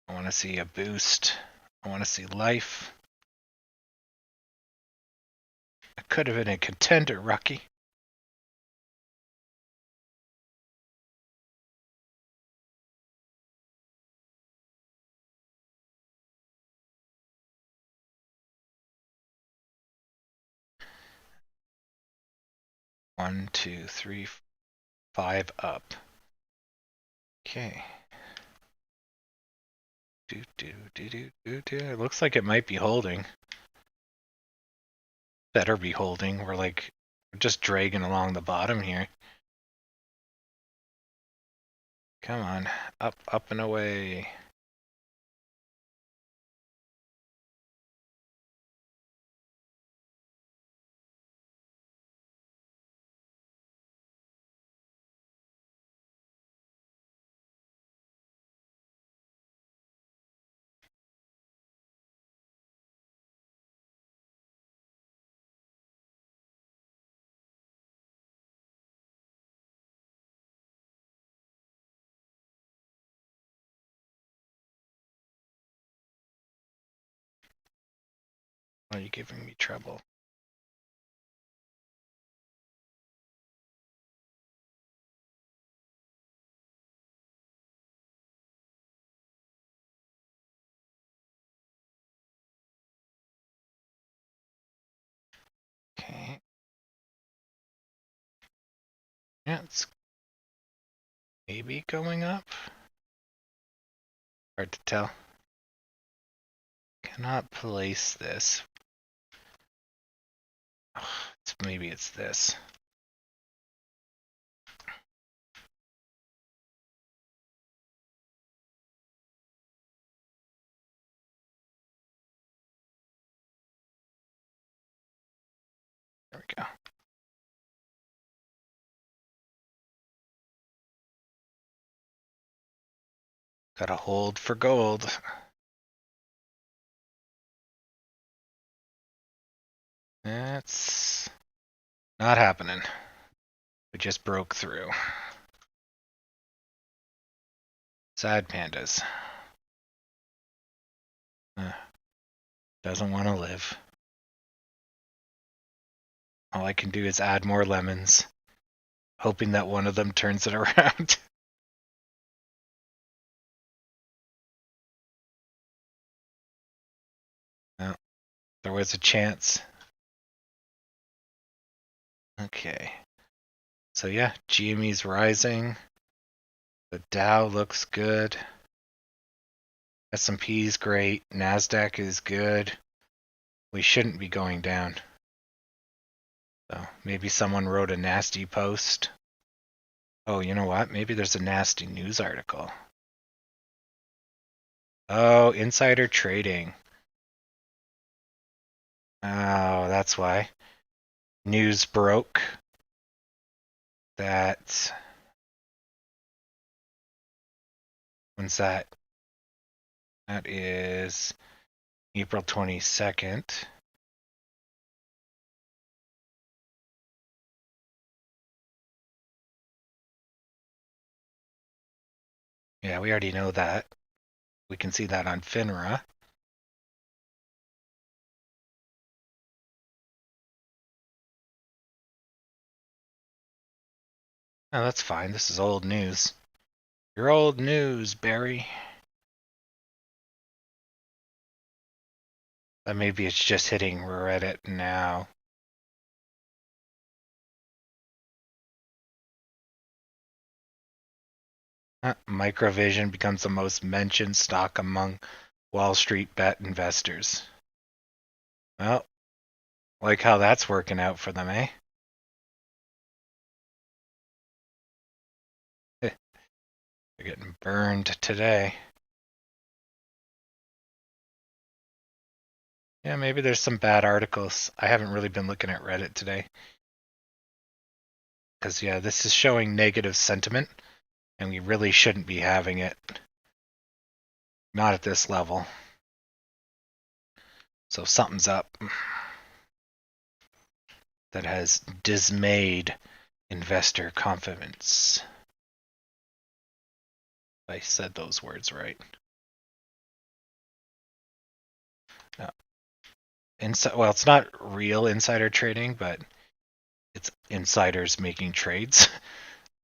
I want to see a boost. I want to see life. I could have been a contender, Rocky. One, two, three, 5 up. Okay. It looks like it might be holding. Better be holding. We're just dragging along the bottom here. Come on. Up, up and away. Why are you giving me trouble? Okay. Yeah, it's maybe going up. Hard to tell. Cannot place this. Maybe it's this. There we go. Gotta hold for gold. That's not happening. We just broke through. Sad pandas. Doesn't want to live. All I can do is add more lemons, hoping that one of them turns it around. No, there was a chance. Okay. So yeah, GME's rising. The Dow looks good. S&P's great. NASDAQ is good. We shouldn't be going down. So maybe someone wrote a nasty post. Oh, you know what? Maybe there's a nasty news article. Oh, insider trading. Oh, that's why. News broke that. When's that? That is April 22nd. Yeah, we already know that. We can see that on FINRA. Oh, that's fine. This is old news. Your old news, Barry. Maybe it's just hitting Reddit now. Microvision becomes the most mentioned stock among Wall Street bet investors. Well, like how that's working out for them, eh? They're getting burned today. Yeah, maybe there's some bad articles. I haven't really been looking at Reddit today. Because, yeah, this is showing negative sentiment, and we really shouldn't be having it. Not at this level. So something's up that has dismayed investor confidence. I said those words right. Well, it's not real insider trading, but it's insiders making trades.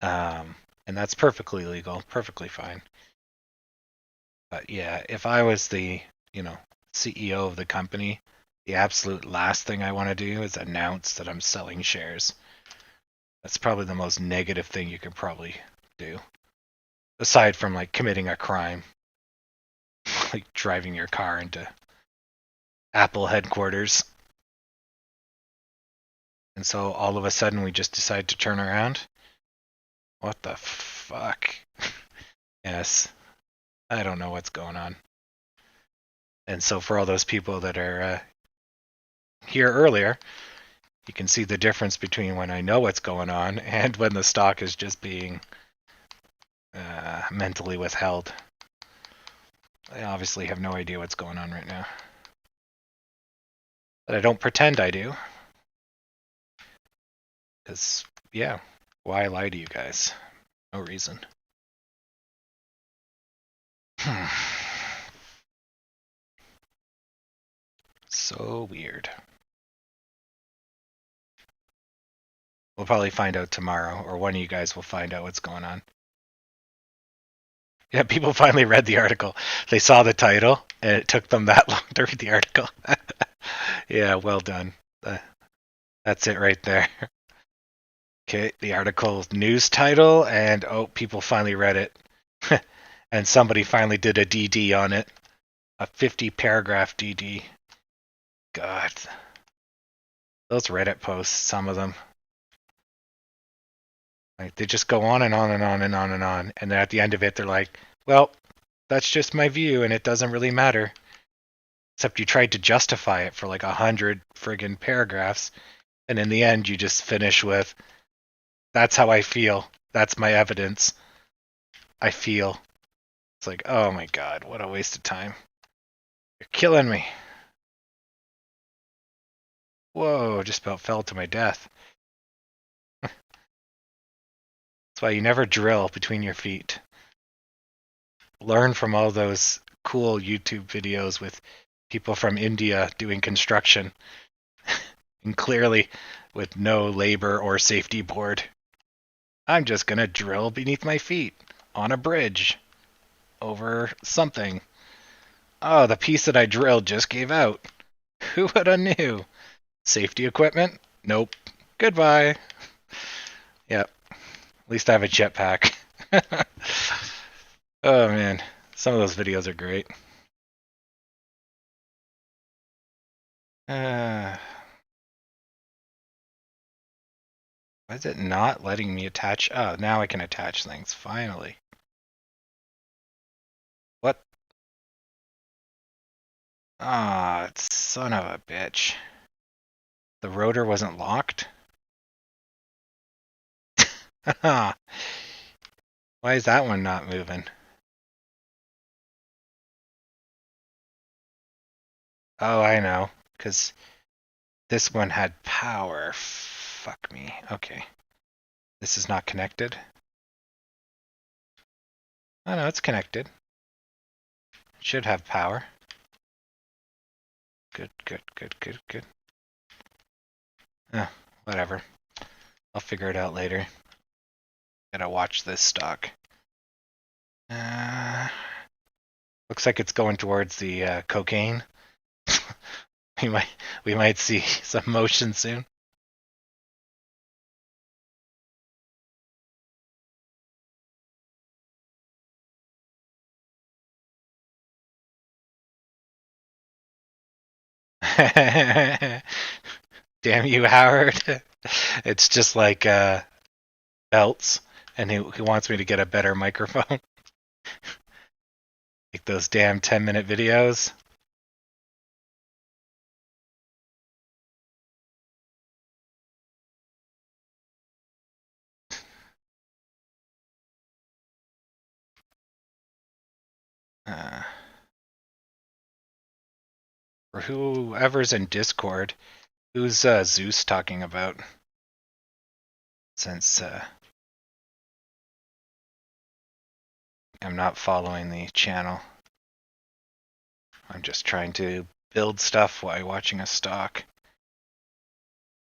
And that's perfectly legal, perfectly fine. But yeah, if I was the, CEO of the company, the absolute last thing I want to do is announce that I'm selling shares. That's probably the most negative thing you could probably do. Aside from like committing a crime, like driving your car into Apple headquarters. And so all of a sudden we just decide to turn around. What the fuck? Yes. I don't know what's going on. And so for all those people that are here earlier, you can see the difference between when I know what's going on and when the stock is just being mentally withheld. I obviously have no idea what's going on right now. But I don't pretend I do. Because, yeah, why lie to you guys? No reason. So weird. We'll probably find out tomorrow, or one of you guys will find out what's going on. Yeah, people finally read the article. They saw the title, and it took them that long to read the article. Yeah, well done. That's it right there. Okay, the article's news title, and people finally read it. And somebody finally did a DD on it. A 50-paragraph DD. God. Those Reddit posts, some of them. Like, they just go on and on and on and on and on. And then at the end of it, they're like, well, that's just my view, and it doesn't really matter. Except you tried to justify it for like 100 friggin' paragraphs. And in the end, you just finish with, that's how I feel. That's my evidence. I feel. It's like, oh my god, what a waste of time. You're killing me. Whoa, just about fell to my death. That's why you never drill between your feet. Learn from all those cool YouTube videos with people from India doing construction. And clearly with no labor or safety board. I'm just gonna drill beneath my feet on a bridge over something. Oh, the piece that I drilled just gave out. Who would have knew? Safety equipment? Nope. Goodbye. Yep. At least I have a jetpack. Oh man, some of those videos are great. Why is it not letting me attach? Oh, now I can attach things, finally. What? Ah, son of a bitch. The rotor wasn't locked? Why is that one not moving? Oh, I know. Because this one had power. Fuck me. Okay. This is not connected. Oh no, it's connected. It should have power. Good, good, good, good, good. Whatever. I'll figure it out later. Gotta watch this stock. Looks like it's going towards the cocaine. we might see some motion soon. Damn you, Howard. It's just like belts, and he wants me to get a better microphone. Like those damn 10-minute videos. For whoever's in Discord, who's Zeus talking about? Since I'm not following the channel. I'm just trying to build stuff while watching a stock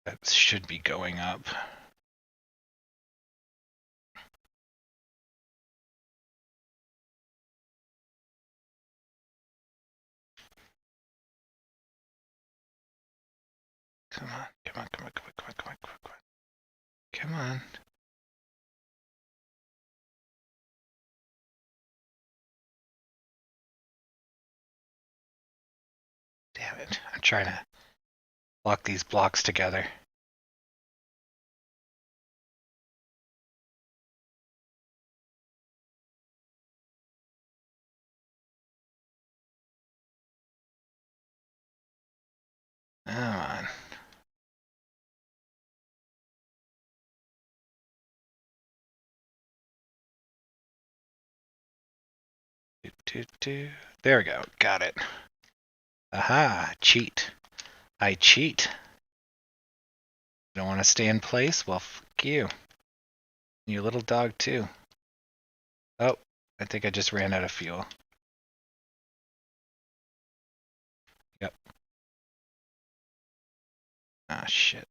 that should be going up. Come on, come on, come on, come on, come on, come on, come on. Come on. Damn it. I'm trying to lock these blocks together. Come on. There we go. Got it. Aha, cheat. I cheat. Don't want to stay in place? Well, fuck you. You little dog, too. Oh, I think I just ran out of fuel. Yep. Ah, shit.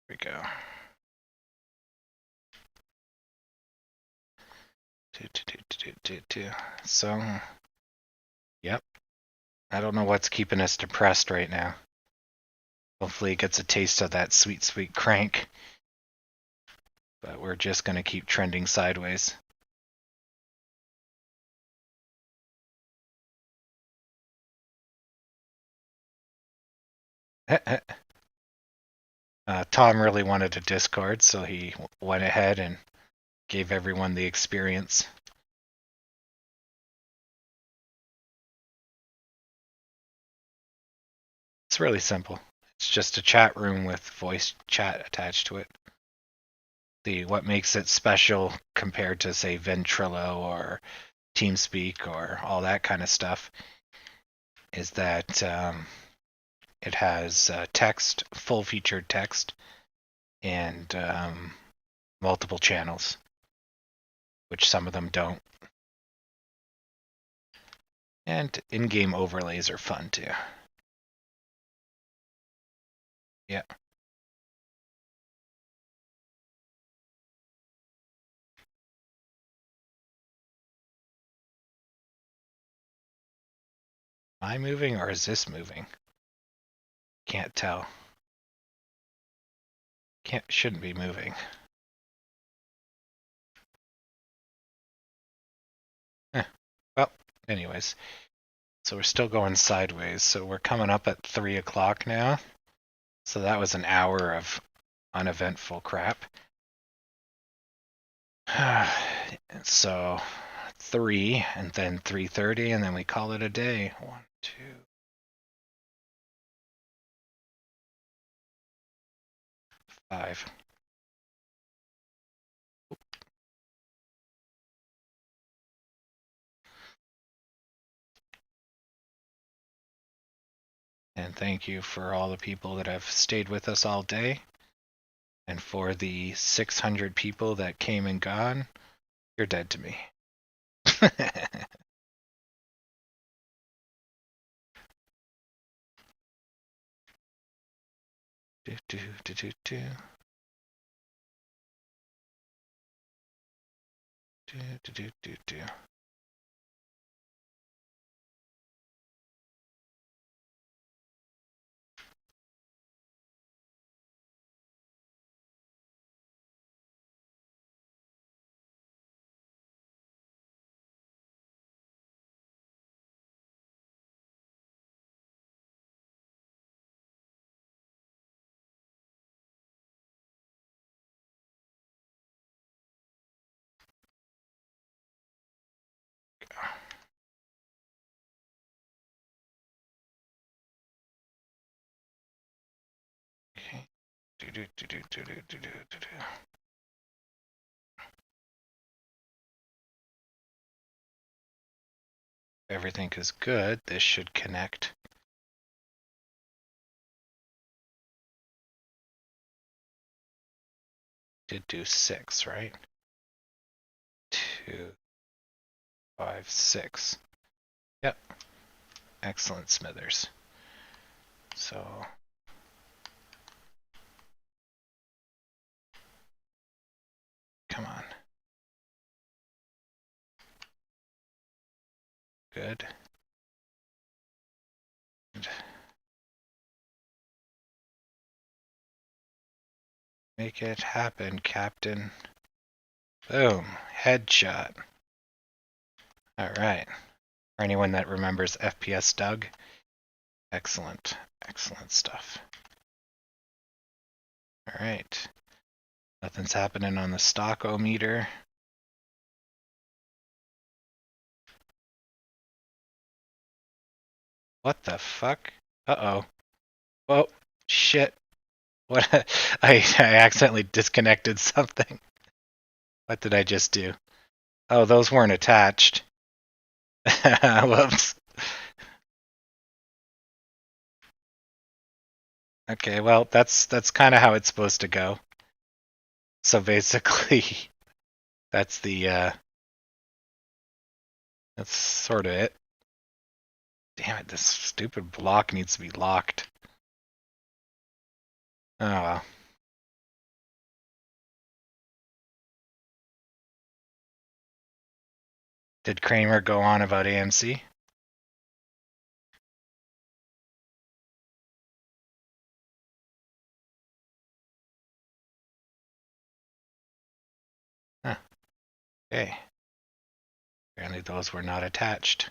Here we go. So, yep. I don't know what's keeping us depressed right now. Hopefully it gets a taste of that sweet, sweet crank. But we're just going to keep trending sideways. Tom really wanted a Discord, so he went ahead and gave everyone the experience. It's really simple. It's just a chat room with voice chat attached to it. What makes it special compared to, say, Ventrilo or TeamSpeak or all that kind of stuff is that it has text, full-featured text, and multiple channels, which some of them don't. And in-game overlays are fun too. Yeah. Am I moving or is this moving? Can't tell. Shouldn't be moving. Well, anyways. So we're still going sideways. So we're coming up at 3 o'clock now. So that was an hour of uneventful crap. So 3 and then 3:30 and then we call it a day. 1, 2. Five. And thank you for all the people that have stayed with us all day. And for the 600 people that came and gone, you're dead to me. do, do, do, do, do. Do, do, do, do, do. Everything is good. This should connect. Did do 6, right? 2, 5, 6. Yep. Excellent, Smithers. So come on. Good. Make it happen, Captain. Boom. Headshot. All right. For anyone that remembers FPS Doug, excellent. Excellent stuff. All right. Nothing's happening on the stockometer. What the fuck? Uh-oh. Oh, shit. What? I accidentally disconnected something. What did I just do? Oh, those weren't attached. Whoops. Okay, well, that's kind of how it's supposed to go. So basically, that's the that's sort of it. Damn it, this stupid block needs to be locked. Oh well. Did Kramer go on about AMC? Huh. Okay. Apparently those were not attached.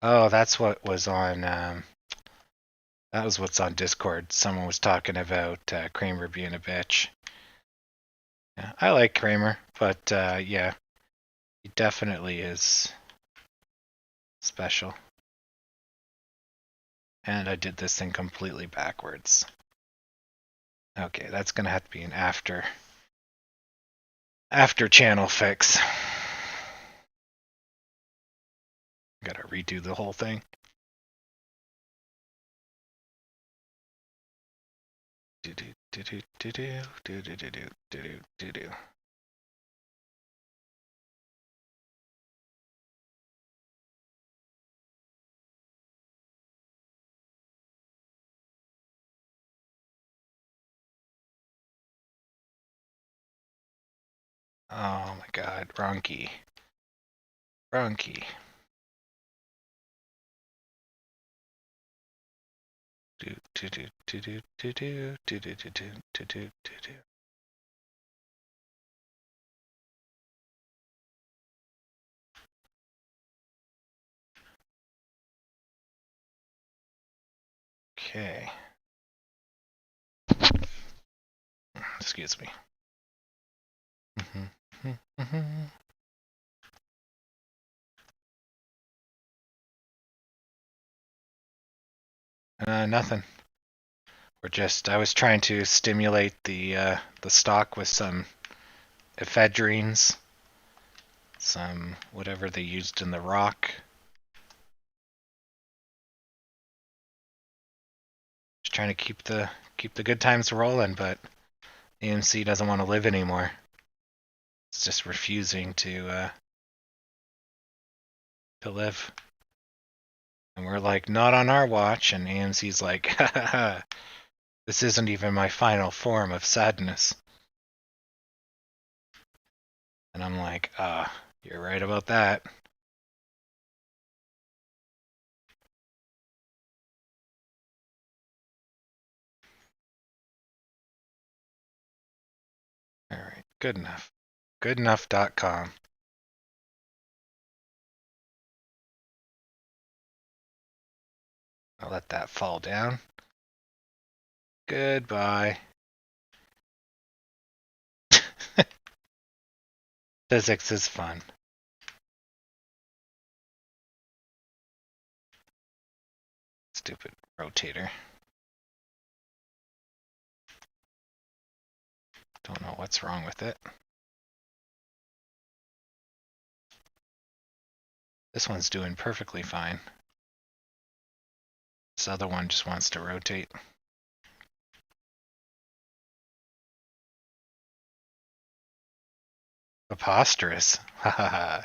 Oh, that's what was on. That was what's on Discord. Someone was talking about Kramer being a bitch. Yeah, I like Kramer, but yeah, he definitely is special. And I did this thing completely backwards. Okay, that's gonna have to be an after channel fix. Gotta redo the whole thing. Oh my god, wrong key. Wrong key. Okay. Excuse me. Nothing. I was trying to stimulate the stock with some ephedrines, some whatever they used in the rock. Just trying to keep the good times rolling, but AMC doesn't want to live anymore. It's just refusing to live. And we're like, not on our watch, and AMC's like, ha ha ha, this isn't even my final form of sadness. And I'm like, you're right about that. All right, good enough. Goodenough.com. I'll let that fall down. Goodbye. Physics is fun. Stupid rotator. Don't know what's wrong with it. This one's doing perfectly fine. This other one just wants to rotate. Preposterous. Haha.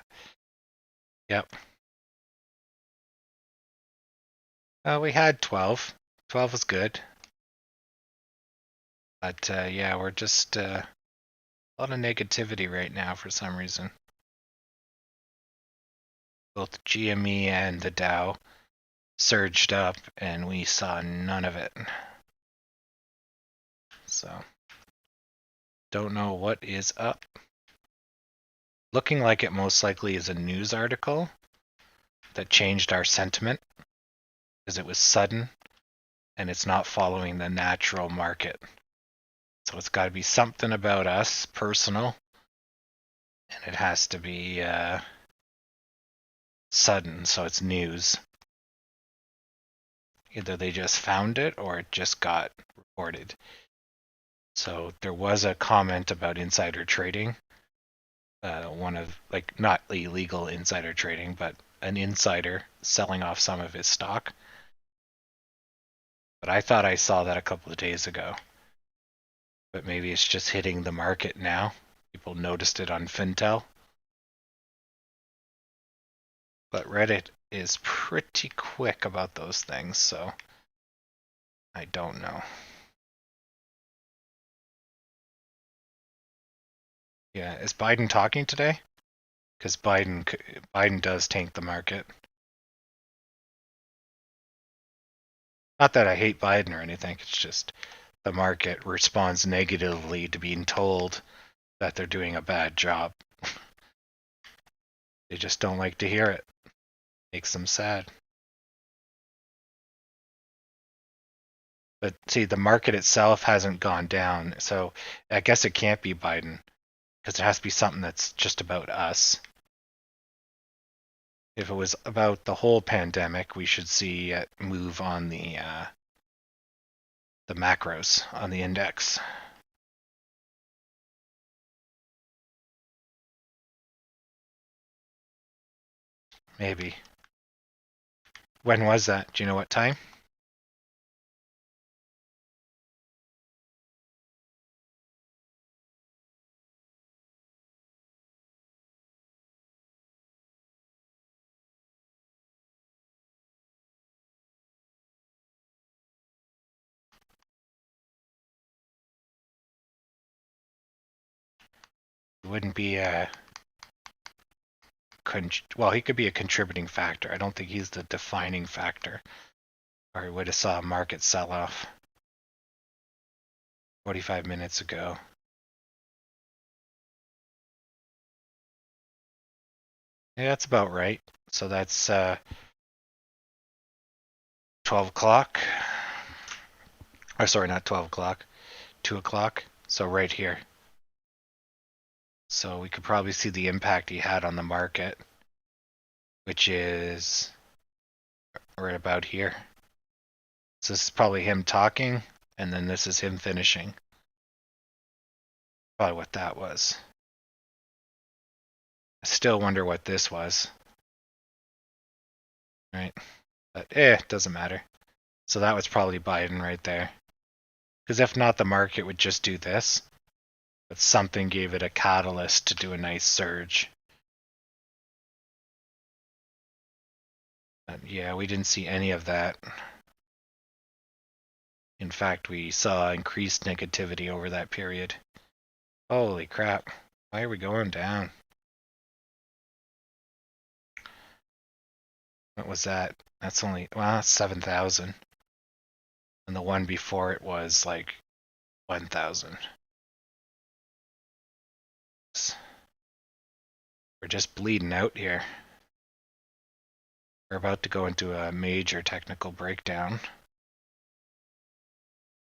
Yep. We had 12. 12 was good. But yeah, we're just a lot of negativity right now for some reason. Both GME and the Dow surged up, and we saw none of it. So, don't know what is up. Looking like it most likely is a news article that changed our sentiment because it was sudden and it's not following the natural market. So it's got to be something about us, personal, and it has to be sudden, so it's news. Either they just found it or it just got reported. So there was a comment about insider trading. One of, like, not illegal insider trading, but an insider selling off some of his stock. But I thought I saw that a couple of days ago. But maybe it's just hitting the market now. People noticed it on Fintel. But Reddit is pretty quick about those things, so I don't know. Yeah, is Biden talking today? Because Biden does tank the market. Not that I hate Biden or anything, it's just the market responds negatively to being told that they're doing a bad job. They just don't like to hear it. Makes them sad. But see, the market itself hasn't gone down, so I guess it can't be Biden, because it has to be something that's just about us. If it was about the whole pandemic, we should see it move on the macros on the index. Maybe. When was that? Do you know what time? It wouldn't be a well, he could be a contributing factor. I don't think he's the defining factor, or he would have saw a market sell-off 45 minutes ago. Yeah, that's about right. So that's 12 o'clock. Or sorry, not 12 o'clock, 2 o'clock. So right here. So we could probably see the impact he had on the market, which is right about here. So this is probably him talking, and then this is him finishing. Probably what that was. I still wonder what this was. Right? But it doesn't matter. So that was probably Biden right there. Because if not, the market would just do this. But something gave it a catalyst to do a nice surge. But yeah, we didn't see any of that. In fact, we saw increased negativity over that period. Holy crap. Why are we going down? What was that? That's only, well, 7,000. And the one before it was like 1,000. We're just bleeding out here. We're about to go into a major technical breakdown.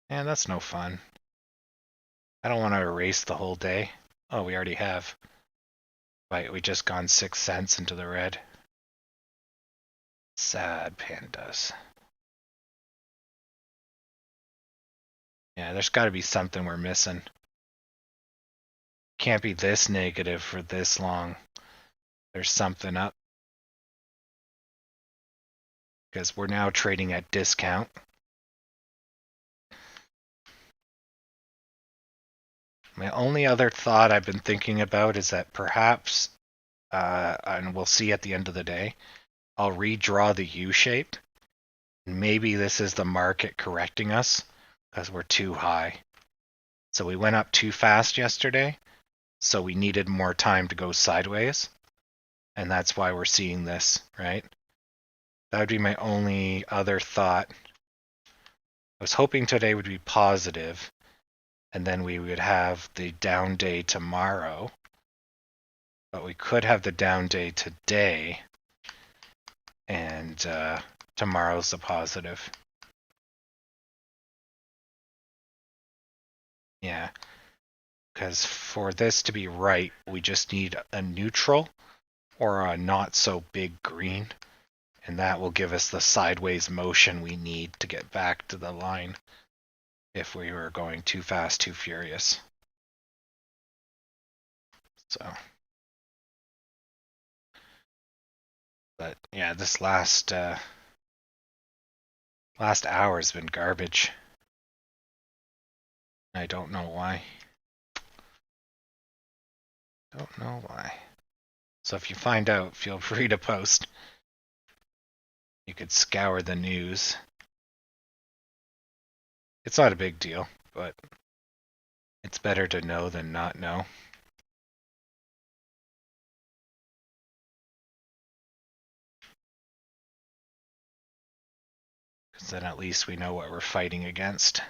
And that's no fun. I don't want to erase the whole day. Oh, we already have. Right, we just gone 6 cents into the red. Sad pandas. Yeah, there's got to be something we're missing. Can't be this negative for this long. There's something up. Because we're now trading at discount. My only other thought I've been thinking about is that perhaps, and we'll see at the end of the day, I'll redraw the U shape. Maybe this is the market correcting us because we're too high. So we went up too fast yesterday, so we needed more time to go sideways. And that's why we're seeing this, right? That would be my only other thought. I was hoping today would be positive, and then we would have the down day tomorrow. But we could have the down day today, and tomorrow's the positive. Yeah, because for this to be right, we just need a neutral or a not so big green, and that will give us the sideways motion we need to get back to the line if we were going too fast, too furious. So, but yeah, this last hour has been garbage. I don't know why. Don't know why. So if you find out, feel free to post. You could scour the news. It's not a big deal, but it's better to know than not know. Because then at least we know what we're fighting against.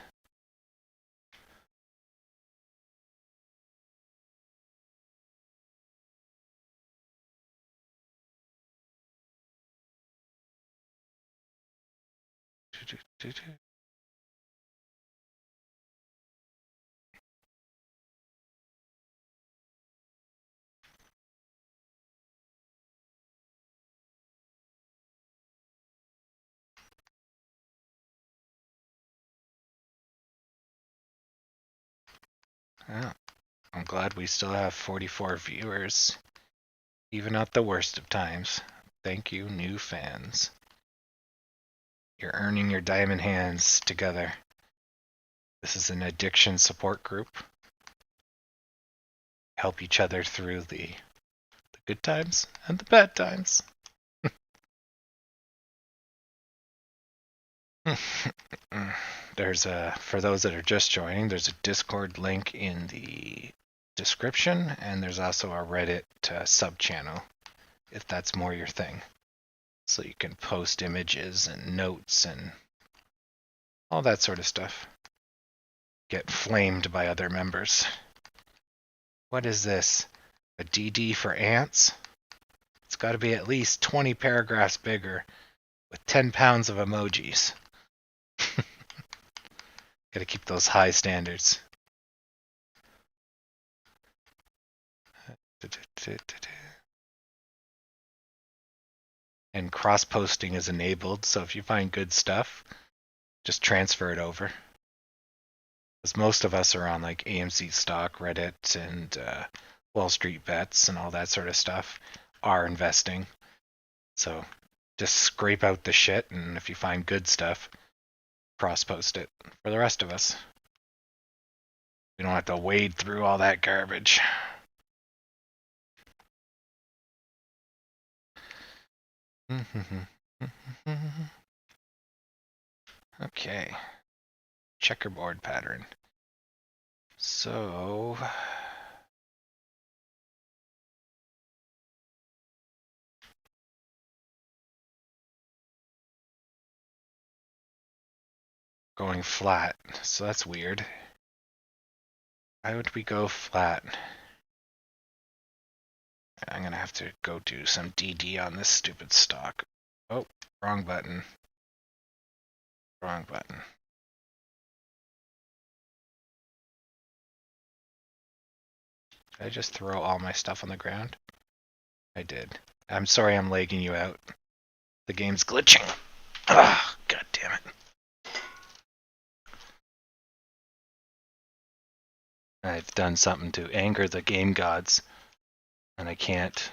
Yeah, I'm glad we still have 44 viewers, even at the worst of times. Thank you, new fans. You're earning your diamond hands together. This is an addiction support group. Help each other through the good times and the bad times. There's for those that are just joining, there's a Discord link in the description, and there's also a Reddit sub channel if that's more your thing. So you can post images and notes and all that sort of stuff. Get flamed by other members. What is this? A DD for ants? It's got to be at least 20 paragraphs bigger with 10 pounds of emojis. Gotta keep those high standards. And cross-posting is enabled, so if you find good stuff, just transfer it over. Because most of us are on like AMC stock, Reddit, and Wall Street bets and all that sort of stuff are investing. So just scrape out the shit, and if you find good stuff, cross-post it for the rest of us. We don't have to wade through all that garbage. Okay. Checkerboard pattern. So going flat. So that's weird. Why would we go flat? I'm gonna have to go do some DD on this stupid stock. Oh, wrong button. Wrong button. Did I just throw all my stuff on the ground? I did. I'm sorry I'm lagging you out. The game's glitching. Ah, god damn it. I've done something to anger the game gods, and I can't.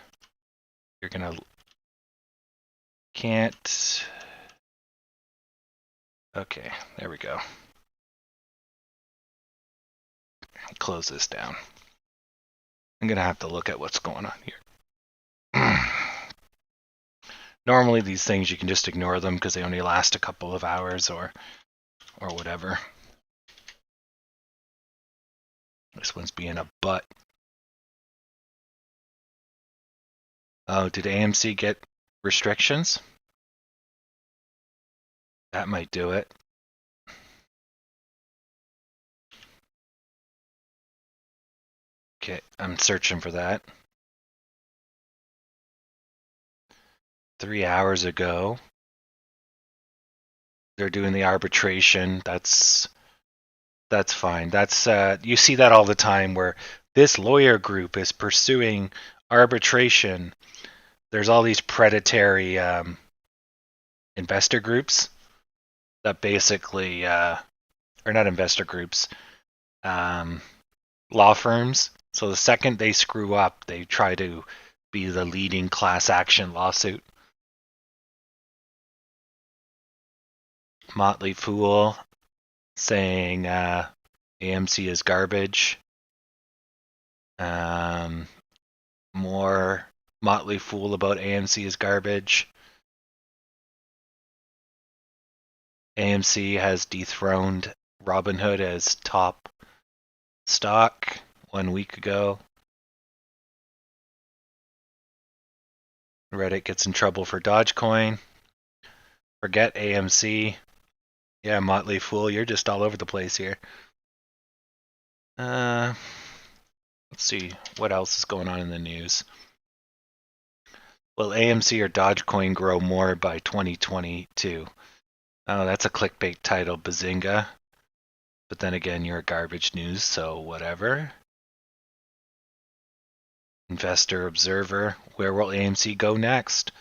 You're gonna. Can't. Okay, there we go. Close this down. I'm gonna have to look at what's going on here. Normally these things you can just ignore them because they only last a couple of hours or whatever. This one's being a butt. Oh, did AMC get restrictions? That might do it. Okay, I'm searching for that. 3 hours ago, they're doing the arbitration. That's fine. That's you see that all the time where this lawyer group is pursuing arbitration. There's all these predatory investor groups that basically, or not investor groups, law firms. So the second they screw up, they try to be the leading class action lawsuit. Motley Fool saying AMC is garbage. More Motley Fool about AMC is garbage. AMC has dethroned Robinhood as top stock 1 week ago. Reddit gets in trouble for Dogecoin. Forget AMC. Yeah, Motley Fool, you're just all over the place here. Let's see what else is going on in the news. Will AMC or Dogecoin grow more by 2022? Oh, that's a clickbait title, bazinga. But then again, you're garbage news, so whatever. Investor Observer, where will AMC go next?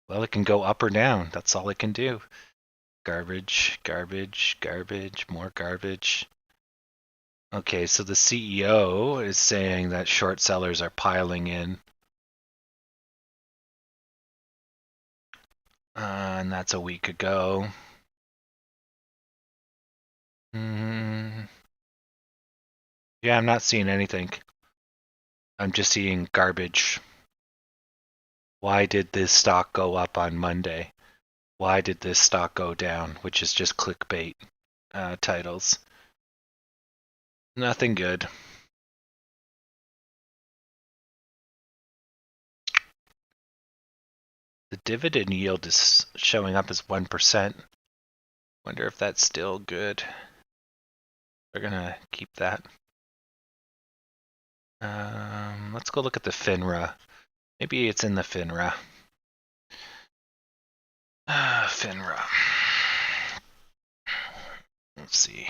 Well, it can go up or down. That's all it can do. Garbage, garbage, garbage, more garbage. Okay, so the CEO is saying that short sellers are piling in. And that's a week ago. Yeah, I'm not seeing anything. I'm just seeing garbage. Why did this stock go up on Monday? Why did this stock go down? Which is just clickbait titles. Nothing good. The dividend yield is showing up as 1%. Wonder if that's still good. We're gonna keep that. Let's go look at the FINRA. Maybe it's in the FINRA. FINRA. Let's see.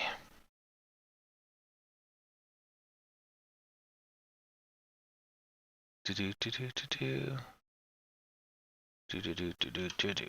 Do do do do do do. Do do do do do do do.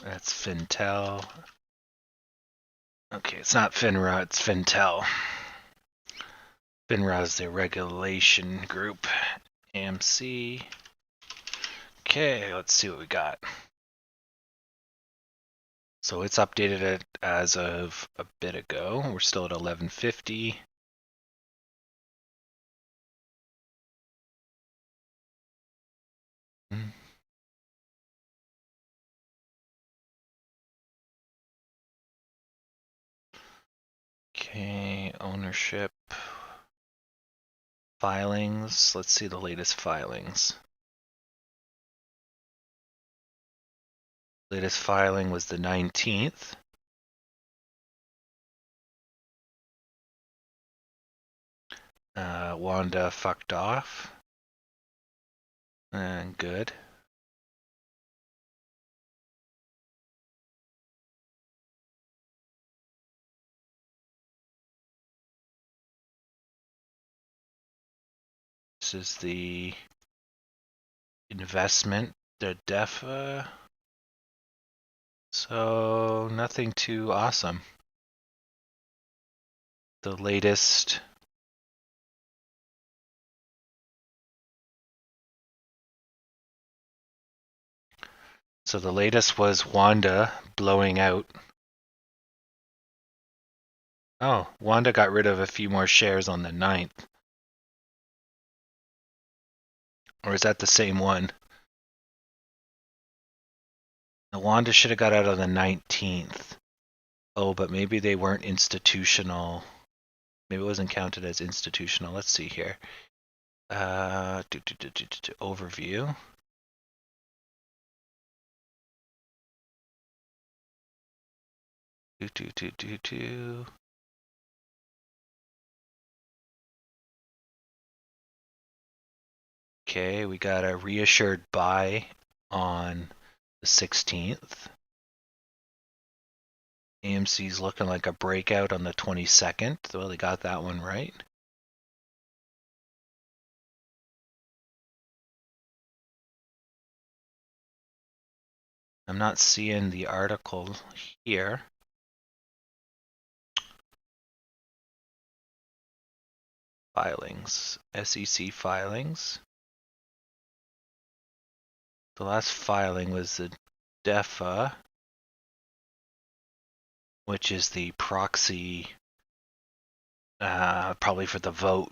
That's Fintel. Okay, it's not FINRA, it's Fintel. FINRA is the regulation group. AMC. Okay, let's see what we got. So it's updated it as of a bit ago. We're still at 1150. Okay, ownership. Filings. Let's see the latest filings. Latest filing was the 19th. Wanda fucked off. And good. This is the investment, the DEFA. So nothing too awesome. The latest. So the latest was Wanda blowing out. Oh, Wanda got rid of a few more shares on the 9th. Or is that the same one? Wanda should have got out on the 19th. Oh, but maybe they weren't institutional. Maybe it wasn't counted as institutional. Let's see here. Overview. Okay, we got a reassured buy on the 16th. AMC's looking like a breakout on the 22nd. Well, they got that one right. I'm not seeing the article here. Filings, SEC filings. The last filing was the DEFA, which is the proxy, probably for the vote.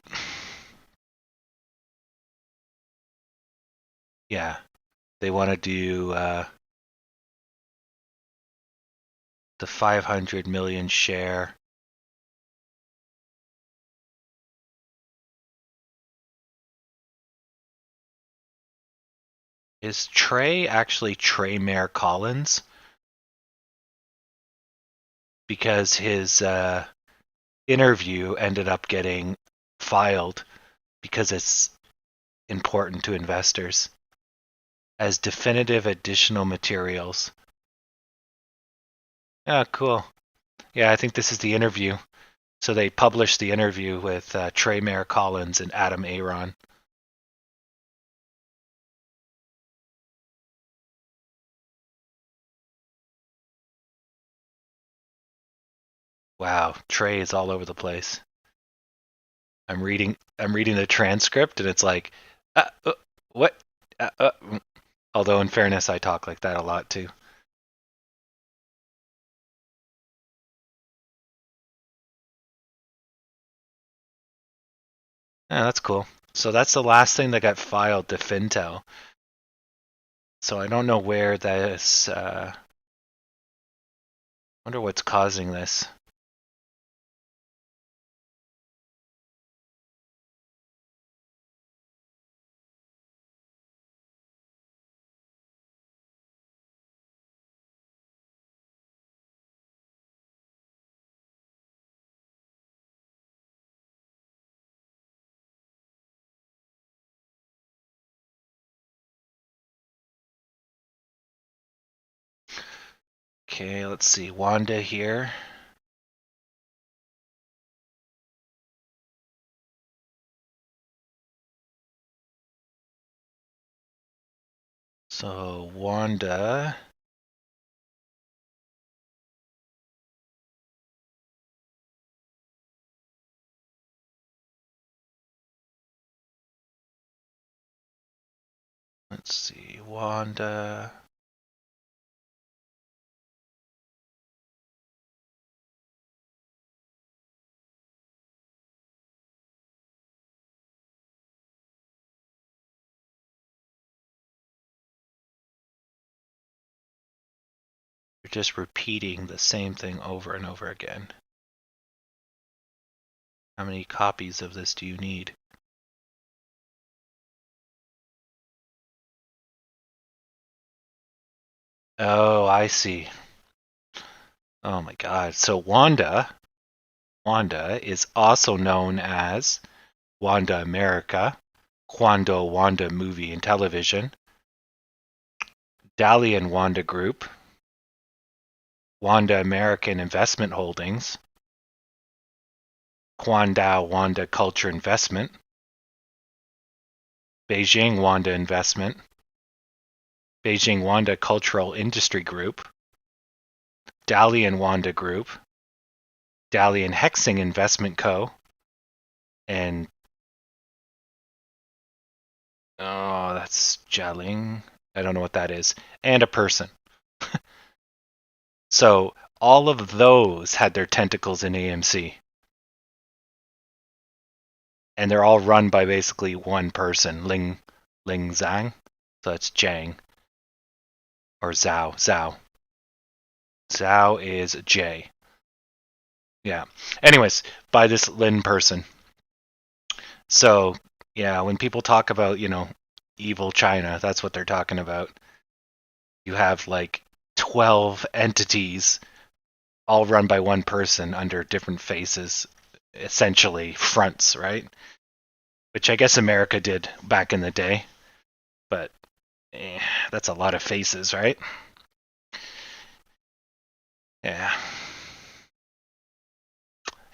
Yeah, they want to do the 500 million share. Is Trey actually Trey Mayor Collins? Because his interview ended up getting filed because it's important to investors as definitive additional materials. Oh, cool. Yeah, I think this is the interview. So they published the interview with Trey Mayor Collins and Adam Aaron. Wow, Trey is all over the place. I'm reading the transcript and it's like, what? Although in fairness, I talk like that a lot too. Yeah, that's cool. So that's the last thing that got filed to Fintel. So I don't know where this. Wonder what's causing this. Okay, let's see. Wanda here. So Wanda. Let's see. Wanda. You're just repeating the same thing over and over again. How many copies of this do you need? Oh, I see. Oh my God. So Wanda is also known as Wanda America, Quando Wanda Movie and Television, Dalian Wanda Group, Wanda American Investment Holdings, Quandao Wanda Culture Investment, Beijing Wanda Investment, Beijing Wanda Cultural Industry Group, Dalian Wanda Group, Dalian Hexing Investment Co., and oh, that's Jialing. I don't know what that is. And a person. So all of those had their tentacles in AMC. And they're all run by basically one person, Ling Zhang. So that's Zhang. Or Zhao. Zhao is J. Yeah. Anyways, by this Lin person. So, yeah, when people talk about, evil China, that's what they're talking about. You have like 12 entities all run by one person under different faces, essentially fronts, right? Which I guess America did back in the day, but that's a lot of faces, right? Yeah.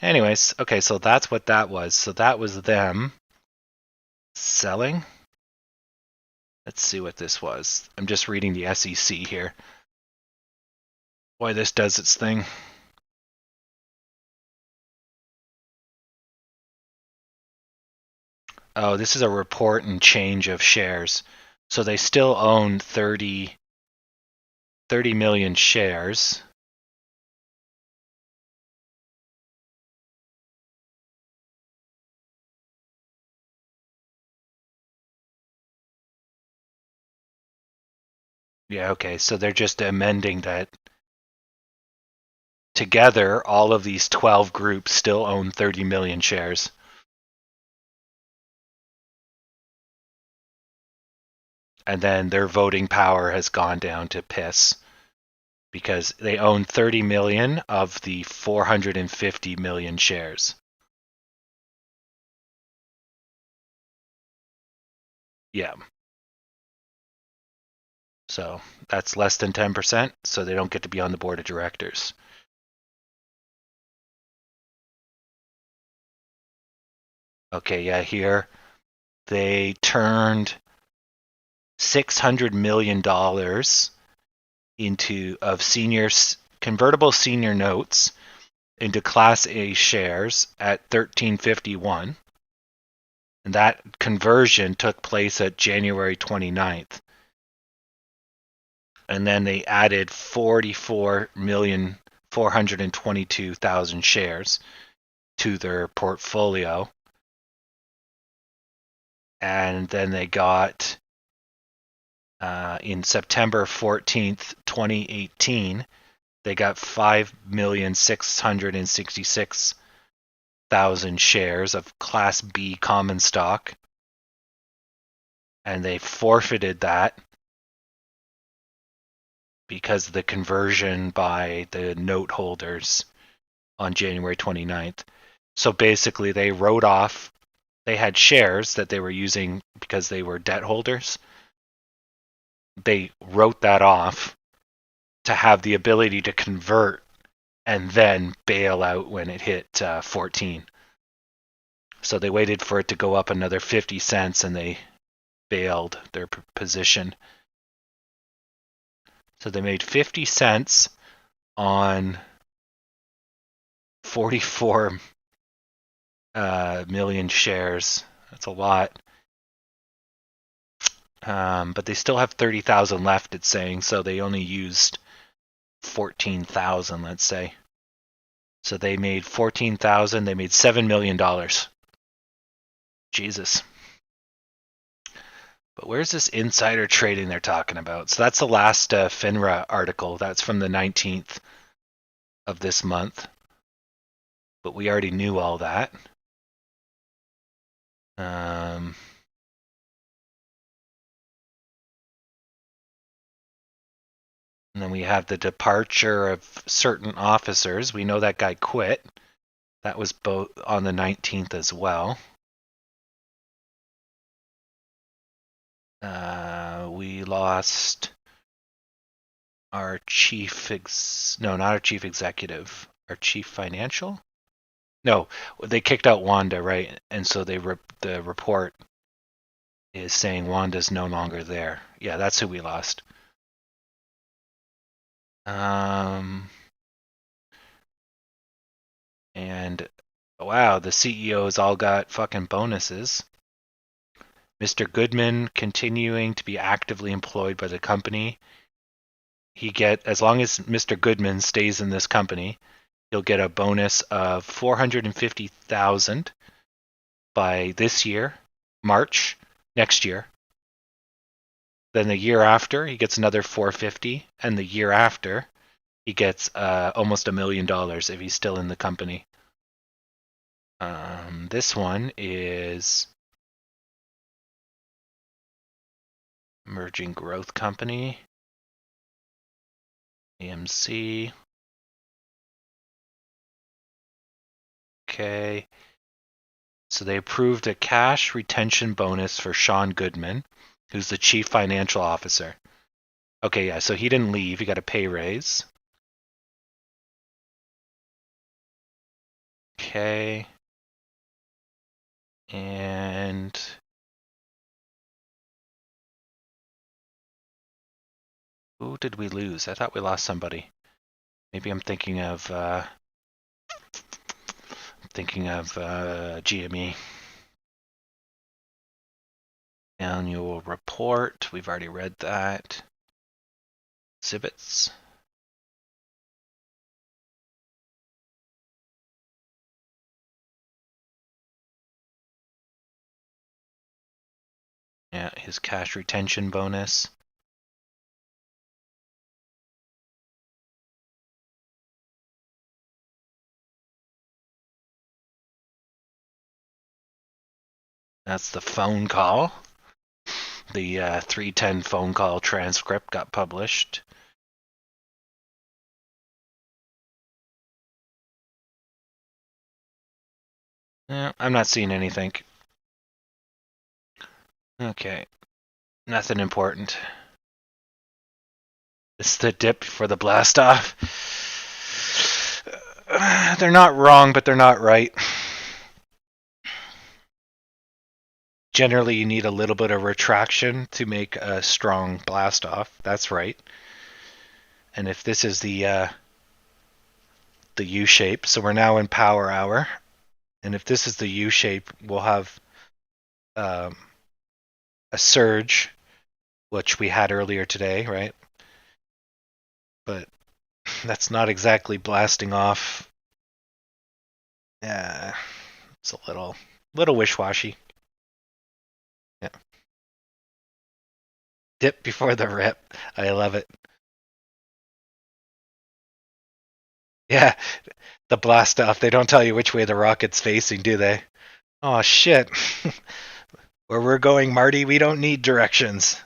Anyways, okay, so that's what that was. So that was them selling. Let's see what this was. I'm just reading the SEC here. Boy, this does its thing. Oh, this is a report and change of shares. So they still own 30 million shares. Yeah, okay, so they're just amending that together all of these 12 groups still own 30 million shares. And then their voting power has gone down to piss because they own 30 million of the 450 million shares. Yeah. So that's less than 10%, so they don't get to be on the board of directors. Okay, yeah, here they turned $600 million into of convertible senior notes into Class A shares at 1351. And that conversion took place at January 29th. And then they added 44,422,000 shares to their portfolio. And then they got in September 14th, 2018, they got 5,666,000 shares of Class B common stock. And they forfeited that because of the conversion by the note holders on January 29th. So basically, they wrote off, they had shares that they were using because they were debt holders. They wrote that off to have the ability to convert and then bail out when it hit 14. So they waited for it to go up another 50 cents and they bailed their position. So they made 50 cents on 44 million shares. That's a lot. But they still have 30,000 left, it's saying, so they only used 14,000, let's say. So they made 14,000, they made $7 million. Jesus. But where's this insider trading they're talking about? So that's the last FINRA article. That's from the 19th of this month. But we already knew all that. Um, and then we have the departure of certain officers. We know that guy quit. That was both on the 19th as well. We lost our not our chief executive, our chief financial. No, they kicked out Wanda, right? And so the report is saying Wanda's no longer there. Yeah, that's who we lost. And wow, the CEOs all got fucking bonuses. Mr. Goodman continuing to be actively employed by the company. As long as Mr. Goodman stays in this company, he'll get a bonus of 450,000 by this year, March next year. Then the year after, he gets another 450, and the year after, he gets almost $1 million if he's still in the company. This one is emerging growth company, AMC. Okay. So they approved a cash retention bonus for Sean Goodman, who's the chief financial officer. Okay, yeah, so he didn't leave. He got a pay raise. Okay. And who did we lose? I thought we lost somebody. Maybe I'm thinking of GME. Annual report. We've already read that. Exhibits. Yeah, his cash retention bonus. That's the phone call. The 310 phone call transcript got published. Yeah, I'm not seeing anything. Okay, nothing important. This is the dip for the blast off. They're not wrong, but they're not right. Generally, you need a little bit of retraction to make a strong blast off. That's right. And if this is the U shape, so we're now in power hour, and if this is the U shape, we'll have a surge, which we had earlier today, right? But that's not exactly blasting off. Yeah, it's a little wish-washy. Yeah. Dip before the rip. I love it. Yeah, the blast off. They don't tell you which way the rocket's facing, do they? Oh shit. Where we're going, Marty, we don't need directions.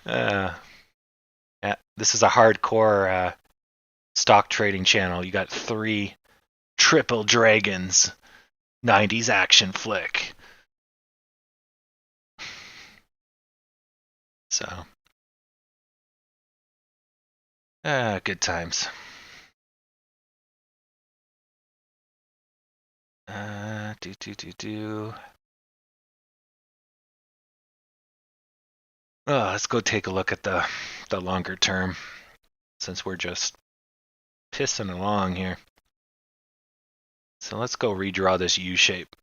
Yeah, this is a hardcore stock trading channel. You got 3 triple dragons, 90s action flick. So, good times. Let's go take a look at the longer term, since we're just pissing along here. So let's go redraw this U shape.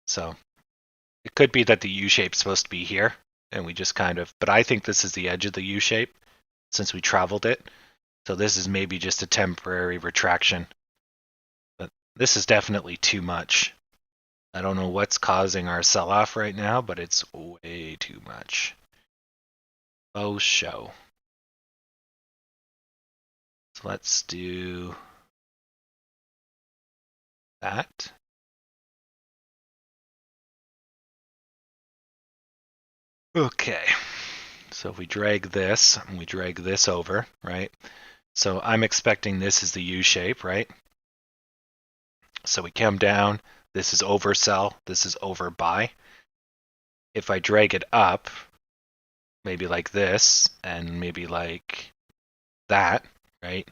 So it could be that the U shape's supposed to be here, and we just but I think this is the edge of the U shape, since we traveled it. So this is maybe just a temporary retraction. But this is definitely too much. I don't know what's causing our sell-off right now, but it's way too much. Oh, show. So let's do that. Okay, so if we drag this, and we drag this over, right? So I'm expecting this is the U shape, right? So we come down, this is oversell, this is overbuy. If I drag it up, maybe like this, and maybe like that, right?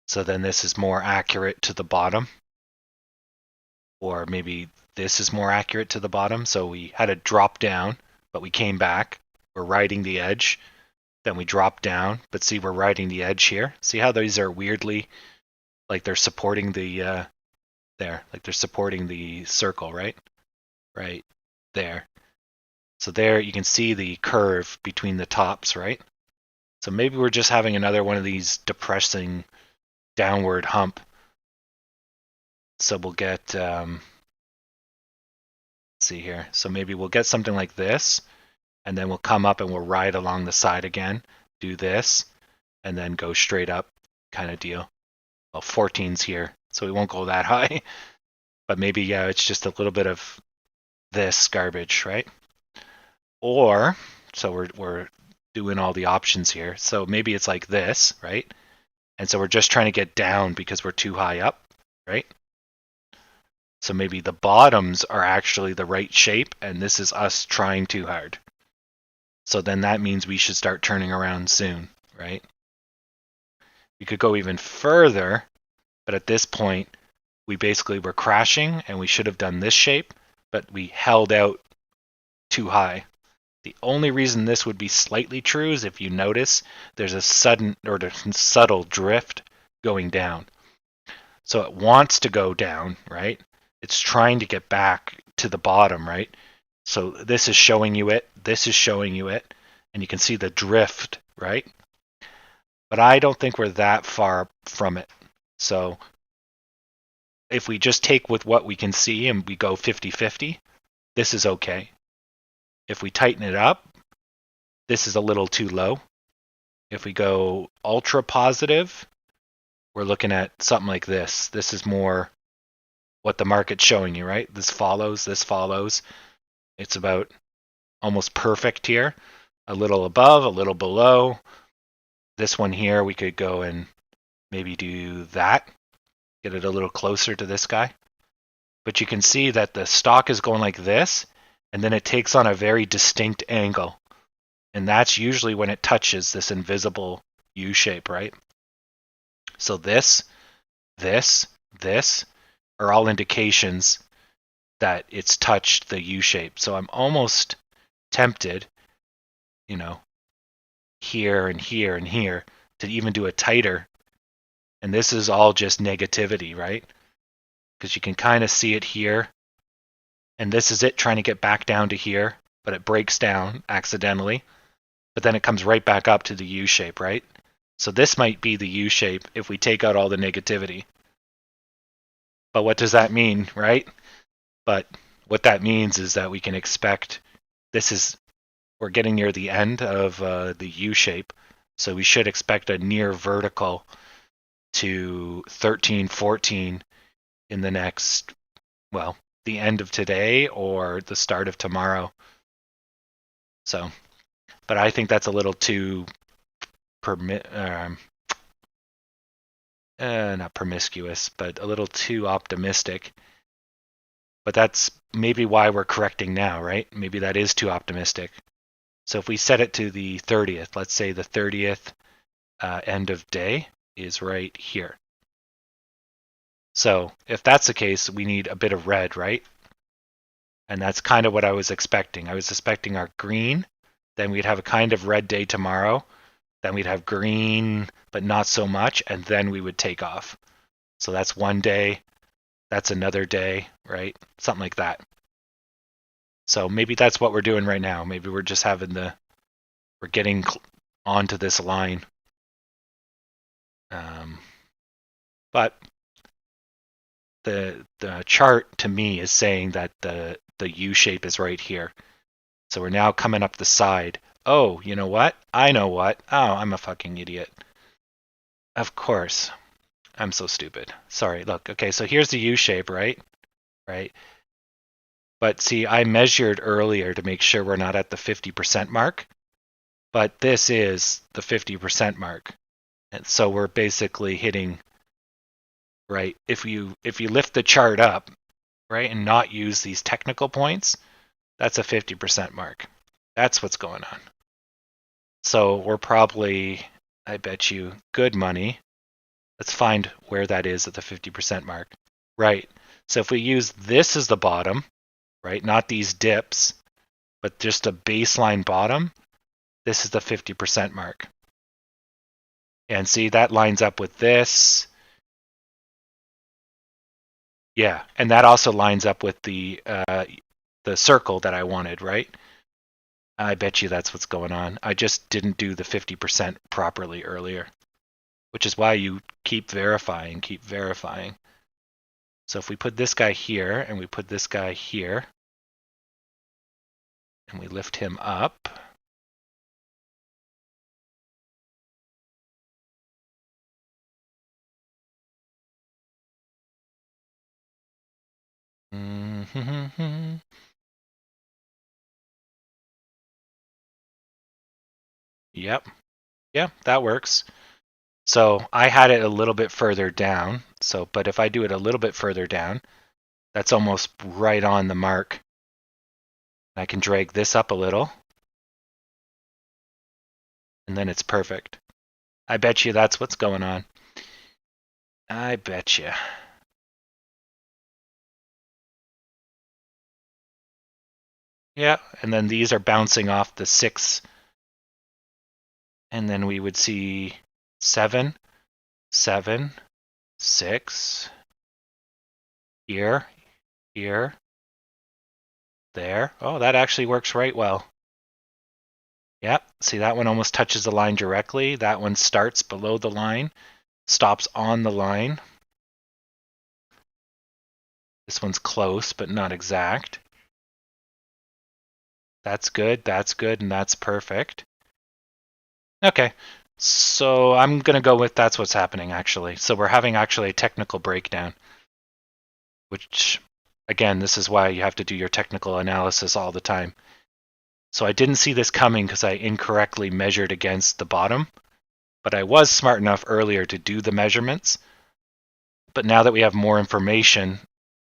So then this is more accurate to the bottom. Or maybe this is more accurate to the bottom. So we had a drop down, but we came back. We're riding the edge. Then we drop down, but see, we're riding the edge here. See how these are weirdly, like they're supporting the, there, like they're supporting the circle, right? Right there. So there you can see the curve between the tops, right? So maybe we're just having another one of these depressing downward hump. So we'll get, let's see here. So maybe we'll get something like this, and then we'll come up and we'll ride along the side again, do this, and then go straight up kind of deal. Well, 14's here, so we won't go that high. But maybe, yeah, it's just a little bit of this garbage, right? Or, so we're doing all the options here. So maybe it's like this, right? And so we're just trying to get down because we're too high up, right? So maybe the bottoms are actually the right shape, and this is us trying too hard. So then that means we should start turning around soon, right? We could go even further, but at this point, we basically were crashing, and we should have done this shape, but we held out too high. The only reason this would be slightly true is if you notice there's a sudden or subtle drift going down. So it wants to go down, right? It's trying to get back to the bottom, right? So this is showing you it, this is showing you it, and you can see the drift, right? But I don't think we're that far from it. So if we just take with what we can see and we go 50-50, this is okay. If we tighten it up, this is a little too low. If we go ultra positive, we're looking at something like this. This is more what the market's showing you, right? This follows, this follows. It's about almost perfect here. A little above, a little below. This one here, we could go and maybe do that. Get it a little closer to this guy. But you can see that the stock is going like this, and then it takes on a very distinct angle. And that's usually when it touches this invisible U shape, right? So this are all indications that it's touched the U shape. So I'm almost tempted, you know, here and here and here to even do it tighter. And this is all just negativity, right? Because you can kind of see it here. And this is it trying to get back down to here, but it breaks down accidentally. But then it comes right back up to the U shape, right? So this might be the U shape if we take out all the negativity. But what does that mean, right? But what that means is that we can expect we're getting near the end of the U shape. So we should expect a near vertical to 13, 14 in the next, well, the end of today or the start of tomorrow. So, but I think that's a little too not promiscuous, but a little too optimistic. But that's maybe why we're correcting now, right? Maybe that is too optimistic. So if we set it to the 30th, let's say the 30th end of day is right here. So if that's the case, we need a bit of red, right? And that's kind of what I was expecting. I was expecting our green, then we'd have a kind of red day tomorrow, then we'd have green, but not so much, and then we would take off. So that's one day, that's another day, right? Something like that. So maybe that's what we're doing right now. Maybe we're just having we're getting onto this line. But the chart to me is saying that the U shape is right here. So we're now coming up the side. Oh, you know what? I know what. Oh, I'm a fucking idiot. Of course. I'm so stupid. Sorry, look. Okay, so here's the U shape, right? Right. But see, I measured earlier to make sure we're not at the 50% mark. But this is the 50% mark. And so we're basically hitting, right? If you lift the chart up, right, and not use these technical points, that's a 50% mark. That's what's going on. So we're probably, I bet you, good money. Let's find where that is at the 50% mark. Right. So if we use this as the bottom, right, not these dips, but just a baseline bottom, this is the 50% mark. And see, that lines up with this. Yeah, and that also lines up with the circle that I wanted, right? I bet you that's what's going on. I just didn't do the 50% properly earlier, which is why you keep verifying, keep verifying. So if we put this guy here and we put this guy here and we lift him up, yep, yeah, that works. So I had it a little bit further down. So, but if I do it a little bit further down, that's almost right on the mark. I can drag this up a little, and then it's perfect. I bet you that's what's going on. I bet you. Yeah, and then these are bouncing off the 6, and then we would see 7, 7, 6, here, here, there. Oh, that actually works right well. Yep, see that one almost touches the line directly. That one starts below the line, stops on the line. This one's close, but not exact. That's good, and that's perfect. Okay, so I'm going to go with that's what's happening, actually. So we're having actually a technical breakdown, which, again, this is why you have to do your technical analysis all the time. So I didn't see this coming because I incorrectly measured against the bottom, but I was smart enough earlier to do the measurements. But now that we have more information,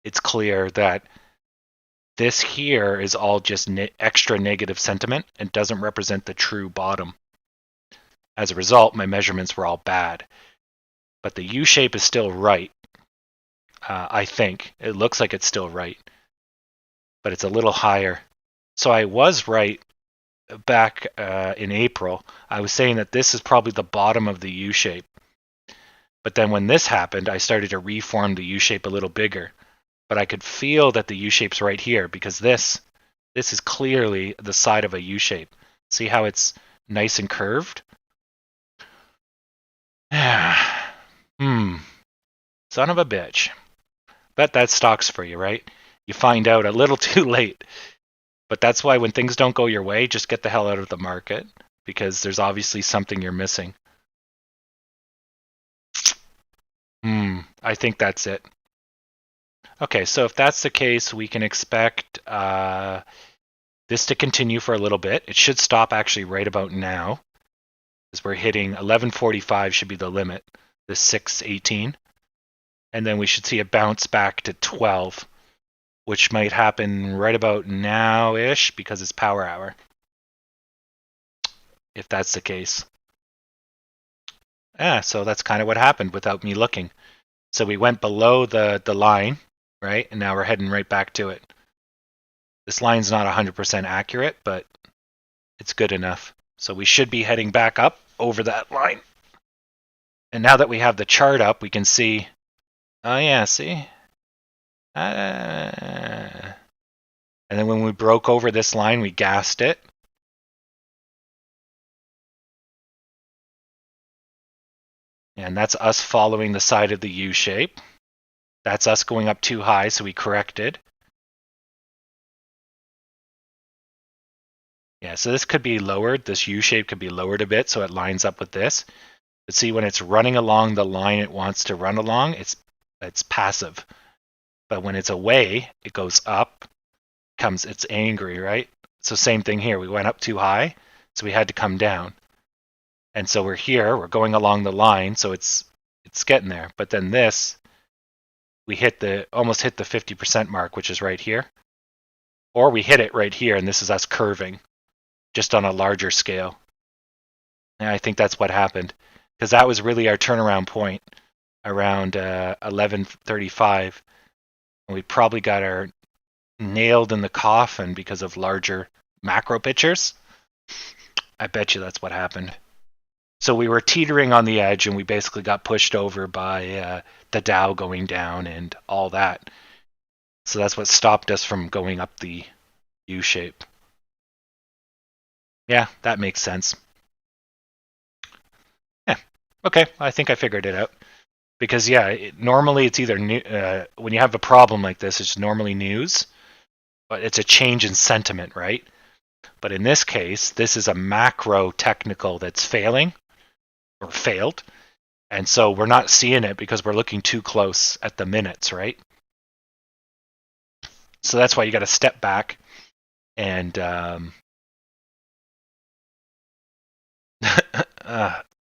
it's clear that this here is all just extra negative sentiment and doesn't represent the true bottom. As a result, my measurements were all bad. But the U shape is still right, I think. It looks like it's still right, but it's a little higher. So I was right back in April. I was saying that this is probably the bottom of the U shape. But then when this happened, I started to reform the U shape a little bigger. But I could feel that the U shape's right here because this is clearly the side of a U shape. See how it's nice and curved? Son of a bitch. Bet that stocks for you, right? You find out a little too late. But that's why when things don't go your way, just get the hell out of the market because there's obviously something you're missing. I think that's it. Okay, so if that's the case, we can expect this to continue for a little bit. It should stop actually right about now, as we're hitting 1145 should be the limit, the 618, and then we should see a bounce back to 12, which might happen right about now-ish because it's power hour, if that's the case. So that's kind of what happened without me looking. So we went below the line, right? And now we're heading right back to it. This line's not 100% accurate, but it's good enough. So we should be heading back up over that line. And now that we have the chart up, we can see, oh yeah, see? And then when we broke over this line, we gassed it. And that's us following the side of the U shape. That's us going up too high, so we corrected. Yeah, so this could be lowered. This U shape could be lowered a bit so it lines up with this. But see, when it's running along the line it wants to run along, it's passive. But when it's away, it goes up, it's angry, right? So same thing here. We went up too high, so we had to come down. And so we're here, we're going along the line, so it's getting there. But then this, we almost hit the 50% mark, which is right here. Or we hit it right here, and this is us curving, just on a larger scale. And I think that's what happened, because that was really our turnaround point around 11:35. And we probably got our nailed in the coffin because of larger macro pictures. I bet you that's what happened. So we were teetering on the edge, and we basically got pushed over by the Dow going down and all that. So that's what stopped us from going up the U shape. Yeah, that makes sense. Yeah, okay, I think I figured it out. Because yeah, normally it's either when you have a problem like this, it's normally news, but it's a change in sentiment, right? But in this case, this is a macro technical that's failing or failed. And so we're not seeing it because we're looking too close at the minutes, right? So that's why you got to step back and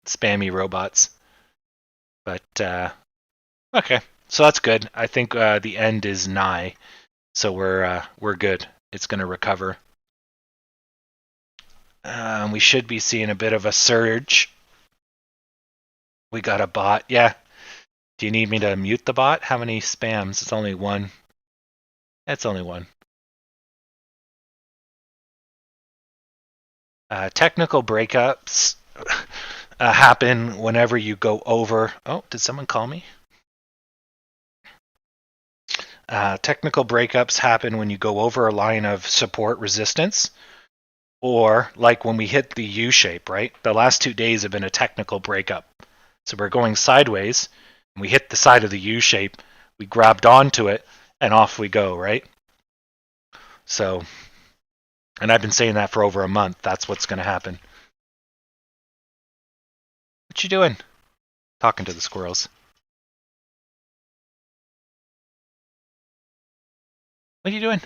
spammy robots. But okay, so that's good. I think the end is nigh, so we're good. It's going to recover. We should be seeing a bit of a surge. We got a bot. Yeah. Do you need me to mute the bot? How many spams? It's only one. It's only one. Technical breakups happen whenever you go over. Oh, did someone call me? Technical breakups happen when you go over a line of support resistance, or like when we hit the U shape, right? The last 2 days have been a technical breakup. So we're going sideways, and we hit the side of the U shape, we grabbed onto it, and off we go, right? So, and I've been saying that for over a month. That's what's going to happen. What you doing? Talking to the squirrels. What are you doing?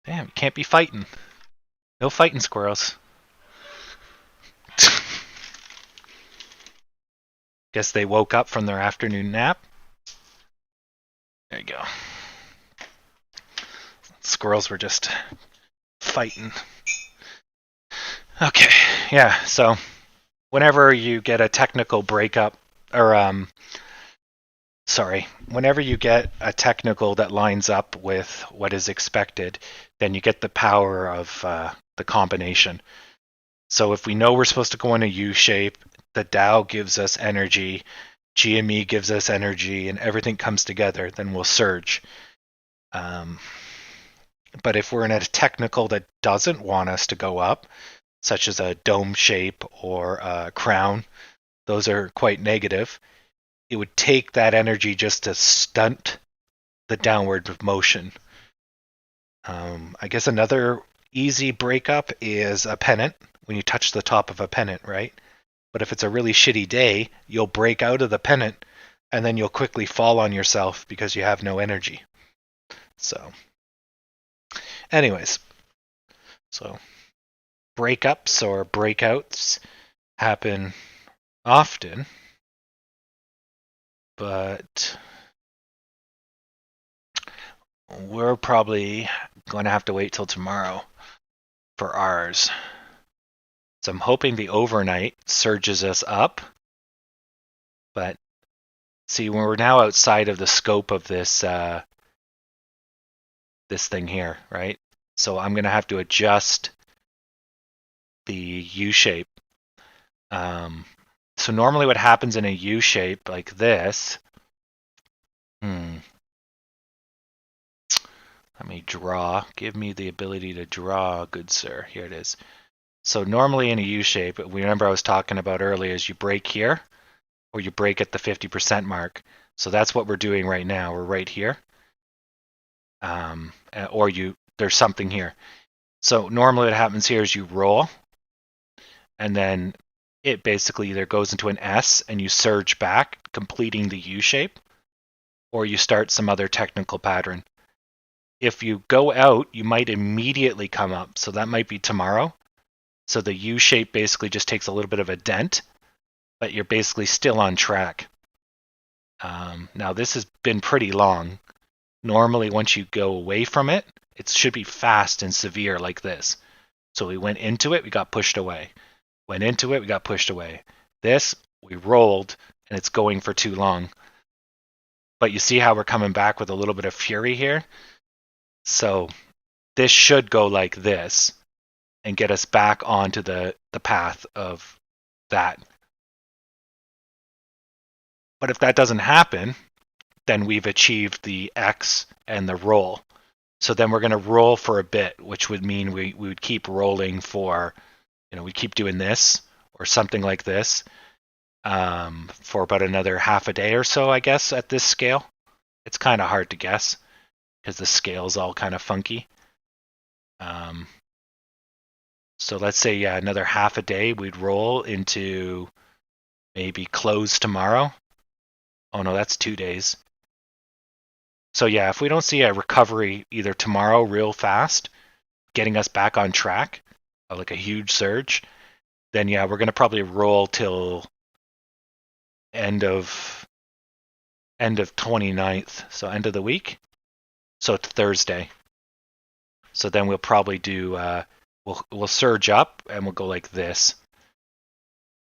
Damn, you can't be fighting. No fighting, squirrels. Guess they woke up from their afternoon nap. There you go. Squirrels were just fighting. Okay, yeah, so whenever you get a technical breakup, or whenever you get a technical that lines up with what is expected, then you get the power of the combination. So if we know we're supposed to go in a U shape, the Dow gives us energy, GME gives us energy, and everything comes together, then we'll surge. But if we're in a technical that doesn't want us to go up, such as a dome shape or a crown, those are quite negative. It would take that energy just to stunt the downward motion. I guess another easy breakup is a pennant, when you touch the top of a pennant, right? But if it's a really shitty day, you'll break out of the pennant and then you'll quickly fall on yourself because you have no energy. So, anyways, so breakups or breakouts happen often, but we're probably going to have to wait till tomorrow for ours. So I'm hoping the overnight surges us up, but see, when we're now outside of the scope of this this thing here, right? So I'm going to have to adjust the U shape. So normally what happens in a U shape like this, let me draw. Give me the ability to draw, good sir. Here it is. So normally in a U shape, remember I was talking about earlier, is you break here, or you break at the 50% mark. So that's what we're doing right now. We're right here. Or there's something here. So normally what happens here is you roll, and then it basically either goes into an S and you surge back, completing the U shape, or you start some other technical pattern. If you go out, you might immediately come up. So that might be tomorrow. So the U shape basically just takes a little bit of a dent, but you're basically still on track. Now, this has been pretty long. Normally, once you go away from it, it should be fast and severe like this. So we went into it, we got pushed away. Went into it, we got pushed away. This, we rolled, and it's going for too long. But you see how we're coming back with a little bit of fury here? So this should go like this and get us back onto the path of that. But if that doesn't happen, then we've achieved the X and the roll. So then we're going to roll for a bit, which would mean we would keep rolling for, we keep doing this or something like this for about another half a day or so, I guess, at this scale. It's kind of hard to guess because the scale's all kind of funky. So let's say, another half a day, we'd roll into maybe close tomorrow. Oh no, that's 2 days. So yeah, if we don't see a recovery either tomorrow real fast, getting us back on track, like a huge surge, then yeah, we're going to probably roll till end of 29th, so end of the week. So it's Thursday. So then we'll probably do we'll surge up and we'll go like this.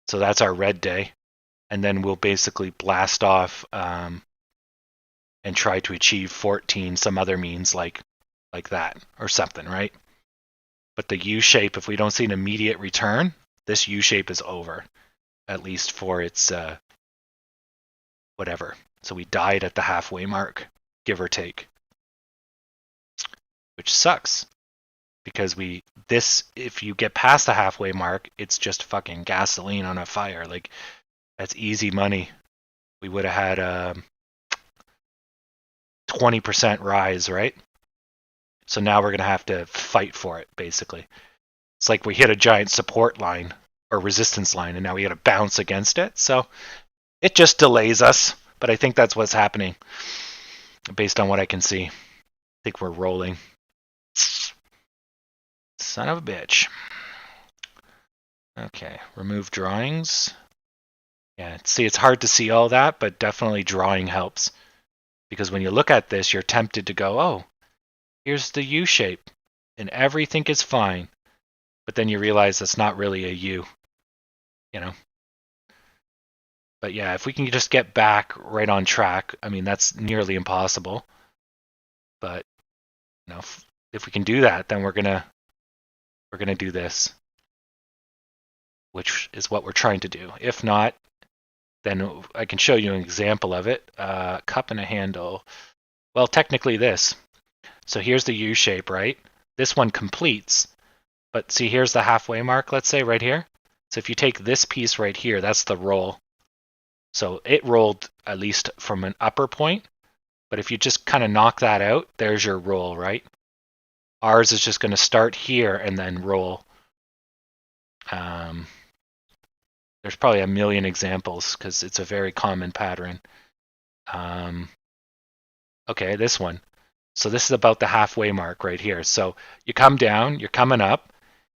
So that's our red day, and then we'll basically blast off and try to achieve 14 some other means like that or something, right? But the U shape, if we don't see an immediate return, this U shape is over, at least for its whatever. So we died at the halfway mark, give or take, which sucks because if you get past the halfway mark, it's just fucking gasoline on a fire. Like, that's easy money. We would have had a 20% rise, right? So now we're going to have to fight for it, basically. It's like we hit a giant support line or resistance line, and now we got to bounce against it. So it just delays us, but I think that's what's happening based on what I can see. I think we're rolling. Son of a bitch. Okay, remove drawings. Yeah, see, it's hard to see all that, but definitely drawing helps. Because when you look at this, you're tempted to go, oh, here's the U shape, and everything is fine. But then you realize that's not really a U, But yeah, if we can just get back right on track, I mean, that's nearly impossible. But if we can do that, then we're gonna do this, which is what we're trying to do. If not, then I can show you an example of it. Cup and a handle. Well, technically this. So here's the U shape, right? This one completes, but see, here's the halfway mark, let's say, right here. So if you take this piece right here, that's the roll. So it rolled at least from an upper point, but if you just kind of knock that out, there's your roll, right? Ours is just going to start here and then roll. There's probably a million examples because it's a very common pattern. Okay, this one. So this is about the halfway mark right here. So you come down, you're coming up.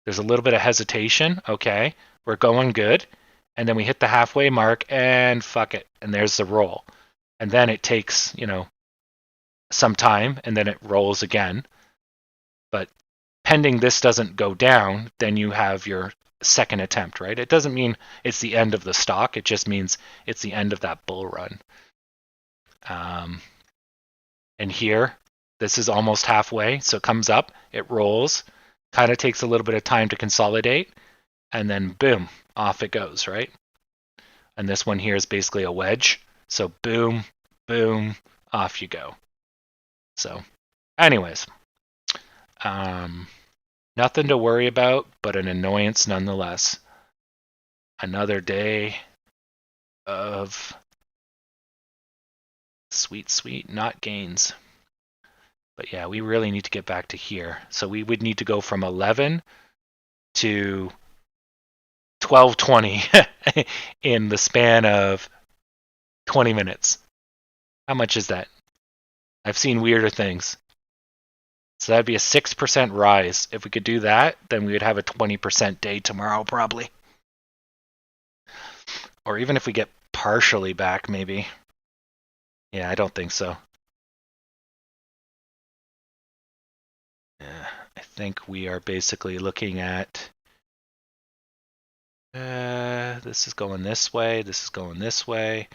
There's a little bit of hesitation. Okay, we're going good. And then we hit the halfway mark and fuck it. And there's the roll. And then it takes, some time and then it rolls again. But pending this doesn't go down, then you have your second attempt, right? It doesn't mean it's the end of the stock. It just means it's the end of that bull run. And here, this is almost halfway. So it comes up, it rolls, kind of takes a little bit of time to consolidate, and then boom, off it goes, right? And this one here is basically a wedge. So boom, boom, off you go. So anyways, nothing to worry about, but an annoyance nonetheless. Another day of sweet, not gains. But yeah, we really need to get back to here. So we would need to go from 11 to 1220 in the span of 20 minutes. How much is that? I've seen weirder things. So that'd be a 6% rise. If we could do that, then we would have a 20% day tomorrow, probably. Or even if we get partially back, maybe. Yeah, I don't think so. Yeah, I think we are basically looking at this is going this way, this is going this way,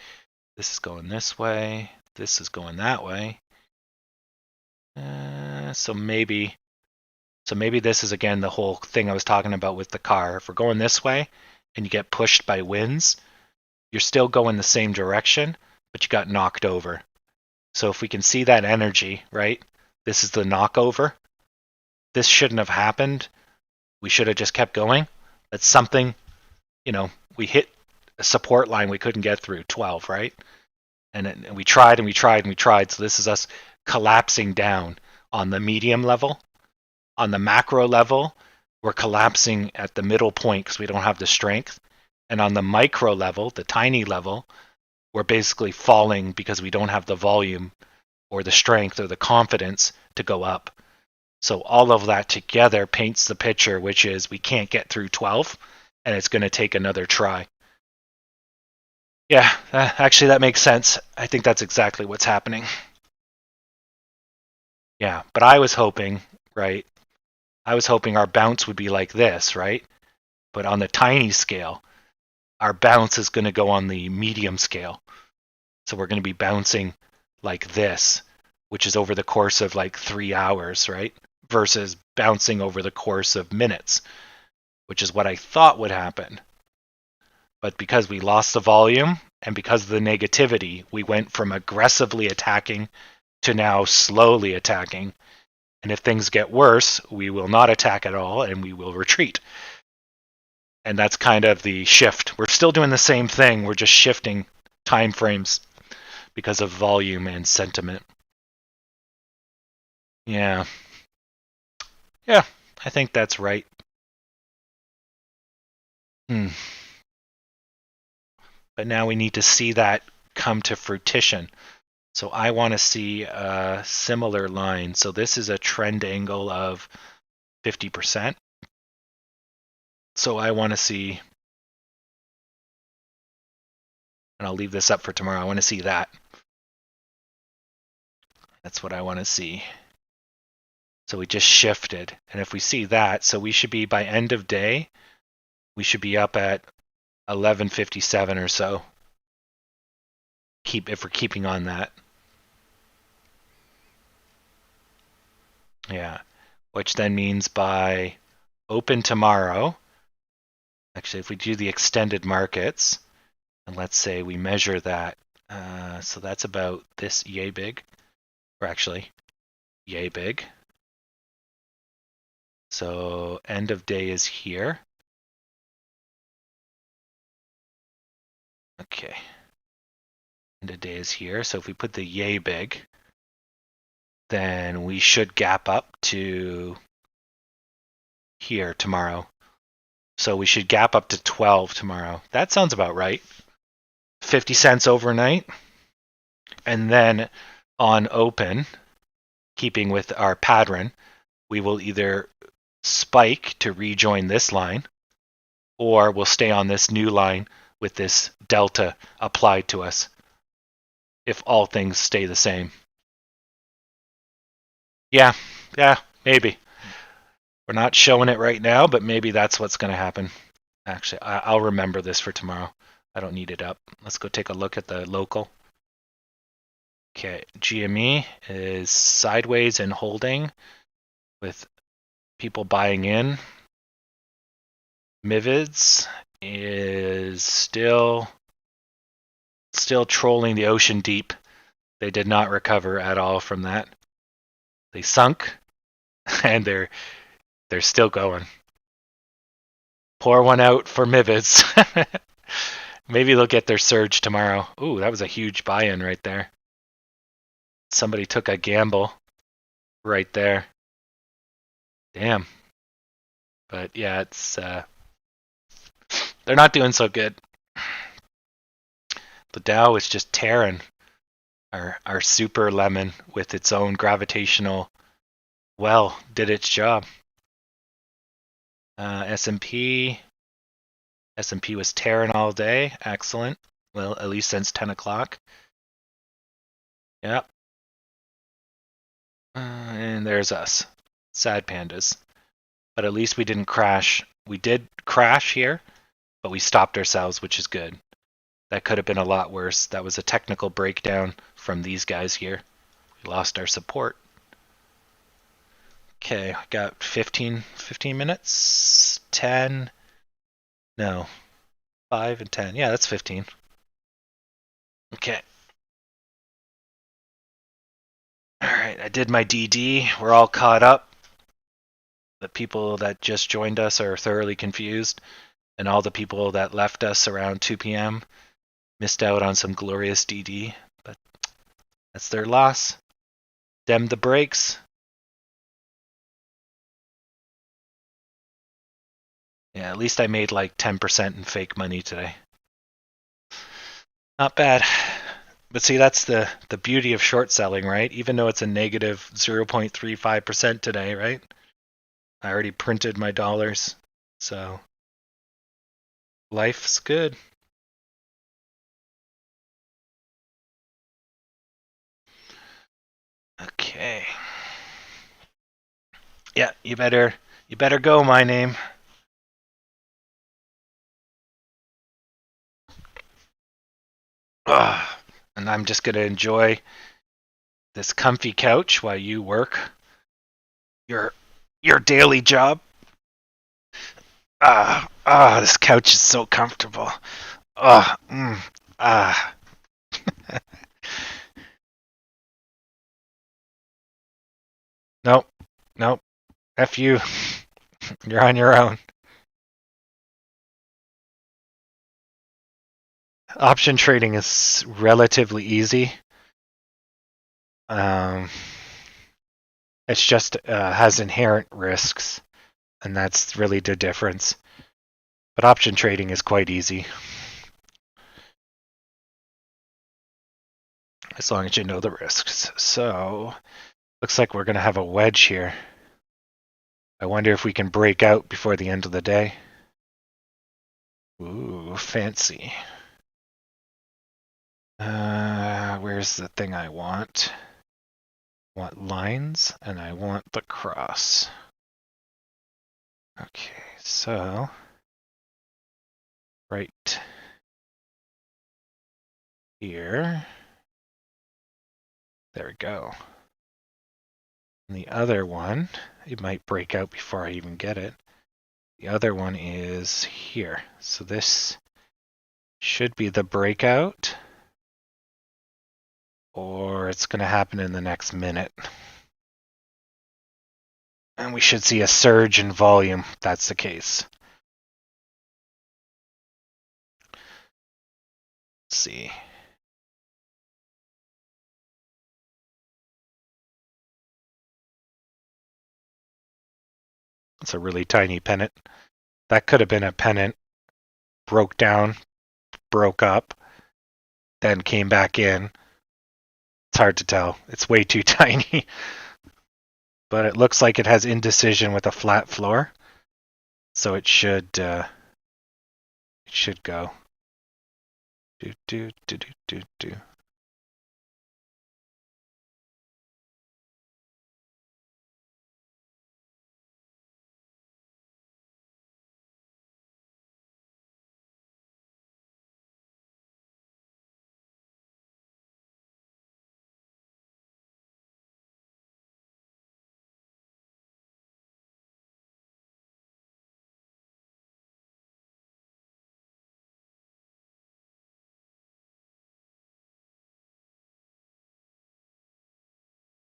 this is going this way, this is going that way. So maybe this is again the whole thing I was talking about with the car. If we're going this way and you get pushed by winds, you're still going the same direction, but you got knocked over. So if we can see that energy, right? This is the knockover. This shouldn't have happened. We should have just kept going. That's something, we hit a support line we couldn't get through, 12, right? And we tried and we tried and we tried. So this is us collapsing down on the medium level. On the macro level, we're collapsing at the middle point because we don't have the strength. And on the micro level, the tiny level, we're basically falling because we don't have the volume or the strength or the confidence to go up. So all of that together paints the picture, which is we can't get through 12, and it's going to take another try. Yeah, actually that makes sense. I think that's exactly what's happening. Yeah, but I was hoping, right? I was hoping our bounce would be like this, right? But on the tiny scale, our bounce is going to go on the medium scale. So we're going to be bouncing like this, which is over the course of like 3 hours, right? Versus bouncing over the course of minutes, which is what I thought would happen. But because we lost the volume and because of the negativity, we went from aggressively attacking to now slowly attacking. And if things get worse, we will not attack at all and we will retreat. And that's kind of the shift. We're still doing the same thing. We're just shifting time frames because of volume and sentiment. Yeah. Yeah, I think that's right. But now we need to see that come to fruition. So I want to see a similar line. So this is a trend angle of 50%. So I want to see, and I'll leave this up for tomorrow, I want to see that. That's what I want to see. So we just shifted. And if we see that, so we should be by end of day, we should be up at 11:57 or so. If we're keeping on that. Yeah. Which then means by open tomorrow, actually if we do the extended markets, and let's say we measure that, so that's about this yay big, or actually yay big. So end of day is here. Okay. End of day is here. So if we put the yay big, then we should gap up to here tomorrow. So we should gap up to 12 tomorrow. That sounds about right. 50 cents overnight. And then on open, keeping with our pattern, we will either spike to rejoin this line, or we'll stay on this new line with this delta applied to us if all things stay the same. Yeah, maybe. We're not showing it right now, but maybe that's what's going to happen. Actually, I'll remember this for tomorrow. I don't need it up. Let's go take a look at the local. Okay, GME is sideways and holding with people buying in. MIVIDS is still trolling the ocean deep. They did not recover at all from that. They sunk, and they're still going. Pour one out for MIVIDS. Maybe they'll get their surge tomorrow. Ooh, that was a huge buy-in right there. Somebody took a gamble right there. Damn. But yeah, it's They're not doing so good. The Dow is just tearing. Our super lemon with its own gravitational well did its job. S&P was tearing all day. Excellent. Well, at least since 10 o'clock. Yep. And there's us. Sad pandas. But at least we didn't crash. We did crash here, but we stopped ourselves, which is good. That could have been a lot worse. That was a technical breakdown from these guys here. We lost our support. Okay, I got 15 minutes. 10. No. 5 and 10. Yeah, that's 15. Okay. Alright, I did my DD. We're all caught up. The people that just joined us are thoroughly confused. And all the people that left us around 2 p.m. missed out on some glorious DD. But that's their loss. Dem the brakes. Yeah, at least I made like 10% in fake money today. Not bad. But see, that's the beauty of short selling, right? Even though it's a negative 0.35% today, right? I already printed my dollars. So life's good. Okay. Yeah, you better go, my name. Ugh. And I'm just gonna enjoy this comfy couch while you work your daily job. This couch is so comfortable. Ah, ah. Nope, nope. F you. You're on your own. Option trading is relatively easy. It's just has inherent risks, and that's really the difference. But option trading is quite easy, as long as you know the risks. So, looks like we're going to have a wedge here. I wonder if we can break out before the end of the day. Ooh, fancy. Where's the thing I want? I want lines, and I want the cross. Okay, so right here. There we go. And the other one, it might break out before I even get it. The other one is here. So this should be the breakout, or it's going to happen in the next minute. And we should see a surge in volume if that's the case. Let's see. It's a really tiny pennant. That could have been a pennant, broke down, broke up, then came back in. It's hard to tell. It's way too tiny. But it looks like it has indecision with a flat floor. So it should go. Do.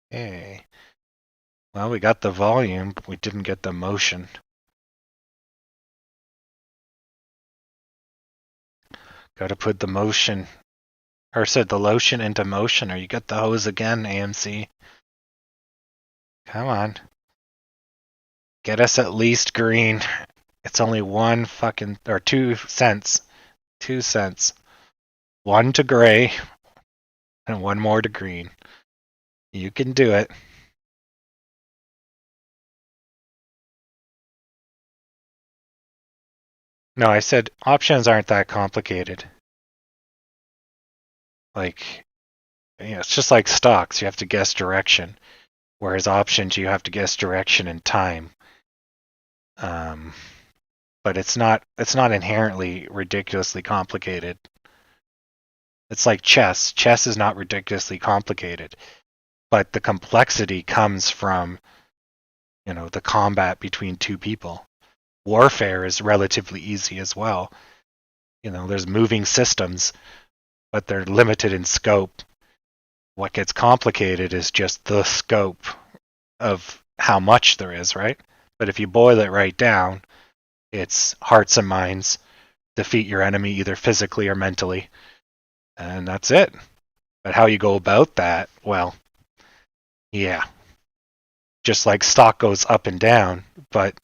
Hey. Well, we got the volume, but we didn't get the motion. Got to put the motion, or said the lotion into motion, or you got the hose again, AMC. Come on. Get us at least green. It's only 2 cents. 2 cents. One to gray and one more to green. You can do it. No, I said options aren't that complicated. Like, it's just like stocks. You have to guess direction, whereas options you have to guess direction and time. But it's not inherently ridiculously complicated. It's like chess. Chess is not ridiculously complicated, but the complexity comes from the combat between two people. Warfare is relatively easy as well. There's moving systems, but they're limited in scope. What gets complicated is just the scope of how much there is, right? But if you boil it right down, it's hearts and minds, defeat your enemy either physically or mentally, and that's it. But how you go about that, well, yeah. Just like stock goes up and down, but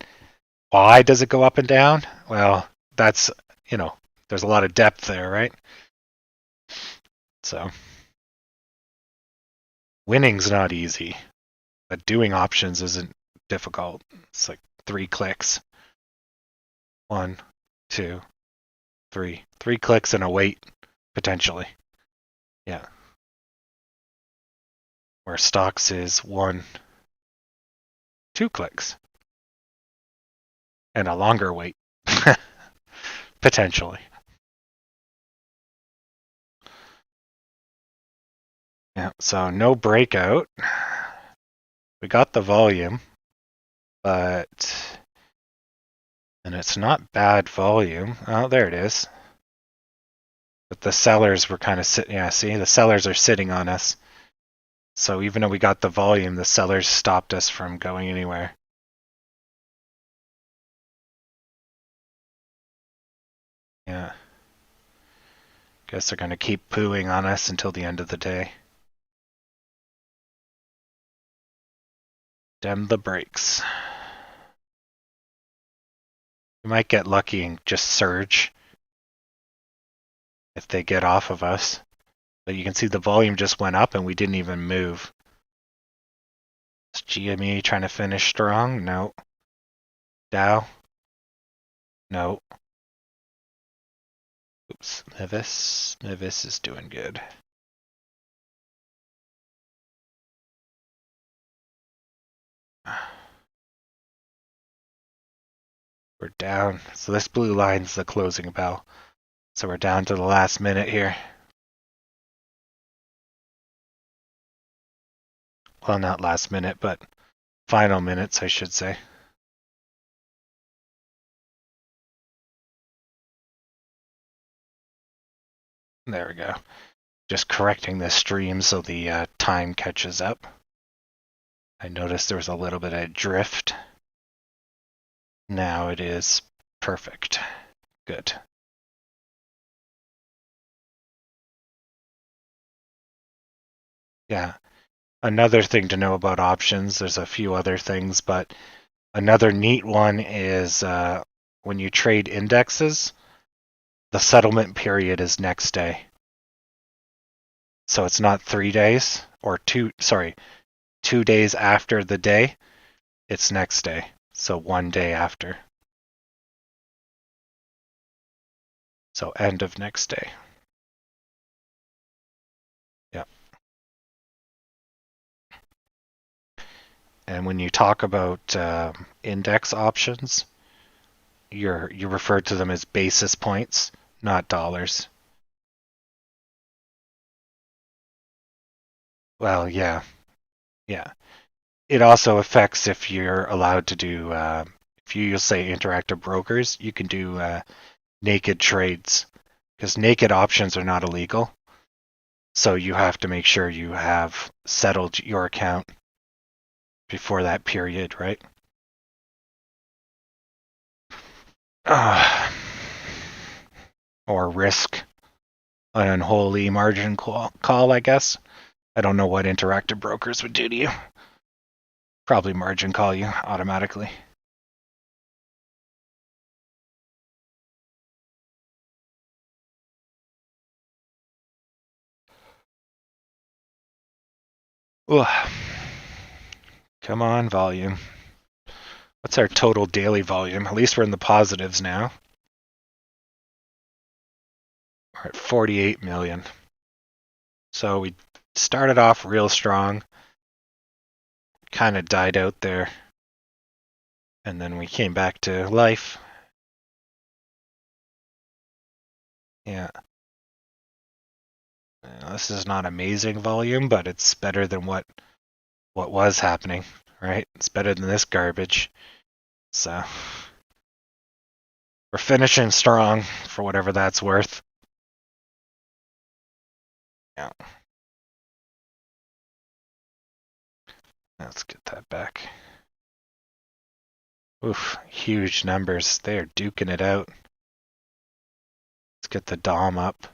why does it go up and down? Well, that's, there's a lot of depth there, right? So, winning's not easy, but doing options isn't difficult. It's like 3 clicks. 1, 2, 3. 3 clicks and a wait, potentially. Yeah. Where stocks is 1, 2 clicks. And a longer wait. Potentially. Yeah, so no breakout. We got the volume, but and it's not bad volume. Oh, there it is. But the sellers were kind of sitting. Yeah, see, the sellers are sitting on us. So even though we got the volume, the sellers stopped us from going anywhere. Yeah. Guess they're going to keep pooing on us until the end of the day. Dem the brakes. We might get lucky and just surge if they get off of us. But you can see the volume just went up and we didn't even move. Is GME trying to finish strong? No. Dow? No. Oops. Nevis is doing good. We're down. So this blue line's the closing bell. So we're down to the last minute here. Well, not last minute, but final minutes, I should say. There we go. Just correcting the stream so the time catches up. I noticed there was a little bit of drift. Now it is perfect. Good. Yeah. Another thing to know about options, there's a few other things, but another neat one is when you trade indexes, the settlement period is next day. So it's not 3 days or 2 days after the day. It's next day. So 1 day after. So end of next day. Yeah. And when you talk about index options, you refer to them as basis points, not dollars. Well, yeah. It also affects if you're allowed to do, if you say interactive brokers, you can do naked trades, because naked options are not illegal. So you have to make sure you have settled your account before that period, right? Or risk an unholy margin call, I guess. I don't know what interactive brokers would do to you. Probably margin call you automatically. Ugh. Come on, volume. What's our total daily volume? At least we're in the positives now. We're at 48 million. So we started off real strong, kind of died out there, and then we came back to life. Yeah. This is not amazing volume, but it's better than what was happening, right? It's better than this garbage. So we're finishing strong for whatever that's worth. Yeah. Let's get that back. Oof, huge numbers. They're duking it out. Let's get the DOM up.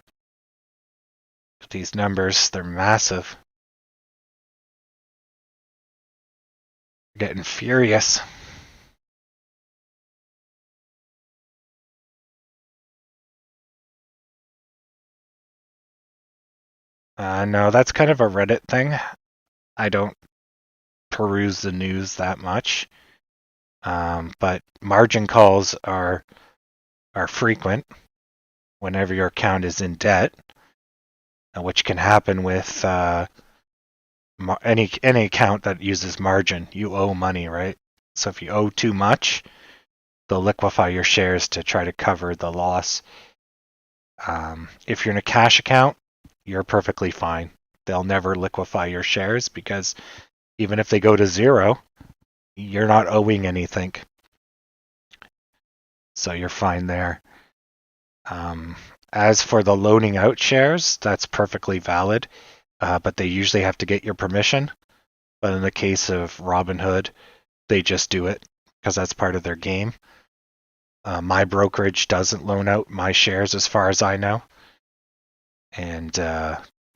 These numbers, they're massive. Getting furious. No, that's kind of a Reddit thing. I don't peruse the news that much. But margin calls are frequent whenever your account is in debt, which can happen with any account that uses margin. You owe money, right? So if you owe too much, they'll liquefy your shares to try to cover the loss. If you're in a cash account, you're perfectly fine. They'll never liquefy your shares because even if they go to zero, you're not owing anything. So you're fine there. As for the loaning out shares, that's perfectly valid, but they usually have to get your permission. But in the case of Robinhood, they just do it because that's part of their game. My brokerage doesn't loan out my shares as far as I know. And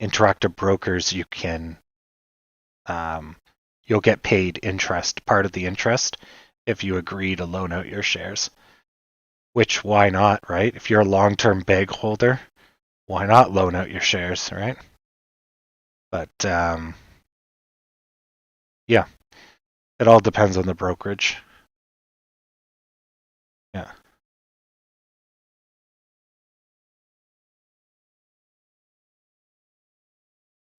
Interactive Brokers, you can you'll get paid interest, part of the interest, if you agree to loan out your shares. Which, why not, right? If you're a long-term bag holder, why not loan out your shares, right? But yeah, it all depends on the brokerage. Yeah.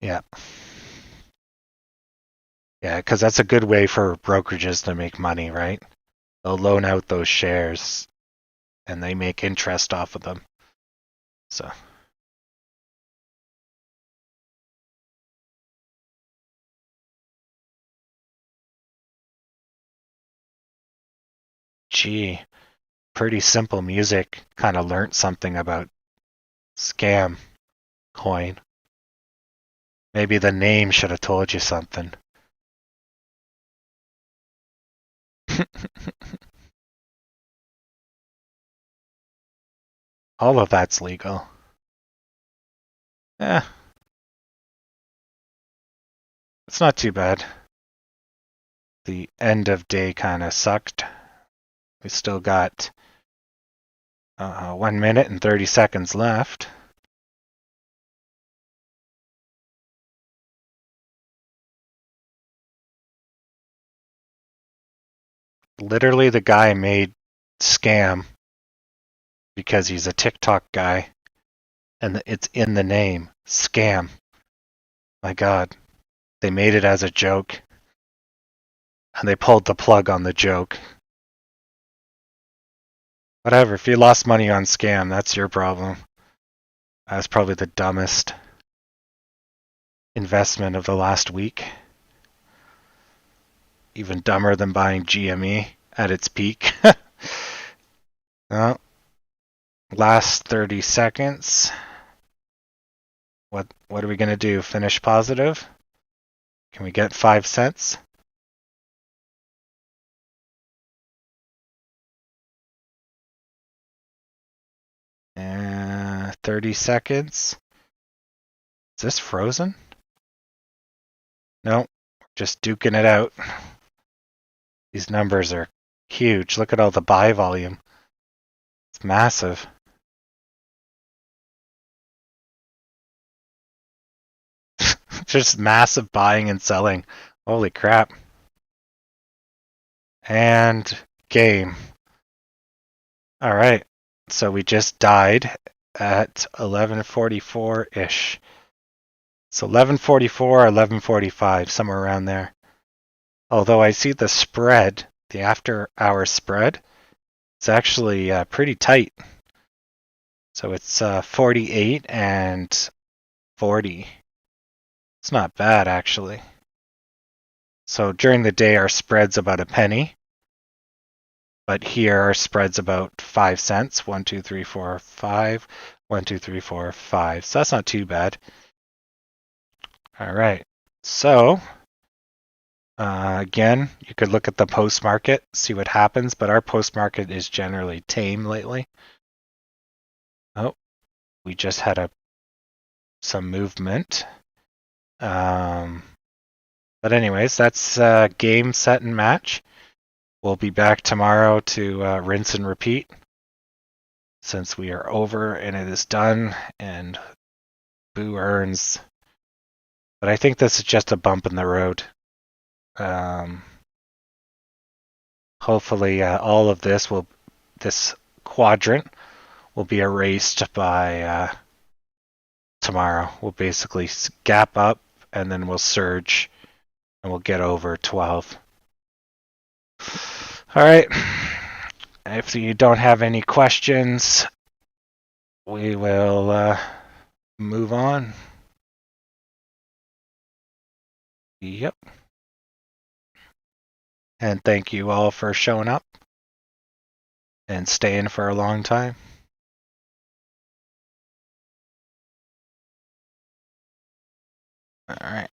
Yeah. Yeah, because that's a good way for brokerages to make money, right? They'll loan out those shares and they make interest off of them. So, gee, pretty simple music. Kind of learned something about scam coin. Maybe the name should have told you something. All of that's legal. Yeah, it's not too bad. The end of day kind of sucked. We still got 1 minute and 30 seconds left. Literally, the guy made scam because he's a TikTok guy, and it's in the name, scam. My God, they made it as a joke, and they pulled the plug on the joke. Whatever, if you lost money on scam, that's your problem. That's probably the dumbest investment of the last week. Even dumber than buying GME at its peak. Well, last 30 seconds. What are we gonna do? Finish positive? Can we get 5 cents? And 30 seconds. Is this frozen? No, just duking it out. These numbers are huge. Look at all the buy volume. It's massive. Just massive buying and selling. Holy crap. And game. All right. So we just died at 11:44-ish. So 11:44 or 11:45, somewhere around there. Although I see the spread, the after-hour spread, it's actually pretty tight. So it's 48 and 40. It's not bad, actually. So during the day, our spread's about a penny. But here, our spread's about 5 cents. 1, 2, 3, 4, 5. 1, 2, 3, 4, 5. So that's not too bad. All right. So, again, you could look at the post market, see what happens. But our post market is generally tame lately. Oh, we just had some movement. But anyways, that's game, set, and match. We'll be back tomorrow to rinse and repeat since we are over and it is done and Boo earns. But I think this is just a bump in the road. Hopefully all of this quadrant will be erased by tomorrow. We'll basically gap up and then we'll surge and we'll get over 12. All right. If you don't have any questions, we will move on. Yep. And thank you all for showing up and staying for a long time. All right.